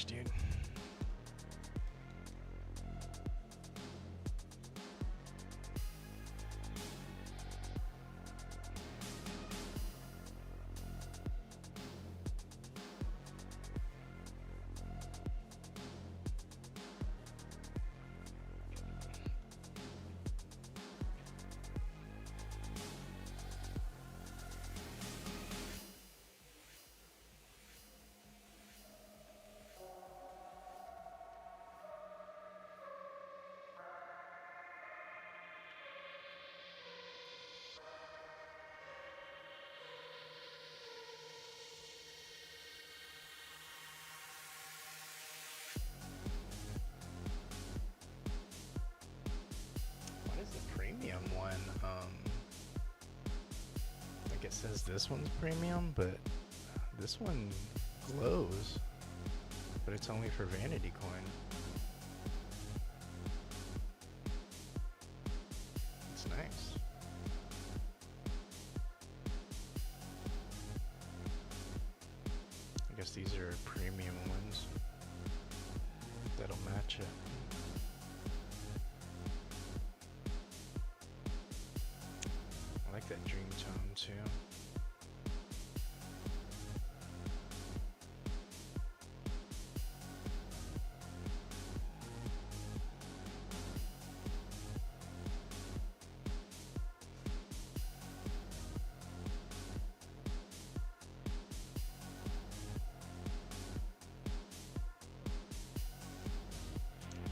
Dude. Premium one, like it says this one's premium, but This one glows, but it's only for vanity coin. It's nice. I guess these are premium ones that'll match it. I like that dream tone too.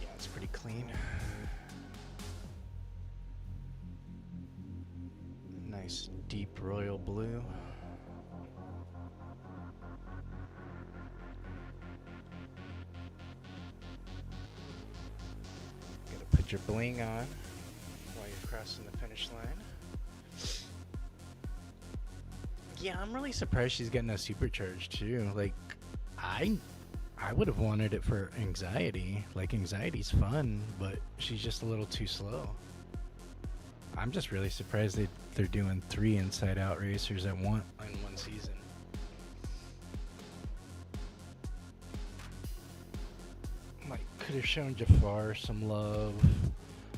Yeah, it's pretty clean. Nice deep royal blue. Gotta put your bling on while you're crossing the finish line. Yeah, I'm really surprised she's getting a supercharge too. Like, I would have wanted it for anxiety. Like, anxiety's fun, but she's just a little too slow. I'm just really surprised they're doing 3 inside out racers in one season. Like, could have shown Jafar some love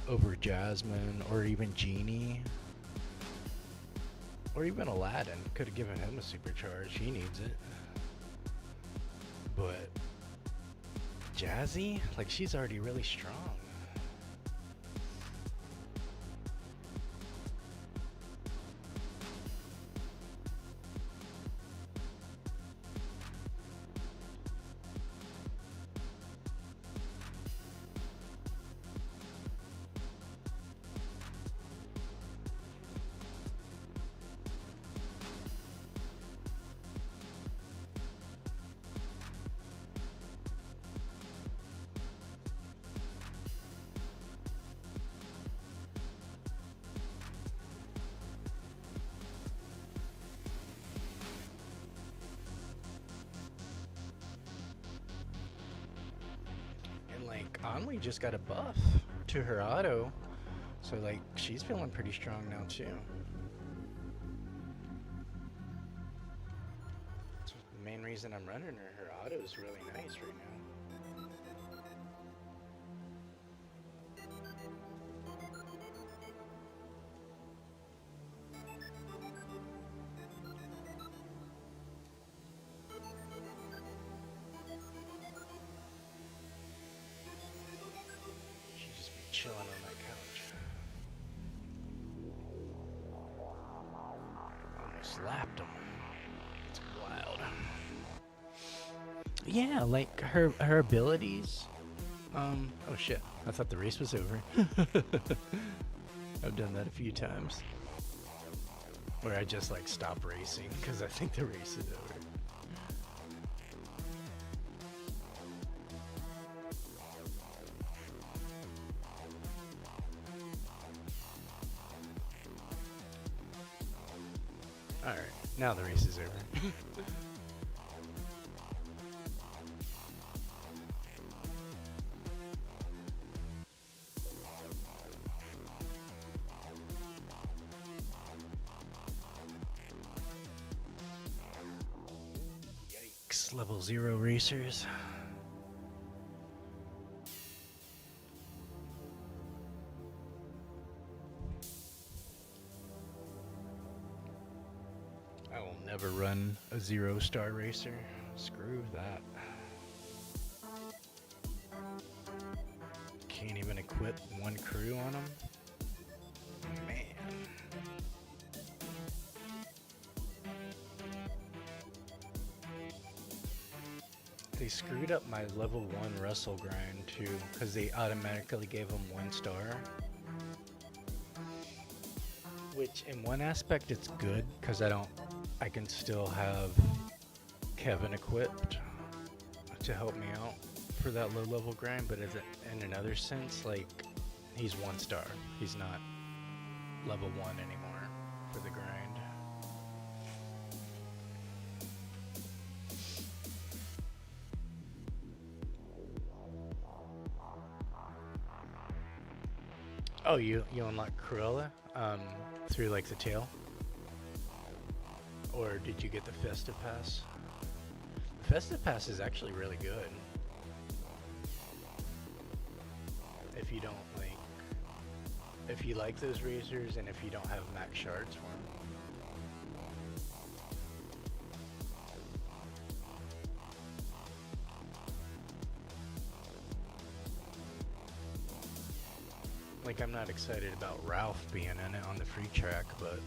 over Jasmine, or even Genie, or even Aladdin. Could have given him a supercharge. He needs it. But Jazzy, like, she's already really strong. Conley just got a buff to her auto, so like she's feeling pretty strong now too. That's the main reason I'm running her. Her auto is really nice right now. Chilling on that couch. Almost slapped him. It's wild. Yeah, like her abilities. Oh shit! I thought the race was over. I've done that a few times, where I just like stop racing because I think the race is over. Alright, now the race is over. Yikes, level 0 racers. I will never run a 0-star racer. Screw that. Can't even equip one crew on them. Man. They screwed up my level 1 Russell grind too, because they automatically gave him 1 star. Which in one aspect it's good, because I can still have Kevin equipped to help me out for that low level grind, but in another sense, like, he's 1 star. He's not level 1 anymore for the grind. Oh, you unlock Cruella through like the tail, or did you get the Festive Pass? The Festive Pass is actually really good. If you don't like, if you like those razors, and if you don't have max shards for them. Like, I'm not excited about Ralph being in it on the free track, but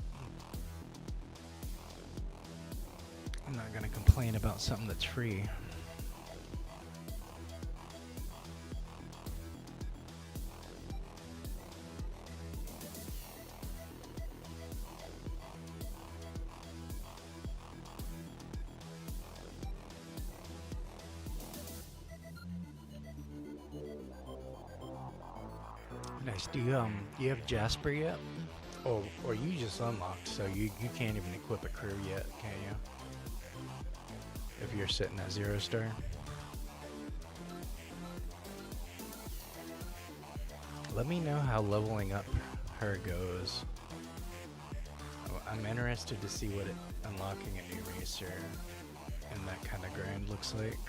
I'm not gonna complain about something that's free. Nice. Do you have Jasper yet? Or you just unlocked, so you can't even equip a crew yet, can you? If you're sitting at 0 star. Let me know how leveling up her goes. I'm interested to see what unlocking a new racer and that kind of grind looks like.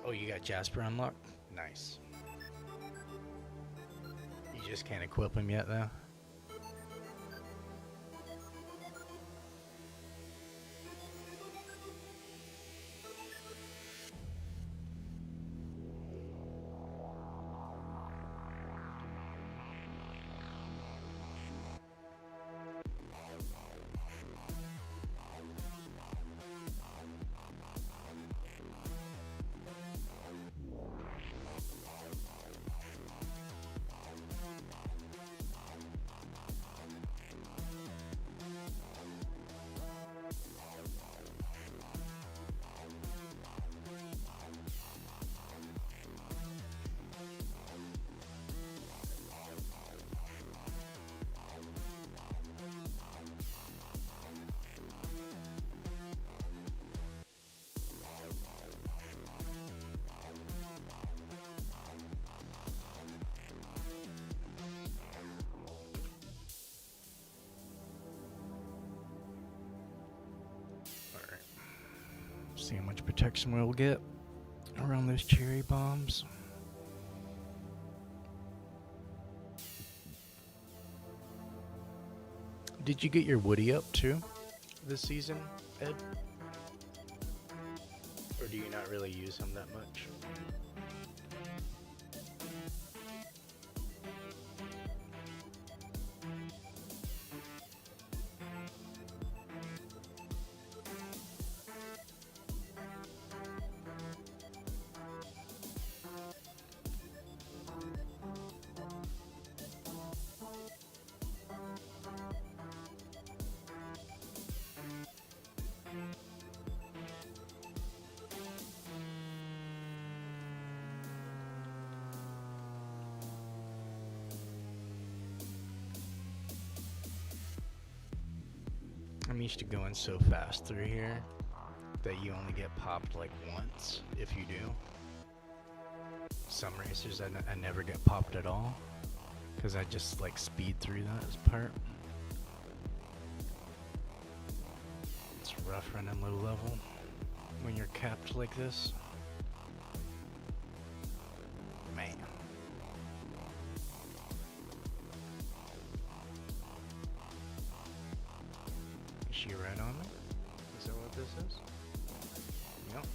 Oh, you got Jasper unlocked? Nice. You just can't equip him yet, though? See how much protection we'll get around those cherry bombs. Did you get your Woody up too this season, Ed? Or do you not really use him that much? I'm used to going so fast through here that you only get popped like once if you do. Some racers I never get popped at all because I just like speed through that part. It's rough running low level when you're capped like this. Man. Is she right on me? Is that what this is? Yep.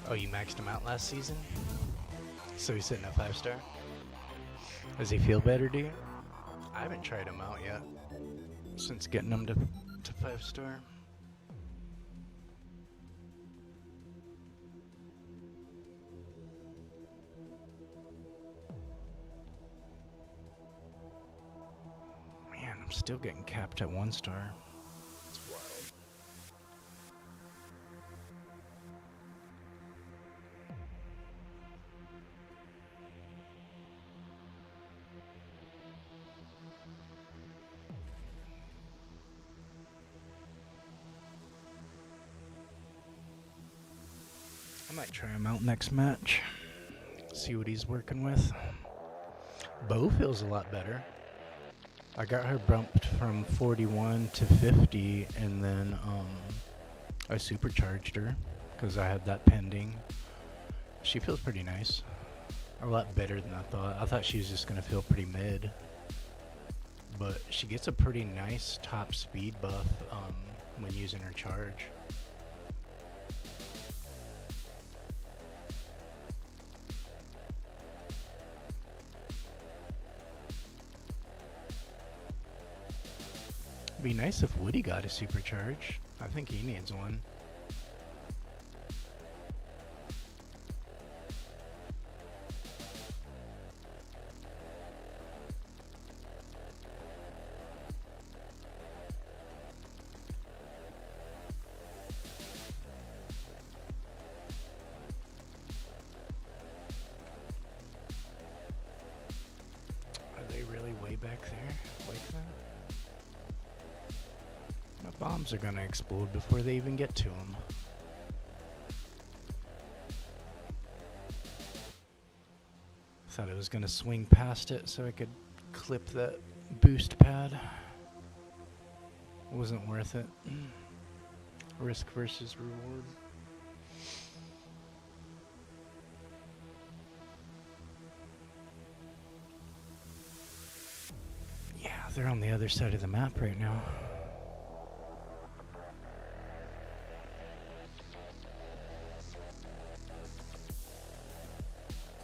Oh, you maxed him out last season? So he's sitting at 5-star? Does he feel better, dude? I haven't tried him out yet since getting him to 5-star. Man, I'm still getting capped at 1-star. It's wild. I might try him out next match. See what he's working with. Bo feels a lot better. I got her bumped from 41 to 50, and then I supercharged her because I had that pending. She feels pretty nice. A lot better than I thought. I thought she was just going to feel pretty mid. But she gets a pretty nice top speed buff when using her charge. It'd be nice if Woody got a supercharge. I think he needs one. Are they really way back there like that? My bombs are gonna explode before they even get to them. Thought I was gonna swing past it so I could clip that boost pad. Wasn't worth it. Risk versus reward. Yeah, they're on the other side of the map right now.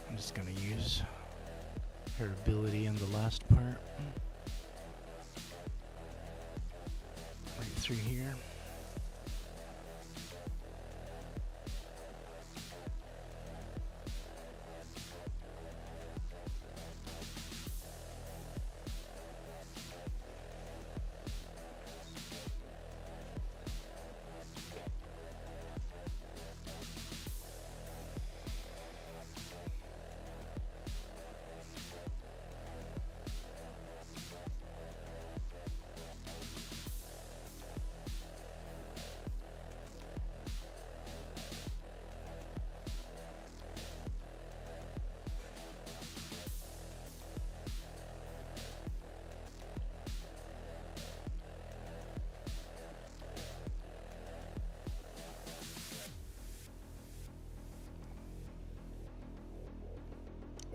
I'm just gonna use her ability in the last part. Right through here.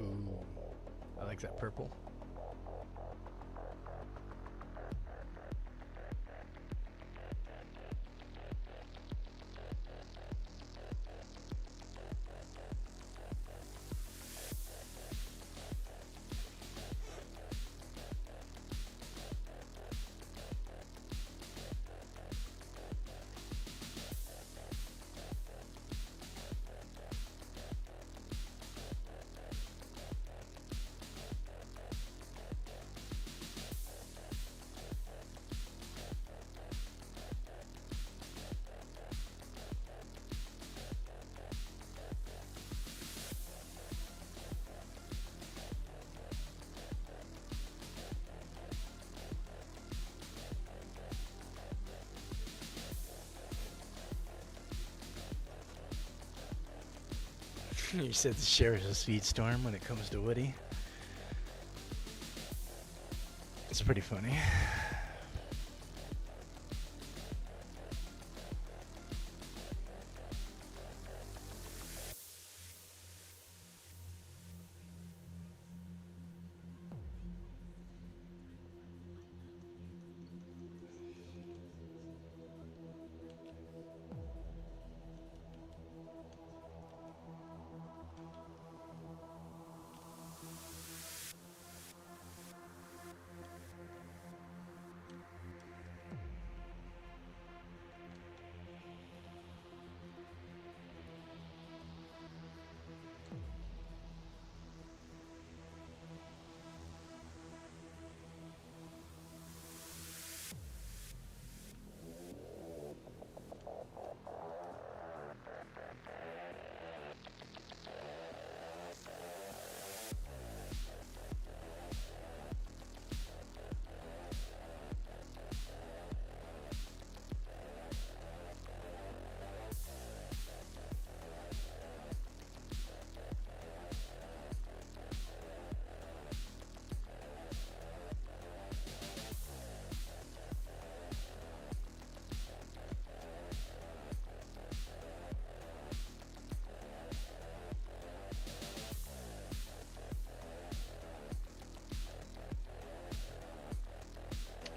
Ooh, I like that purple. You said the share is a Speedstorm when it comes to Woody. It's pretty funny.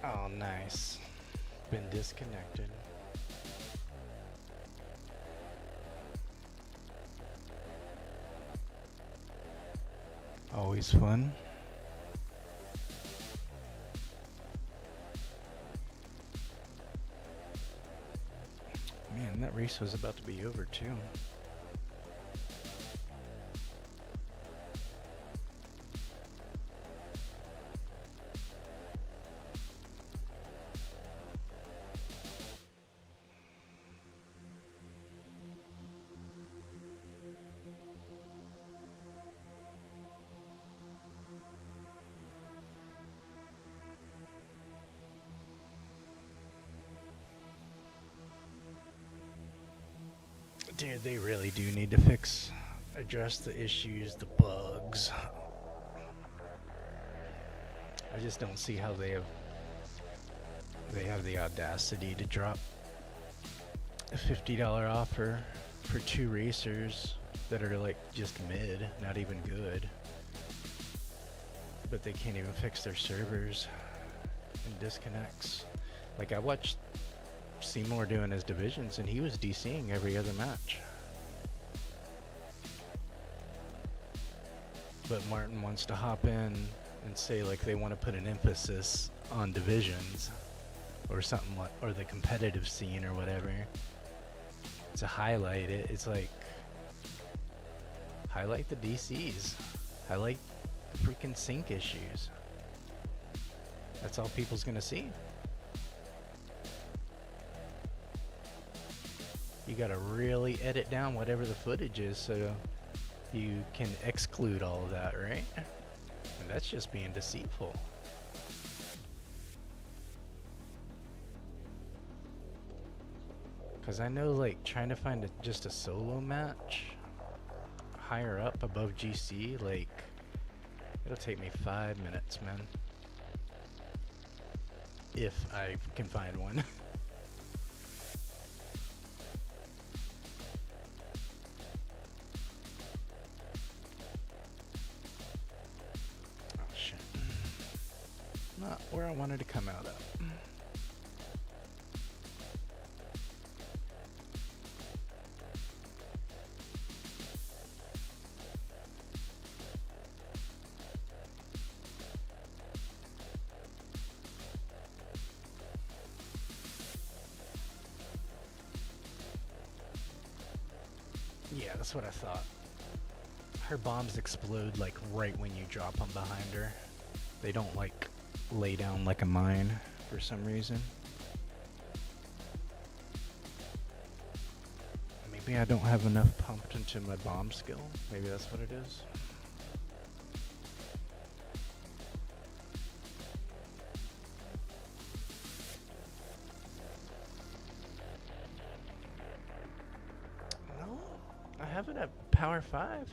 Oh, nice. Been disconnected. Always fun. Man, that race was about to be over too. Dude, they really do need to address the issues, the bugs. I just don't see how they have the audacity to drop a $50 offer for 2 racers that are like just mid, not even good. But they can't even fix their servers and disconnects. Like I watched Seymour doing his divisions and he was DCing every other match. But Martin wants to hop in and say like they want to put an emphasis on divisions or something like, or the competitive scene or whatever, to highlight it. It's like, highlight the DCs, highlight the freaking sync issues. That's all people's gonna see. You gotta really edit down whatever the footage is so you can exclude all of that, right? And that's just being deceitful. Cause I know like trying to find just a solo match higher up above GC, like it'll take me 5 minutes, man. If I can find one. Oh shit. Not where I wanted to come out of. Yeah, that's what I thought. Her bombs explode like right when you drop them behind her. They don't like lay down like a mine for some reason. Maybe I don't have enough pumped into my bomb skill. Maybe that's what it is. I have it at power 5.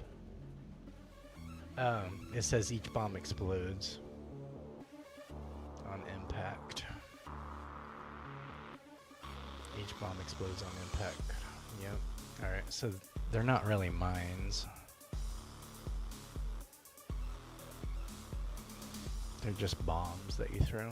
It says each bomb explodes on impact. Each bomb explodes on impact. Yep. Alright, so they're not really mines. They're just bombs that you throw.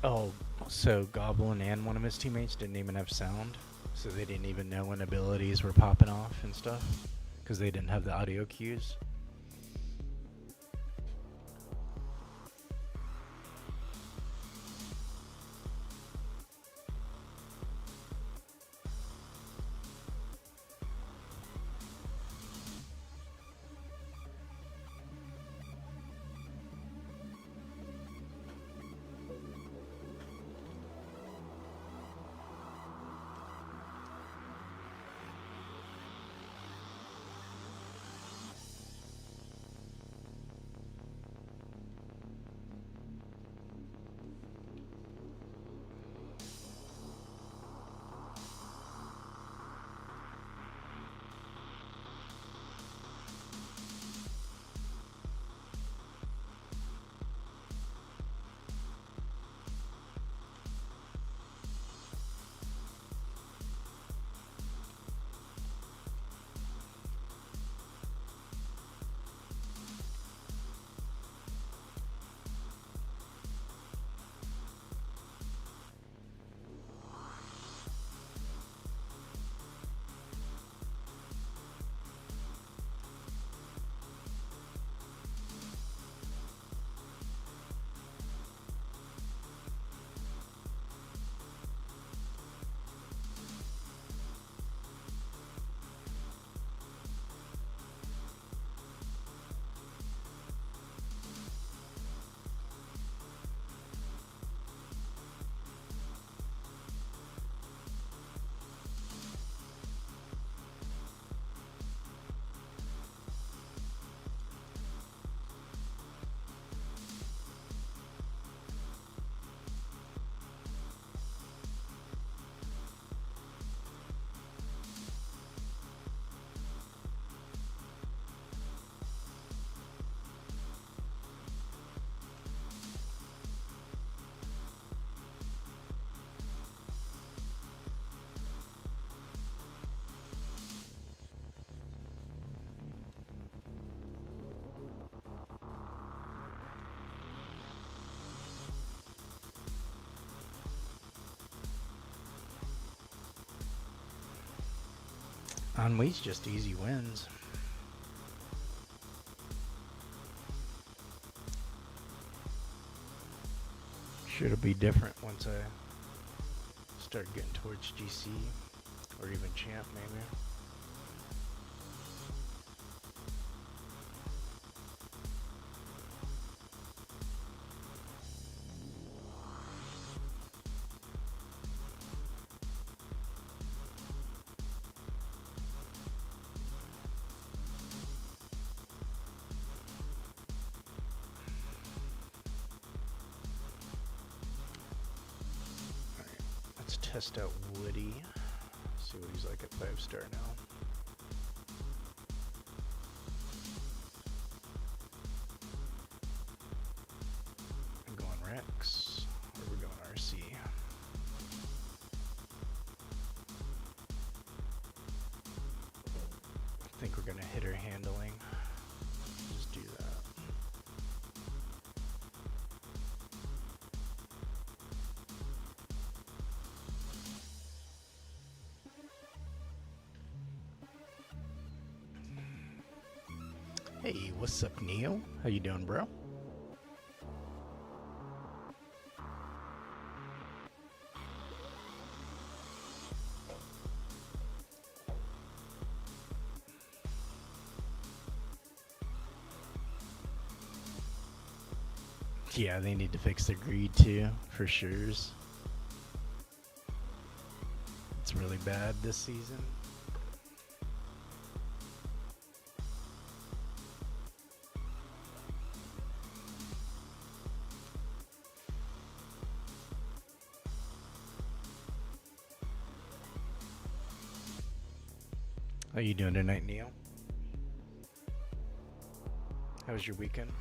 Oh, so Goblin and one of his teammates didn't even have sound, so they didn't even know when abilities were popping off and stuff, because they didn't have the audio cues. Ennui's just easy wins. Sure, it'll be different once I start getting towards GC or even champ, maybe. Let's test out Woody. See what he's like at 5-star now. I'm going Rex, or we're going RC. I think we're gonna hit her handling. Just do that. Hey, what's up, Neil? How you doing, bro? Yeah, they need to fix their greed too, for sure. It's really bad this season. How you doing tonight, Neil? How was your weekend?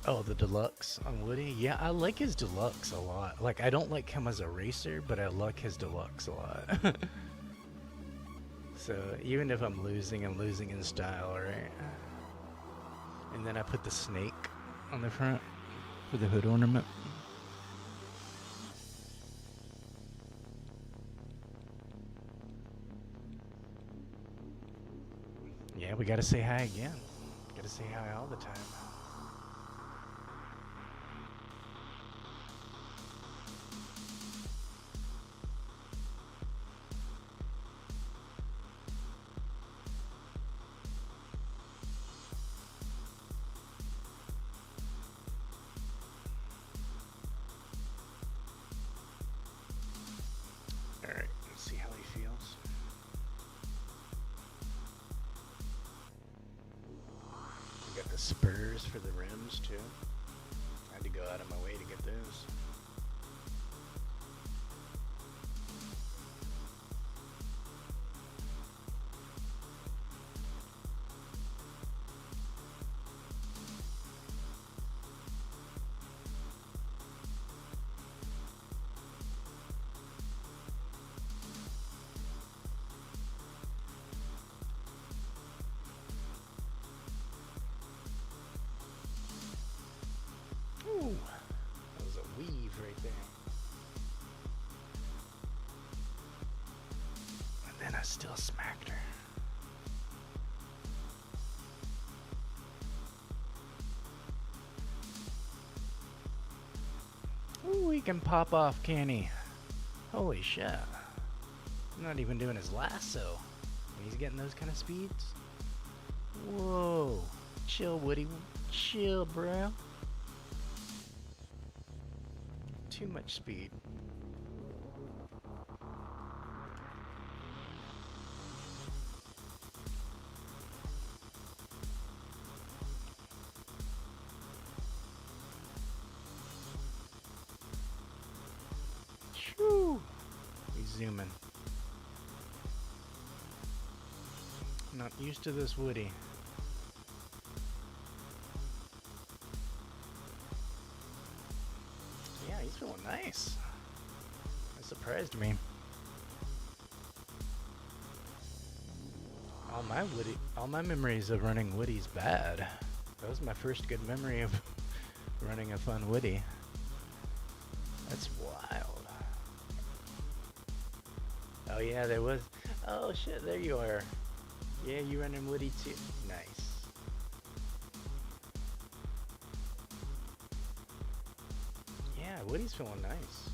Oh, the deluxe on Woody? Yeah, I like his deluxe a lot. Like, I don't like him as a racer, but I like his deluxe a lot. So, even if I'm losing in style, right? And then I put the snake on the front for the hood ornament. Yeah, we gotta say hi again. Gotta say hi all the time. Alright, let's see how he feels. We got the spurs for the rims too. I had to go out of my way to get those. Ooh, that was a weave right there. And then I still smacked her. Ooh, he can pop off, can he? Holy shit. I'm not even doing his lasso. And he's getting those kind of speeds? Whoa. Chill, Woody. Chill, bro. Too much speed. Shoo! He's zooming. Not used to this Woody. Yeah, he's feeling nice. That surprised me. All my memories of running Woody's bad. That was my first good memory of running a fun Woody. That's wild. Oh yeah, there was. Oh shit, there you are. Yeah, you running Woody too. Nice. Yeah, Woody's feeling nice.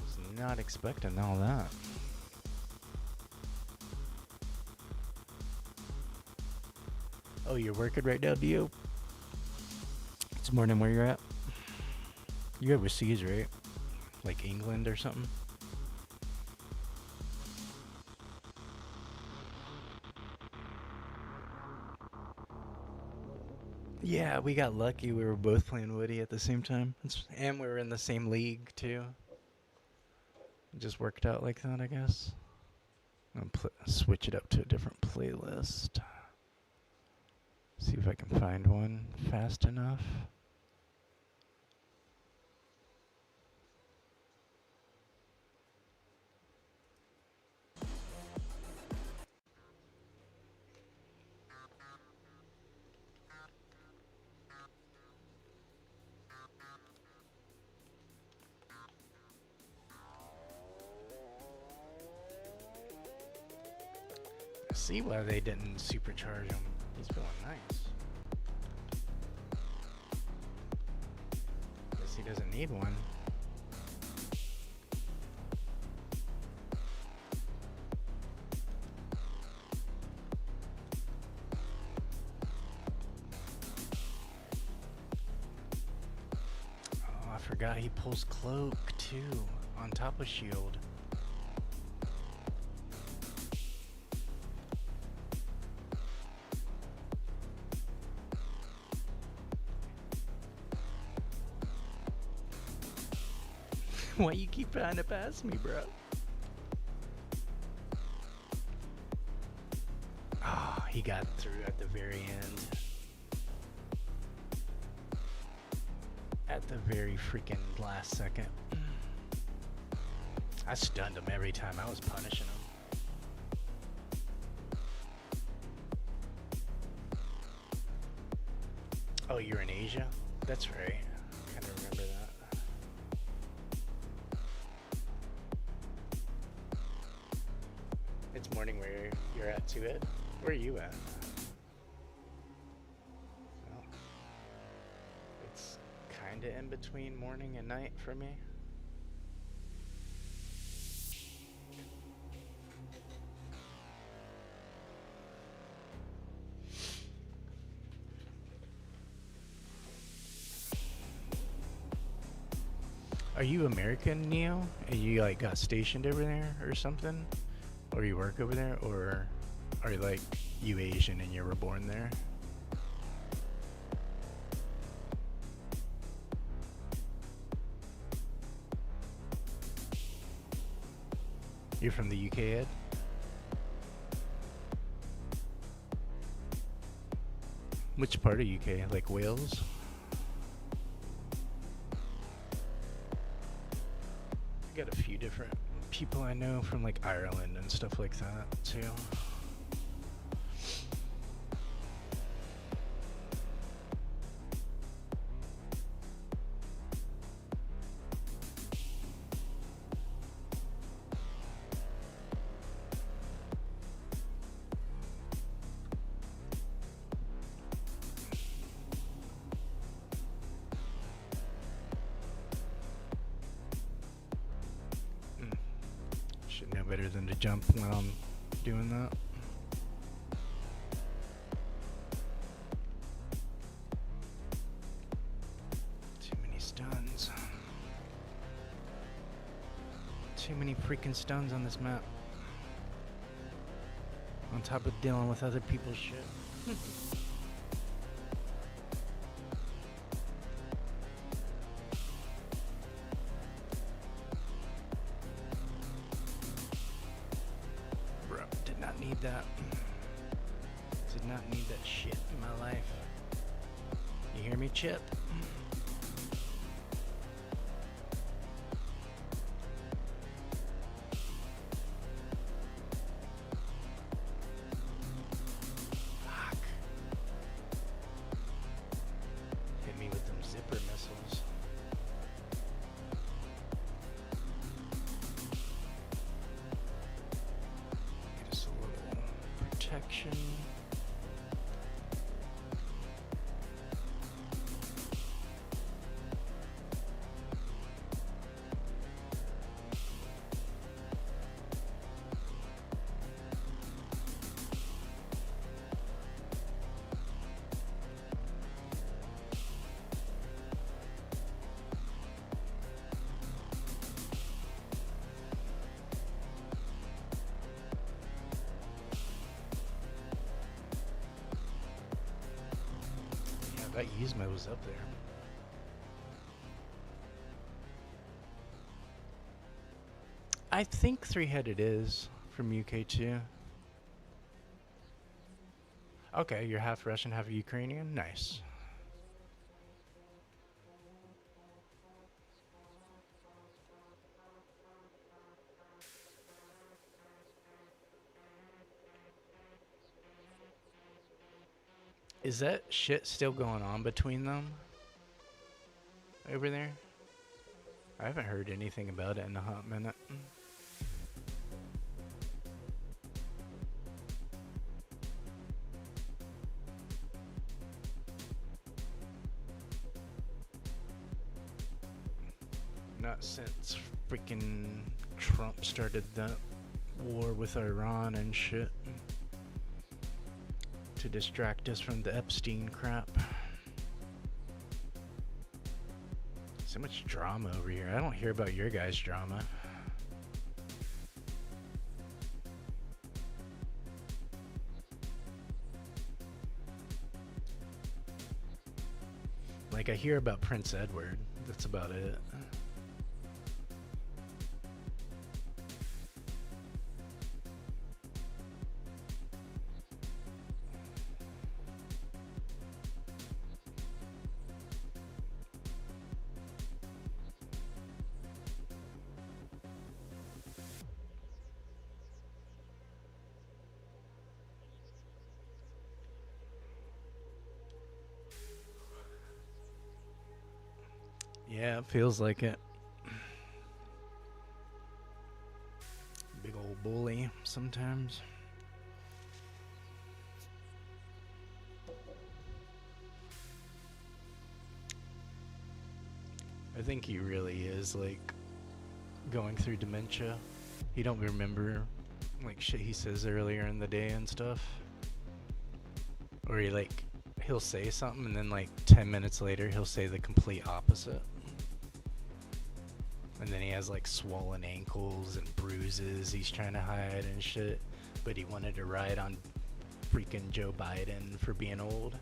Was not expecting all that. Oh, you're working right now, Dio? It's morning where you're at. You're overseas, right? Like England or something? Yeah, we got lucky. We were both playing Woody at the same time. And we were in the same league, too. It just worked out like that, I guess. I'll switch it up to a different playlist. See if I can find one fast enough. See why they didn't supercharge him. He's feeling nice. Guess he doesn't need one. Oh, I forgot he pulls cloak too on top of shield. Why you keep trying to pass me, bro? Oh, he got through at the very end. At the very freaking last second. I stunned him every time. I was punishing him. Oh, you're in Asia? That's right. I kind of remember that. It's morning where you're at too, Ed? Where are you at? Oh. It's kinda in between morning and night for me. Are you American, Neo? And you like got stationed over there or something? Or you work over there? Or are you like you Asian and you were born there? You're from the UK, Ed? Which part of UK? Like Wales? I got a few different people I know from like Ireland and stuff like that too. Should know better than to jump when I'm doing that. Too many stuns. Too many freaking stuns on this map. On top of dealing with other people's shit. Need that. Did not need that shit in my life. You hear me, Chip? Fuck. protection. That Yzma was up there. I think three-headed is from UK2. Okay, you're half Russian, half Ukrainian? Nice. Is that shit still going on between them? Over there? I haven't heard anything about it in a hot minute. Not since freaking Trump started that war with Iran and shit. To distract us from the Epstein crap. So much drama over here. I don't hear about your guys' drama. Like, I hear about Prince Edward. That's about it. Yeah, it feels like it. Big old bully sometimes. I think he really is like going through dementia. He don't remember like shit he says earlier in the day and stuff. Or he'll say something and then like 10 minutes later he'll say the complete opposite. And then he has like swollen ankles and bruises he's trying to hide and shit. But he wanted to ride on freaking Joe Biden for being old.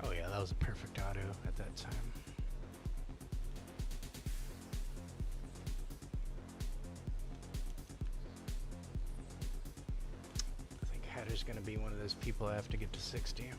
Oh yeah, that was a perfect auto at that time. I think Hatter's gonna be one of those people I have to get to 60.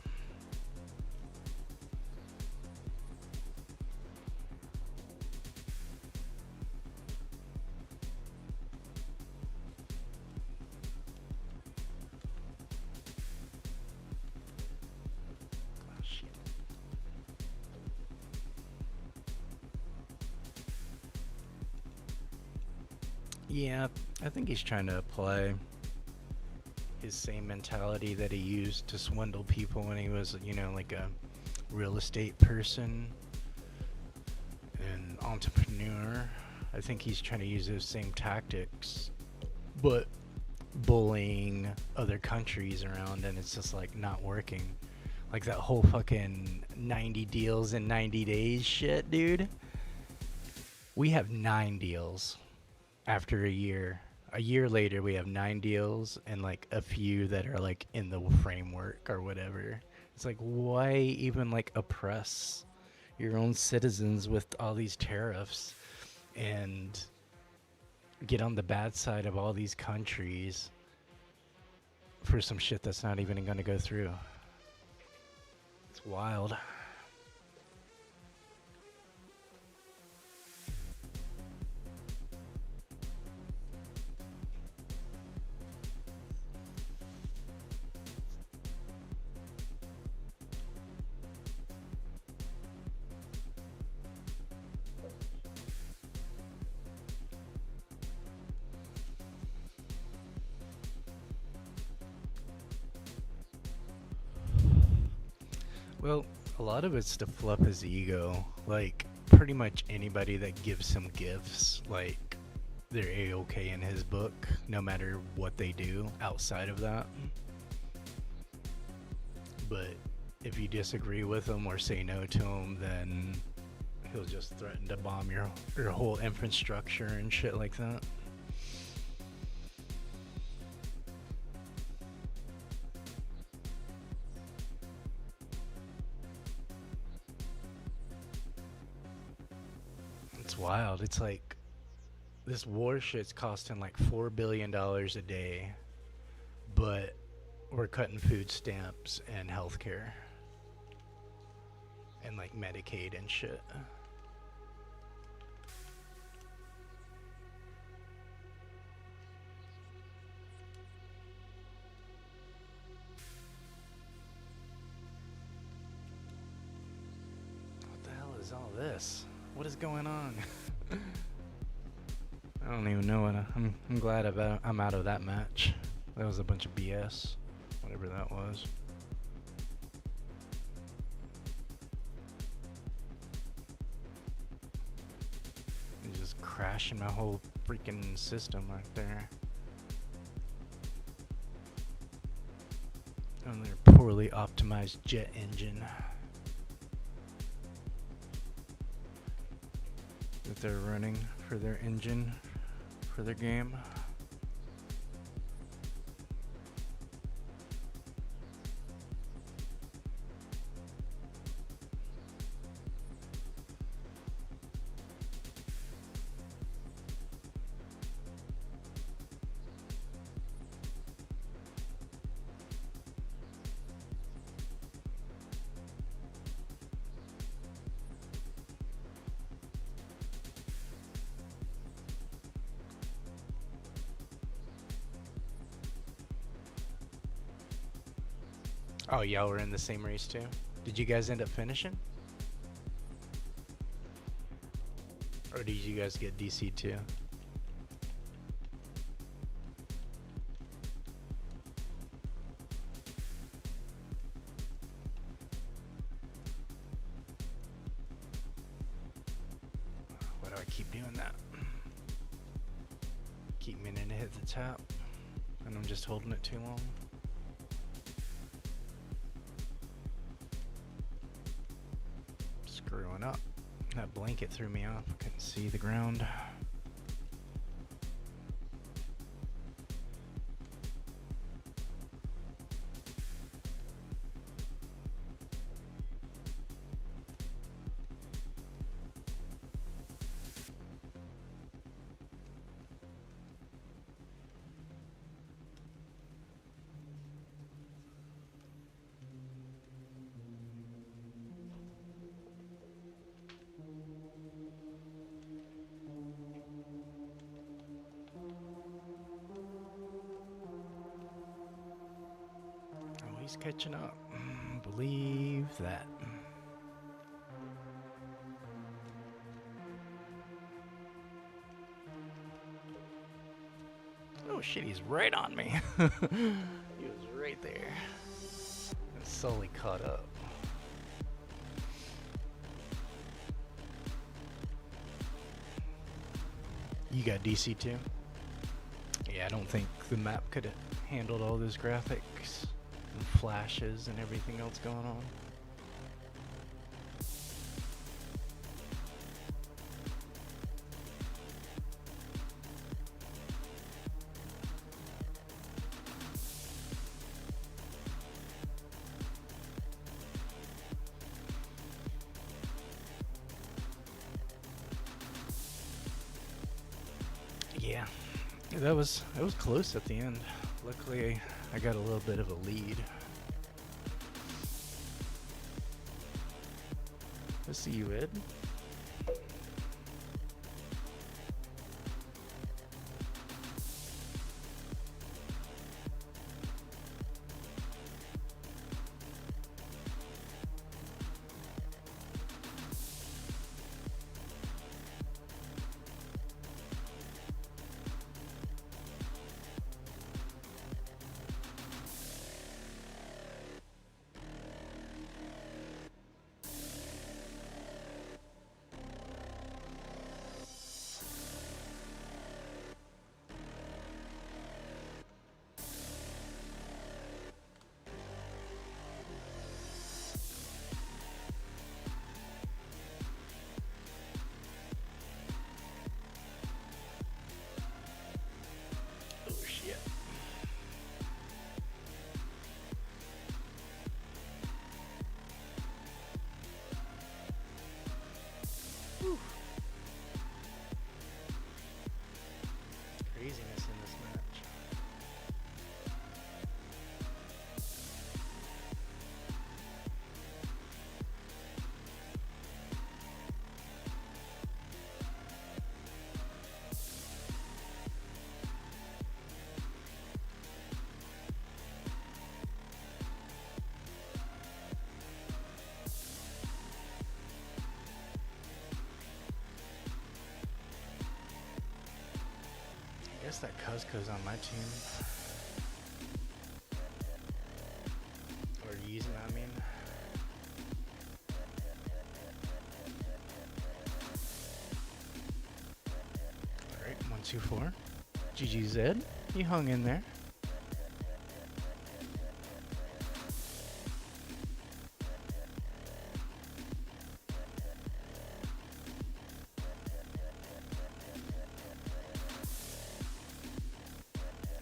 Yeah, I think he's trying to apply his same mentality that he used to swindle people when he was, like a real estate person and entrepreneur. I think he's trying to use those same tactics, but bullying other countries around, and it's just like not working. Like that whole fucking 90 deals in 90 days shit, dude. We have 9 deals. After a year later, we have 9 deals and like a few that are like in the framework or whatever. It's like, why even like oppress your own citizens with all these tariffs and get on the bad side of all these countries for some shit that's not even going to go through. It's wild. Well, a lot of it's to fluff his ego. Like, pretty much anybody that gives him gifts, like, they're A-okay in his book, no matter what they do outside of that. But if you disagree with him or say no to him, then he'll just threaten to bomb your whole infrastructure and shit like that. It's wild. It's like this war shit's costing like $4 billion a day, but we're cutting food stamps and healthcare and like Medicaid and shit. What the hell is all this? What is going on? I don't even know what I'm glad I'm out of that match. That was a bunch of BS, whatever that was. It's just crashing my whole freaking system right there. And their poorly optimized jet engine that they're running for their engine for their game. Oh, y'all were in the same race too? Did you guys end up finishing? Or did you guys get DC too? Why do I keep doing that? Keep meaning to hit the tap, and I'm just holding it too long. Screwing up. That blanket threw me off. I couldn't see the ground. He's catching up. Believe that. Oh shit, he's right on me. He was right there. And Sully caught up. You got DC too? Yeah, I don't think the map could have handled all those graphics and flashes and everything else going on. Yeah, that was close at the end. Luckily, I got a little bit of a lead. I see you, Ed. Oh shit. Whew. Craziness in this match. I guess that Cuzco's on my team. Or using, I mean. Alright, 1, 2, 4. GG Zed, you hung in there.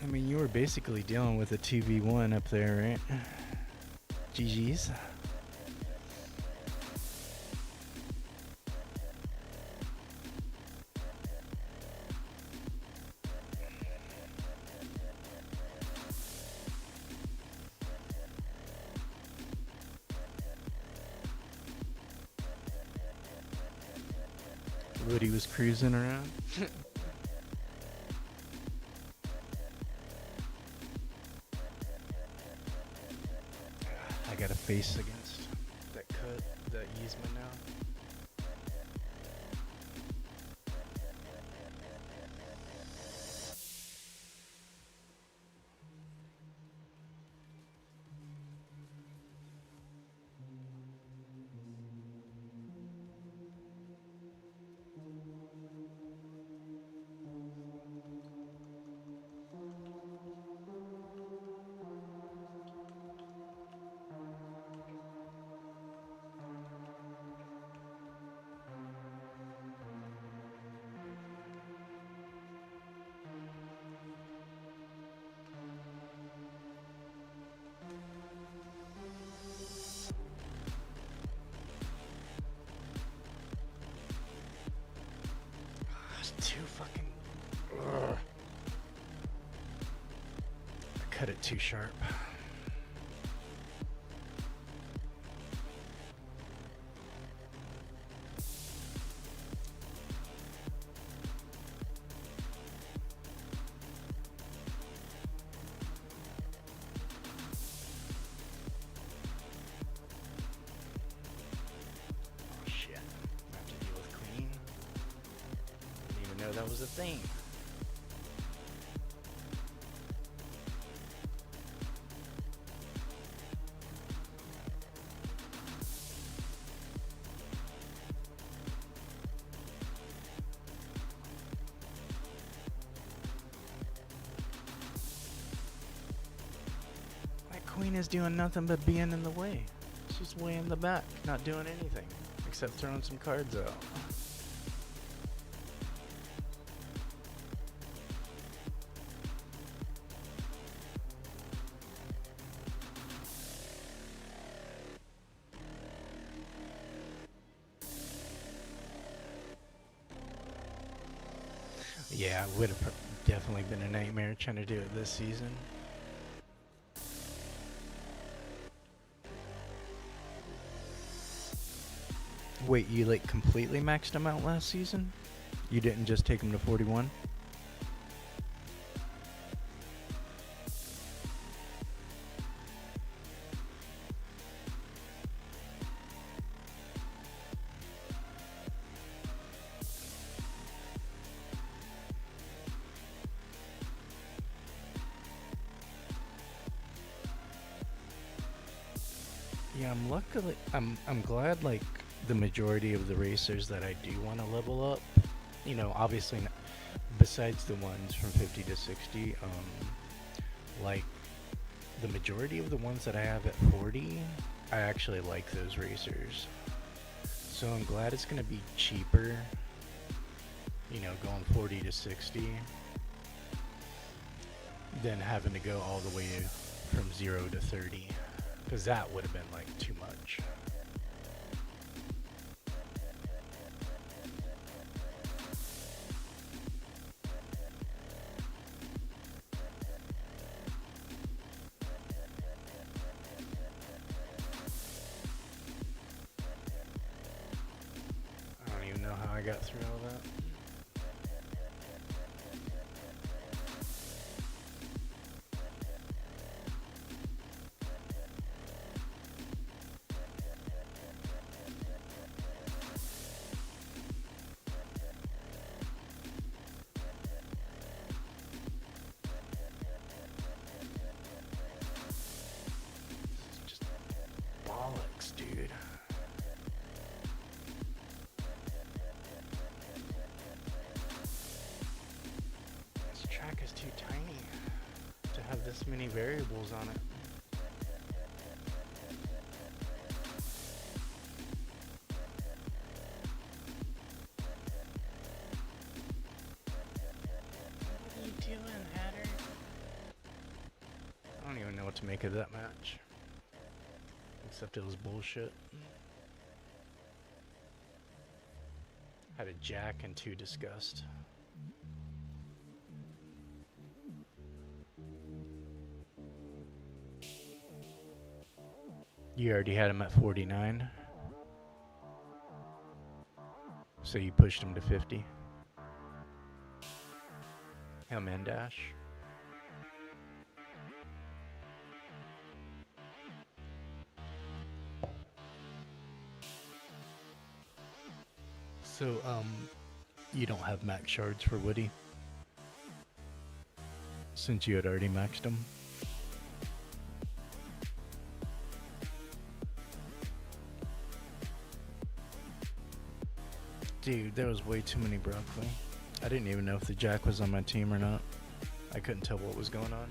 I mean, you were basically dealing with a 2v1 up there, right? GG's. Woody was cruising around. I got a face against that Yzma now. Too fucking. Ugh. I cut it too sharp. Oh shit. I have to deal with Queen. Didn't even know that was a thing. That Queen is doing nothing but being in the way. She's way in the back, not doing anything except throwing some cards out. Yeah, it would have definitely been a nightmare trying to do it this season. Wait, you like completely maxed him out last season? You didn't just take him to 41? Yeah, I'm glad like the majority of the racers that I do want to level up, obviously besides the ones from 50 to 60, like the majority of the ones that I have at 40, I actually like those racers. So I'm glad it's going to be cheaper, going 40 to 60 than having to go all the way from 0 to 30. Because that would have been like too much. I don't even know how I got through all that. Just bollocks, dude. This track is too tiny to have this many variables on it. What are you doing, Hatter? I don't even know what to make of that match. Except it was bullshit. Had a jack and 2 disgust. You already had him at 49. So you pushed him to 50. Him and Dash. So, you don't have max shards for Woody? Since you had already maxed him? Dude, there was way too many broccoli. I didn't even know if the jack was on my team or not. I couldn't tell what was going on.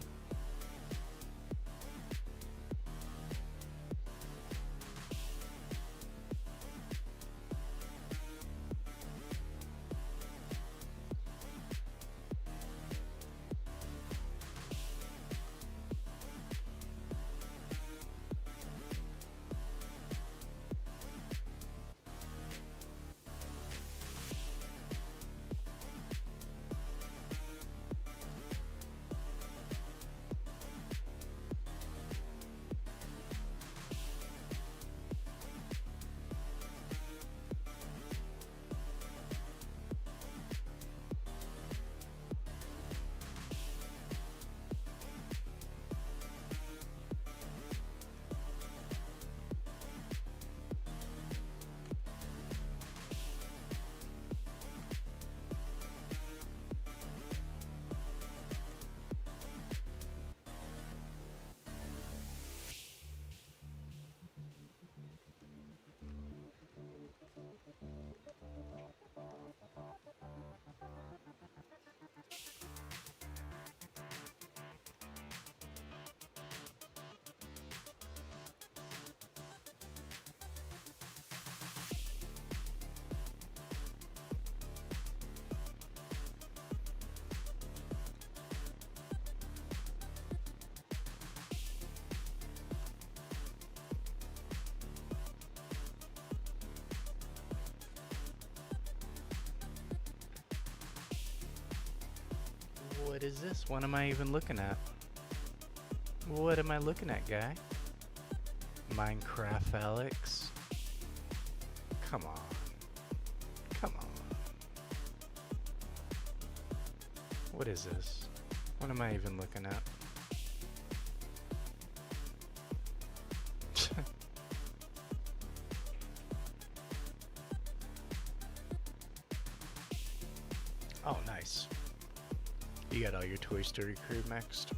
What is this? What am I even looking at? What am I looking at, guy? Minecraft Alex? Come on. Come on. What is this? What am I even looking at? Oh, nice. You got all your Toy Story crew maxed.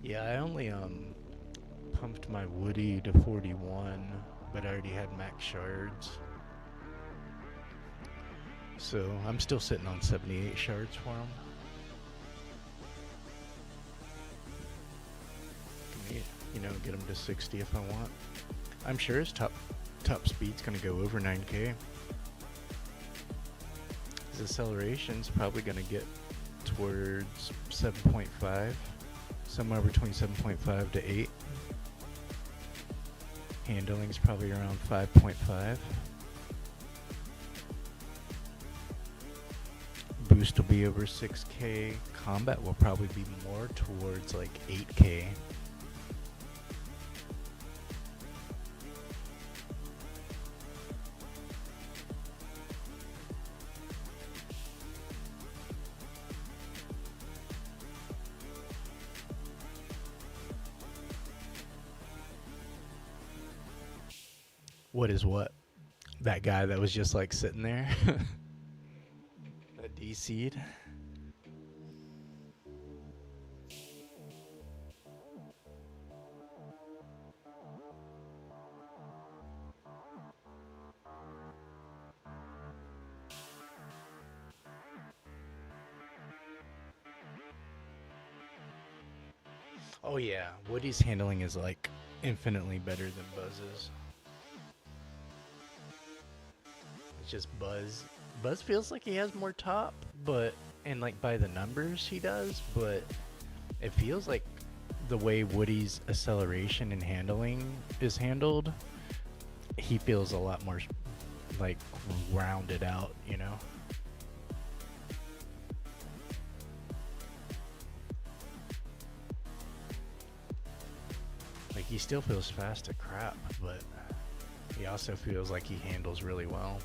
Yeah, I only pumped my Woody to 41, but I already had max shards. So I'm still sitting on 78 shards for him. You know, get him to 60 if I want. I'm sure his top speed's gonna go over 9K. His acceleration's probably gonna get towards 7.5, somewhere between 7.5 to 8. Handling's probably around 5.5. Boost will be over 6K. Combat will probably be more towards like 8K. What is what? That guy that was just like sitting there? That DC'd? Oh yeah, Woody's handling is like infinitely better than Buzz's. It's just Buzz. Buzz feels like he has more top, but and like by the numbers he does, but it feels like the way Woody's acceleration and handling is handled, he feels a lot more like rounded out, you know? Like he still feels fast to crap, but he also feels like he handles really well.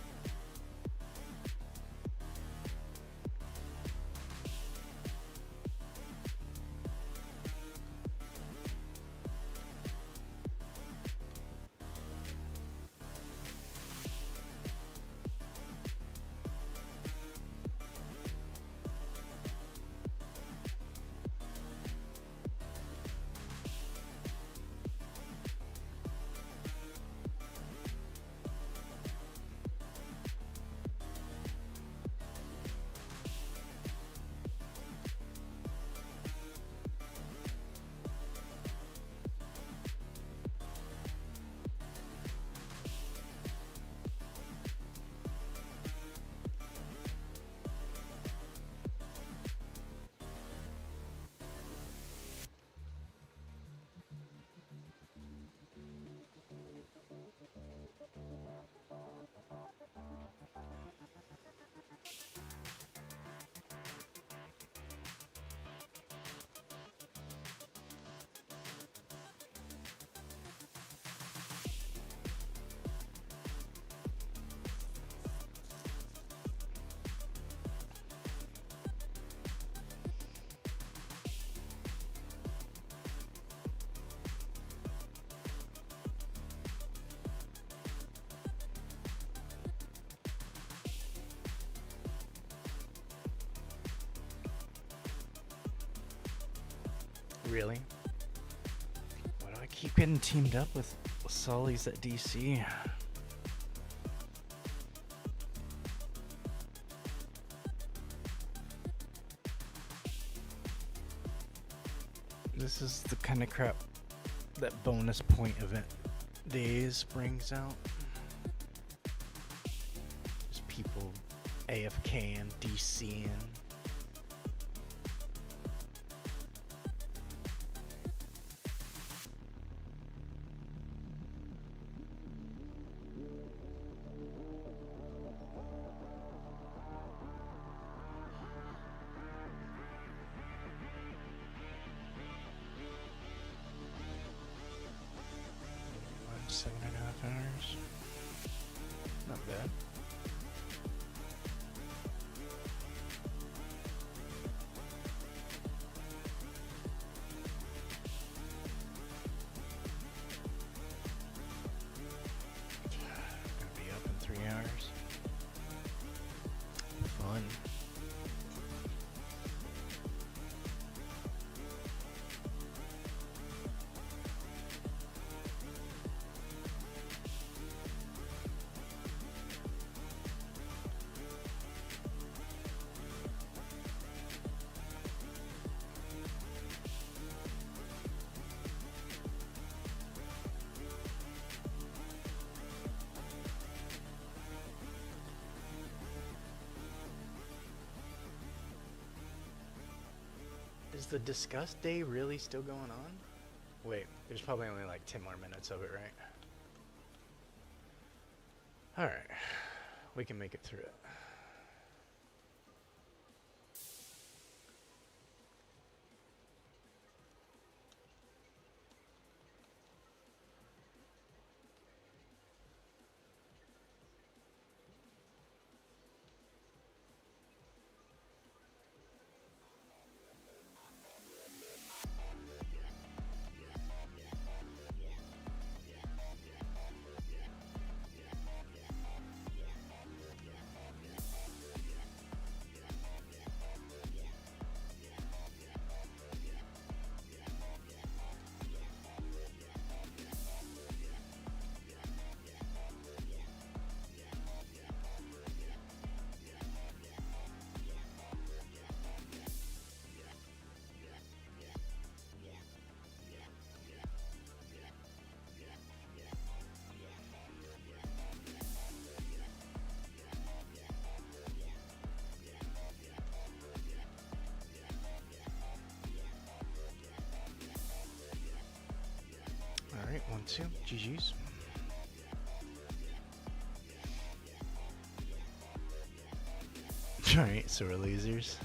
Really? Why do I keep getting teamed up with Sully's at DC? This is the kind of crap that bonus point event days brings out. Just people AFK and DC and Not bad. Gonna be up in 3 hours. Fun. Is the disgust day really still going on? Wait, there's probably only like 10 more minutes of it, right? Alright, we can make it through it. Alright, 1-2. GG's. Alright, so we're losers.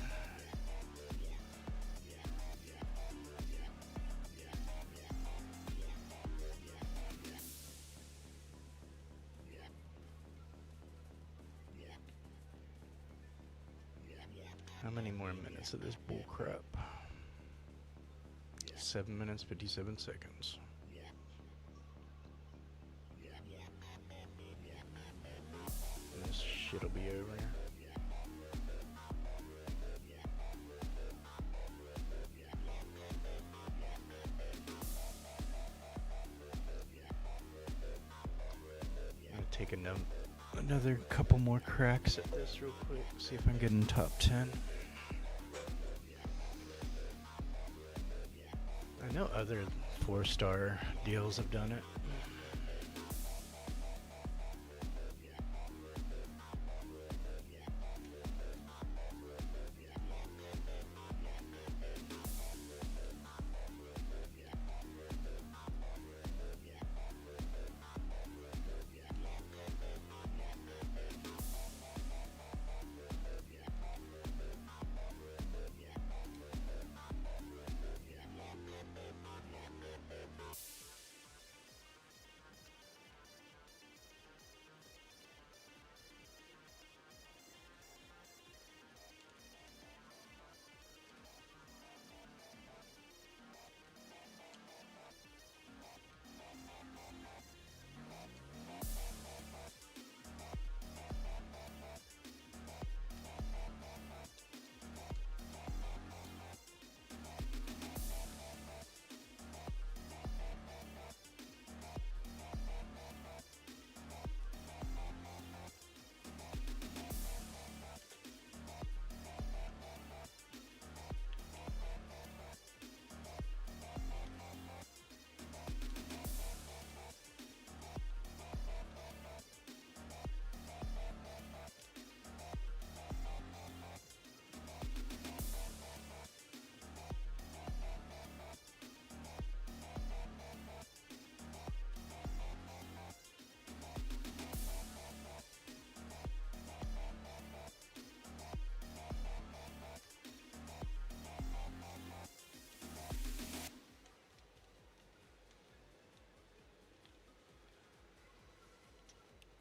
How many more minutes of this bull crap? 7 minutes, 57 seconds. And this shit'll be over. I'm gonna take another couple more cracks at this real quick, see if I'm getting top 10. I know other 4-star deals have done it.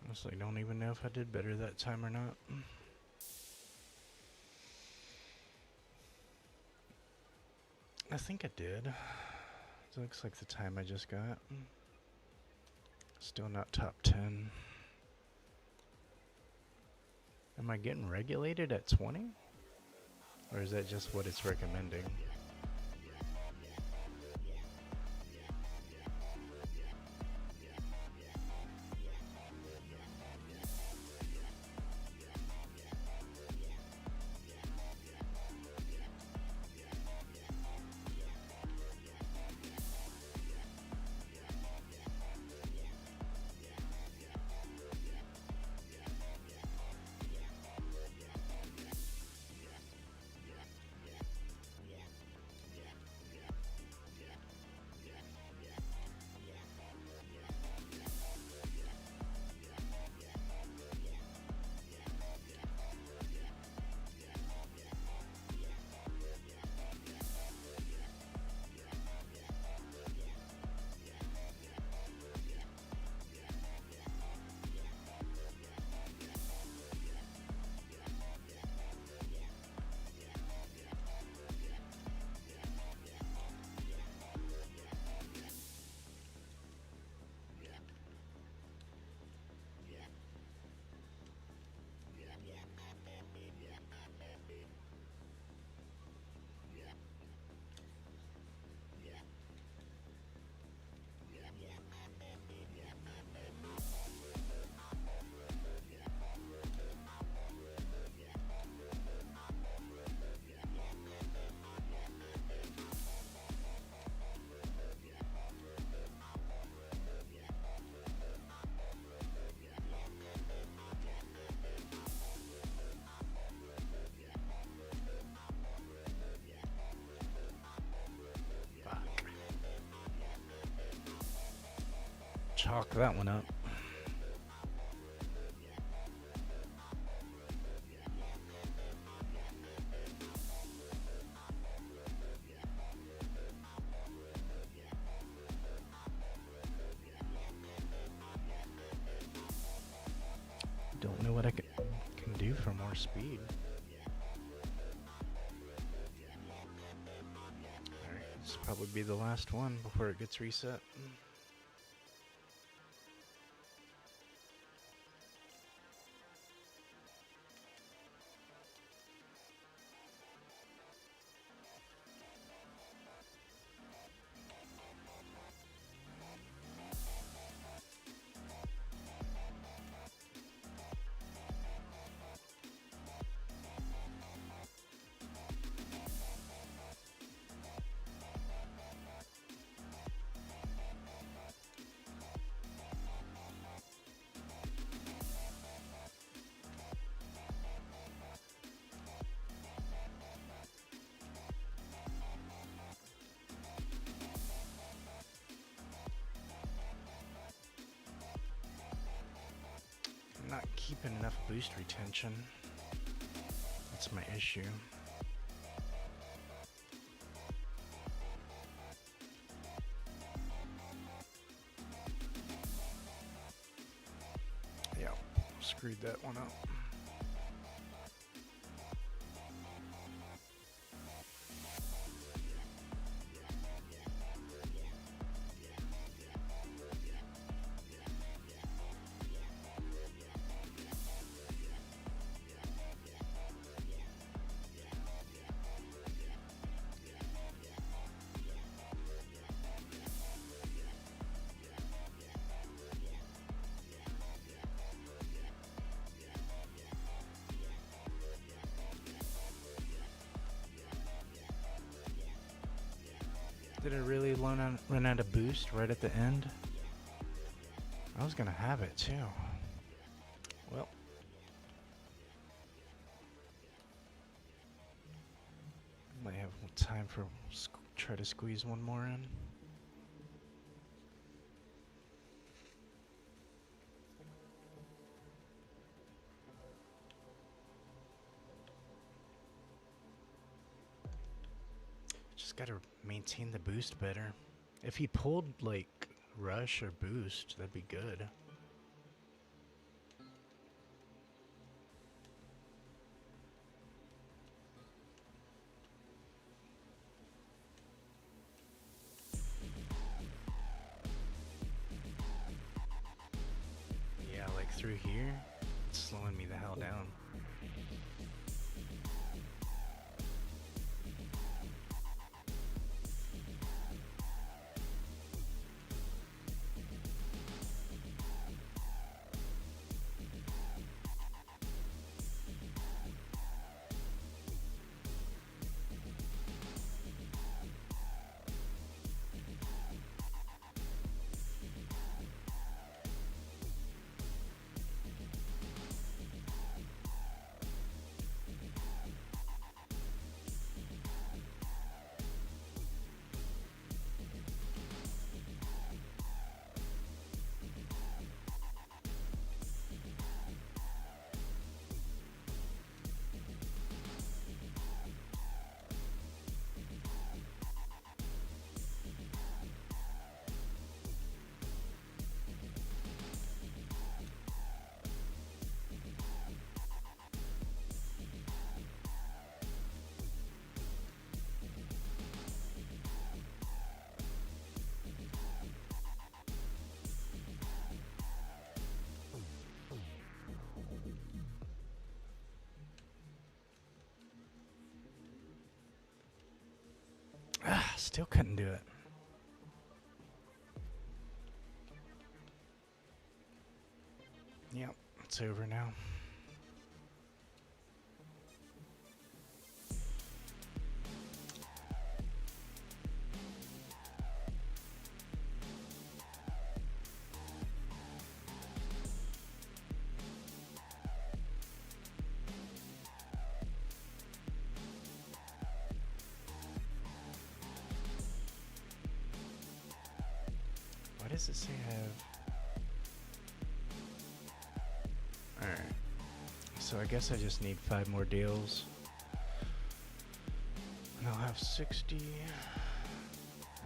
Honestly, don't even know if I did better that time or not. I think I did. It looks like the time I just got. Still not top 10. Am I getting regulated at 20? Or is that just what it's recommending? Chalk that one up. Don't know what I can do for more speed. Alright, this will probably be the last one before it gets reset. I'm not keeping enough boost retention. That's my issue. Yeah, screwed that one up. Did I really run out of boost right at the end? I was gonna have it too. Well. Might have time for try to squeeze one more in. Just gotta maintain the boost better. If he pulled like rush or boost, that'd be good. through here, it's slowing me the hell down. Still couldn't do it. Yep, it's over now. What does it say I have? Alright. So I guess I just need 5 more deals. And I'll have 60.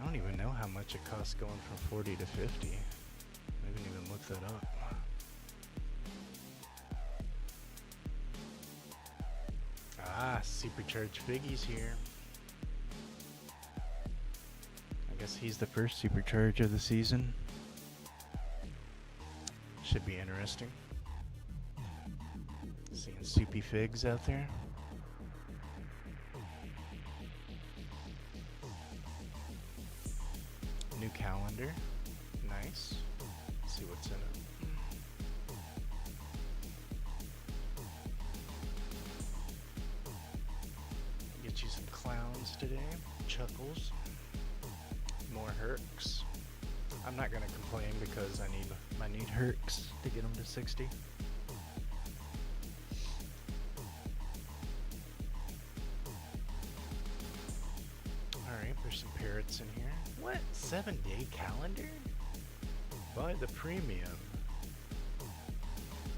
I don't even know how much it costs going from 40 to 50. I haven't even looked that up. Ah, supercharged Figgy's here. I guess he's the first supercharge of the season. Should be interesting. Seeing soupy figs out there. New calendar. Nice. Let's see what's in it. Get you some clowns today. Chuckles. More Hercs. I'm not gonna complain because I need Hercs to get them to 60. Alright, there's some parrots in here. What? 7-day calendar? Buy the premium.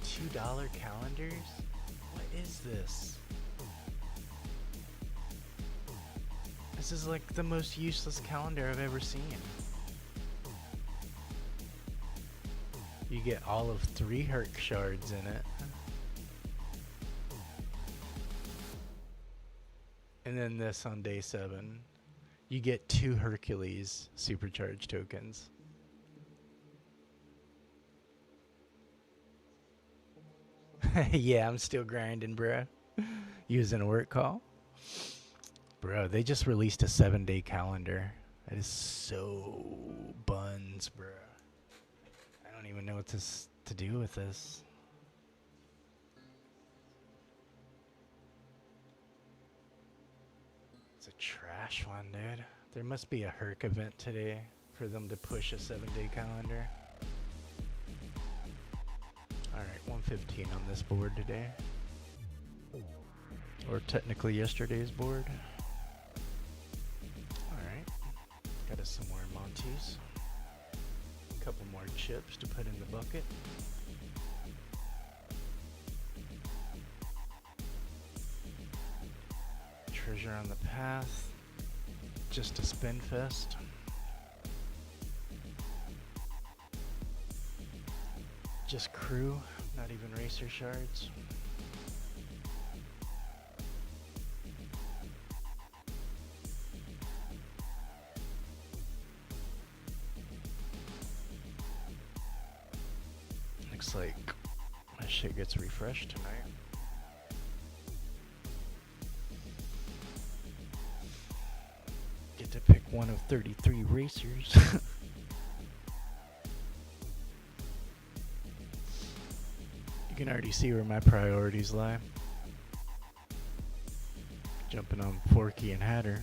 $2 calendars? What is this? This is like the most useless calendar I've ever seen. You get all of 3 Herc shards in it. And then this on day 7. You get 2 Hercules supercharged tokens. Yeah, I'm still grinding, bruh. Using a work call. Bro, they just released a 7-day calendar. That is so buns, bro. I don't even know what to do with this. It's a trash one, dude. There must be a Herc event today for them to push a 7-day calendar. Alright, 115 on this board today. Or technically yesterday's board. Alright. Got us some more Monties. A couple more chips to put in the bucket. Treasure on the path. Just a spin fest. Just crew, not even racer shards. Looks like shit gets refreshed tonight. Get to pick one of 33 racers. You can already see where my priorities lie. Jumping on Forky and Hatter.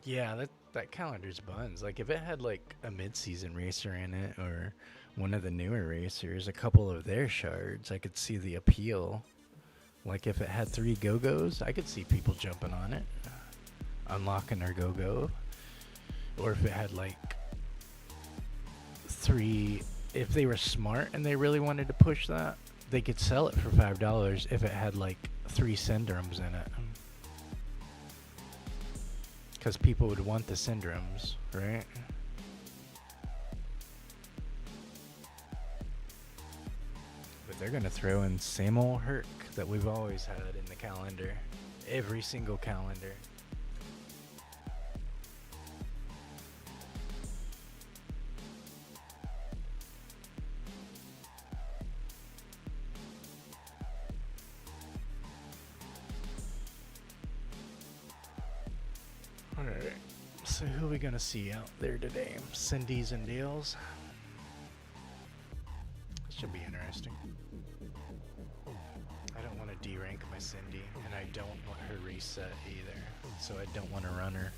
Yeah, that calendar's buns. Like, if it had, like, a mid-season racer in it, or one of the newer racers, a couple of their shards, I could see the appeal. Like, if it had 3 Go-Go's, I could see people jumping on it, unlocking their Go-Go. Or if it had, like, 3... If they were smart and they really wanted to push that, they could sell it for $5 if it had, like, 3 Syndromes in it. Because people would want the Syndromes, right? But they're going to throw in same old Herc that we've always had in the calendar. Every single calendar. Alright, so who are we gonna see out there today? Cindy's and Dale's. Should be interesting. I don't want to D-rank my Cindy, and I don't want her reset either, so I don't want to run her.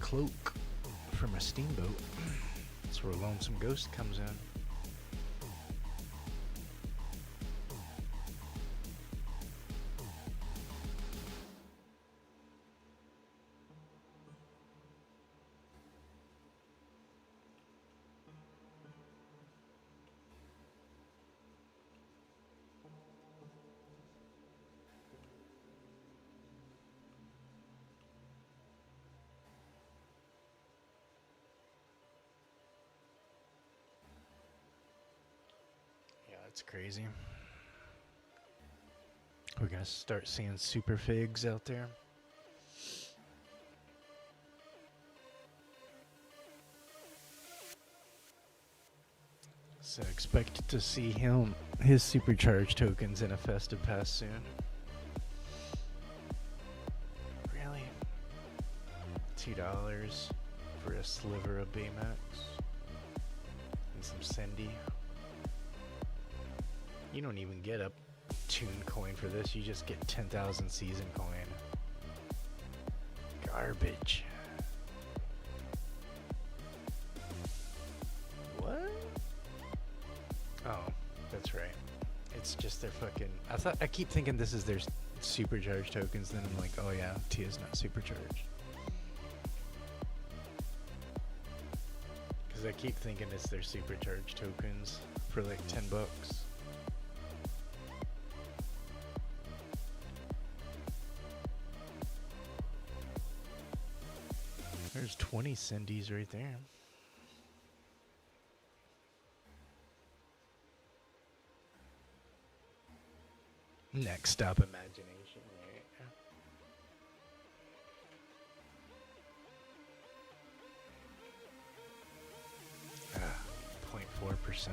Cloak from a steamboat. That's where Lonesome Ghost comes in. That's crazy. We're gonna start seeing super figs out there. So expect to see his supercharged tokens in a festive pass soon. Really? $2 for a sliver of Baymax and some Cindy. You don't even get a tune coin for this, you just get 10,000 season coin. Garbage. What? Oh, that's right. It's just their fucking... I keep thinking this is their supercharged tokens, then I'm like, oh yeah, Tia's not supercharged. Because I keep thinking it's their supercharged tokens for like $10. There's 20 Cindy's right there. Next stop, imagination, right? 0.4%.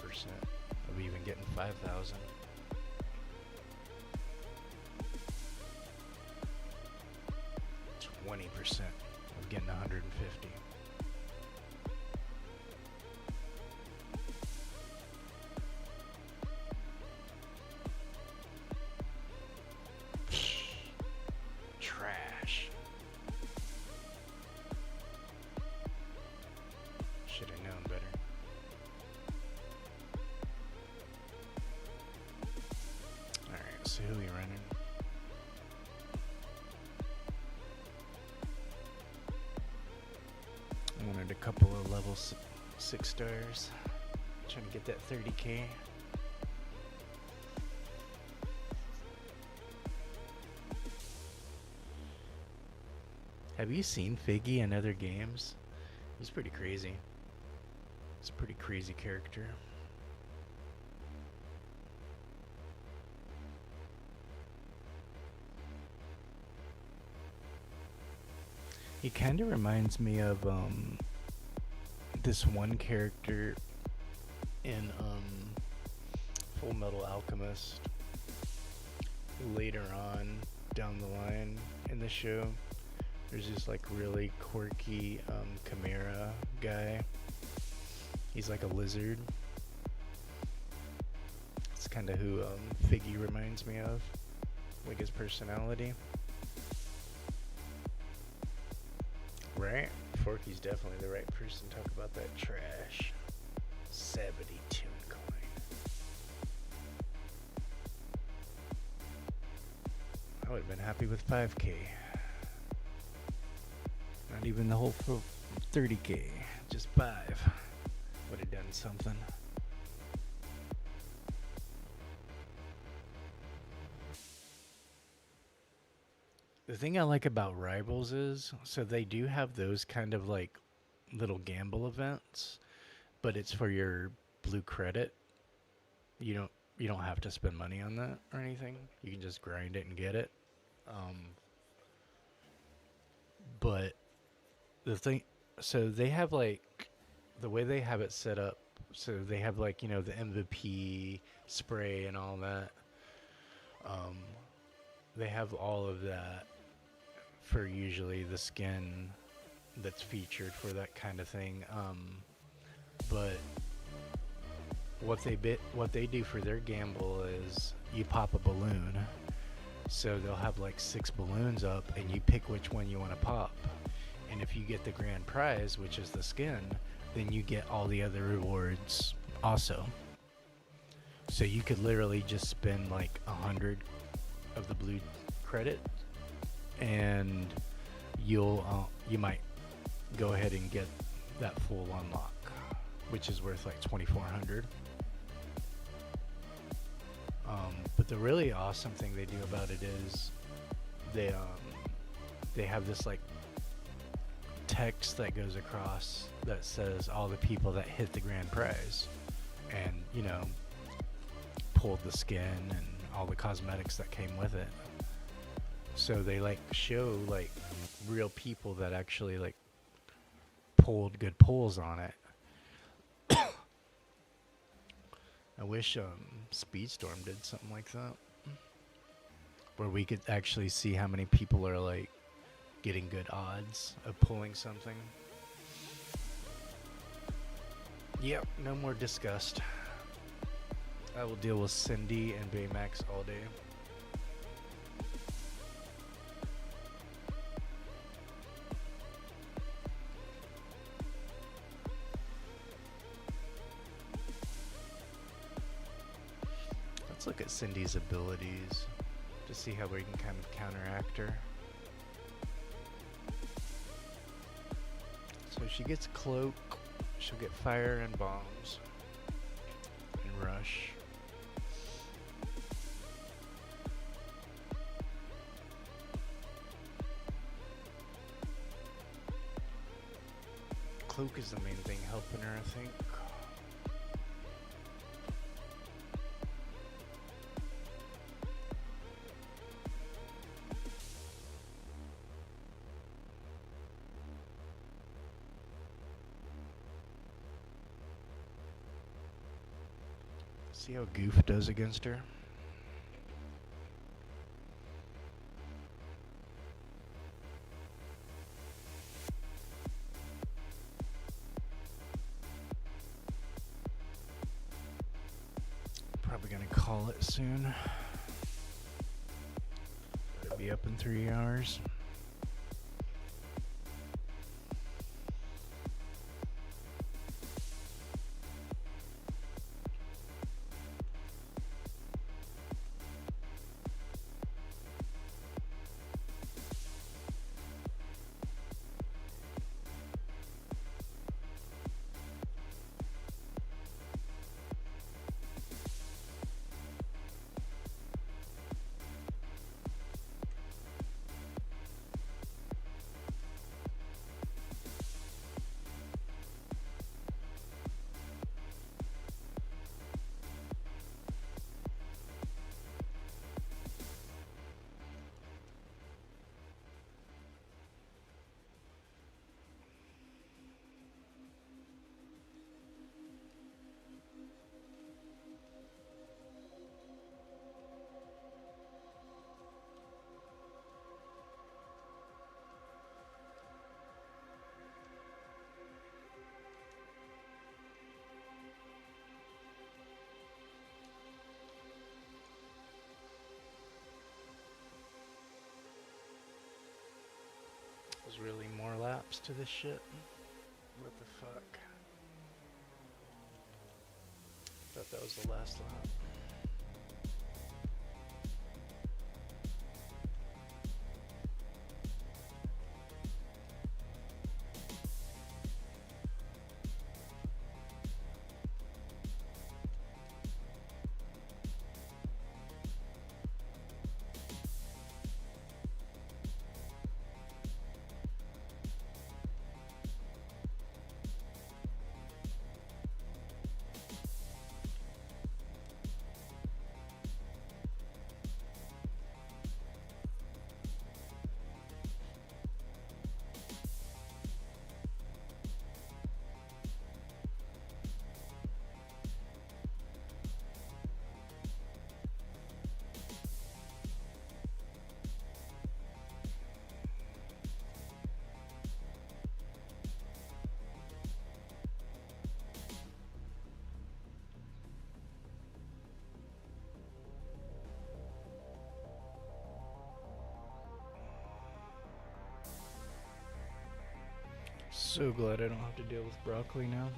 1% of even getting 5,000. 20% of getting 150. 6 stars. Trying to get that 30K. Have you seen Figgy in other games? He's pretty crazy. He's a pretty crazy character. He kind of reminds me of this one character in Full Metal Alchemist. Later on down the line in the show, there's this like really quirky Chimera guy. He's like a lizard. It's kind of who Figgy reminds me of, like his personality. Right? Forky's definitely the right person to talk about that trash. 72 coin. I would have been happy with 5K. Not even the whole 30K. Just 5. Would have done something. The thing I like about Rivals is, so they do have those kind of like little gamble events, but it's for your blue credit. You don't have to spend money on that or anything. You can just grind it and get it. But the thing, so they have like, the way they have it set up, so they have like, you know, the MVP spray and all that. They have all of that for usually the skin that's featured for that kind of thing. But what they do for their gamble is you pop a balloon. So they'll have like 6 balloons up and you pick which one you want to pop. And if you get the grand prize, which is the skin, then you get all the other rewards also. So you could literally just spend like 100 of the blue credit and you might go ahead and get that full unlock, which is worth like 2,400. But the really awesome thing they do about it is they have this like text that goes across that says all the people that hit the grand prize and, you know, pulled the skin and all the cosmetics that came with it. So they like show like real people that actually like pulled good pulls on it. I wish Speedstorm did something like that, where we could actually see how many people are like getting good odds of pulling something. Yep, no more disgust. I will deal with Cindy and Baymax all day. Let's look at Cindy's abilities to see how we can kind of counteract her. So she gets Cloak, she'll get Fire and Bombs, and Rush. Cloak is the main thing helping her, I think. See how Goof does against her. Probably gonna call it soon. It'll be up in 3 hours. really more laps to this shit. What the fuck? Thought that was the last lap. So glad I don't have to deal with broccoli now.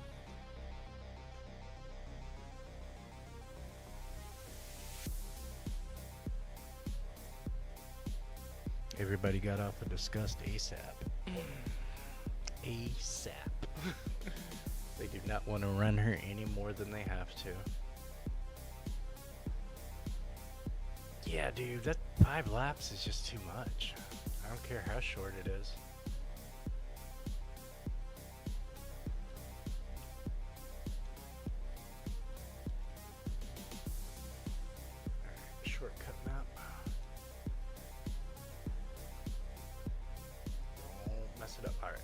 Everybody got off of disgust ASAP. ASAP. They do not want to run her any more than they have to. Yeah, dude, that 5 laps is just too much. I don't care how short it is. Shortcut map. Don't mess it up. Alright.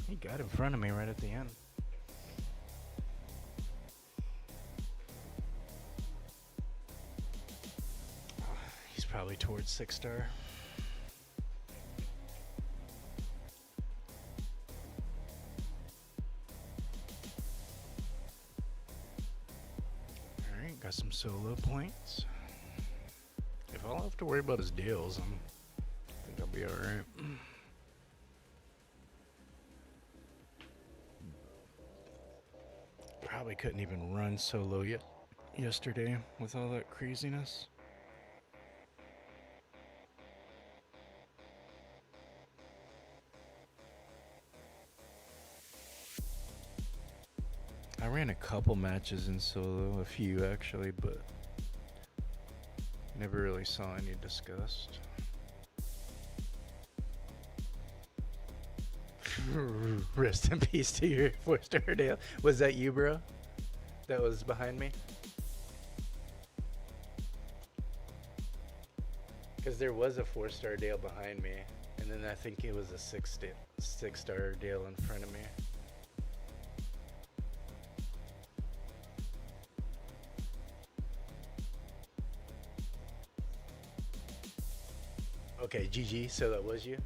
He got in front of me right at the end. He's probably towards 6-star. Alright, got some solo points. If all I have to worry about is deals, I think I'll be alright. Probably couldn't even run solo yet yesterday with all that craziness. I ran a couple matches in solo, a few actually, but never really saw any disgust. Rest in peace to your 4-star Dale. Was that you, bro? That was behind me? Because there was a 4-star Dale behind me, and then I think it was a 6-star Dale in front of me. Okay, GG, so that was you?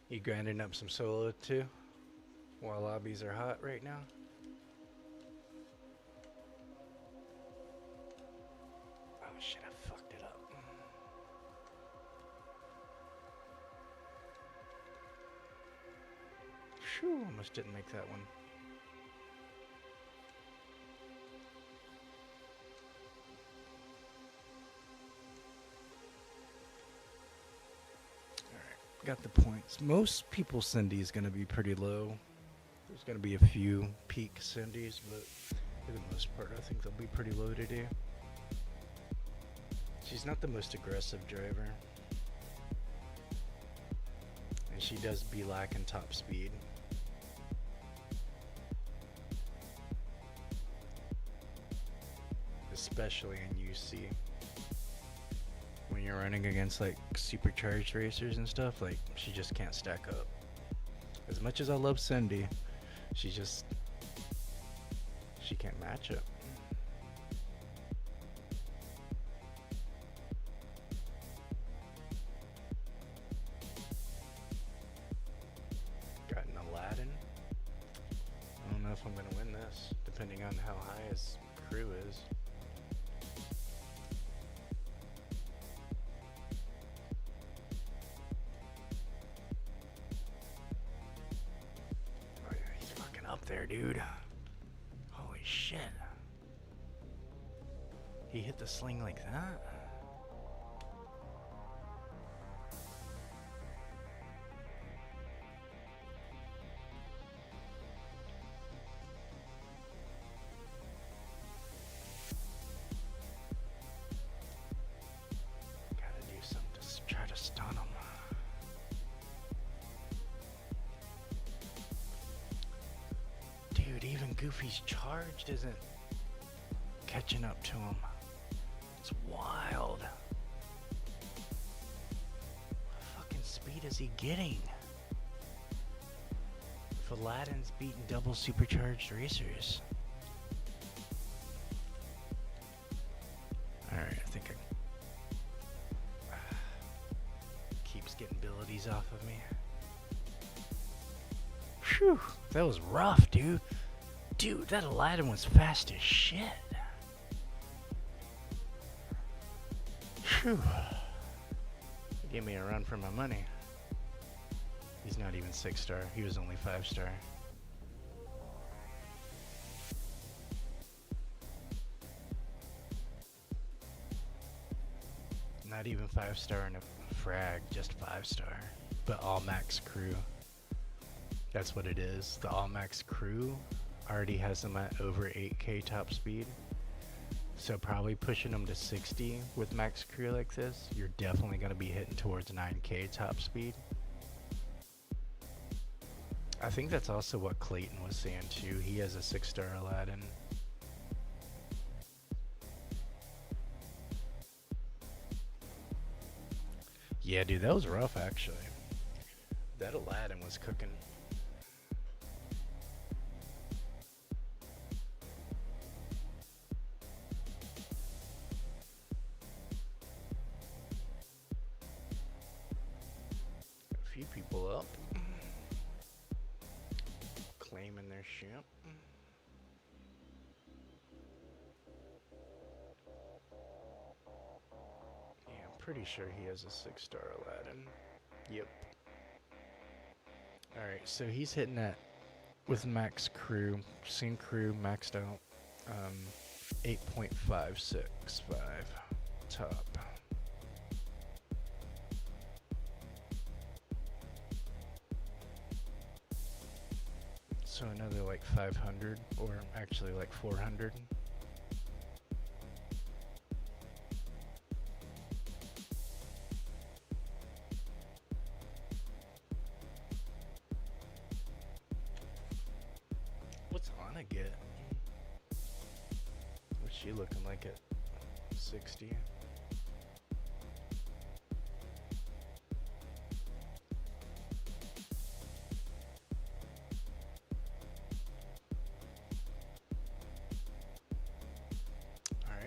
You grinding up some solo too? While lobbies are hot right now? Oh shit, I fucked it up. Phew, almost didn't make that one. got the points. Most people's Cindy is going to be pretty low. There's going to be a few peak Cindy's, but for the most part, I think they'll be pretty low today. She's not the most aggressive driver. And she does be lacking top speed. Especially in UC. When you're running against like supercharged racers and stuff, like she just can't stack up. As much as I love Cindy, she can't match it. Got an Aladdin. I don't know if I'm gonna win this, depending on how high his crew is. Oh yeah, he's fucking up there, dude. Holy shit. He hit the sling like that? Gotta do something to try to stun him. Dude, even Goofy's charged isn't catching up to him. It's wild. What fucking speed is he getting? If Aladdin's beating double supercharged racers. Alright, I think I... keeps getting abilities off of me. Phew, that was rough, dude. Dude, that Aladdin was fast as shit. Phew. He gave me a run for my money. He's not even 6-star. He was only 5-star. Not even 5-star in a frag, just 5-star. But all max crew. That's what it is. The all max crew already has them at over 8k top speed. So probably pushing them to 60 with max crew like this, you're definitely going to be hitting towards 9k top speed. I think that's also what Clayton was saying too. He has a 6-star Aladdin. Yeah, dude, that was rough actually. That Aladdin was cooking. A few people up. Claiming their ship. Yeah, I'm pretty sure he has a 6-star Aladdin. Yep. Alright, so he's hitting that with max crew, same crew maxed out, 8.565 top. So another like 500, or actually like 400. What's Anna get? What's she looking like at 60?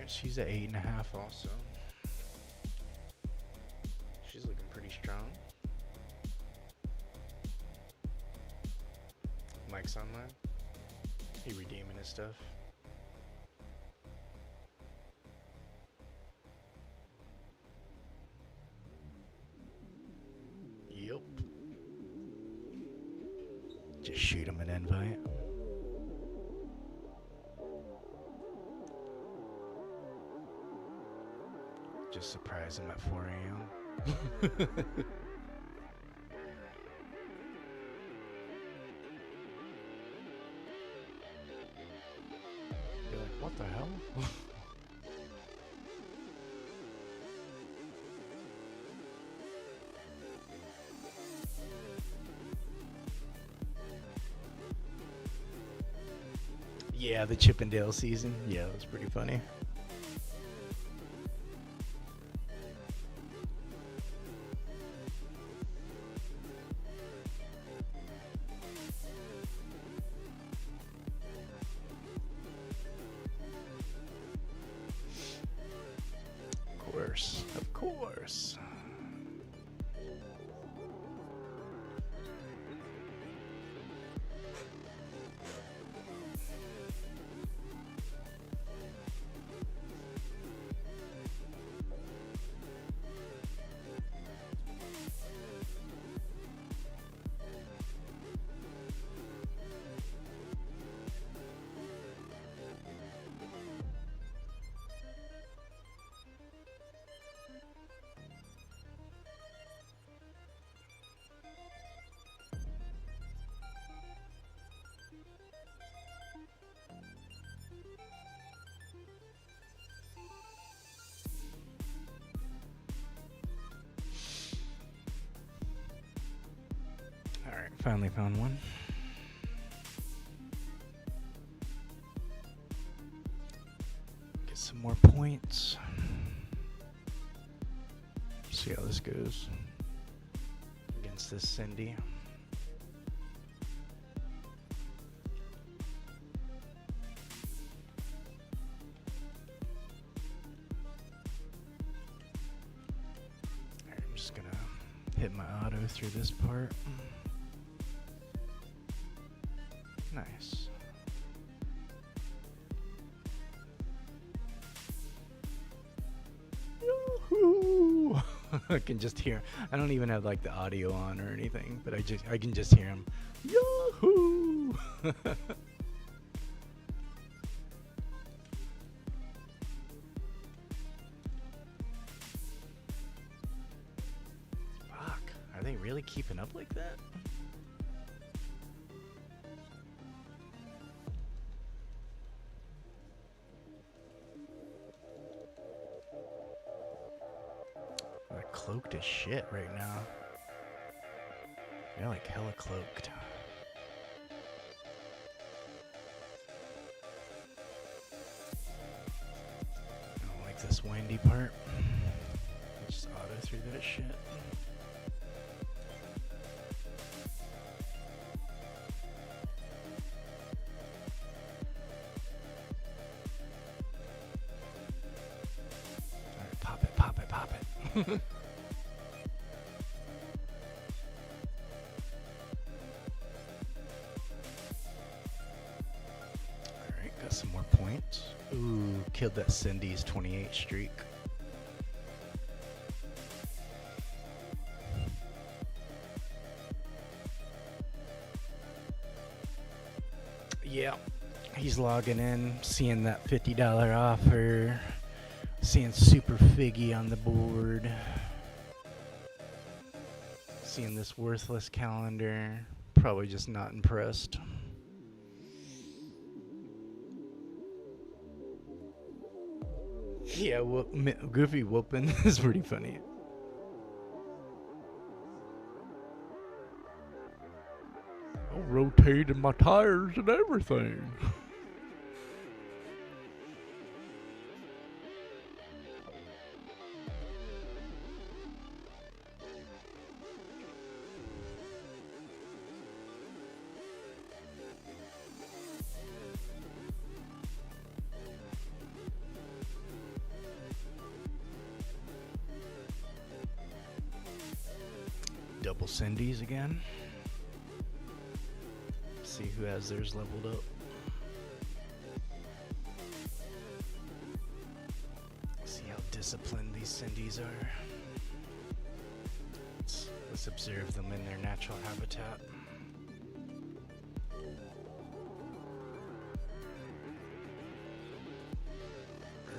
She's at 8.5 also. She's looking pretty strong. Mike's online. He redeeming his stuff. Yep. Just shoot him an invite. Just surprise him at 4 a.m. Yeah, the Chippendale season. Yeah, it was pretty funny. Of course, of course. Alright, finally found one. Get some more points. See how this goes against this Cindy. Alright, I'm just gonna hit my auto through this part. Nice. Yahoo! I can just hear. I don't even have like the audio on or anything, but I can just hear him. Yahoo! Fuck. Are they really keeping up like that? Cloaked as shit right now. They're like hella cloaked. I don't like this windy part. Just auto through that shit. Alright, pop it, pop it, pop it. Some more points. Ooh, killed that Cindy's 28 streak. Yeah, he's logging in, seeing that $50 offer, seeing Super Figgy on the board, seeing this worthless calendar, probably just not impressed. Yeah, Goofy whooping is pretty funny. I'm rotating my tires and everything. Double Cindy's again. See who has theirs leveled up. See how disciplined these Cindy's are. Let's observe them in their natural habitat.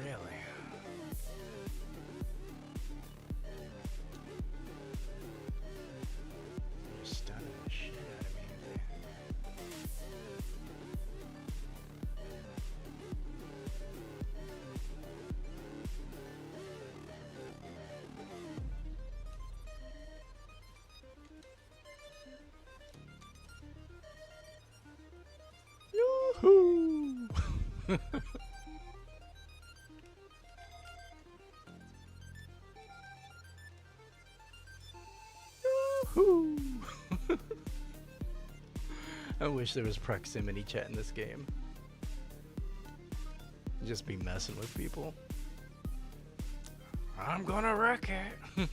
Really? You're stunning the shit out of me. Woohoo! I wish there was proximity chat in this game. Just be messing with people. I'm gonna wreck it.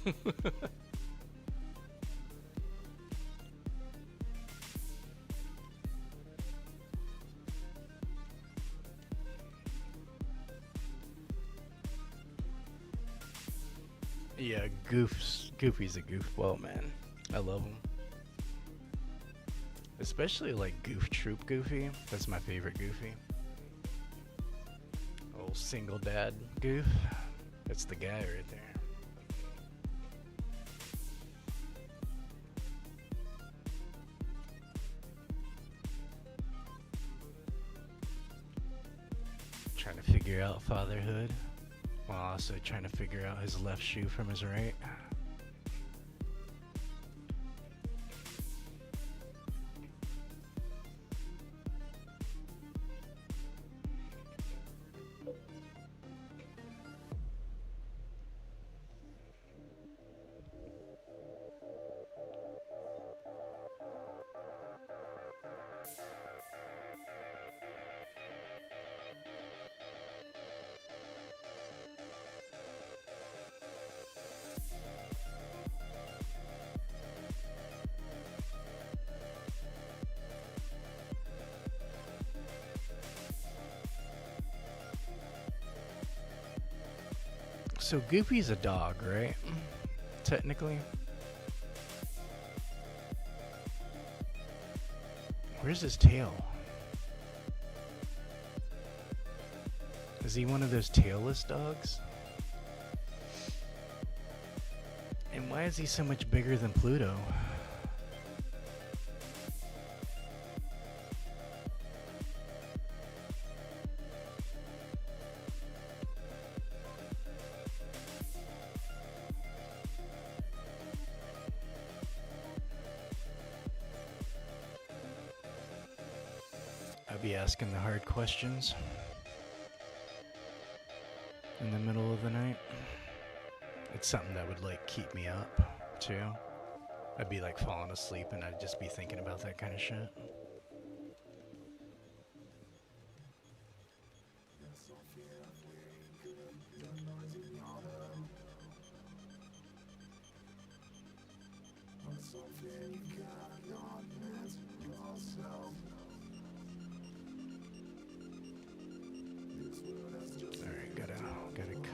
Yeah, Goofy's a goofball, man. I love him. Especially like Goof Troop Goofy. That's my favorite Goofy. Old single dad Goof. That's the guy right there. Trying to figure out fatherhood while also trying to figure out his left shoe from his right. So Goofy's a dog, right? Technically. Where's his tail? Is he one of those tailless dogs? And why is he so much bigger than Pluto? I'll be asking the hard questions in the middle of the night. It's something that would like keep me up too. I'd be like falling asleep and I'd just be thinking about that kind of shit.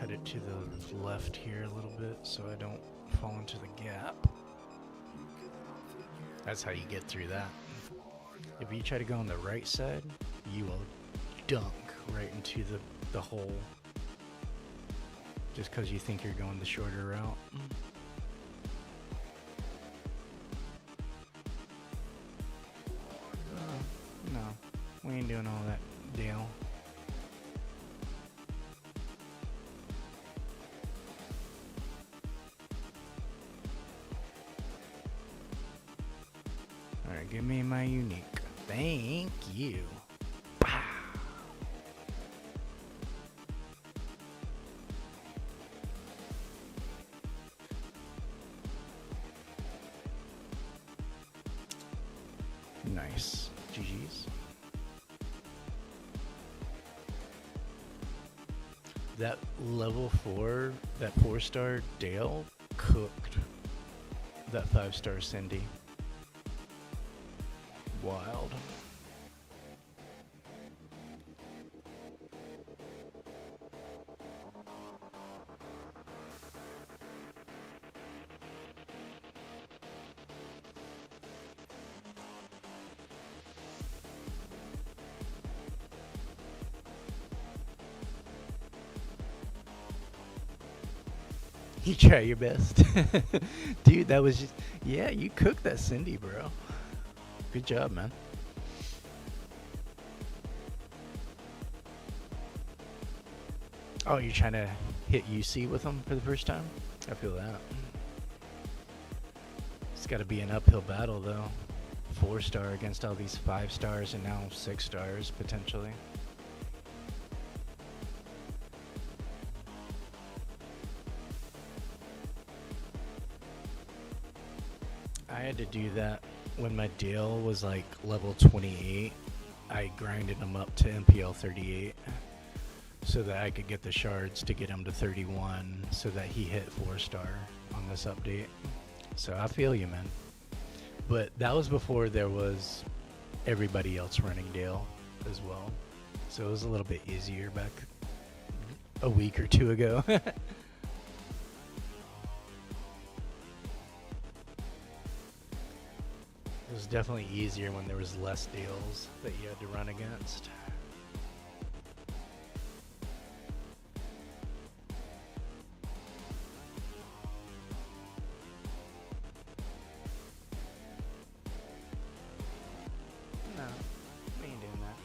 Cut it to the left here a little bit so I don't fall into the gap. That's how you get through that. If you try to go on the right side, you will dunk right into the hole just because you think you're going the shorter route. No, we ain't doing all that, Dale. Alright, give me my unique. Thank you. Pow. Nice. GG's. That level 4, that 4-star Dale cooked that 5-star Cindy. Wild. You try your best. Dude, that was just, yeah, you cooked that Cindy, bro. Good job, man. Oh, you're trying to hit UC with them for the first time? I feel that. It's got to be an uphill battle, though. 4-star against all these 5-stars and now 6-stars, potentially. I had to do that when my Dale was like level 28. I grinded him up to MPL 38 so that I could get the shards to get him to 31 so that he hit 4-star on this update. So I feel you, man. But that was before there was everybody else running Dale as well. So it was a little bit easier back a week or two ago. It was definitely easier when there was less Dales that you had to run against. No, we ain't doing that.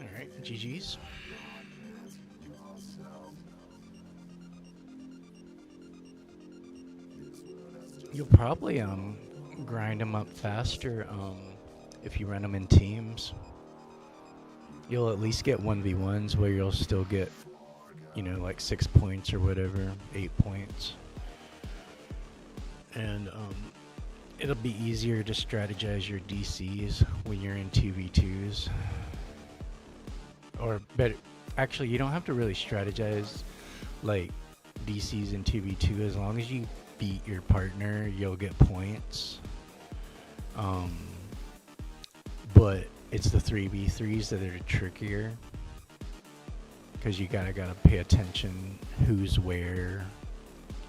Alright, GG's. You'll probably grind them up faster if you run them in teams. You'll at least get 1v1s where you'll still get, you know, like 6 points or whatever, 8 points. And it'll be easier to strategize your DCs when you're in 2v2s. Or better, actually, you don't have to really strategize like DCs in 2v2. As long as you beat your partner, you'll get points. But it's the 3v3s that are trickier, because you gotta pay attention who's where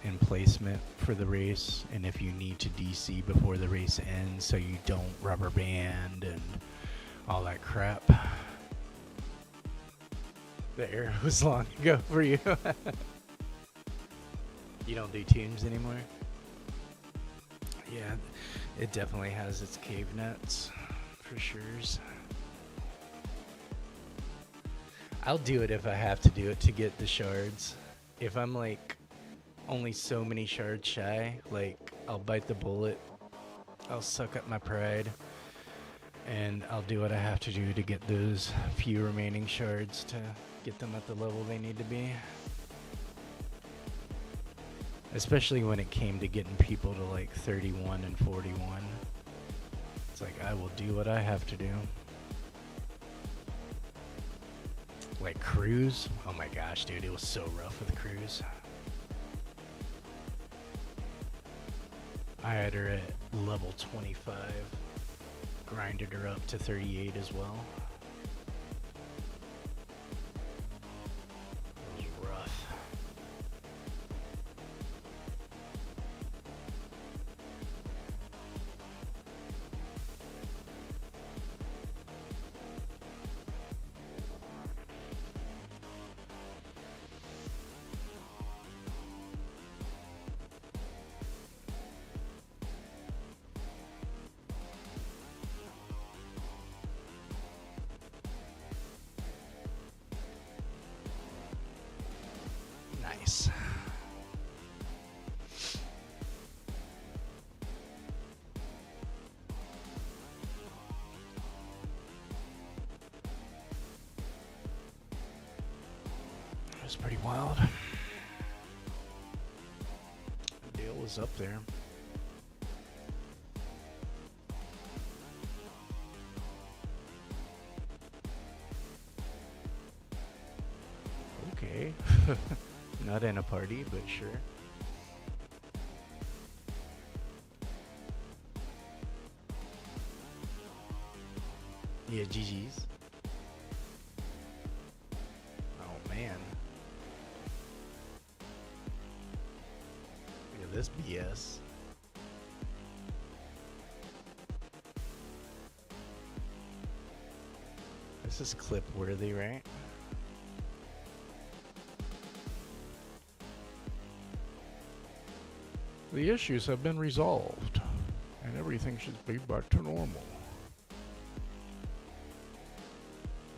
in placement for the race, and if you need to DC before the race ends so you don't rubber band and all that crap. The arrow was long ago for you. You don't do teams anymore? Yeah, it definitely has its cave nets, for sure. I'll do it if I have to do it to get the shards. If I'm like only so many shards shy, like I'll bite the bullet, I'll suck up my pride, and I'll do what I have to do to get those few remaining shards to get them at the level they need to be. Especially when it came to getting people to like 31 and 41. It's like, I will do what I have to do. Like Cruise? Oh my gosh, dude, it was so rough with Cruise. I had her at level 25. Grinded her up to 38 as well. It was rough. Nice. That was pretty wild. Dale was up there. Okay. Not in a party, but sure. Yeah, GG's. Oh man. Look at this BS. This is clip worthy, right? The issues have been resolved, and everything should be back to normal.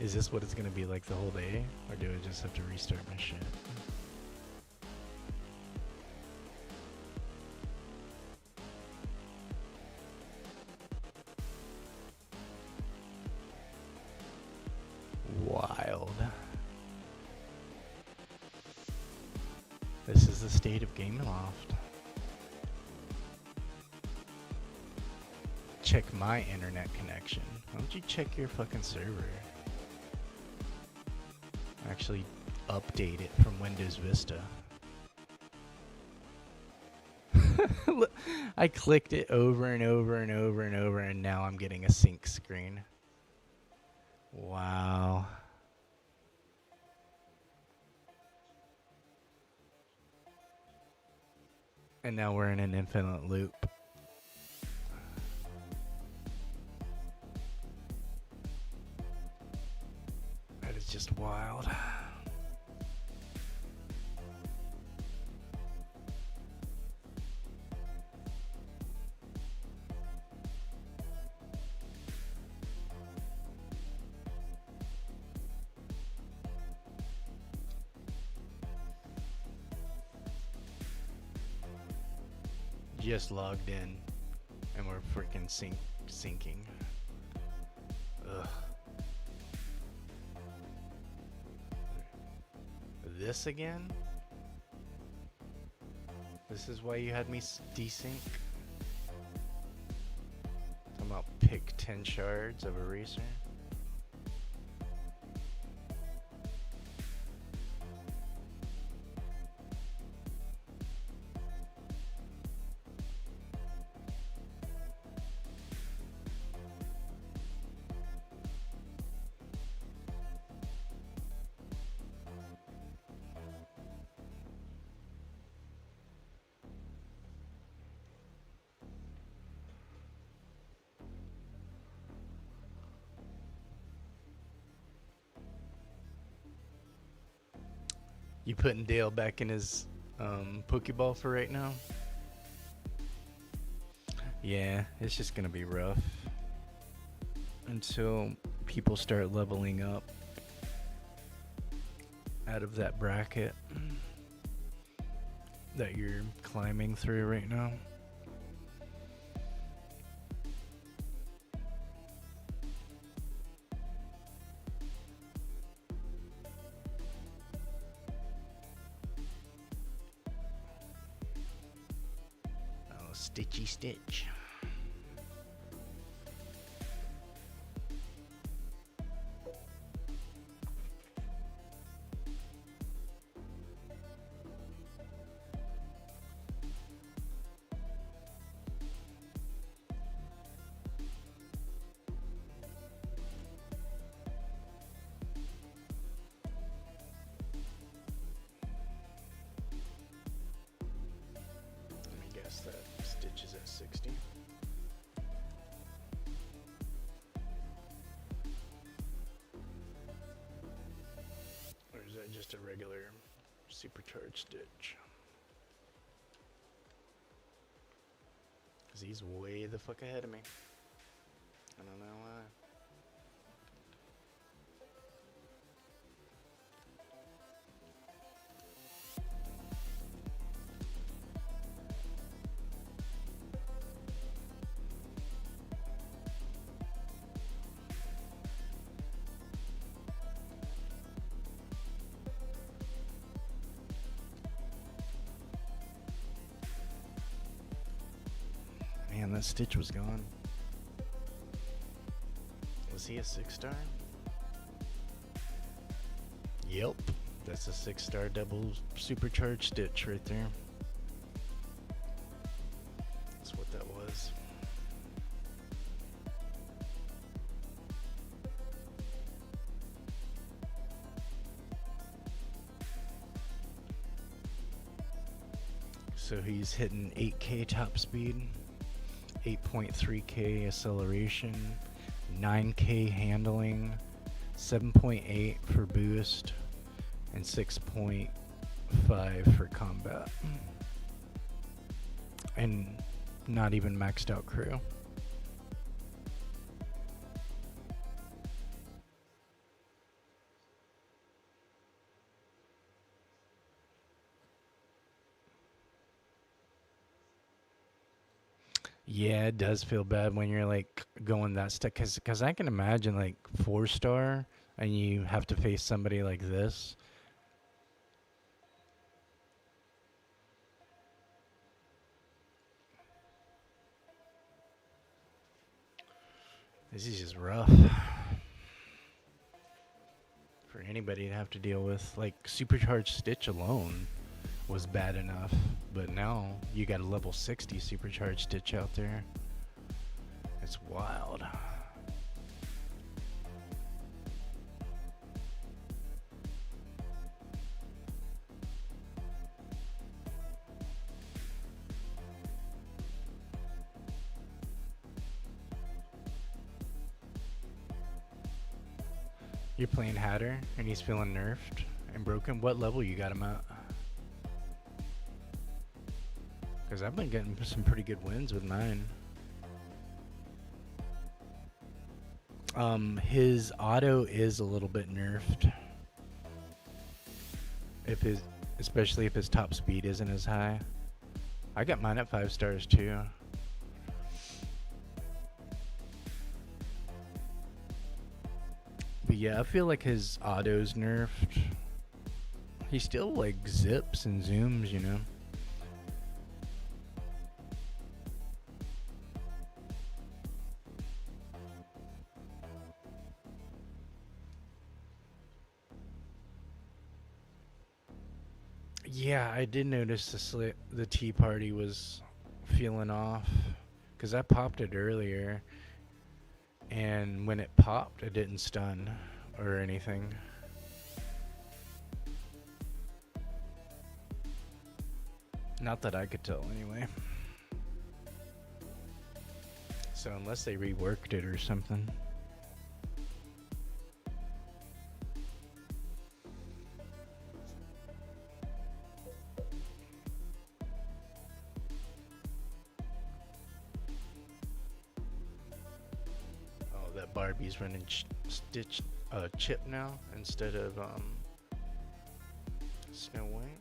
Is this what it's gonna be like the whole day, or do I just have to restart my shit? Wild. This is the state of Gameloft. Check my internet connection. Why don't you check your fucking server? Actually update it from Windows Vista. Look, I clicked it over and over and over and over, and now I'm getting a sync screen. Wow. And now we're in an infinite loop. That is just wild. Just logged in and we're freaking syncing. Ugh. This again? This is why you had me desync? Talking about pick 10 shards of eraser? You putting Dale back in his Pokeball for right now? Yeah, it's just gonna be rough until people start leveling up out of that bracket that you're climbing through right now. Stitchy Stitch. That Stitch is at 60. Or is that just a regular supercharged Stitch? Because he's way the fuck ahead of me. I don't know why. Man, that Stitch was gone. Was he a 6-star? Yep. That's a 6-star double supercharged stitch right there. That's what that was. So he's hitting 8K top speed, 8.3K acceleration, 9K handling, 7.8 for boost, and 6.5 for combat. And not even maxed out crew. Yeah, it does feel bad when you're like going that stuff, cause I can imagine like 4-star and you have to face somebody like this. This is just rough for anybody to have to deal with. Like supercharged stitch alone was bad enough, but now you got a level 60 supercharged stitch out there. It's wild. You're playing Hatter and he's feeling nerfed and broken. What level you got him at? Because I've been getting some pretty good wins with mine. His auto is a little bit nerfed. Especially if his top speed isn't as high. I got mine at 5 stars too. But yeah, I feel like his auto's nerfed. He still like zips and zooms, you know. Yeah, I did notice the tea party was feeling off, because I popped it earlier, and when it popped, it didn't stun or anything. Not that I could tell, anyway. So unless they reworked it or something. Barbie's running Chip now instead of Snow White.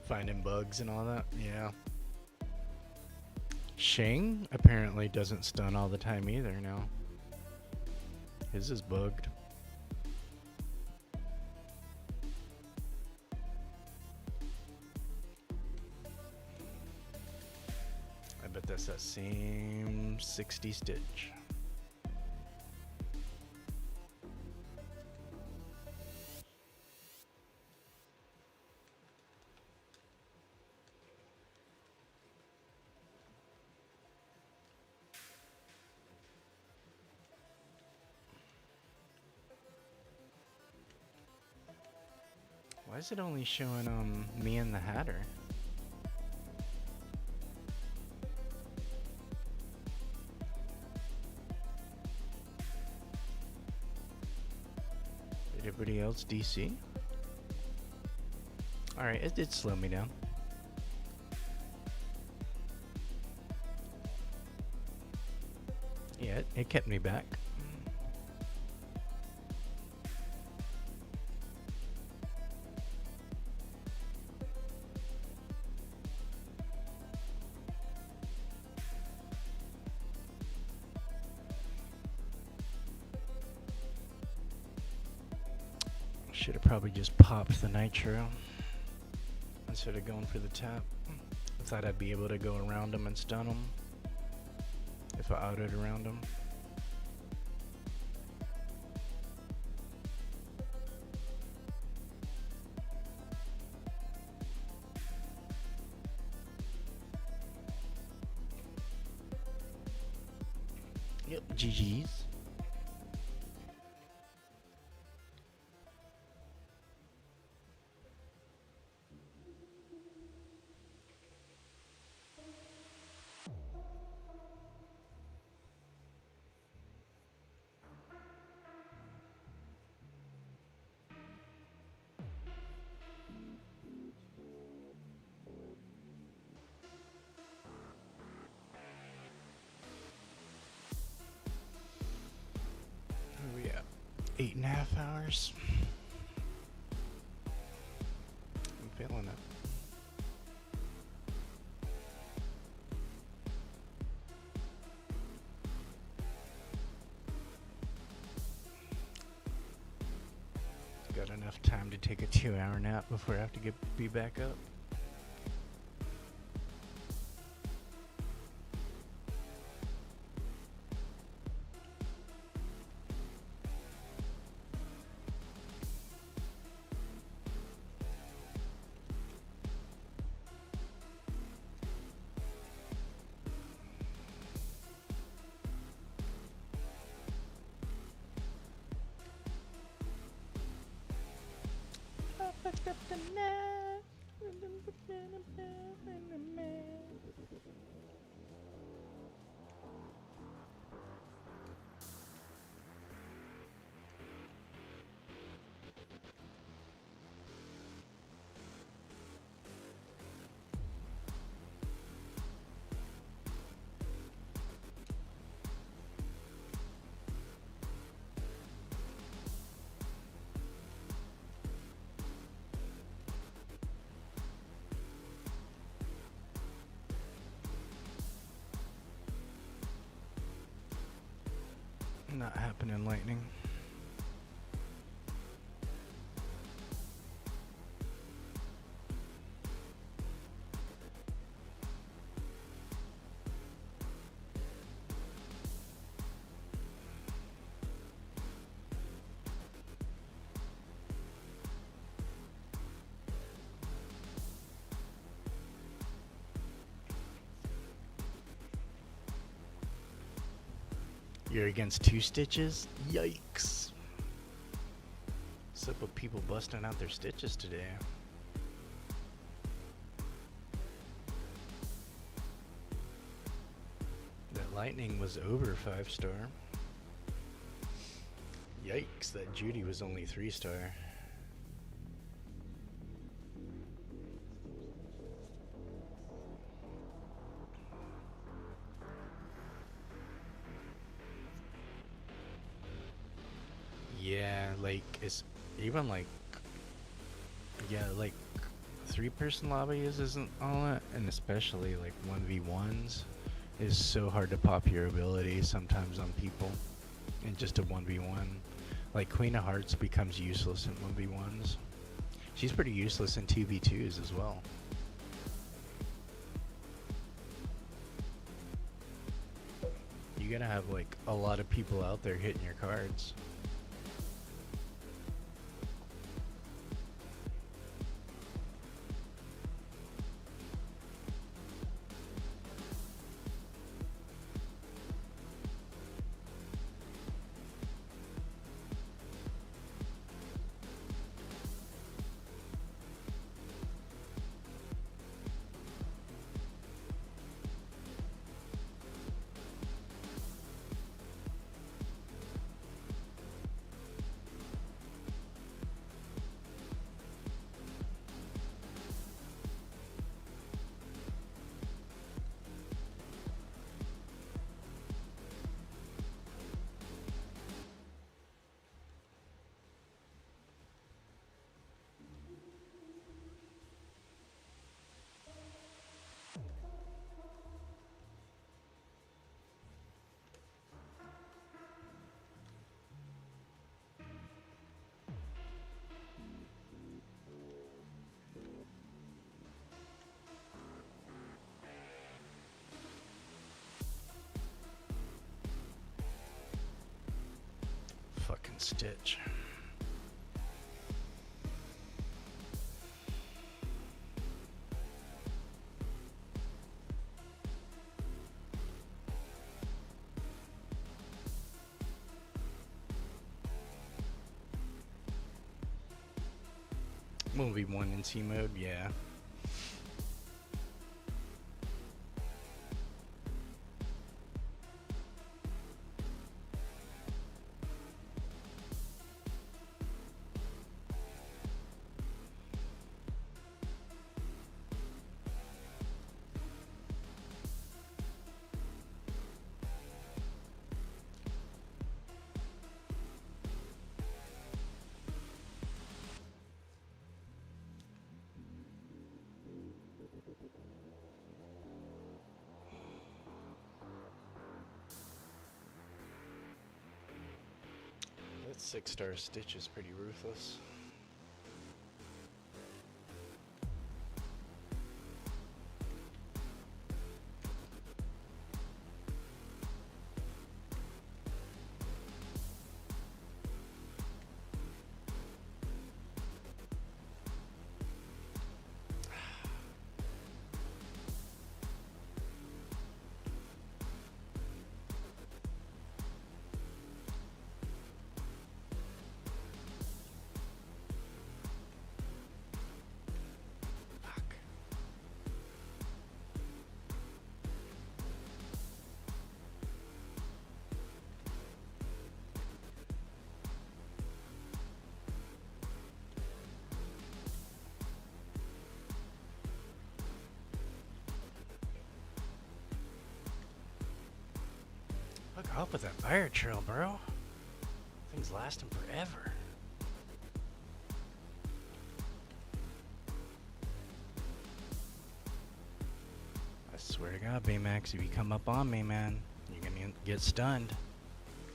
Finding bugs and all that, yeah. Shang apparently doesn't stun all the time either now. His is bugged. But that's that same 60 stitch. Why is it only showing me and the Hatter? Everybody else DC? Alright, it did slow me down. Yeah, it kept me back. Should have probably just popped the nitro instead of going for the tap. thought I'd be able to go around them and stun them if I autoed around them. Yep, GG's. Where we at? 8.5 hours. I'm feeling it. Got enough time to take a 2-hour nap before I have to be back up. Not happening, lightning. You're against 2 stitches? Yikes. What's up with people busting out their stitches today? That lightning was over 5-star. Yikes, that Judy was only 3-star. Yeah, like, it's even like, yeah, like 3-person lobbies isn't all that, and especially like 1v1s is so hard to pop your ability sometimes on people in just a 1v1. Like Queen of Hearts becomes useless in 1v1s. She's pretty useless in 2v2s as well. You gotta have like a lot of people out there hitting your cards. stitch. Will be one in C mode, yeah. That 6-star stitch is pretty ruthless. Look up with that fire trail, bro. Thing's lasting forever. I swear to God, Baymax, if you come up on me, man, you're gonna get stunned.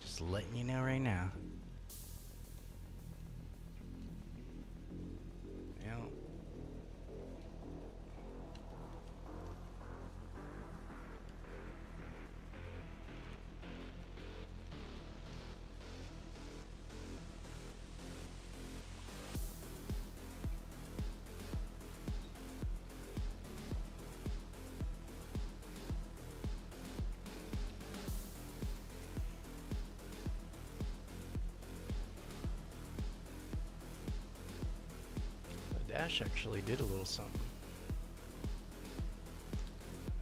Just letting you know right now. Yeah. Dash actually did a little something.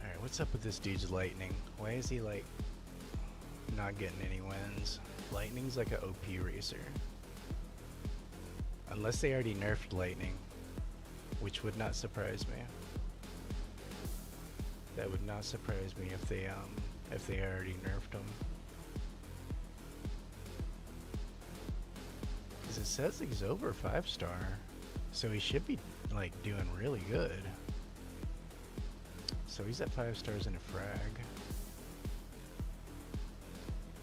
Alright, what's up with this dude's lightning? Why is he like not getting any wins? Lightning's like an OP racer. Unless they already nerfed lightning, which would not surprise me. That would not surprise me if they already nerfed him. Cause it says he's over 5-star. So he should be like doing really good. So he's at 5 stars in a frag.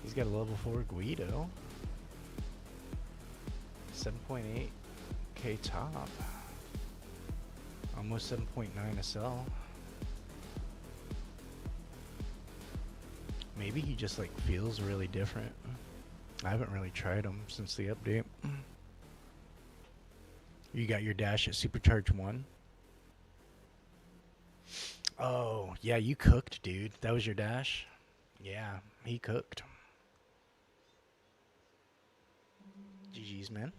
He's got a level 4 Guido. 7.8k top. Almost 7.9 SL. Maybe he just like feels really different. I haven't really tried him since the update. You got your dash at Supercharge 1? Oh, yeah, you cooked, dude. That was your dash? Yeah, he cooked. GG's, man.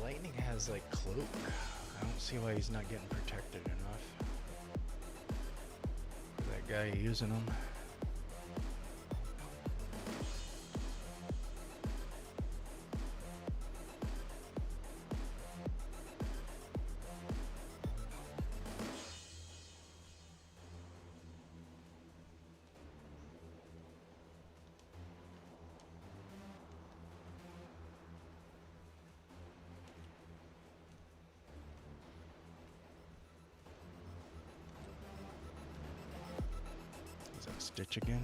Lightning has like cloak. I don't see why he's not getting protected enough. For that guy using him. stitch again.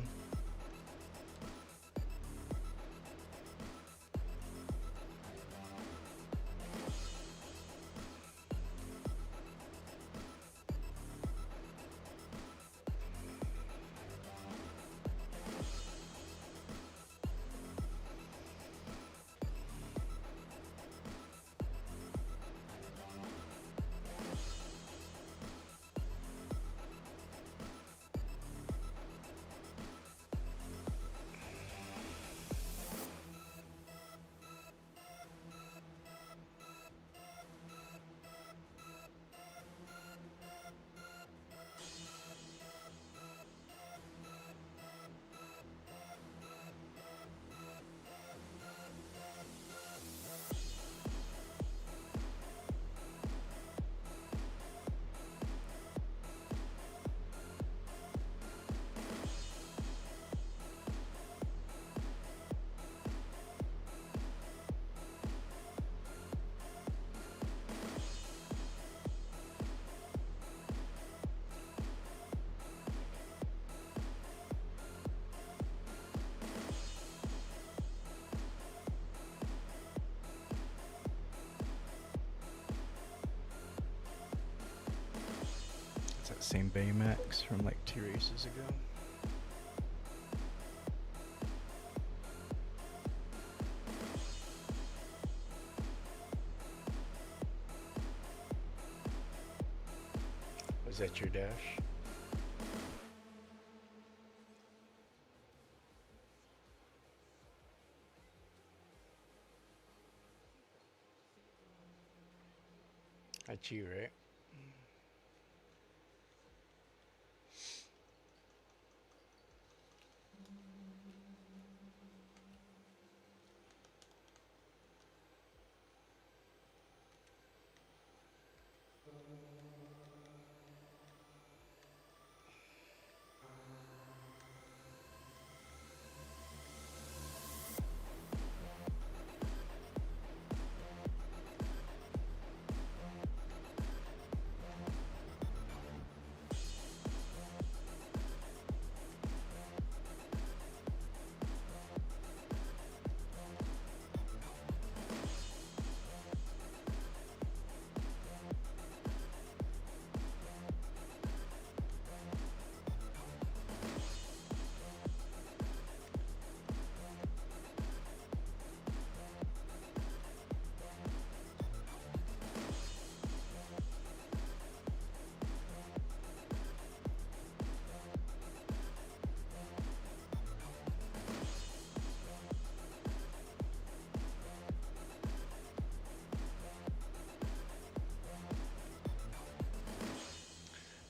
It's that same Baymax from like 2 races ago. Was that your dash? That's you, right?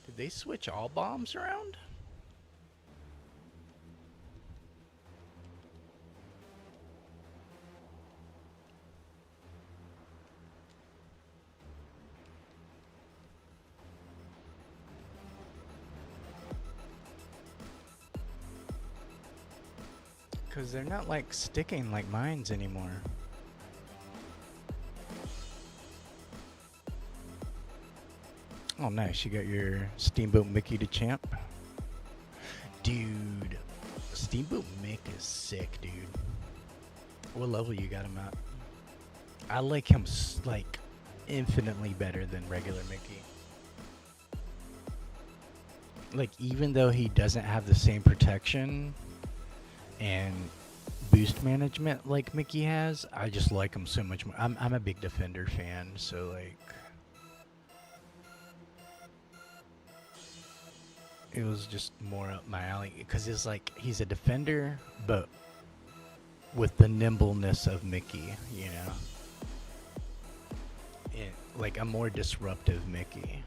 Did they switch all bombs around? Because they're not like sticking like mines anymore. Oh, nice. You got your Steamboat Mickey to champ. Dude, Steamboat Mick is sick, dude. What level you got him at? I like him like infinitely better than regular Mickey. Like, even though he doesn't have the same protection and boost management like Mickey has, I just like him so much more. I'm a big Defender fan, so like it was just more up my alley because it's like he's a defender, but with the nimbleness of Mickey, you know, like a more disruptive Mickey.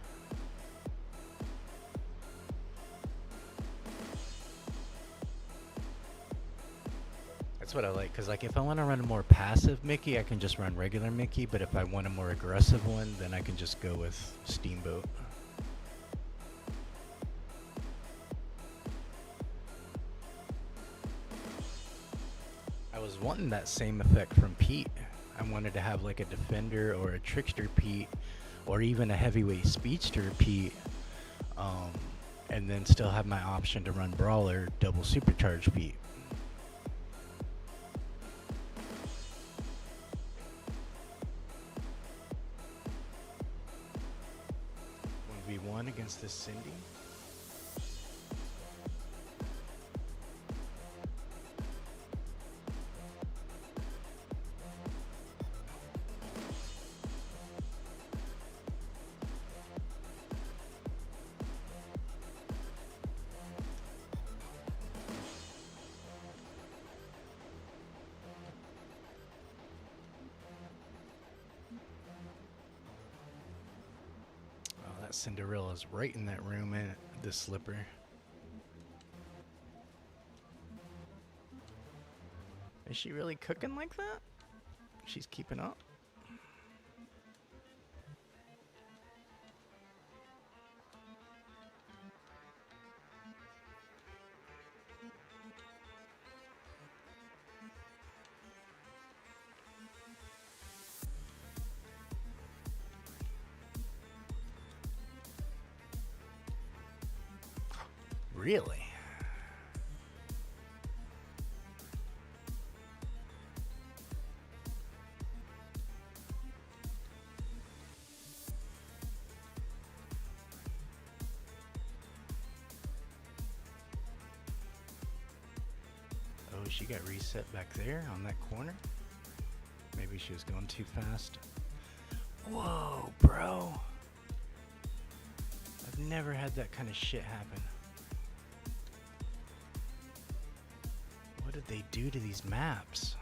That's what I like, because like if I want to run a more passive Mickey, I can just run regular Mickey, but if I want a more aggressive one, then I can just go with Steamboat. I was wanting that same effect from Pete. I wanted to have like a Defender or a Trickster Pete, or even a heavyweight Speedster Pete, and then still have my option to run Brawler double supercharge beat. V1 against this Cindy. Cinderella's right in that room and the slipper. Is she really cooking like that? She's keeping up. Really? Oh, she got reset back there on that corner. Maybe she was going too fast. Whoa, bro. I've never had that kind of shit happen. What did they do to these maps?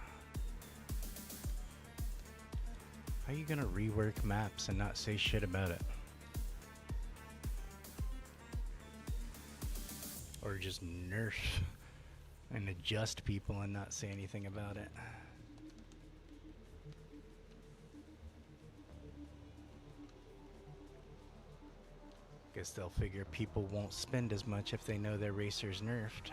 How are you gonna rework maps and not say shit about it? Or just nerf and adjust people and not say anything about it? Guess they'll figure people won't spend as much if they know their racer's nerfed.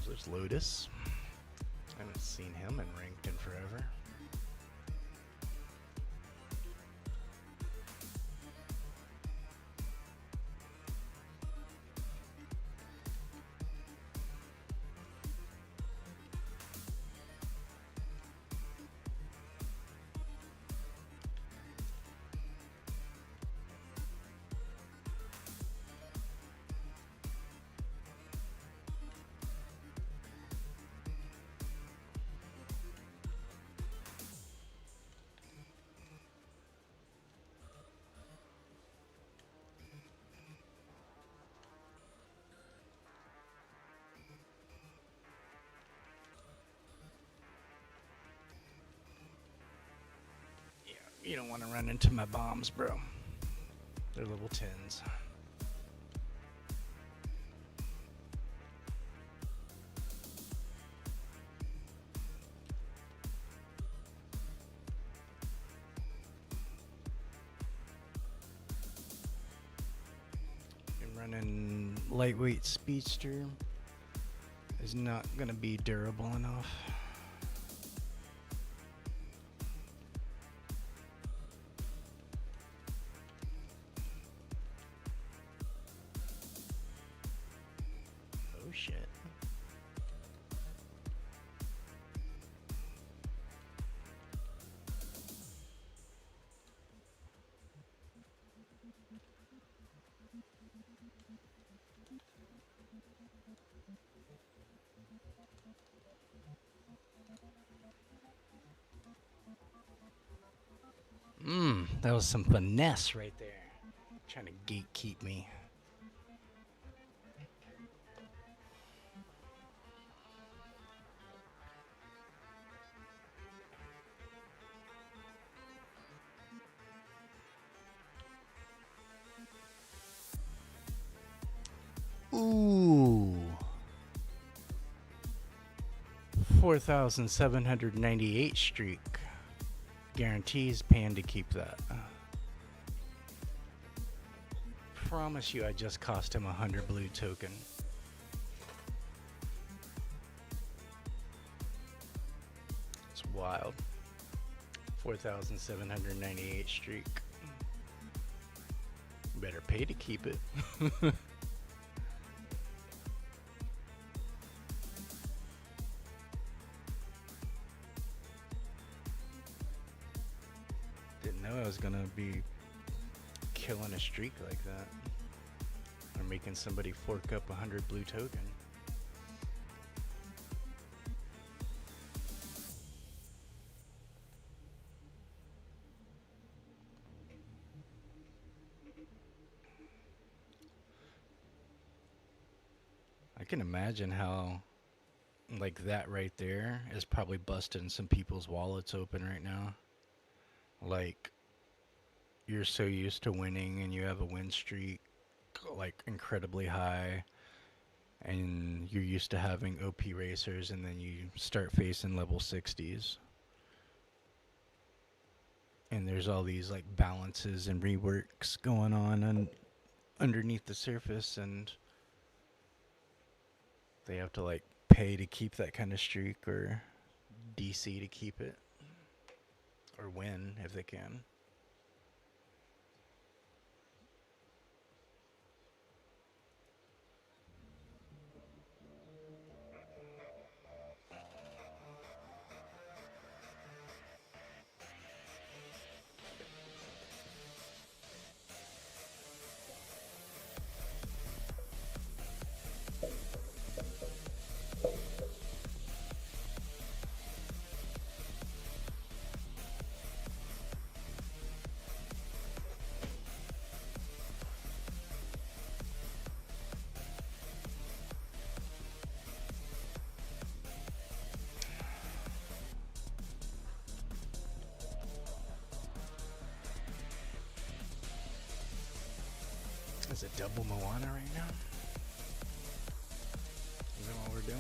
There's Lotus. I haven't seen him in ranked in forever. You don't want to run into my bombs, bro. They're level 10s. I'm running lightweight Speedstorm. is not gonna be durable enough. Oh shit. That was some finesse right there. Trying to gatekeep me. Ooh. 4,798 streak. Guarantees paying to keep that. Promise you I just cost him 100 blue token. It's wild. 4,798 streak. Better pay to keep it. Didn't know I was gonna be killing a streak like that. Or making somebody fork up 100 blue token. I can imagine how, like, that right there is probably busting some people's wallets open right now. Like, you're so used to winning and you have a win streak, like, incredibly high, and you're used to having OP racers, and then you start facing level 60s. And there's all these, like, balances and reworks going on underneath the surface, and they have to, like, pay to keep that kind of streak, or DC to keep it, or win if they can. Is it double Moana right now? Is that what we're doing?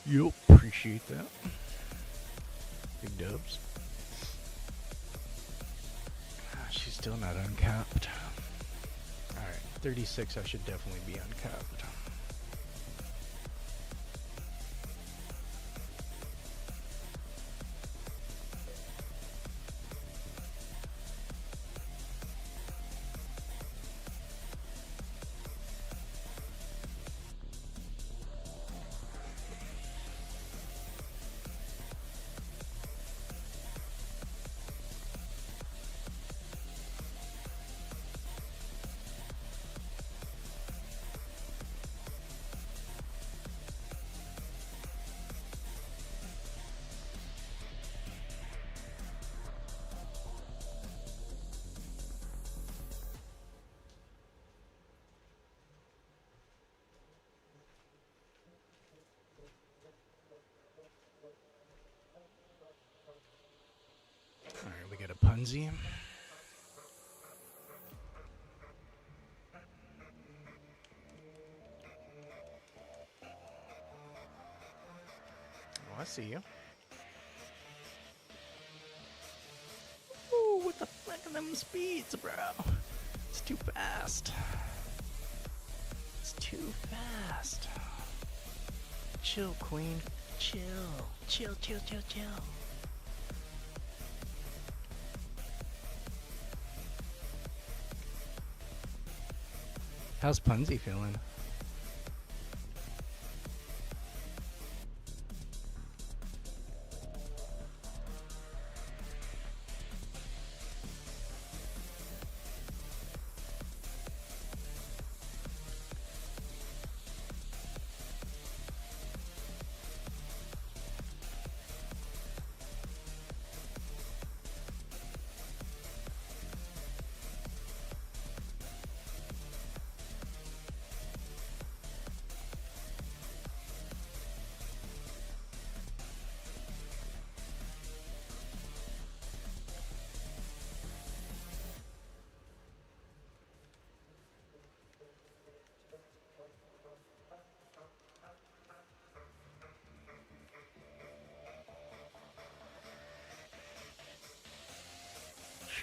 Yup, appreciate that. Big dubs. She's still not uncapped. Alright, 36 I should definitely be uncapped. Alright, we got a Punzi. Oh, I see you. Ooh, what the fuck are them speeds, bro? It's too fast. It's too fast. Chill, queen. Chill. Chill, chill, chill, chill. How's Punzi feeling?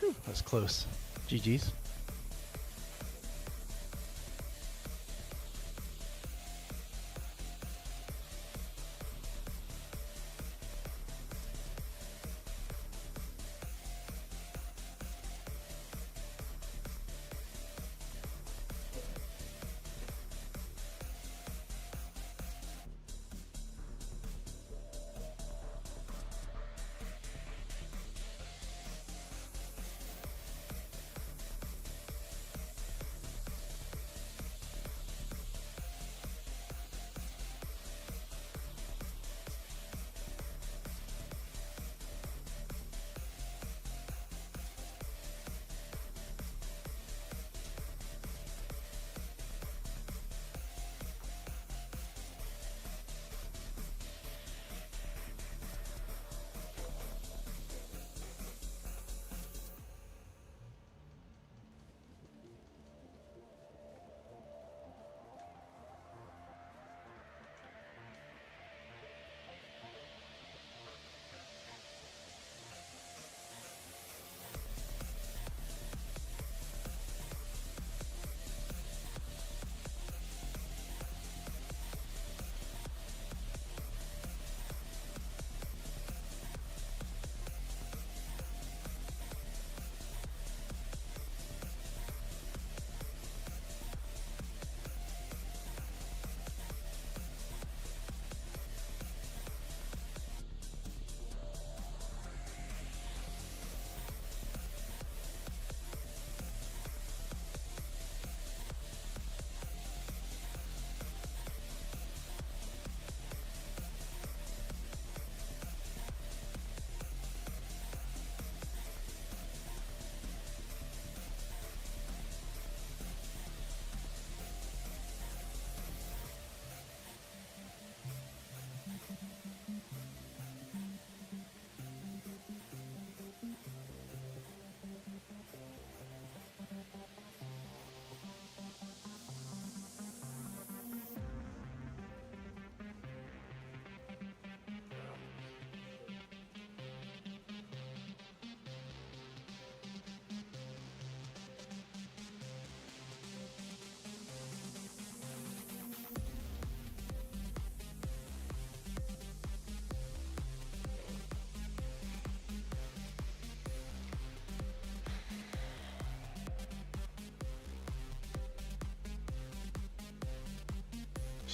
Phew, that's close. GG's.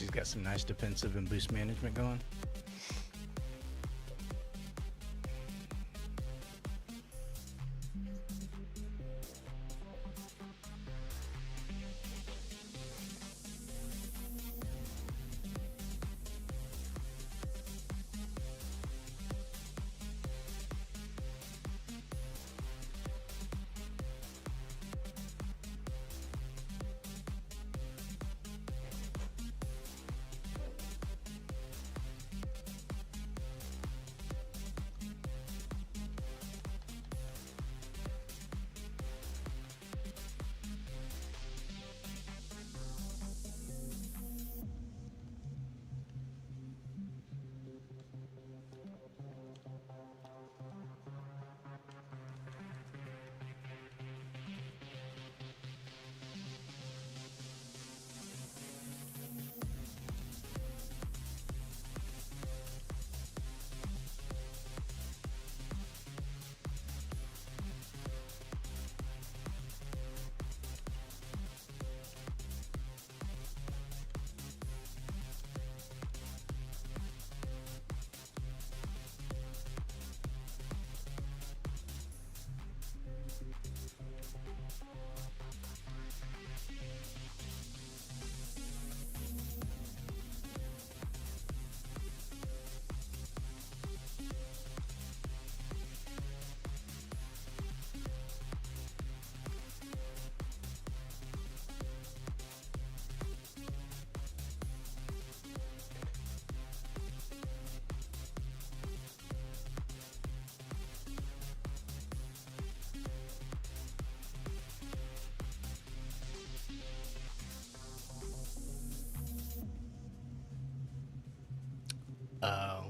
She's got some nice defensive and boost management going.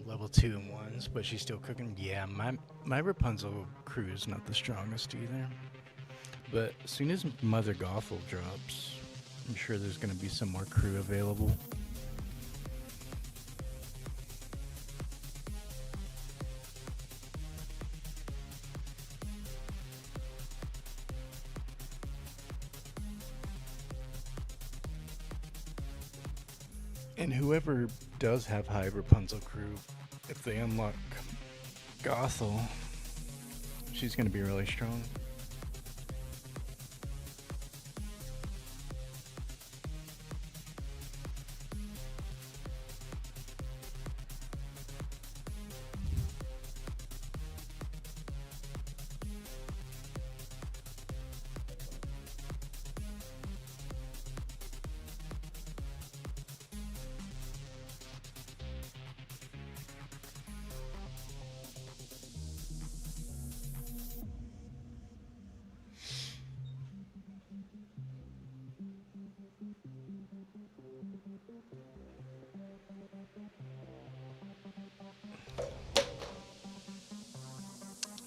Level 2 and 1s, but she's still cooking. Yeah, my Rapunzel crew is not the strongest either. But as soon as Mother Gothel drops, I'm sure there's going to be some more crew available. And whoever does have high Rapunzel crew, if they unlock Gothel, she's going to be really strong.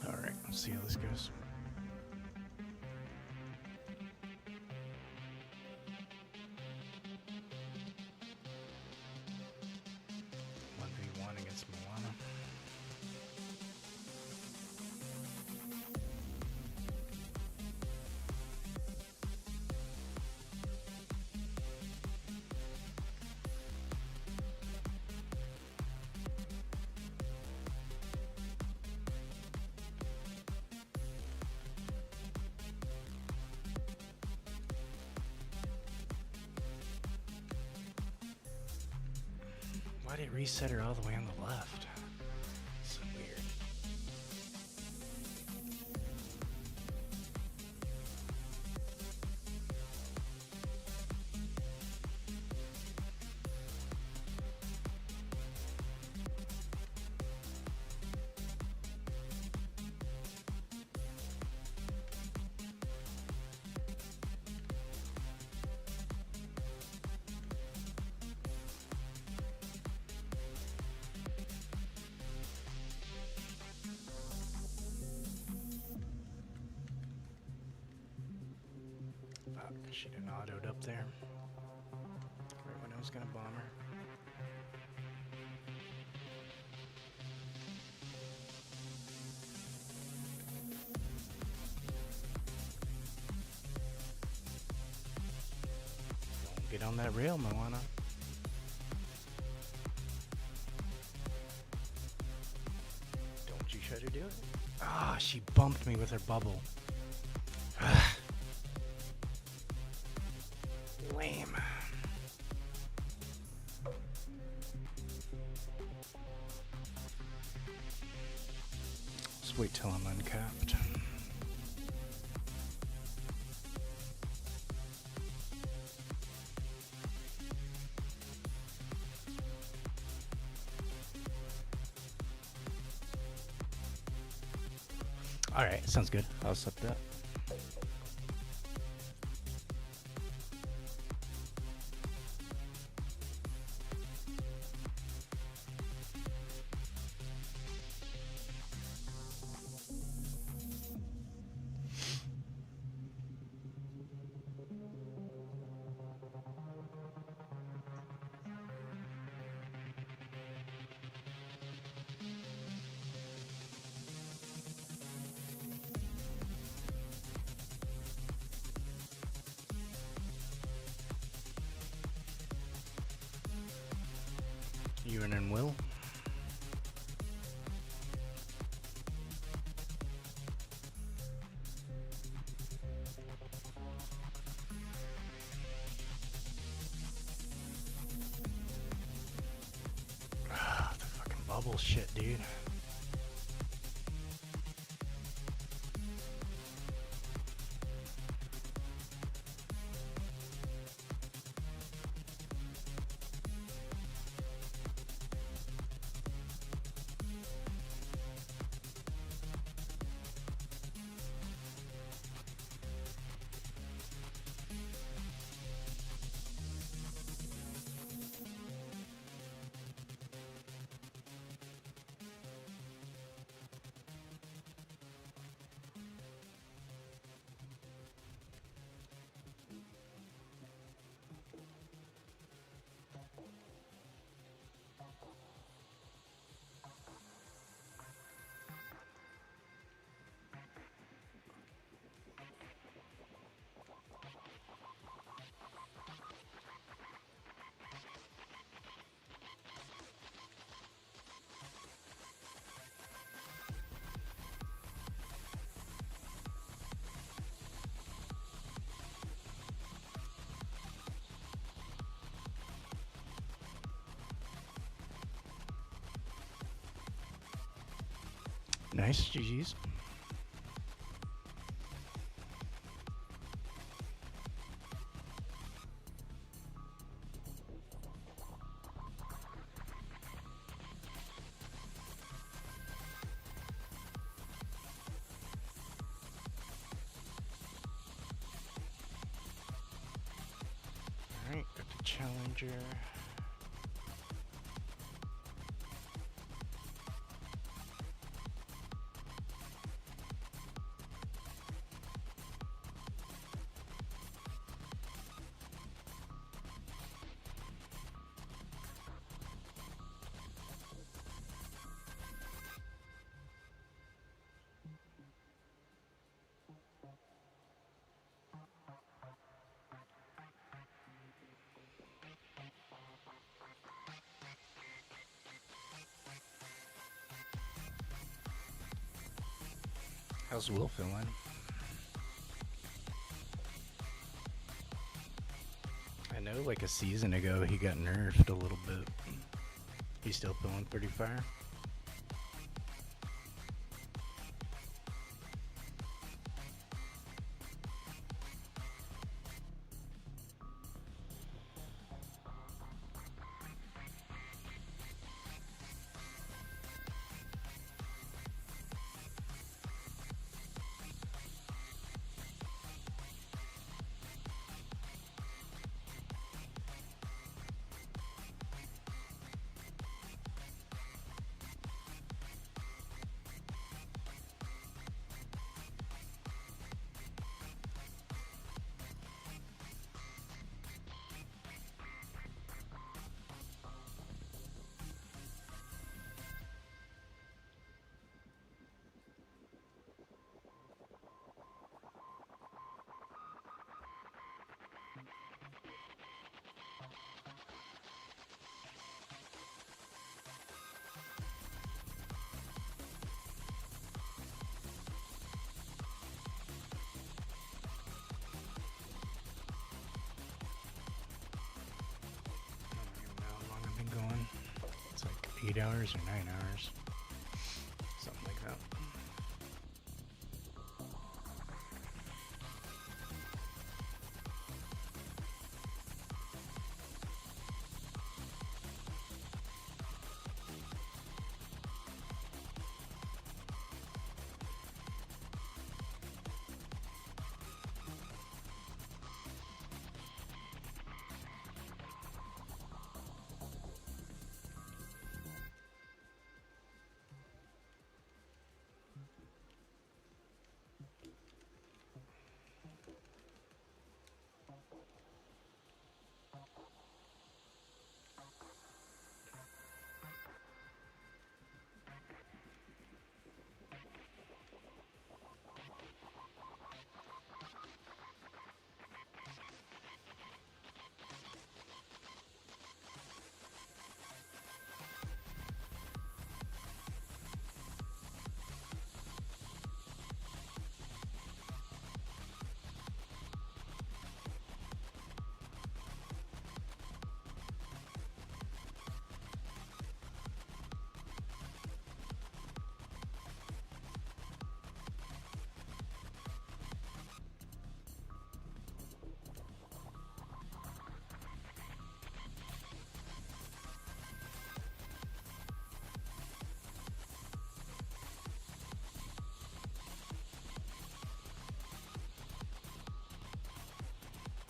Alright, let's see how this goes. Against Moana. Why did it reset her all the way on the left? So weird. She didn't autoed up there. Right when I was gonna bomb her. Don't get on that rail, Moana. her do it. Ah, she bumped me with her bubble. Ugh. Lame. Just wait till I'm uncapped. Alright, sounds good. I'll accept that. You and Will? Ah, the fucking bubble shit, dude. Nice, GG's. Alright, got the challenger. How's Will feeling? I know like a season ago he got nerfed a little bit. He's still feeling pretty fire. 8 hours or 9 hours. Something like that.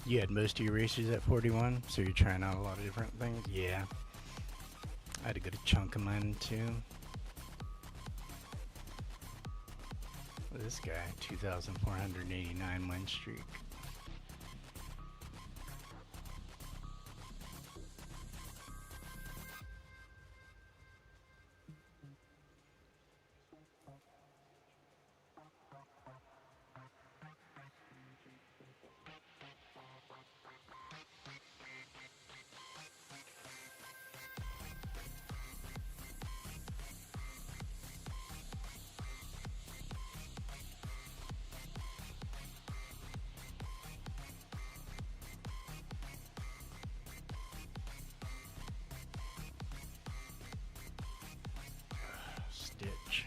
You had most of your races at 41, so you're trying out a lot of different things? Yeah. I had a good chunk of mine too. This guy, 2,489 win streak. Stitch.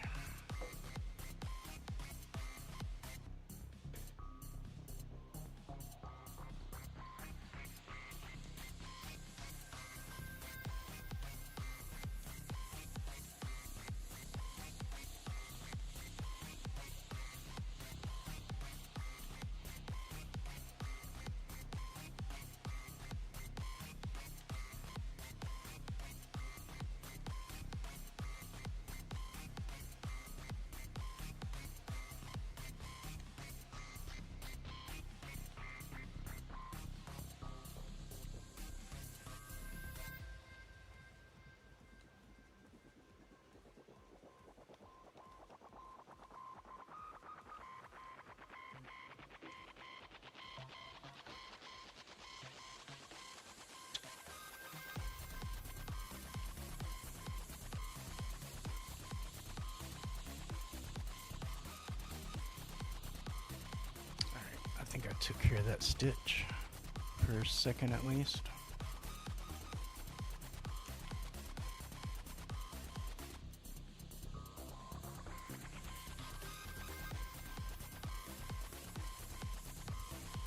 I think I took care of that stitch for a second at least.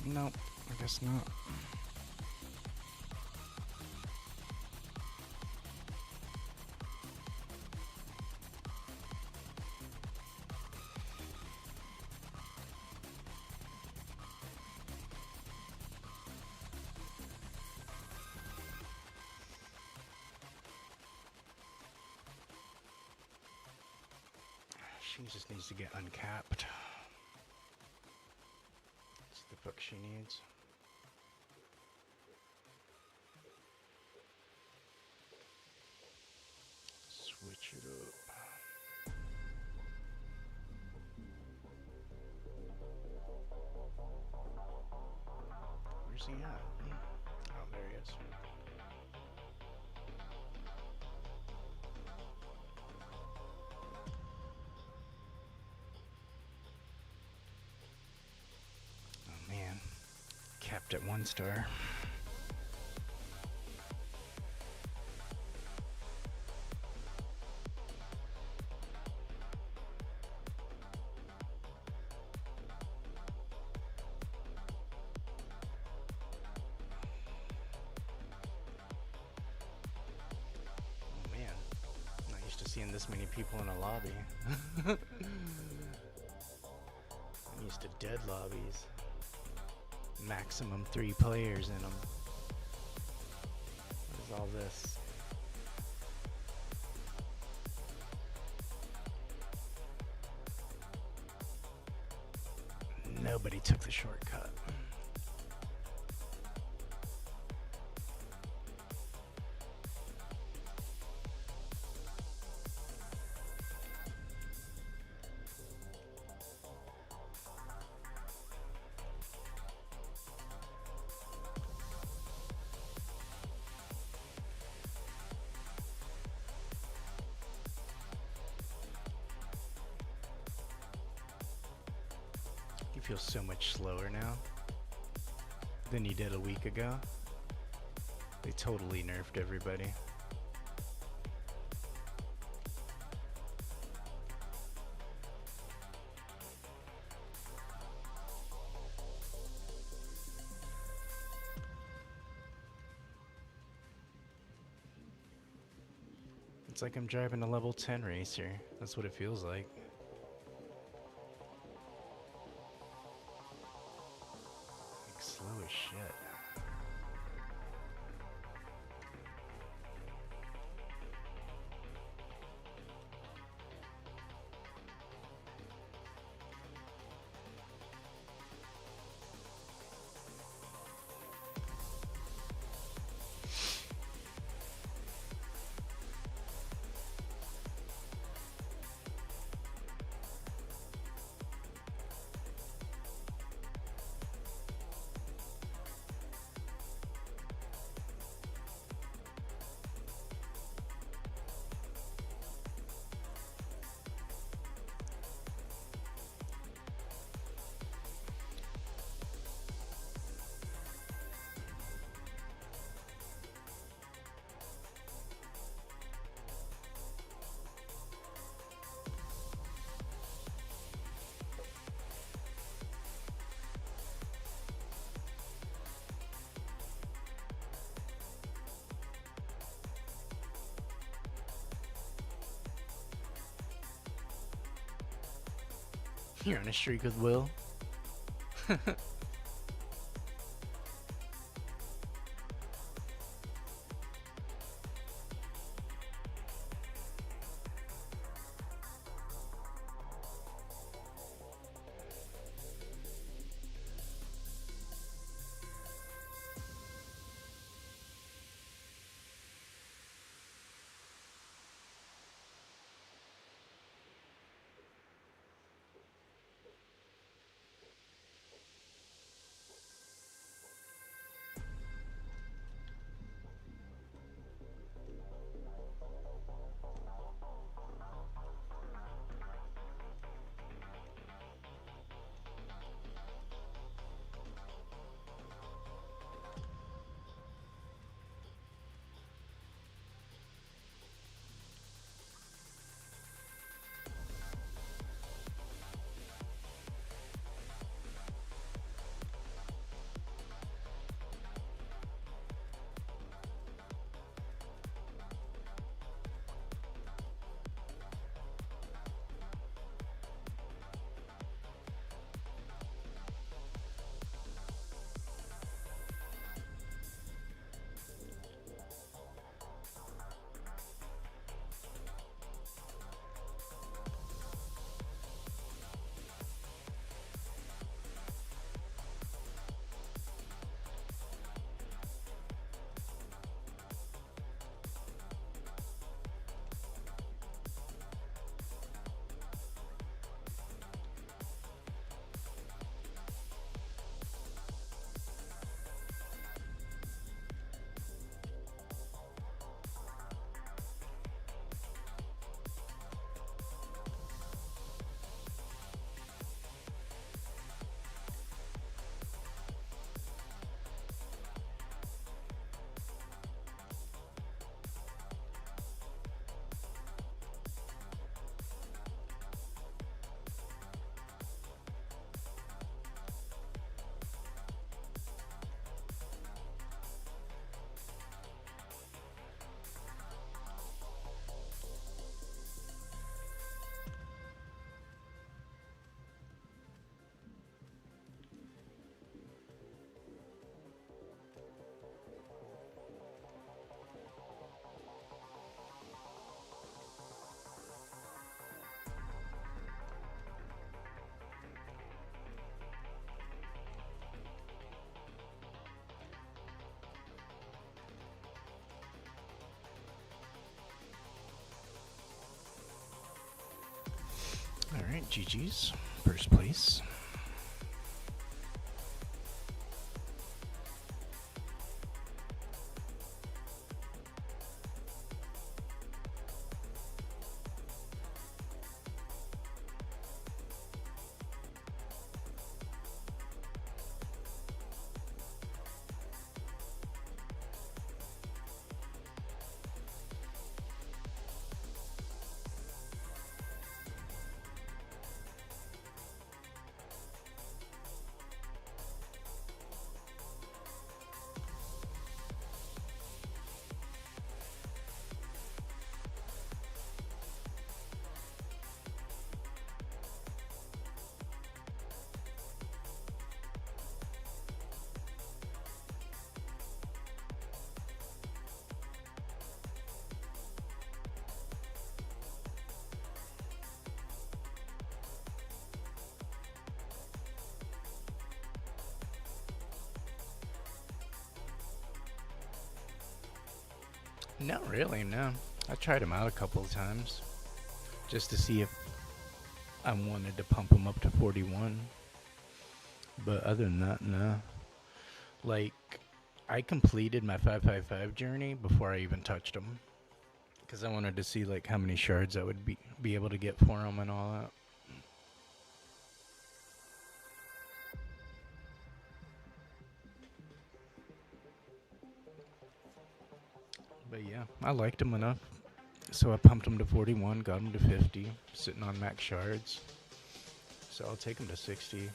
Nope, I guess not. She just needs to get uncapped. That's the book she needs. Switch it up. Where's he at? Oh, there he is. Capped at 1 star. seeing this many people in a lobby. I'm used to dead lobbies. Maximum 3 players in them. What is all this? Nobody took the shortcut. You feel so much slower now than you did a week ago. They totally nerfed everybody. It's like I'm driving a level 10 racer. That's what it feels like. Slow as shit. You're on a streak with Will. All right, GG's. First place. Not really, no. I tried them out a couple of times just to see if I wanted to pump them up to 41. But other than that, no. Like, I completed my 555 journey before I even touched them. Because I wanted to see, like, how many shards I would be able to get for them and all that. But yeah, I liked them enough. So I pumped them to 41, got them to 50, sitting on max shards. So I'll take them to 60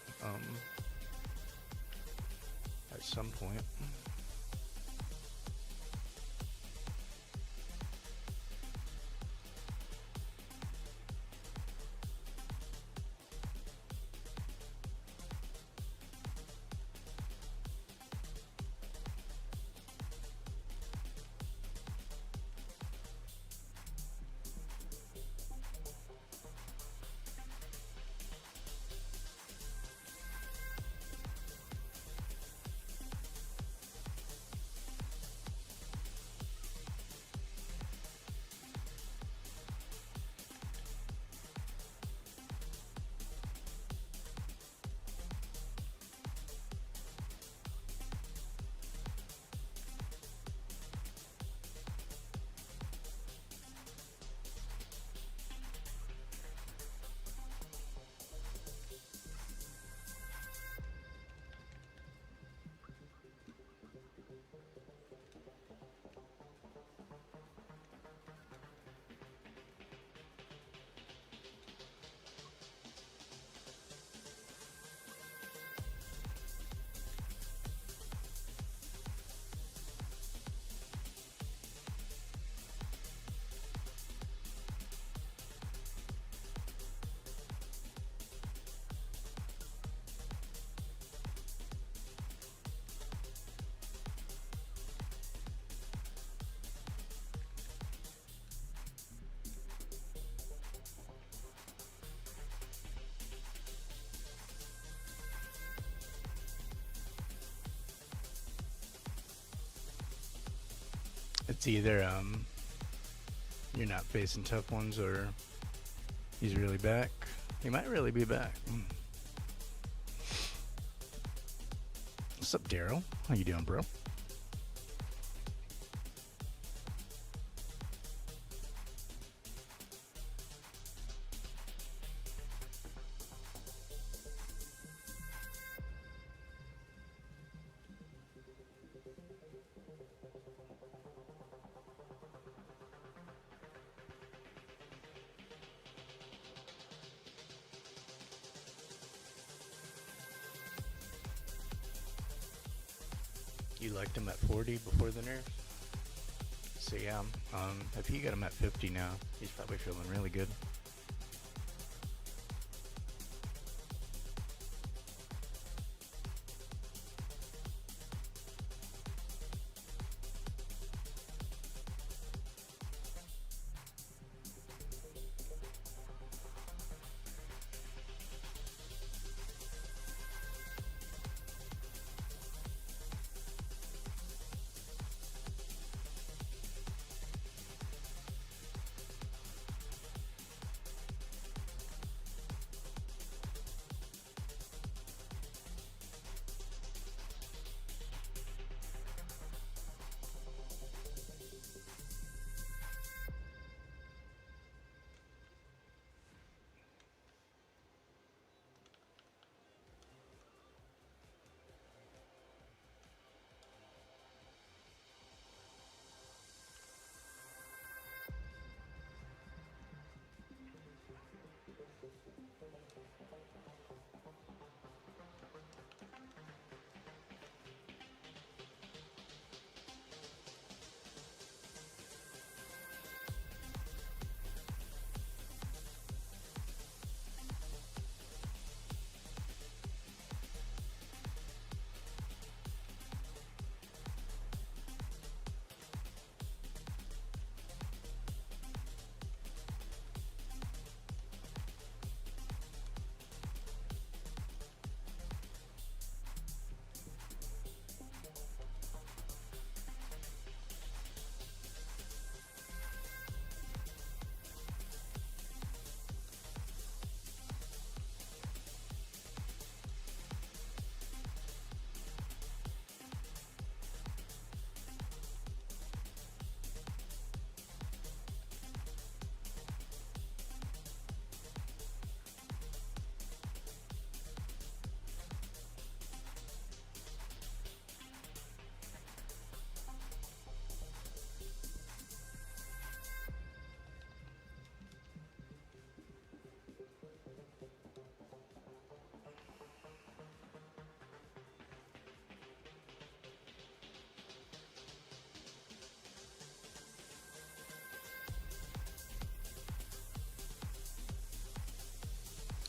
at some point. It's either you're not facing tough ones or he's really back. He might really be back. What's up, Daryl? How you doing, bro? You liked him at 40 before the nerf? So yeah, if you get him at 50 now, he's probably feeling really good.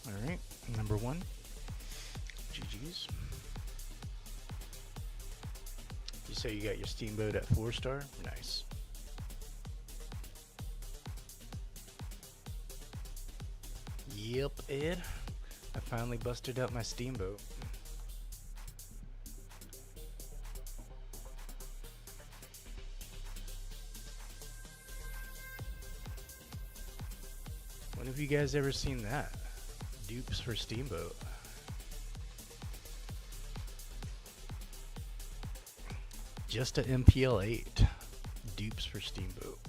Alright, number 1. GG's. You say you got your Steamboat at 4-star? Nice. Yep, Ed. I finally busted out my Steamboat. When have you guys ever seen that? Dupes for Steamboat. Just a MPL 8. Dupes for Steamboat.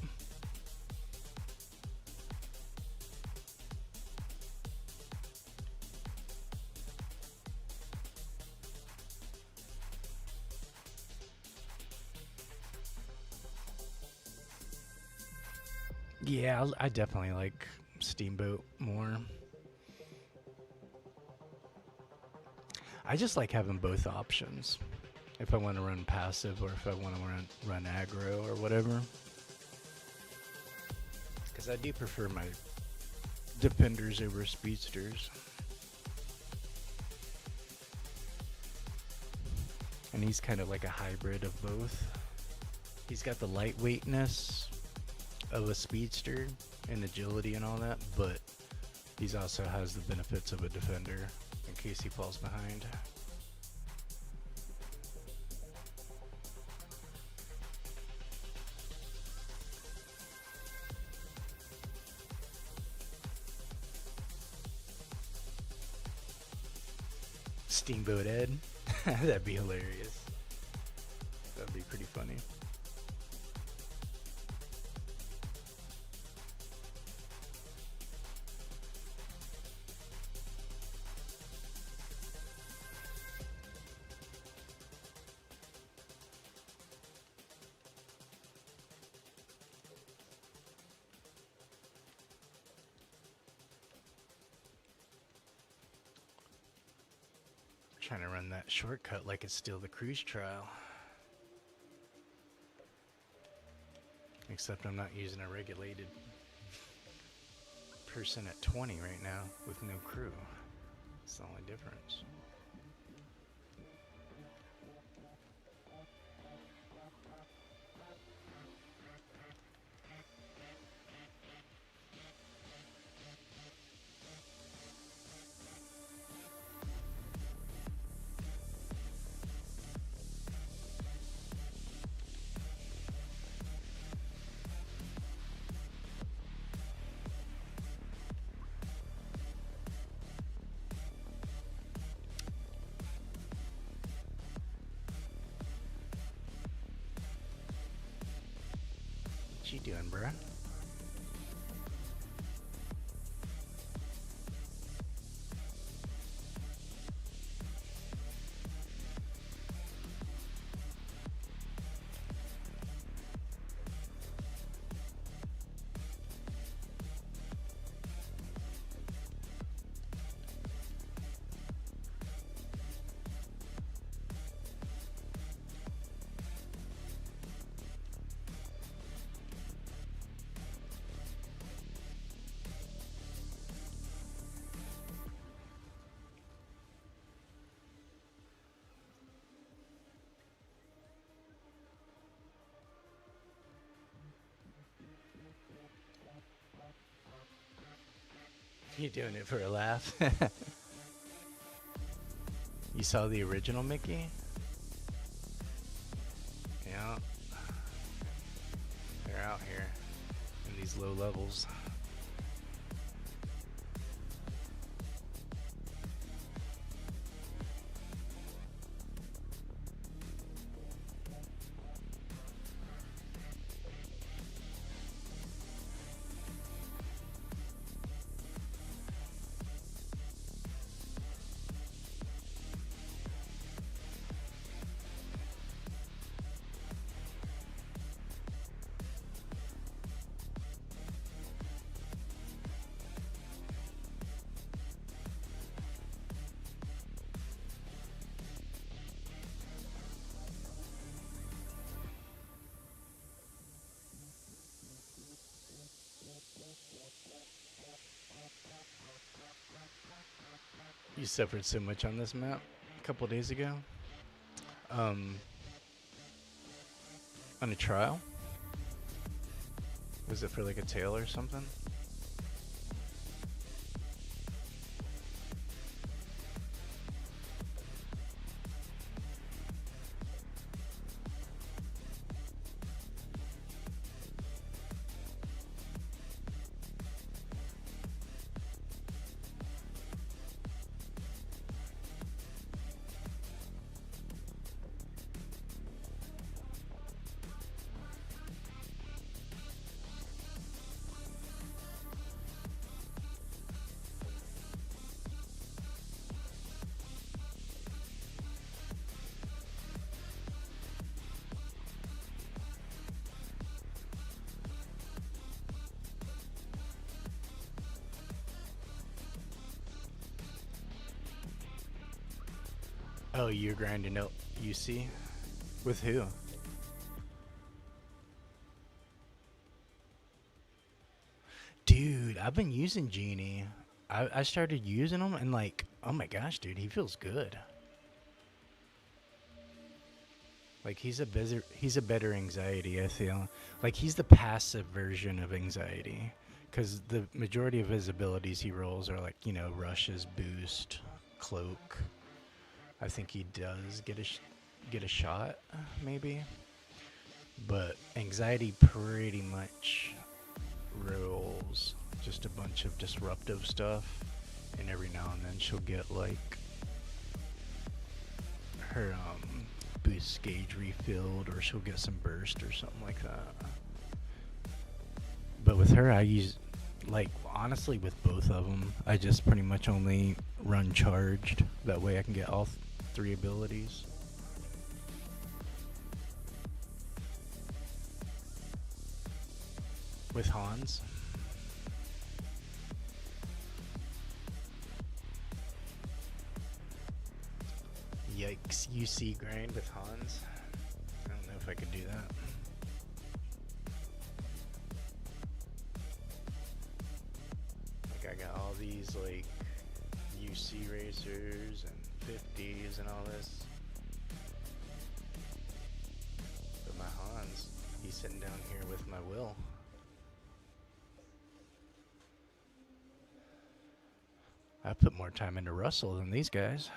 Yeah, I definitely like Steamboat more. I just like having both options. If I want to run passive or if I want to run aggro or whatever. Because I do prefer my defenders over speedsters. And he's kind of like a hybrid of both. He's got the lightweightness of a speedster and agility and all that, but he also has the benefits of a defender in case he falls behind. Steamboat Ed. That'd be hilarious. That'd be pretty funny. Trying to run that shortcut like it's still the cruise trial. Except I'm not using a regulated person at 20 right now with no crew. That's the only difference. What you doing, bruh? You doing it for a laugh? You saw the original Mickey? Yeah. They're out here in these low levels. You suffered so much on this map a couple days ago. On a trial? Was it for like a tail or something? Oh, you're grinding out UC? With who? Dude, I've been using Genie. I started using him and like, oh my gosh, dude, he feels good. Like he's a better anxiety, I feel. Like he's the passive version of anxiety. Cause the majority of his abilities he rolls are like, you know, rushes, boost, cloak. I think he does get a shot, maybe. But anxiety pretty much rolls just a bunch of disruptive stuff, and every now and then she'll get like her boost gauge refilled, or she'll get some burst or something like that. But with her, I use, like, honestly, with both of them, I just pretty much only run charged. That way I can get all three abilities. With Hans. Yikes, UC grind with Hans. I don't know if I could do that. Like I got all these like UC racers and 50s and all this. But my Hans, he's sitting down here with my Will. I put more time into Russell than these guys.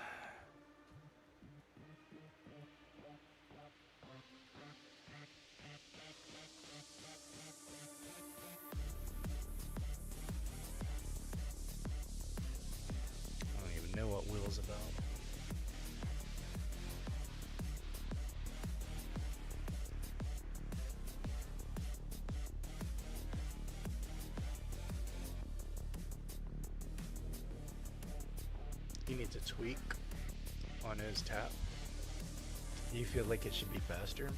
I don't even know what Will's about. He needs a tweak on his tap. You feel like it should be faster?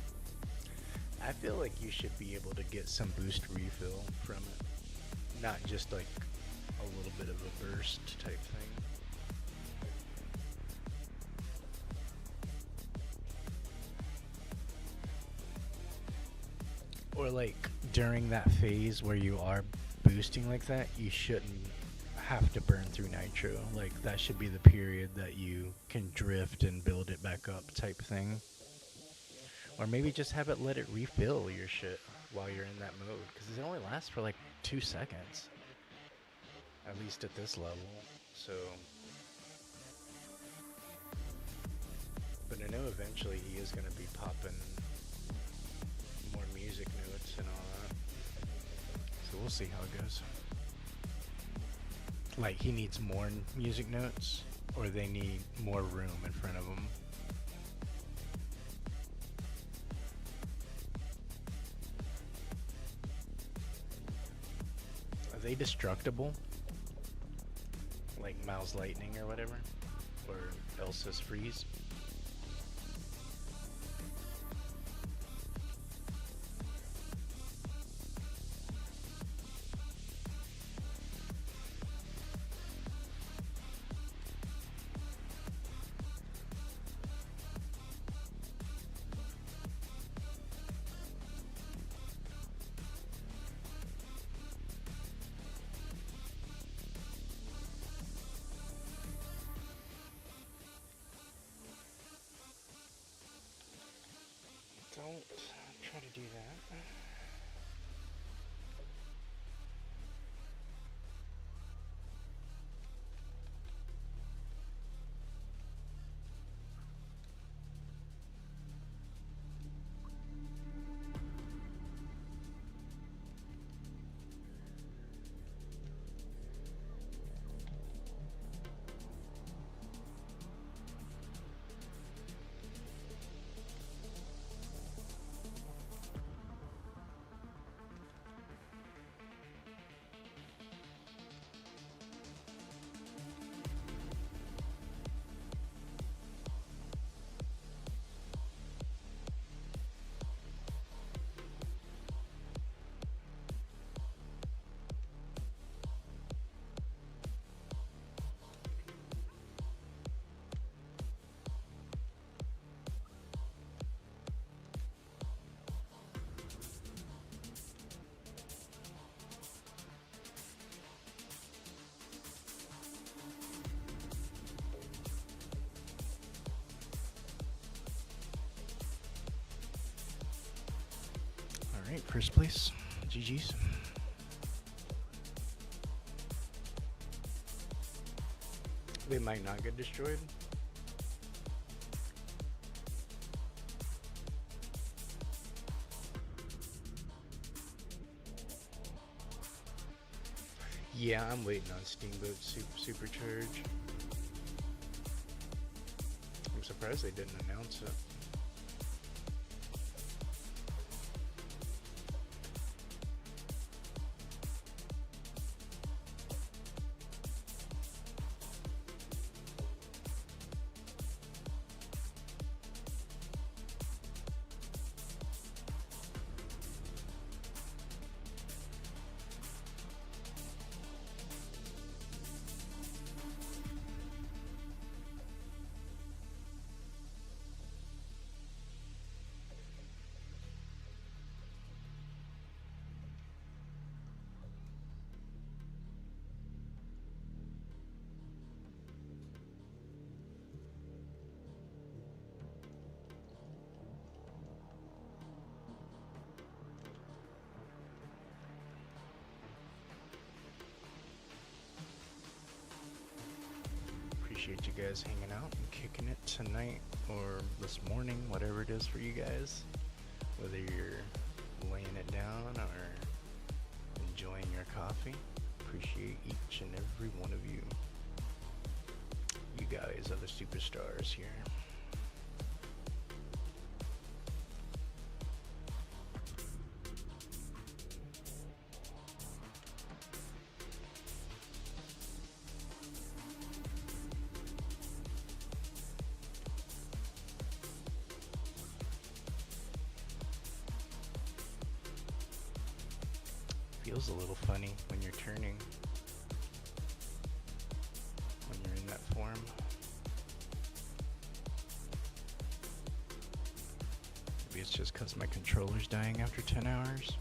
I feel like you should be able to get some boost refill from it. Not just like a little bit of a burst type thing. Or like during that phase where you are boosting like that, you shouldn't have to burn through nitro. Like that should be the period that you can drift and build it back up type thing. Or maybe just have it let it refill your shit while you're in that mode, because it only lasts for like 2 seconds, at least at this level. So but I know eventually he is going to be popping more music notes and all that, so we'll see how it goes. Like, he needs more music notes, or they need more room in front of them. Are they destructible? Like Miles Lightning or whatever? Or Elsa's Freeze? Chris, please. GG's. They might not get destroyed. Yeah, I'm waiting on Steamboat Supercharge. I'm surprised they didn't announce it. Appreciate you guys hanging out and kicking it tonight or this morning, whatever it is for you guys. Whether you're laying it down or enjoying your coffee. Appreciate each and every one of you. You guys are the superstars here. Feels a little funny when you're turning, when you're in that form. Maybe it's just because my controller's dying after 10 hours.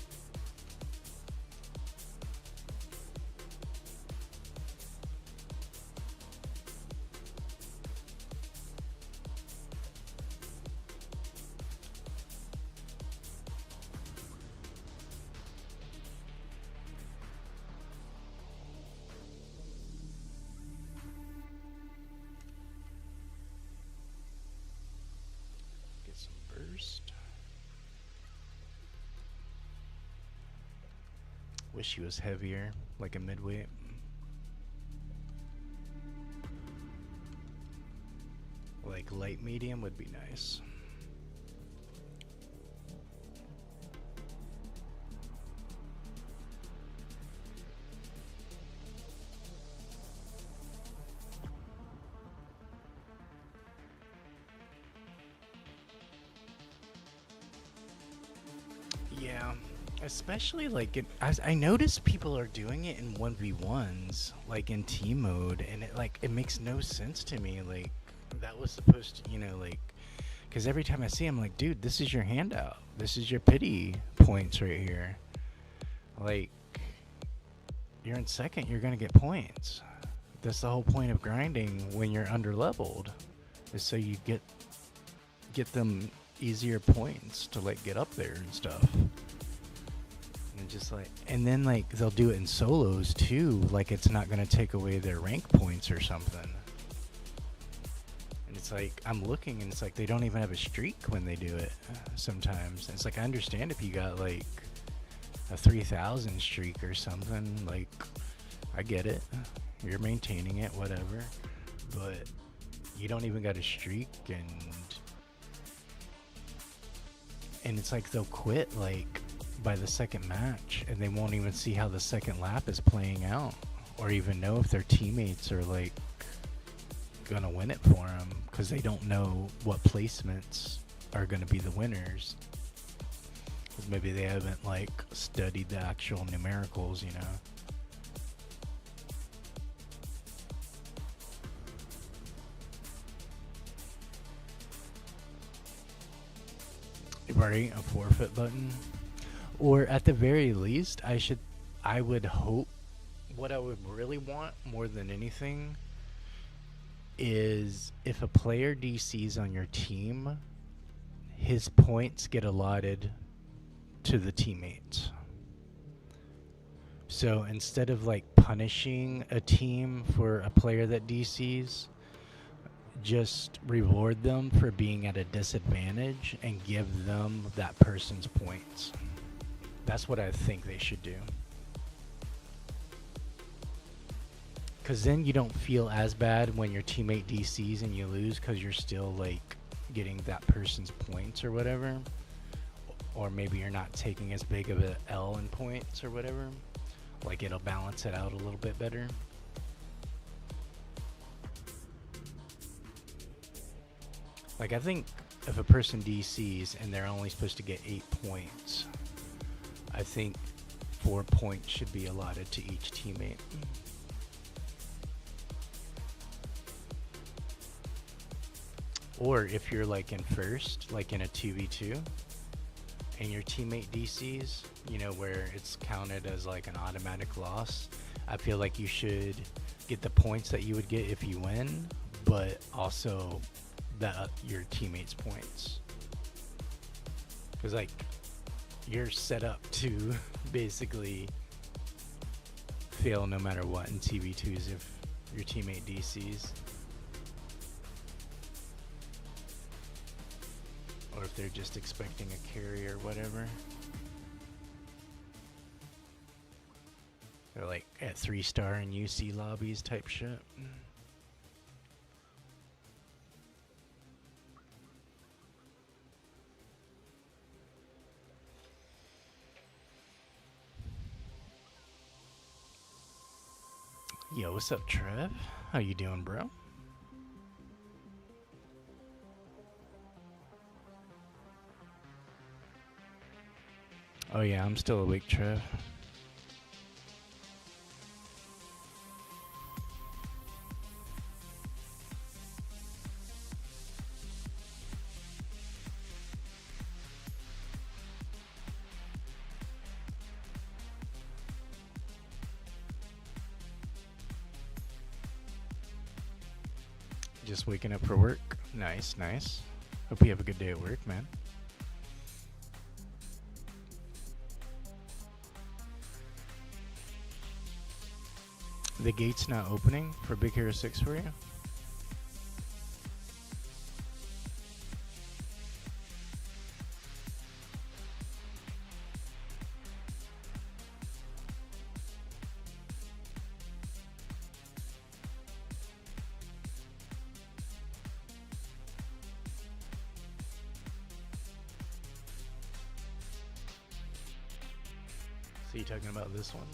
Wish he was heavier, like a midweight. Like light medium would be nice. Yeah. Especially like I noticed people are doing it in 1v1s, like in team mode, and it makes no sense to me. Like that was supposed to, like, because every time I see him, like, dude, this is your handout. This is your pity points right here. Like, you're in second, you're gonna get points. That's the whole point of grinding when you're under leveled, is so you get them easier points to like get up there and stuff. And then like they'll do it in solos too, like it's not gonna take away their rank points or something. And it's like I'm looking and it's like they don't even have a streak when they do it sometimes. And it's like I understand if you got like a 3,000 streak or something, like I get it, you're maintaining it, whatever, but you don't even got a streak. And it's like they'll quit like by the second match, and they won't even see how the second lap is playing out, or even know if their teammates are like gonna win it for them, because they don't know what placements are gonna be the winners. Because maybe they haven't like studied the actual numericals, Right, a forfeit button. Or at the very least, I would hope, what I would really want more than anything is if a player DCs on your team, his points get allotted to the teammates. So instead of like punishing a team for a player that DCs, just reward them for being at a disadvantage and give them that person's points. That's what I think they should do. Because then you don't feel as bad when your teammate DCs and you lose, because you're still like getting that person's points or whatever. Or maybe you're not taking as big of an L in points or whatever. Like it'll balance it out a little bit better. Like I think if a person DCs and they're only supposed to get 8 points, I think 4 points should be allotted to each teammate. Or if you're like in first, like in a 2v2, and your teammate DCs, you know, where it's counted as like an automatic loss, I feel like you should get the points that you would get if you win, but also your teammates' points. Because like you're set up to basically fail no matter what in 2v2s if your teammate DCs. Or if they're just expecting a carry or whatever. They're like at 3-star and UC lobbies type shit. Yo, what's up, Trev? How you doing, bro? Oh yeah, I'm still awake, Trev. Just waking up for work. Nice, nice. Hope you have a good day at work, man. The gate's not opening for Big Hero 6 for you? So you talking about this one?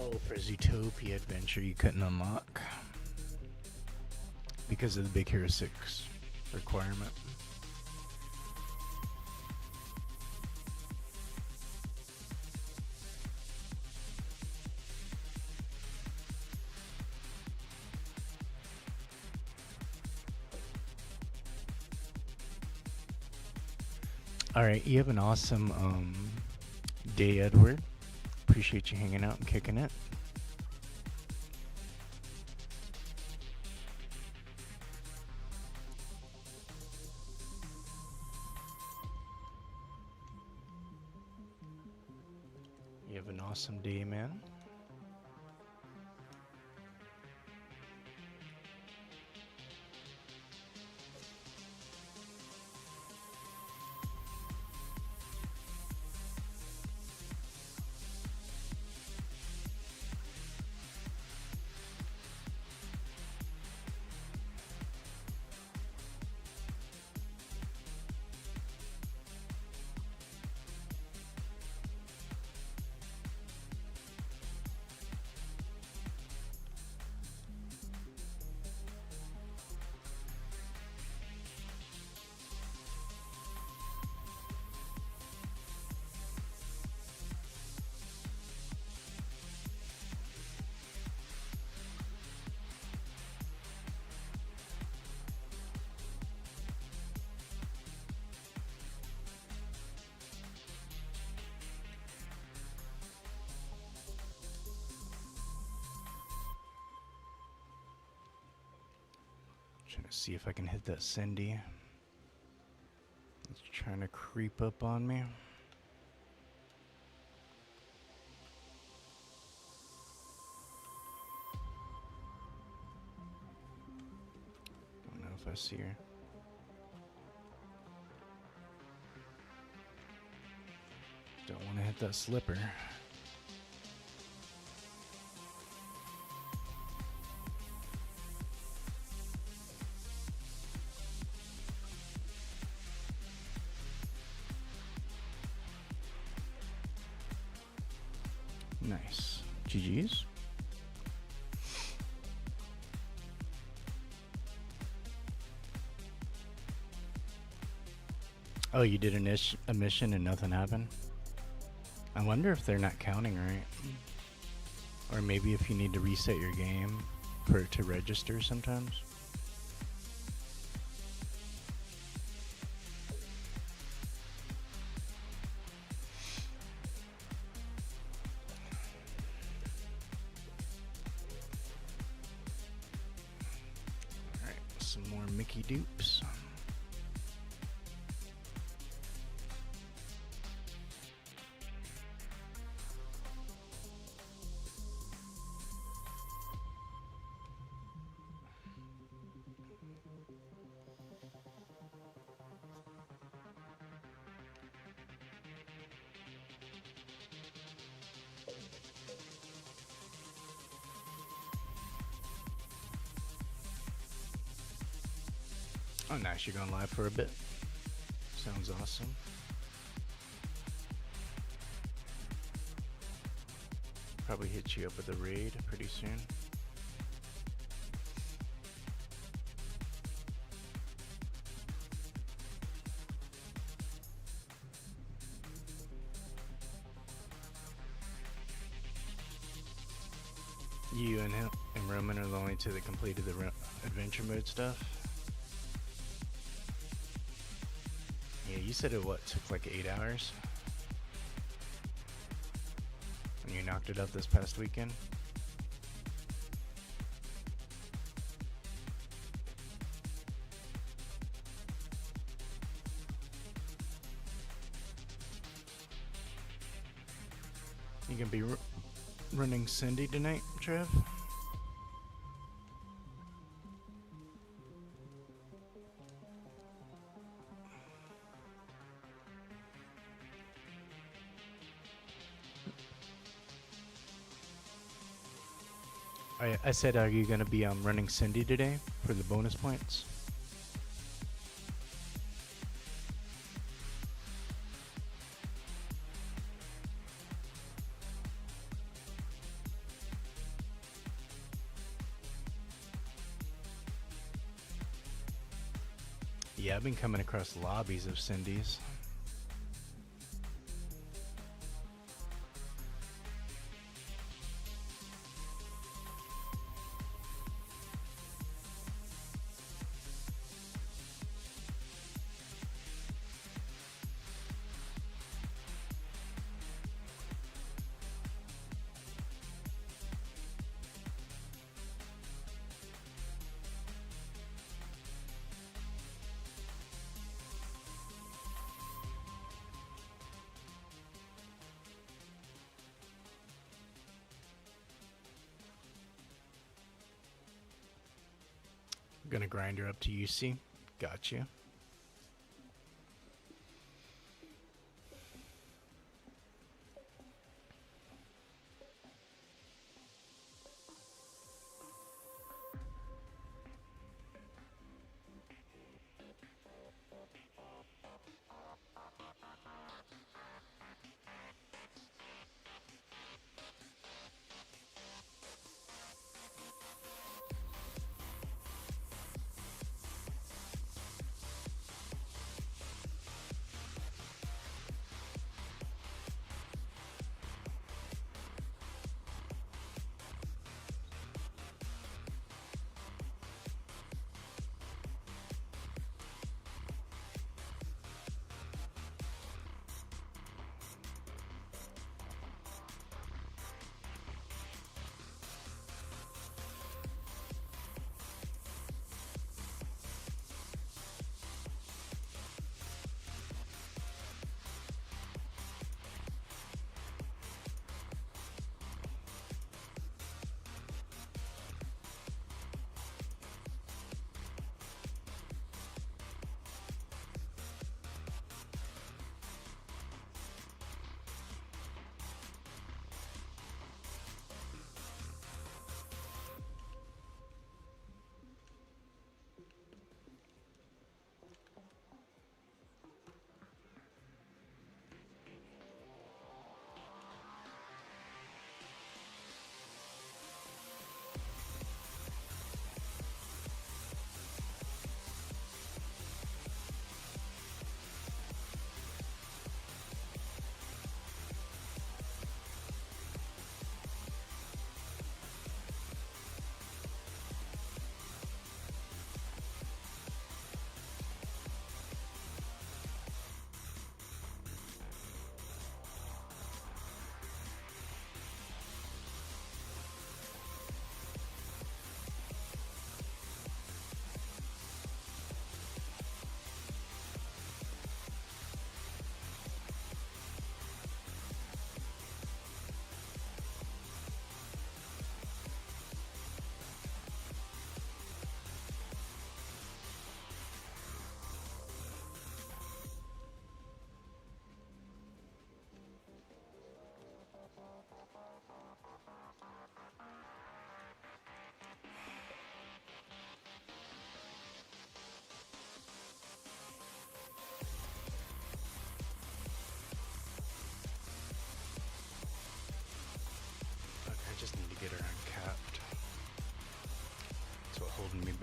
Oh, for Zootopia Adventure you couldn't unlock because of the Big Hero 6 requirement. Alright, you have an awesome day, Edward. Appreciate you hanging out and kicking it. You have an awesome day, man. Trying to see if I can hit that Cindy. It's trying to creep up on me. Don't know if I see her. Don't want to hit that slipper. Nice. GG's. Oh, you did a mission and nothing happened? I wonder if they're not counting right. Or maybe if you need to reset your game for it to register sometimes. Alright, some more Mickey dupes. Oh, nice. You're going live for a bit. Sounds awesome. Probably hit you up with a raid pretty soon. You and him and Roman are the only two that completed the adventure mode stuff. Yeah, you said it took like 8 hours? And you knocked it up this past weekend? You gonna be running Cindy tonight, Trev? I said, are you going to be running Cindy today for the bonus points? Yeah, I've been coming across lobbies of Cindy's. Gonna grind her up to UC. Gotcha.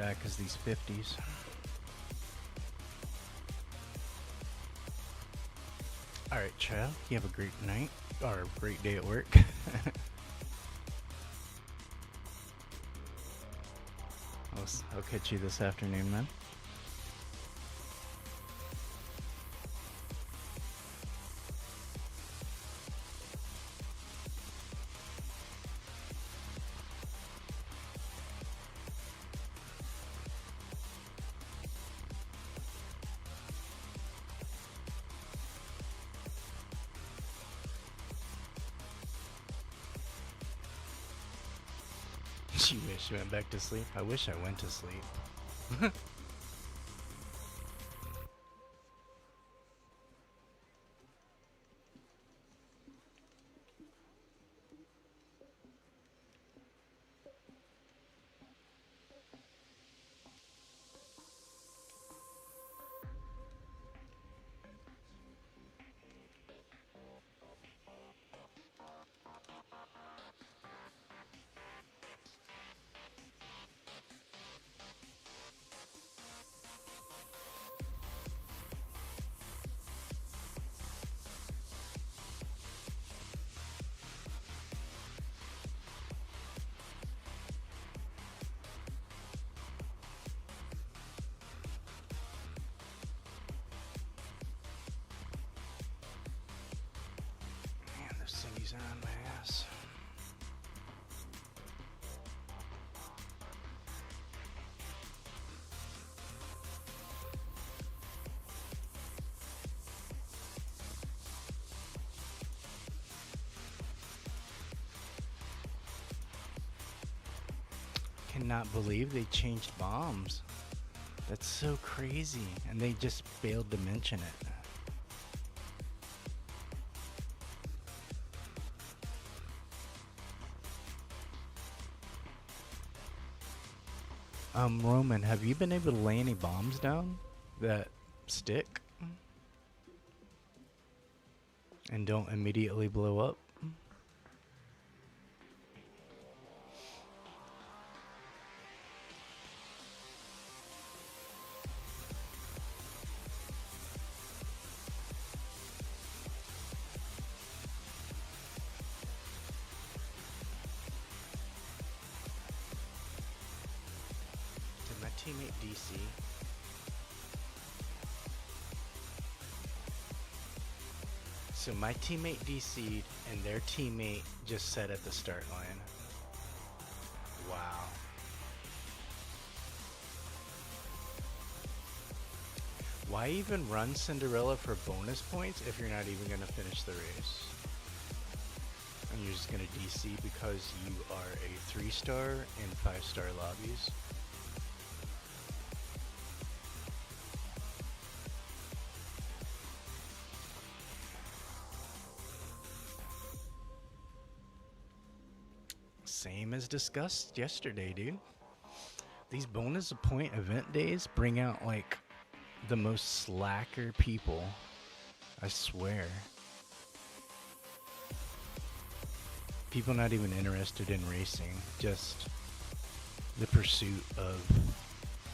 back as these 50s. Alright, child, you have a great night, or a great day at work. I'll catch you this afternoon, man. She wish she went back to sleep. I wish I went to sleep. Cindy's on my ass. Cannot believe they changed bombs. That's so crazy, and they just failed to mention it. Roman, have you been able to lay any bombs down that stick and don't immediately blow up? Teammate DC. So my teammate DC'd and their teammate just set at the start line. Wow. Why even run Cinderella for bonus points if you're not even going to finish the race? And you're just going to DC because you are a 3-star in 5-star lobbies? Same as discussed yesterday, dude. These bonus point event days bring out like the most slacker people. I swear. People not even interested in racing, just the pursuit of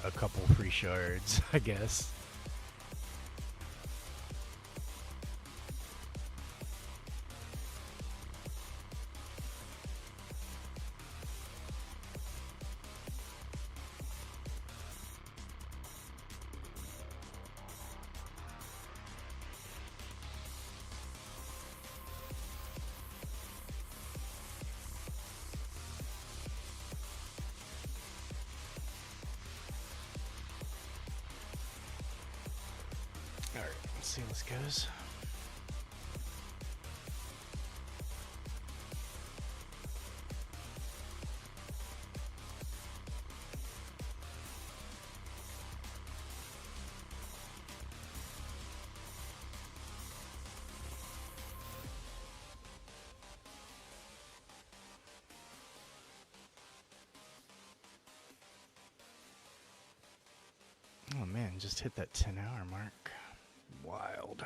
a couple free shards, I guess. Alright, let's see how this goes. Oh man, just hit that 10-hour mark. Wild.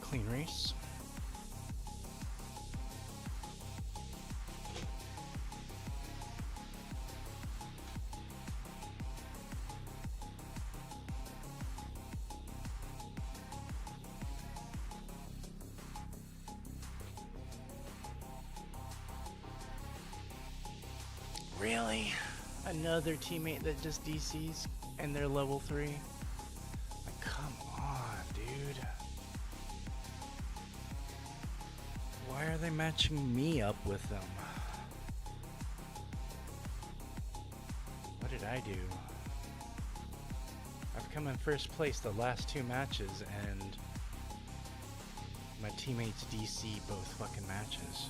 clean race. Really? Another teammate that just DCs and they're level 3? Like, come on, dude. Why are they matching me up with them? What did I do? I've come in first place the last 2 matches and my teammates DC both fucking matches.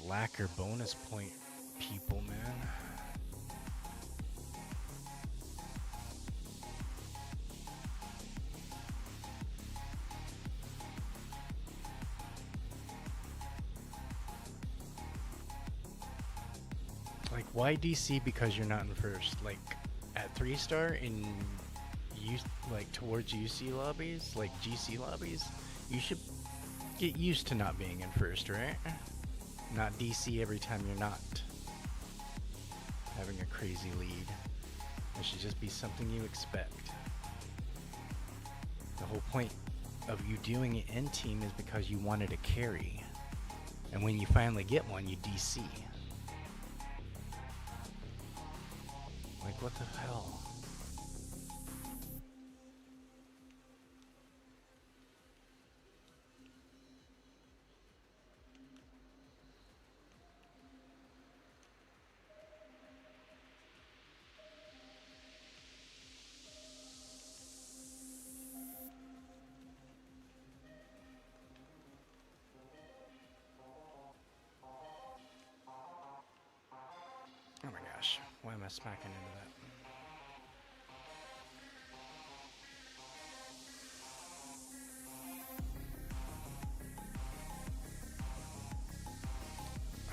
Slacker bonus point people, man. Like, why DC because you're not in first? Like, at 3-star in like towards UC lobbies, like GC lobbies, you should get used to not being in first, right? Not DC every time you're not having a crazy lead. It should just be something you expect. The whole point of you doing it in team is because you wanted a carry. And when you finally get one, you DC. Like, what the hell? Oh my gosh, why am I smacking into that?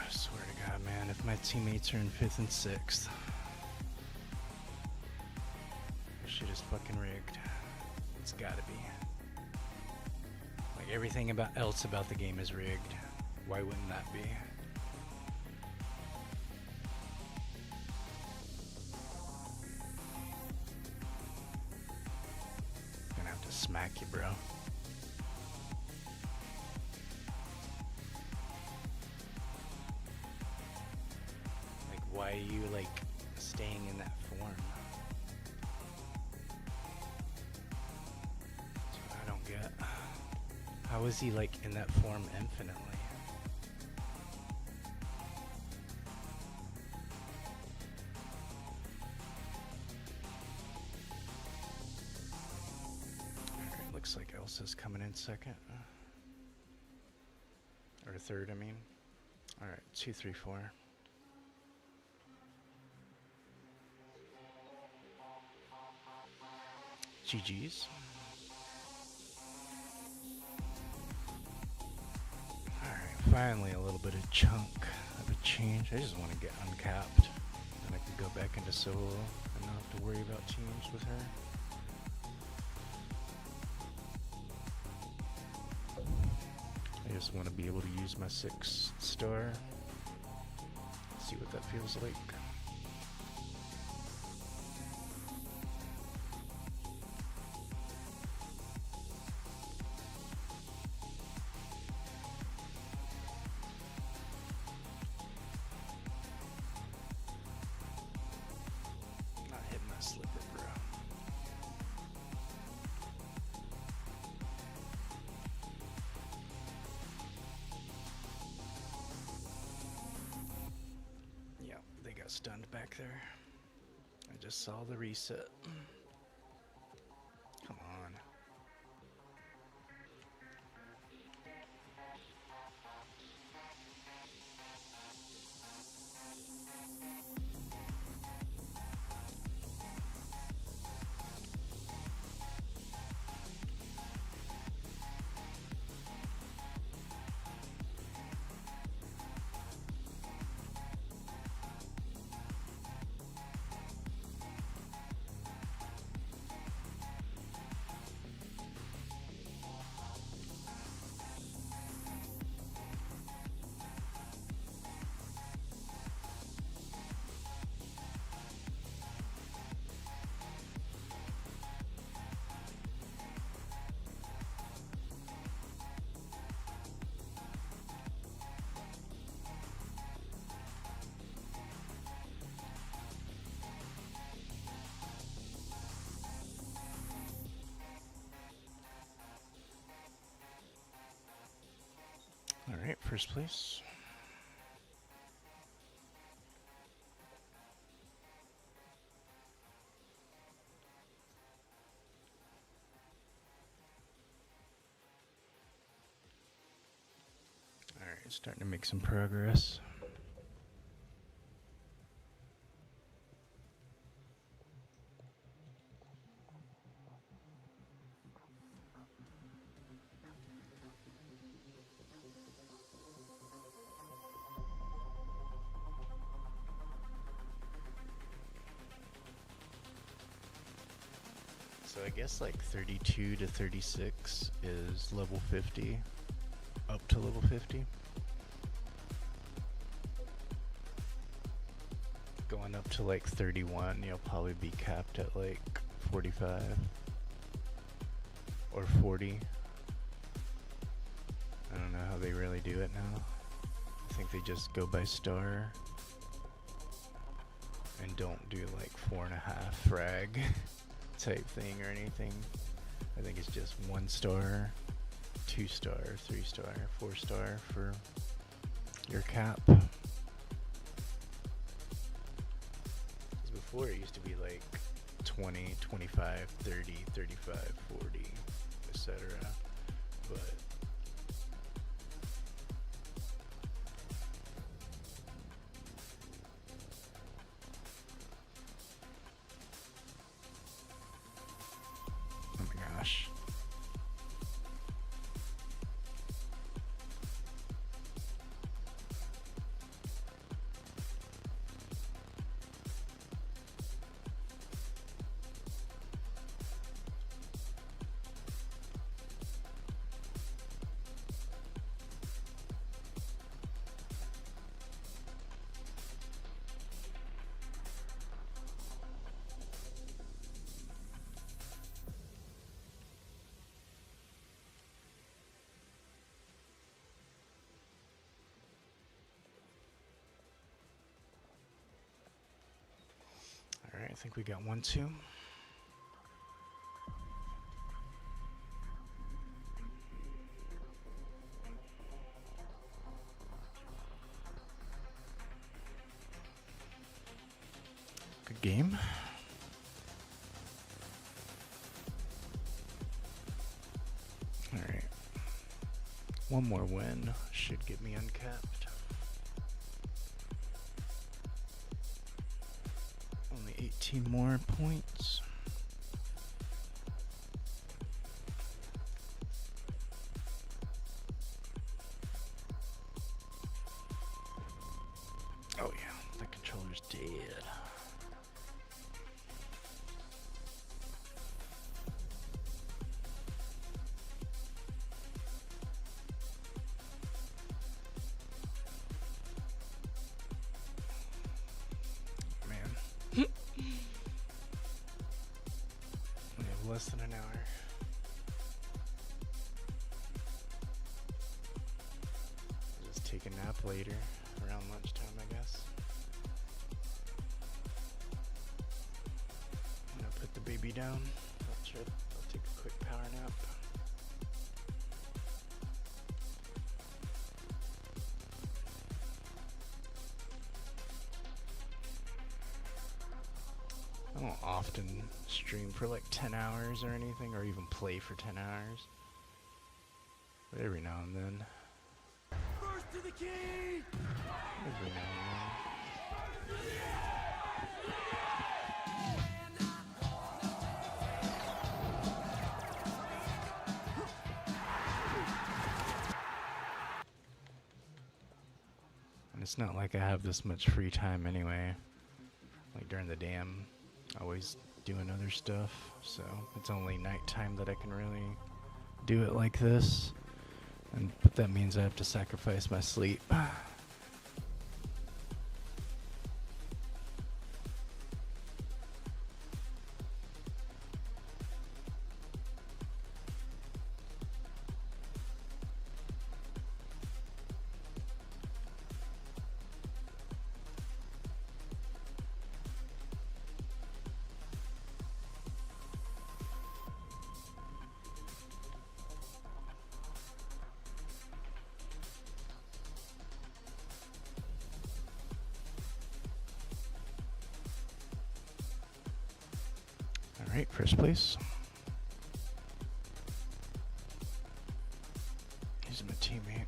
I swear to God, man, if my teammates are in 5th and 6th, this shit is fucking rigged. It's gotta be. Like, everything else about the game is rigged. Why wouldn't that be? Gonna have to smack you, bro. Like, why are you, like, staying in that form? That's what I don't get. How is he, like, in that form infinitely? Alright, looks like Elsa's coming in second. Or third, I mean. Alright, 2, 3, 4. GG's. Finally a little bit of chunk of a change. I just want to get uncapped and I can go back into solo and not have to worry about teams with her. I just want to be able to use my 6-star. See what that feels like. Slipper, bro. Yeah, they got stunned back there. I just saw the reset. Come on. first place. Alright, starting to make some progress. So I guess like 32 to 36 is level 50, up to level 50. Going up to like 31, you'll probably be capped at like 45 or 40. I don't know how they really do it now. I think they just go by star and don't do like 4.5 frag type thing or anything. I think it's just 1 star, 2 star, 3 star, 4 star for your cap. Before it used to be like 20, 25, 30, 35, 40, etc. But oh my gosh. Alright, I think we got 1, 2. Good game. Alright. 1 more win should get me uncapped. Only 18 more points. Oh yeah, the controller's dead. Man. We have less than an hour. I'll just take a nap later, around lunchtime, I guess. I'm gonna put the baby down. I'll take a quick power nap. I don't often stream for like 10 hours or anything, or even play for 10 hours. But every now and then. First to the key! Every now and then. And it's not like I have this much free time anyway. Like during the day, I'm always doing other stuff, so it's only nighttime that I can really do it like this. But that means I have to sacrifice my sleep. Alright, first place. He's my teammate.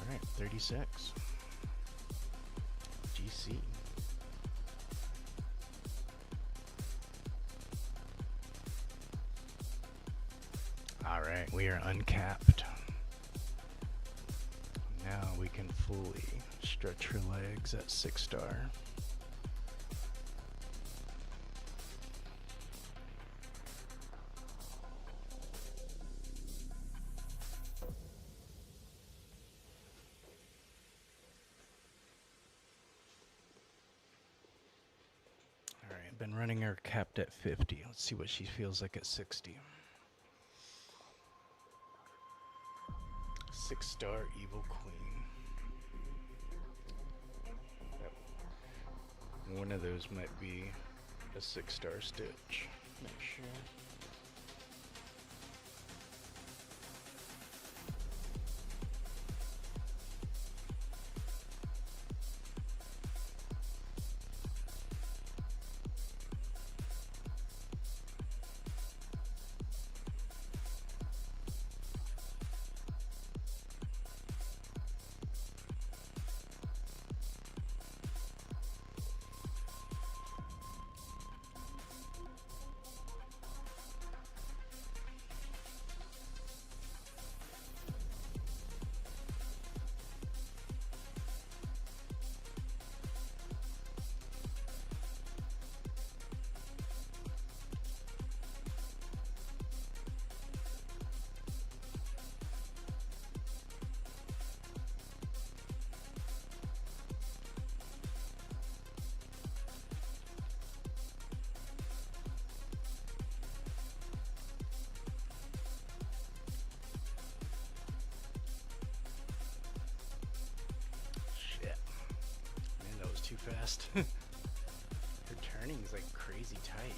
Alright, 36. GC. Alright, we are uncapped. Now we can fully stretch her legs at 6-star. Alright, been running her capped at 50. Let's see what she feels like at 60. 6-star Evil Queen. Yep. One of those might be a 6-star Stitch. Not sure. Too fast. Her turning is like crazy tight.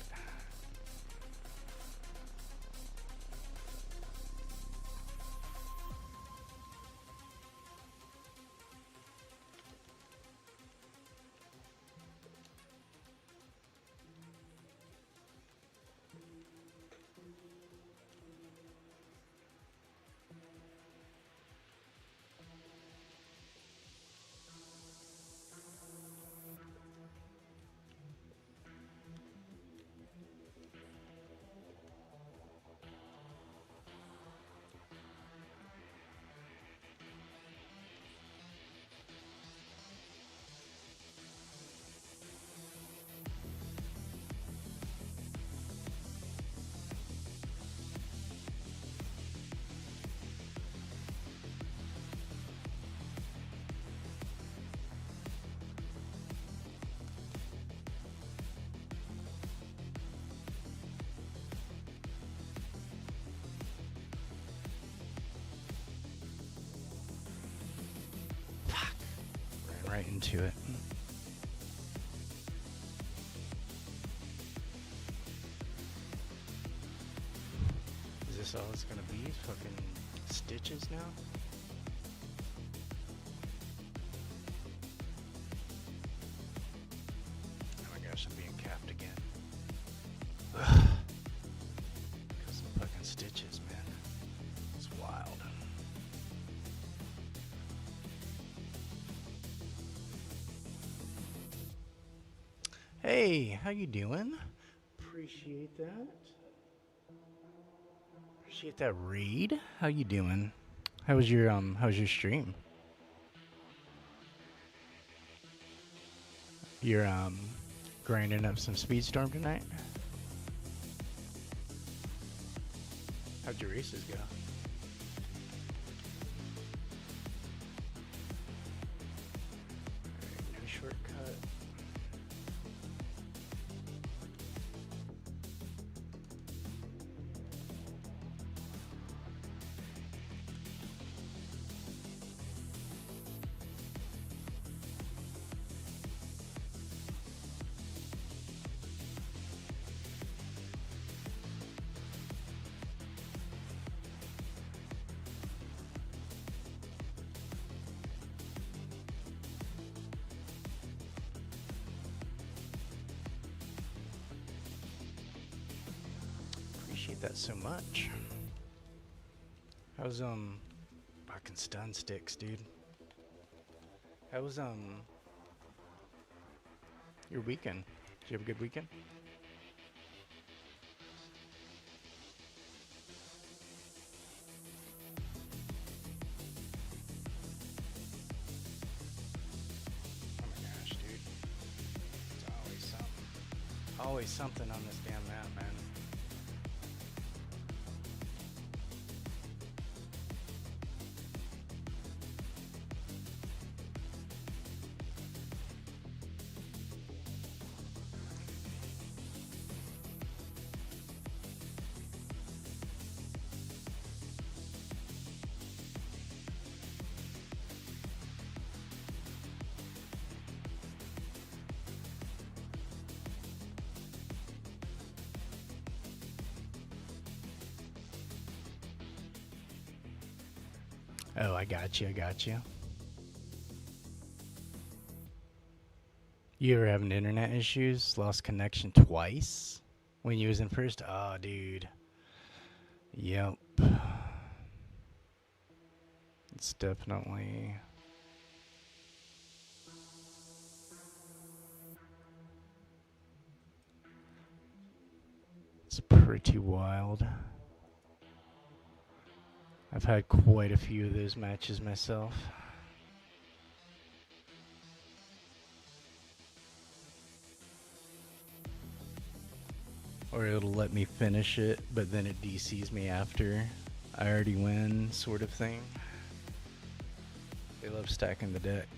Right into it. Is this all it's gonna be? Fucking stitches now? Oh my gosh, I'm being capped again. Ugh. Got some fucking stitches, man. It's wild. Hey, how you doing? Appreciate that. Appreciate that read. How you doing? How was your stream? You're grinding up some Speedstorm tonight? How'd your races go? Alright, no shortcut. that so much. How's fucking stun sticks, dude? How's your weekend? Did you have a good weekend? Oh my gosh, dude. It's always something. Always something on this damn map, man. Oh, I got you. You ever having internet issues? Lost connection twice? When you was in first? Oh, dude. Yep. It's definitely... It's pretty wild. I've had quite a few of those matches myself. Or it'll let me finish it, but then it DCs me after I already win, sort of thing. They love stacking the deck.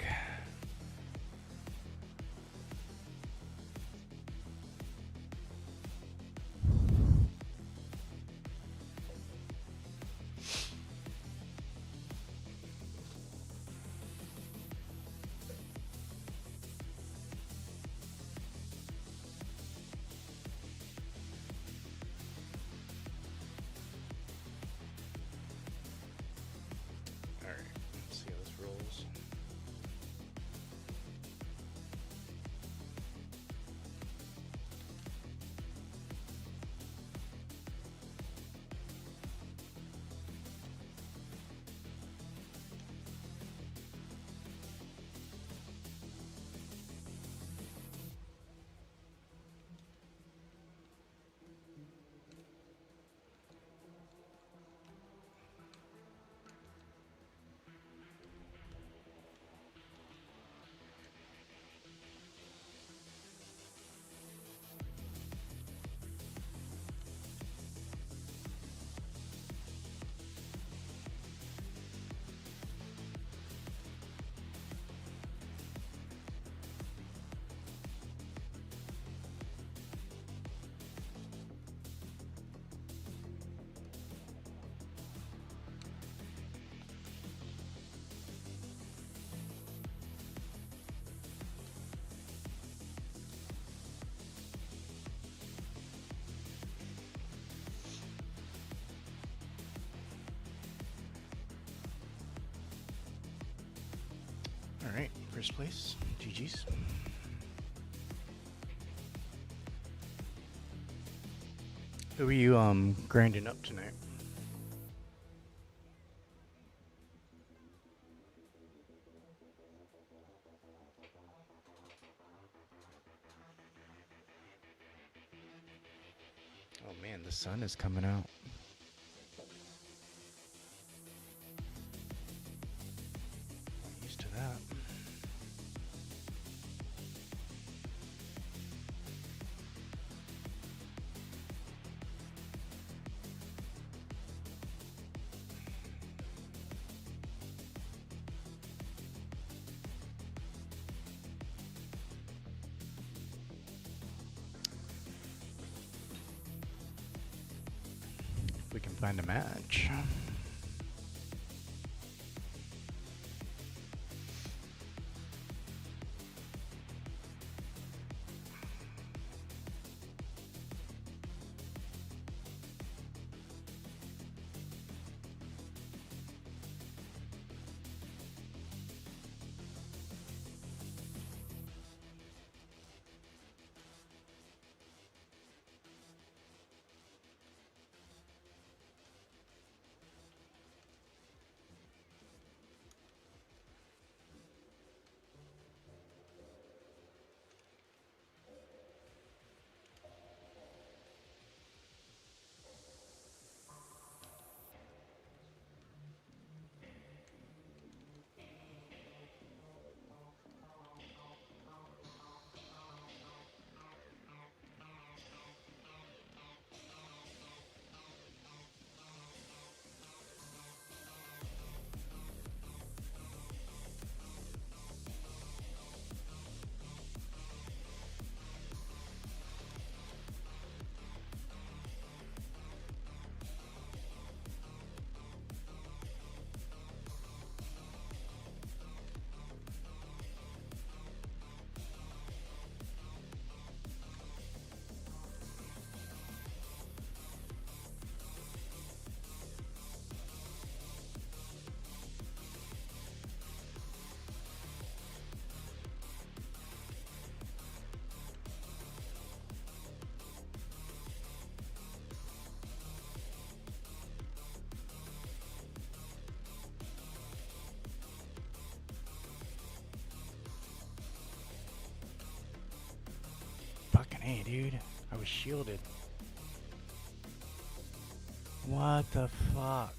Alright, first place. GG's. Who are you grinding up tonight? Oh man, the sun is coming out. I'm used to that. We can find a match. A, dude. I was shielded. What the fuck?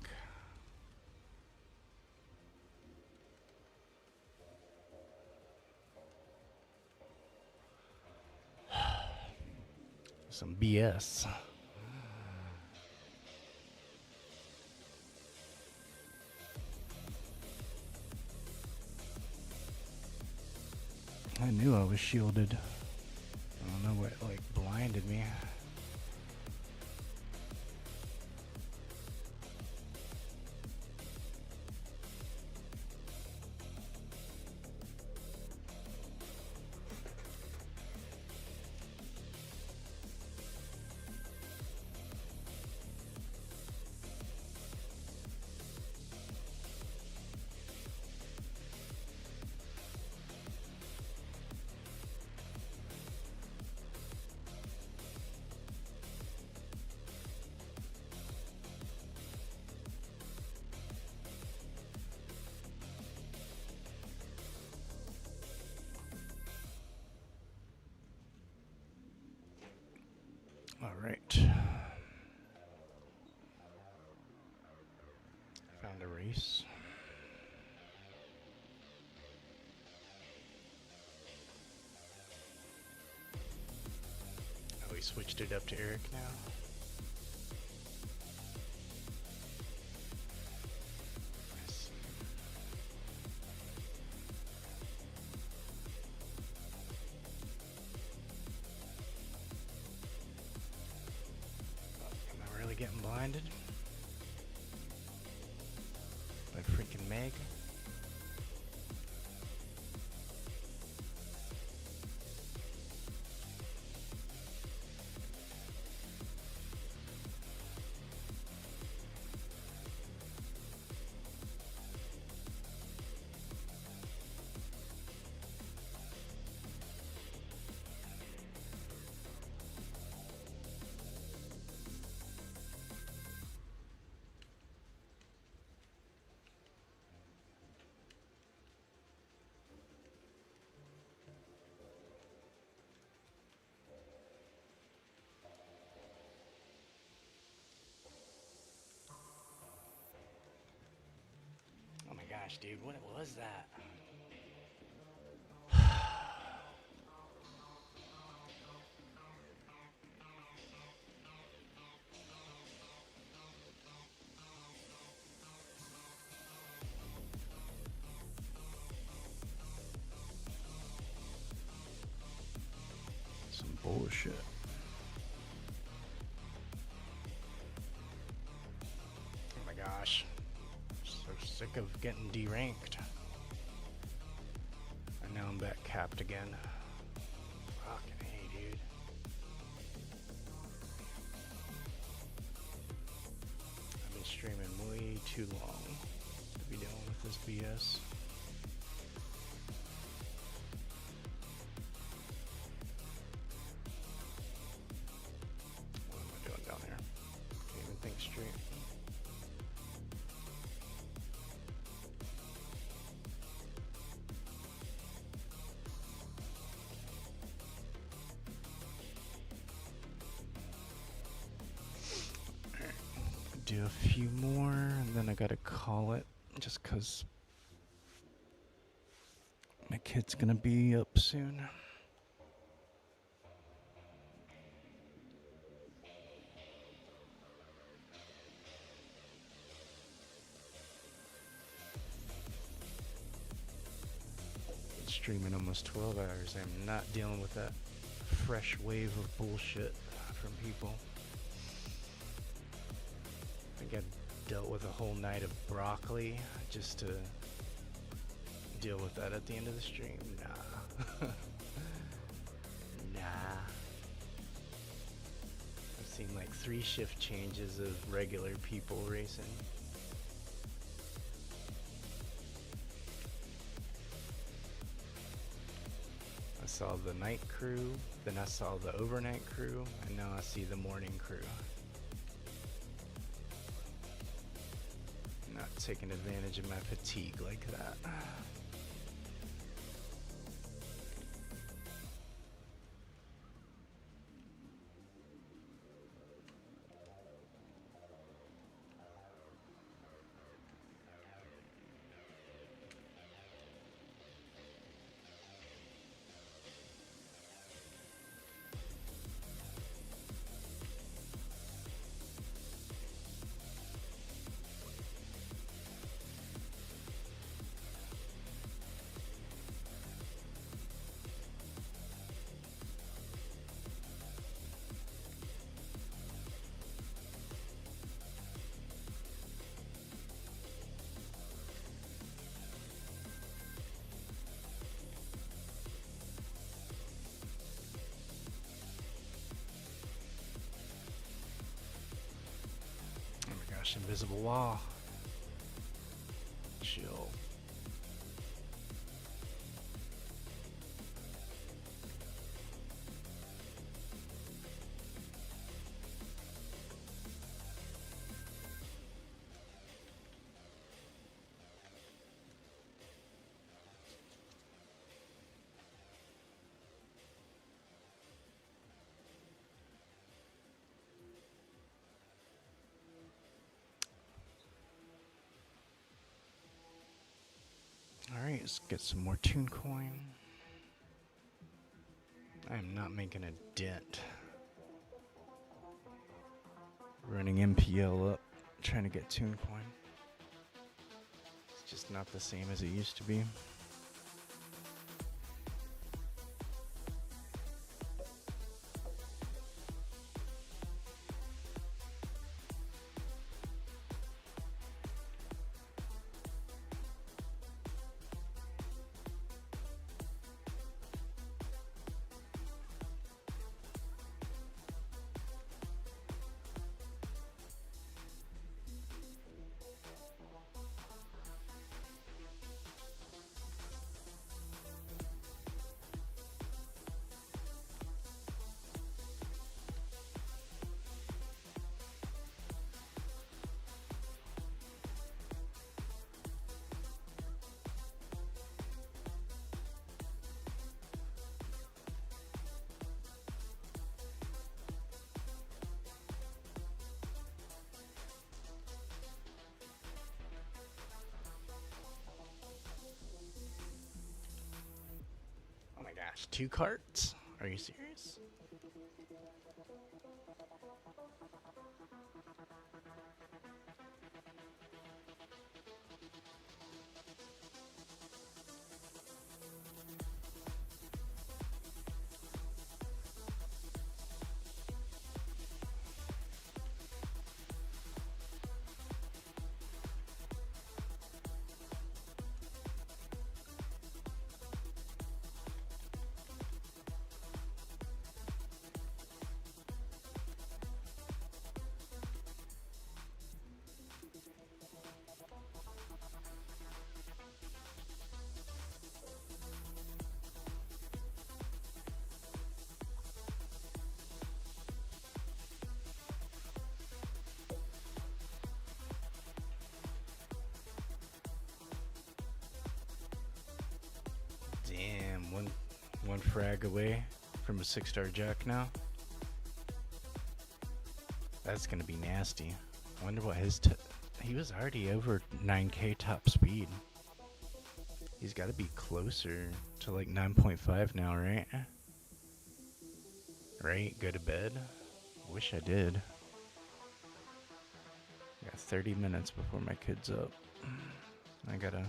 Some BS. I knew I was shielded. I don't know what like blinded me. All right. Found a race. Oh, we switched it up to Eric now. Nice. Am I really getting blinded? By freaking Meg? Oh my gosh, dude, what was that? Some bullshit. Oh my gosh. So sick of getting deranked. And now I'm back capped again. Fucking hey, dude. I've been streaming way too long to be dealing with this BS. What am I doing down there? Can't even think straight. Do a few more and then I gotta call it just cause my kid's gonna be up soon. Been streaming almost 12 hours. I'm not dealing with that fresh wave of bullshit from people. I think I dealt with a whole night of broccoli just to deal with that at the end of the stream. Nah. Nah. I've seen like 3 shift changes of regular people racing. I saw the night crew, then I saw the overnight crew, and now I see the morning crew. Not taking advantage of my fatigue like that. gosh, invisible wall. Chill. Alright, let's get some more Toon Coin. I am not making a dent. Running MPL up, trying to get Toon Coin. It's just not the same as it used to be. Oh my gosh, 2 carts? Are you serious? Damn, one frag away from a 6-star jack now. That's gonna be nasty. I wonder what his he was already over 9k top speed. He's got to be closer to like 9.5 now, right? Right, go to bed. Wish I did. I got 30 minutes before my kid's up. I gotta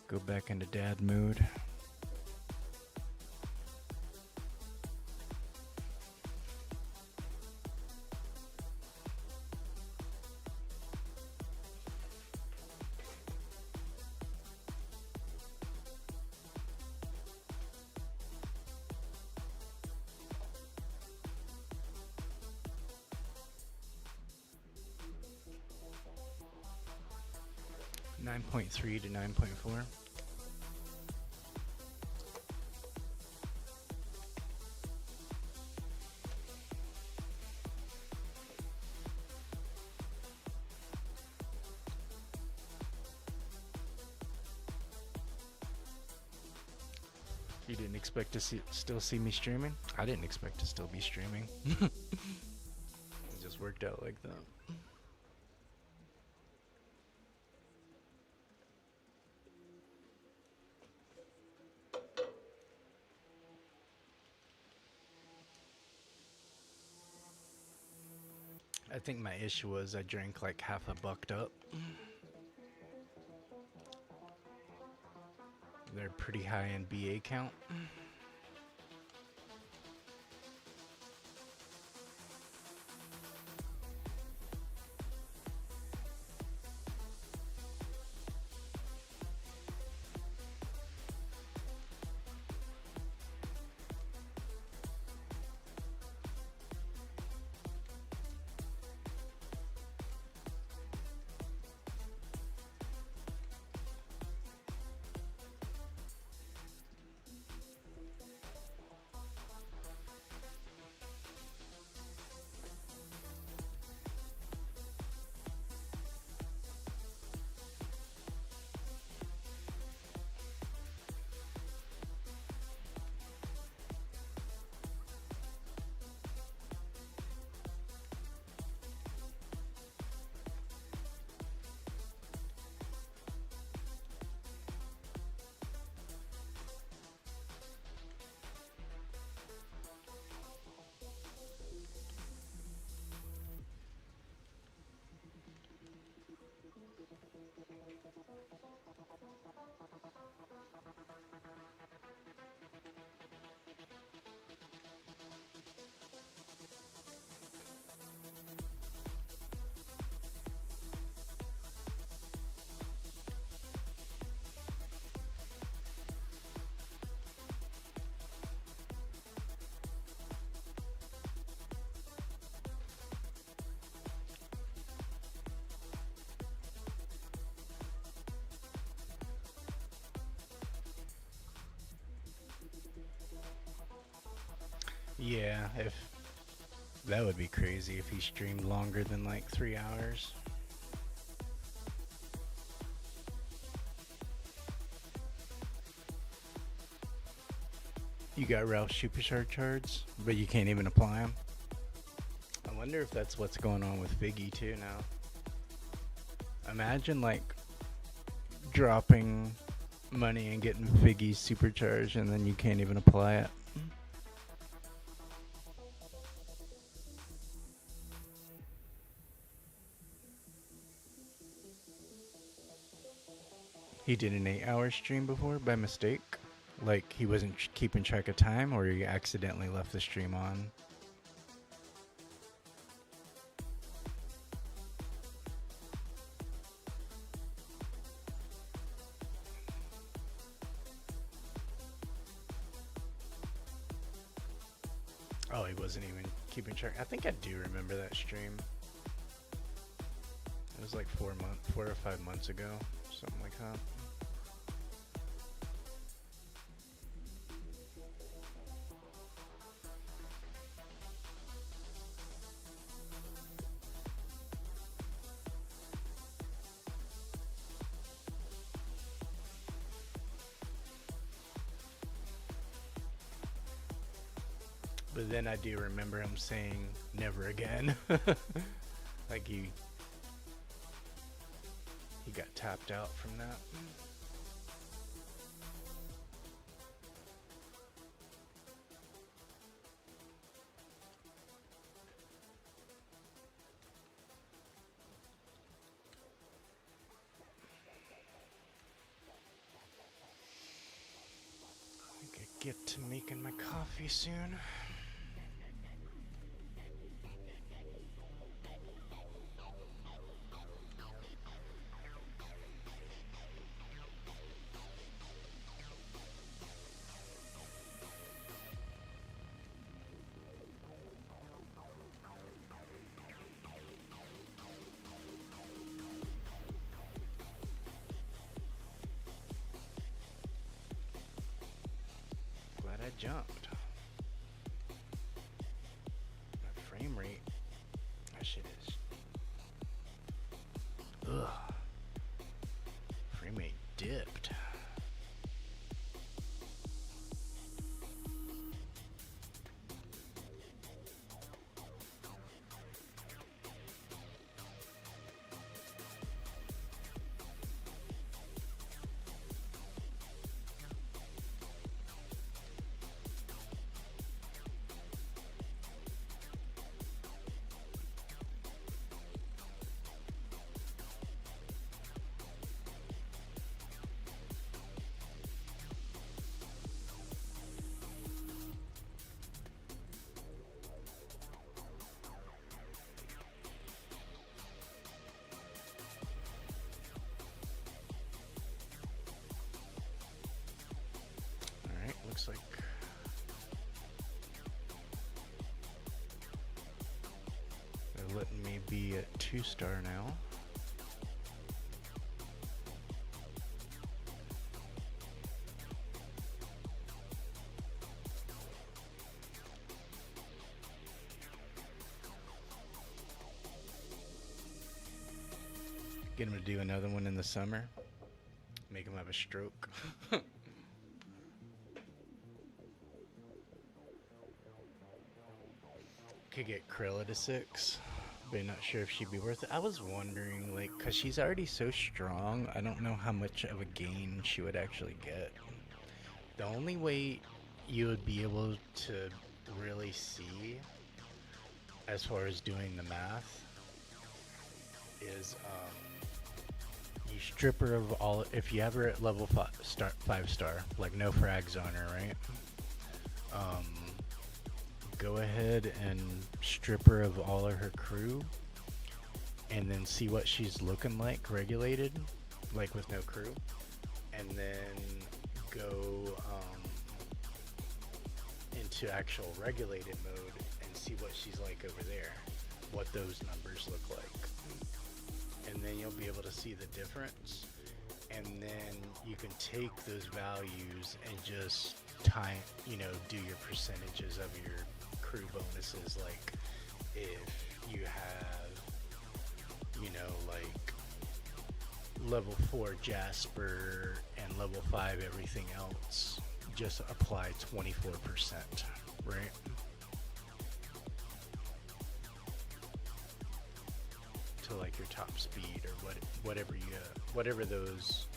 go back into dad mood. .3 to 9.4. You didn't expect to still see me streaming? I didn't expect to still be streaming. It just worked out like that. I think my issue was I drank like half a bucked up. They're pretty high in BA count. Yeah, if that would be crazy if he streamed longer than like 3 hours. You got Ralph's supercharge cards, but you can't even apply them. I wonder if that's what's going on with Figgy too now. Imagine like dropping money and getting Figgy's supercharge and then you can't even apply it. He did an 8-hour stream before by mistake. Like he wasn't keeping track of time, or he accidentally left the stream on. Oh, he wasn't even keeping track. I think I do remember that stream. It was like 4 or 5 months ago, something like that. But then I do remember him saying never again. Like he got tapped out from that. I could get to making my coffee soon. Glad I jumped. My frame rate. That shit is. Ugh. Frame rate dipped. Looks like they're letting me be at 2-star now. Get him to do another one in the summer. Make him have a stroke. Could get Krilla to 6, but not sure if she'd be worth it. I was wondering, like, cause she's already so strong, I don't know how much of a gain she would actually get. The only way you would be able to really see, as far as doing the math, is stripper of all. If you have her at level 5 star, like no frags on her, right? Go ahead and strip her of all of her crew, and then see what she's looking like regulated, like with no crew, and then go into actual regulated mode and see what she's like over there, what those numbers look like, and then you'll be able to see the difference, and then you can take those values and just do your percentages of your crew bonuses. Like if you have, like level 4 Jasper and level 5 everything else, just apply 24%, right? To like your top speed or whatever those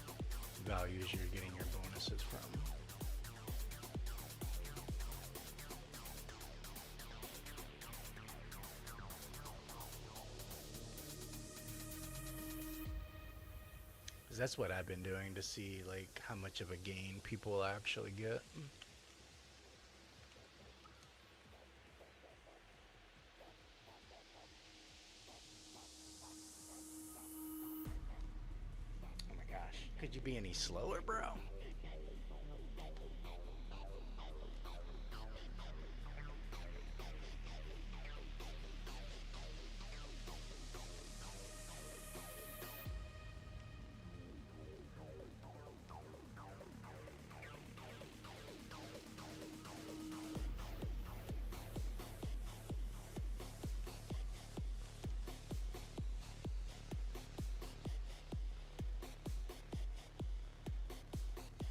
values you're getting your bonuses from. That's what I've been doing to see like how much of a gain people will actually get. Oh my gosh, could you be any slower, bro?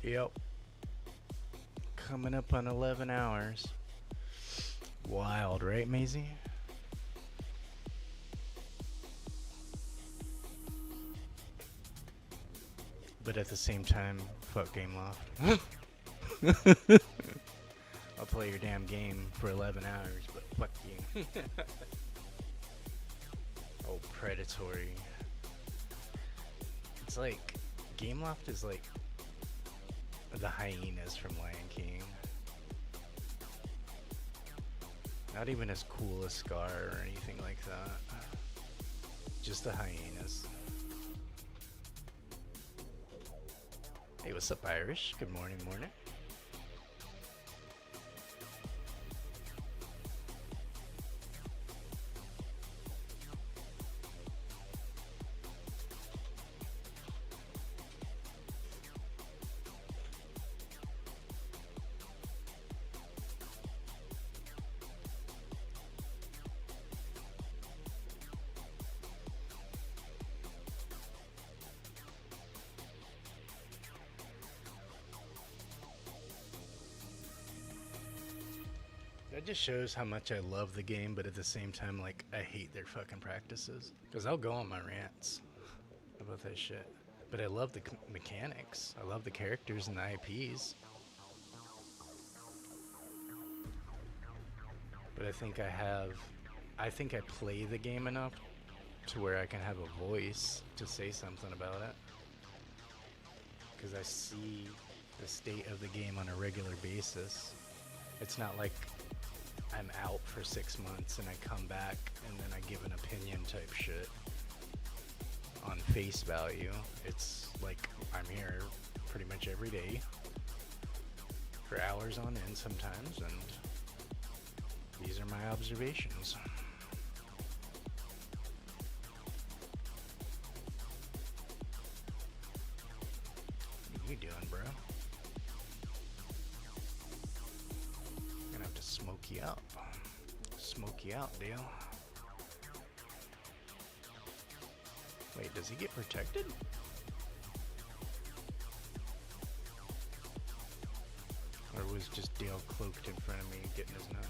Yep. Coming up on 11 hours. Wild, right, Maisie? But at the same time, fuck Game Loft. I'll play your damn game for 11 hours, but fuck you. Oh, predatory. It's like, Game Loft is like the hyenas from Lion King. Not even as cool as Scar or anything like that. Just the hyenas. Hey, what's up, Irish? Good morning, morning. That just shows how much I love the game, but at the same time, like, I hate their fucking practices. Because I'll go on my rants about that shit. But I love the mechanics. I love the characters and the IPs. But I think I play the game enough to where I can have a voice to say something about it. Because I see the state of the game on a regular basis. It's not like I'm out for 6 months and I come back and then I give an opinion type shit on face value. It's like I'm here pretty much every day for hours on end sometimes, and these are my observations. What are you doing, bro? Gonna have to smoke you out. Smoke you out, Dale. Wait, does he get protected? Or was just Dale cloaked in front of me getting his nuts?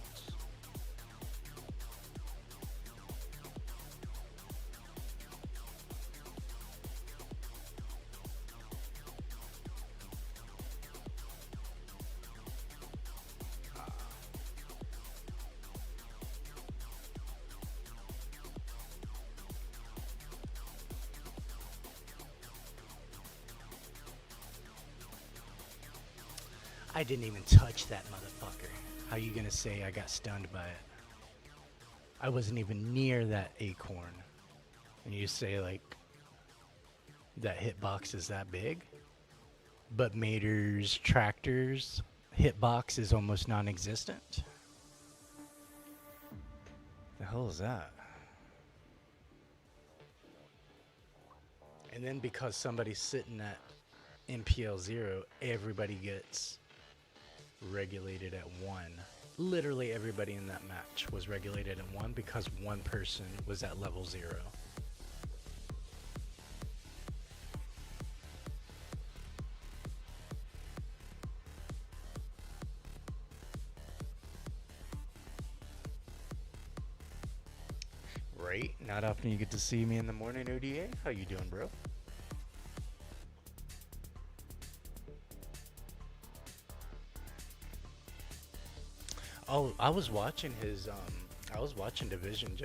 I didn't even touch that motherfucker. How you gonna say I got stunned by it? I wasn't even near that acorn. And you say, like, that hitbox is that big? But Mater's Tractor's hitbox is almost non-existent? The hell is that? And then because somebody's sitting at MPL 0, everybody gets regulated at 1. Literally everybody in that match was regulated at 1 because one person was at level 0. Right? Not often you get to see me in the morning, ODA. How you doing, bro? Oh, I was watching his I was watching his division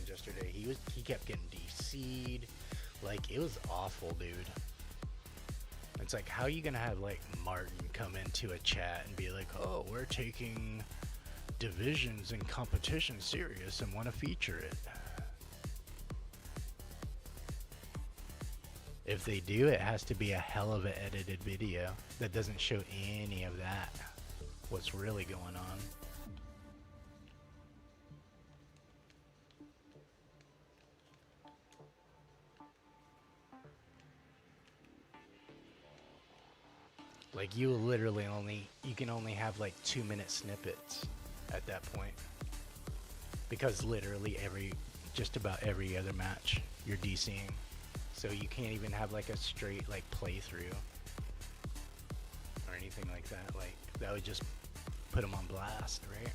yesterday. He kept getting DC'd. Like, it was awful, dude. It's like, how are you gonna have like Martin come into a chat and be like, "Oh, we're taking divisions and competition serious and want to feature it." If they do, it has to be a hell of an edited video that doesn't show any of that. What's really going on. Like, you can only have like 2-minute snippets at that point. Because literally just about every other match you're DCing. So you can't even have like a straight like playthrough or anything like that. Like, that would just put them on blast, right?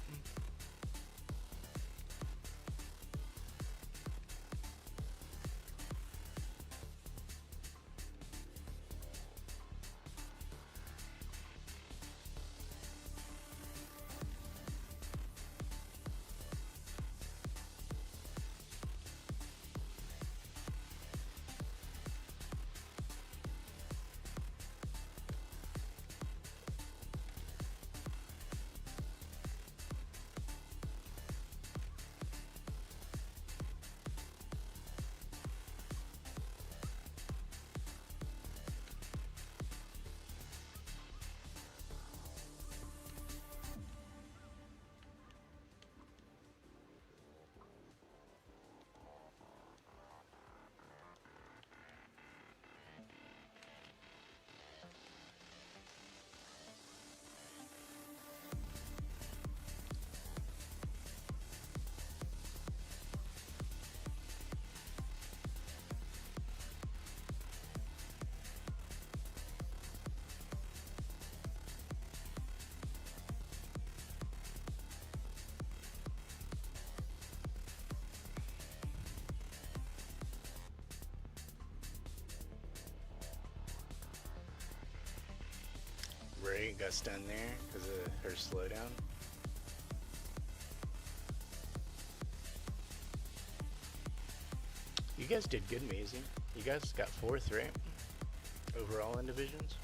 Ray got stunned there because of her slowdown. You guys did good, Maisie. You guys got 4th, right? Overall in divisions.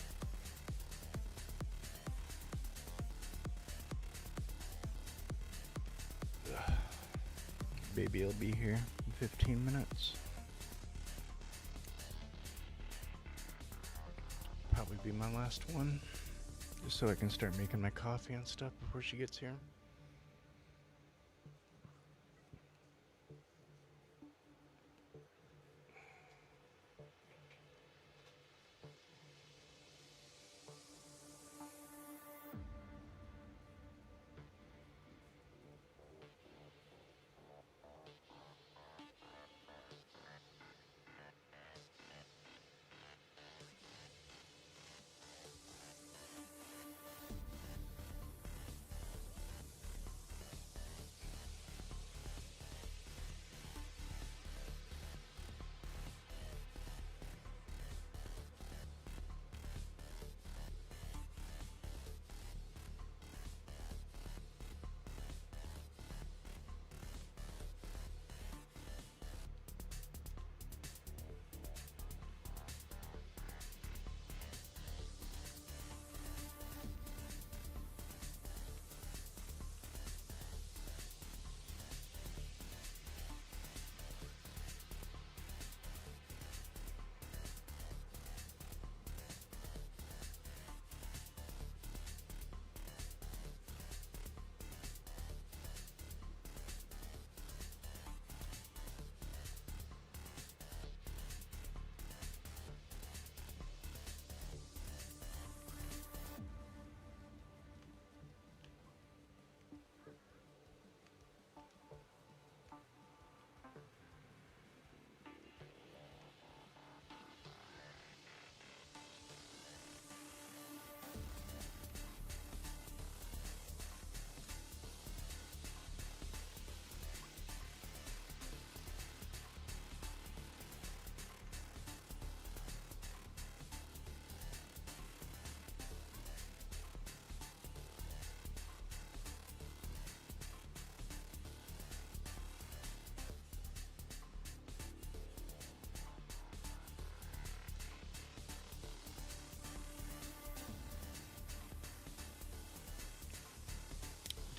Baby will be here in 15 minutes. Probably be my last one. Just so I can start making my coffee and stuff before she gets here.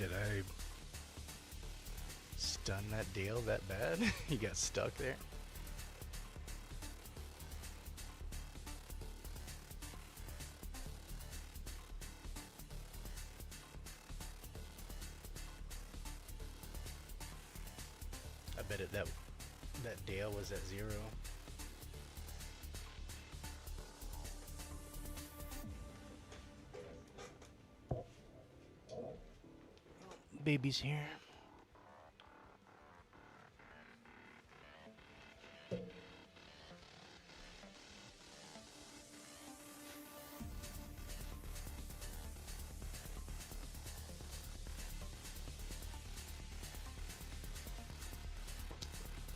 Did I stun that deal that bad? He got stuck there. I bet that Dale was at 0. Baby's here.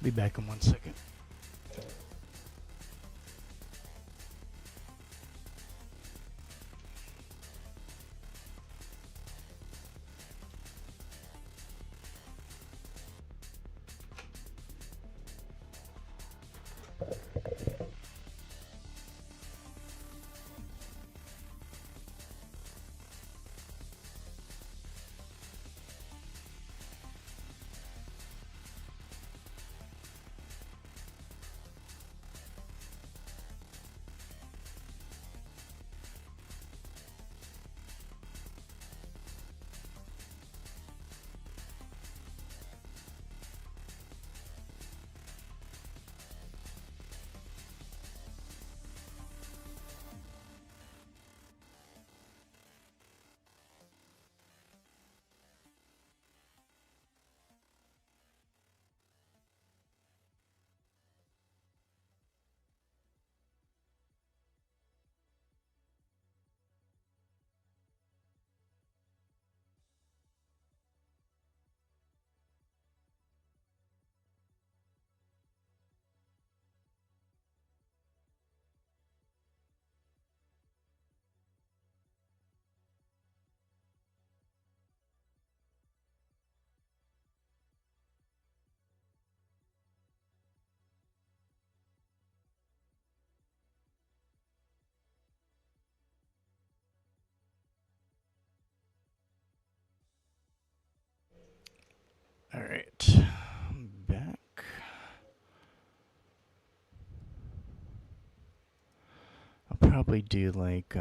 Be back in 1 second. All right, I'm back. I'll probably do like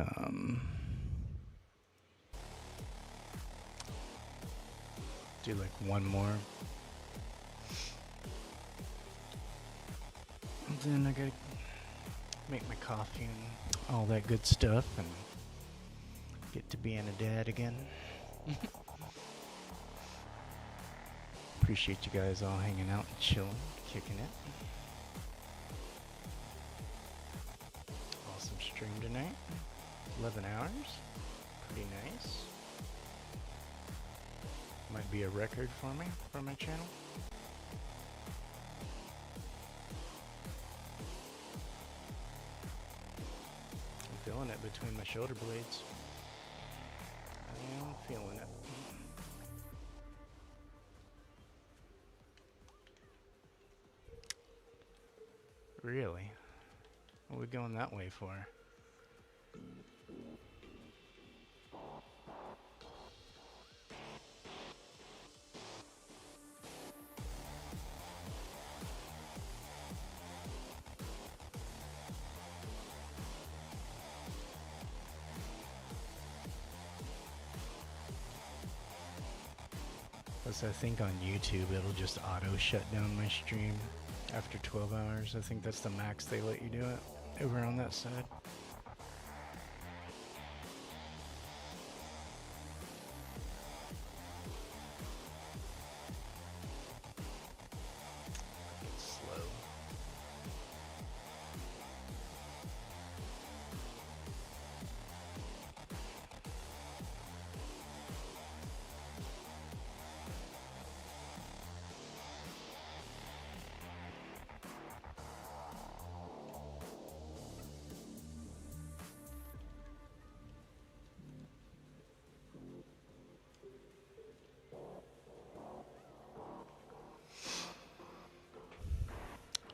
one more. And then I gotta make my coffee and all that good stuff and get to being a dad again. Appreciate you guys all hanging out and chilling, kicking it. Awesome stream tonight. 11 hours. Pretty nice. Might be a record for me, for my channel. I'm feeling it between my shoulder blades. I am feeling it. Really? What are we going that way for? I think on YouTube it'll just auto shut down my stream after 12 hours. I think that's the max they let you do it over on that side. It's slow.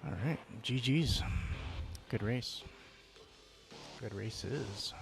Alright, GG's. Good race. Good races.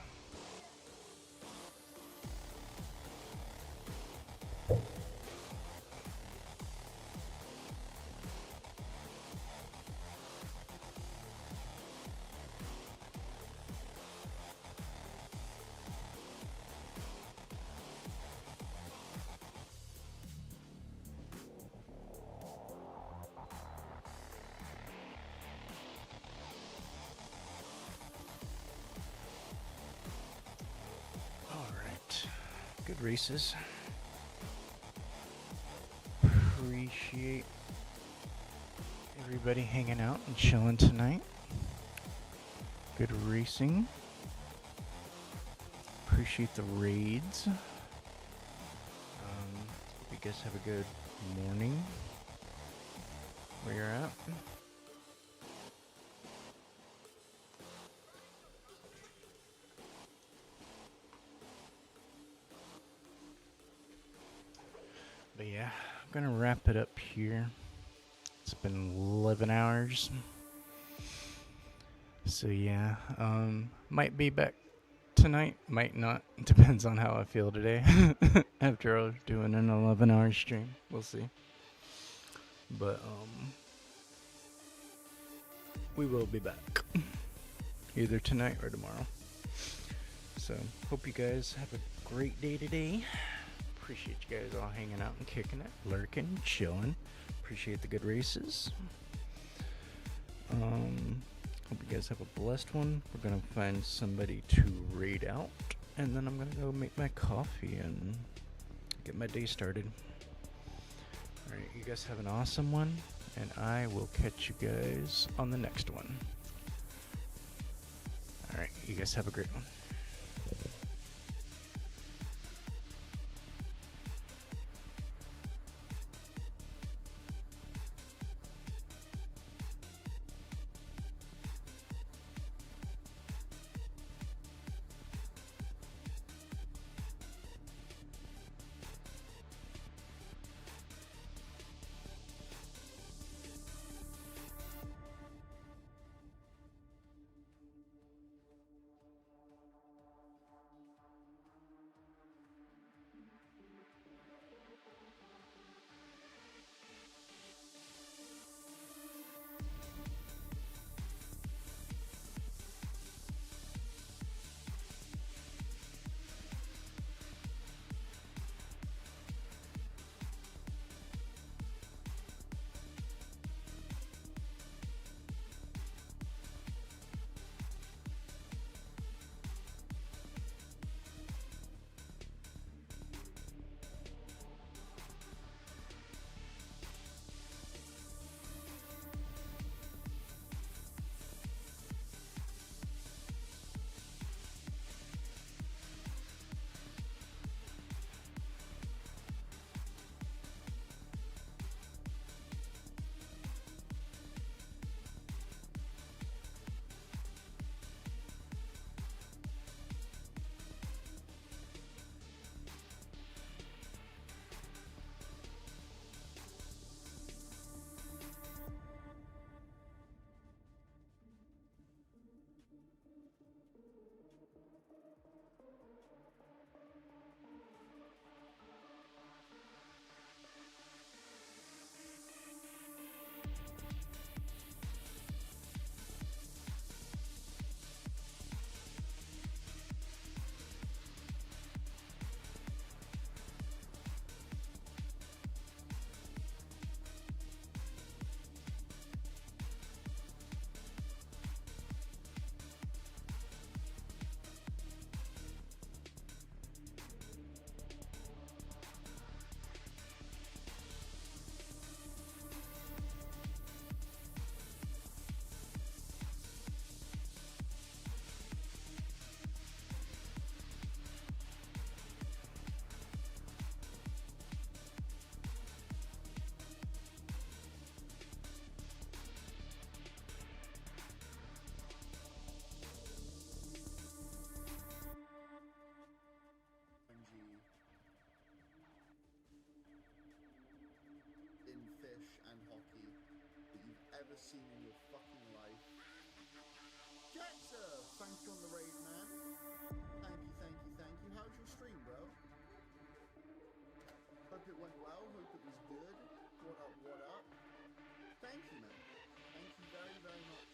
good races. Appreciate everybody hanging out and chilling tonight. Good racing. Appreciate the raids. Hope you guys have a good morning where you're at. But yeah, I'm gonna wrap it up here. It's been 11 hours. So yeah, might be back tonight, might not. Depends on how I feel today. After doing an 11-hour stream, we'll see. But we will be back either tonight or tomorrow. So hope you guys have a great day today. Appreciate you guys all hanging out and kicking it, lurking, chilling. Appreciate the good races. Hope you guys have a blessed one. We're gonna find somebody to raid out, and then I'm gonna go make my coffee and get my day started. Alright, you guys have an awesome one, and I will catch you guys on the next one. Alright, you guys have a great one. Seen in your fucking life. Jetser, thank you on the raid, man. Thank you. How's your stream, bro? Hope it went well. Hope it was good. What up? Thank you, man. Thank you very much.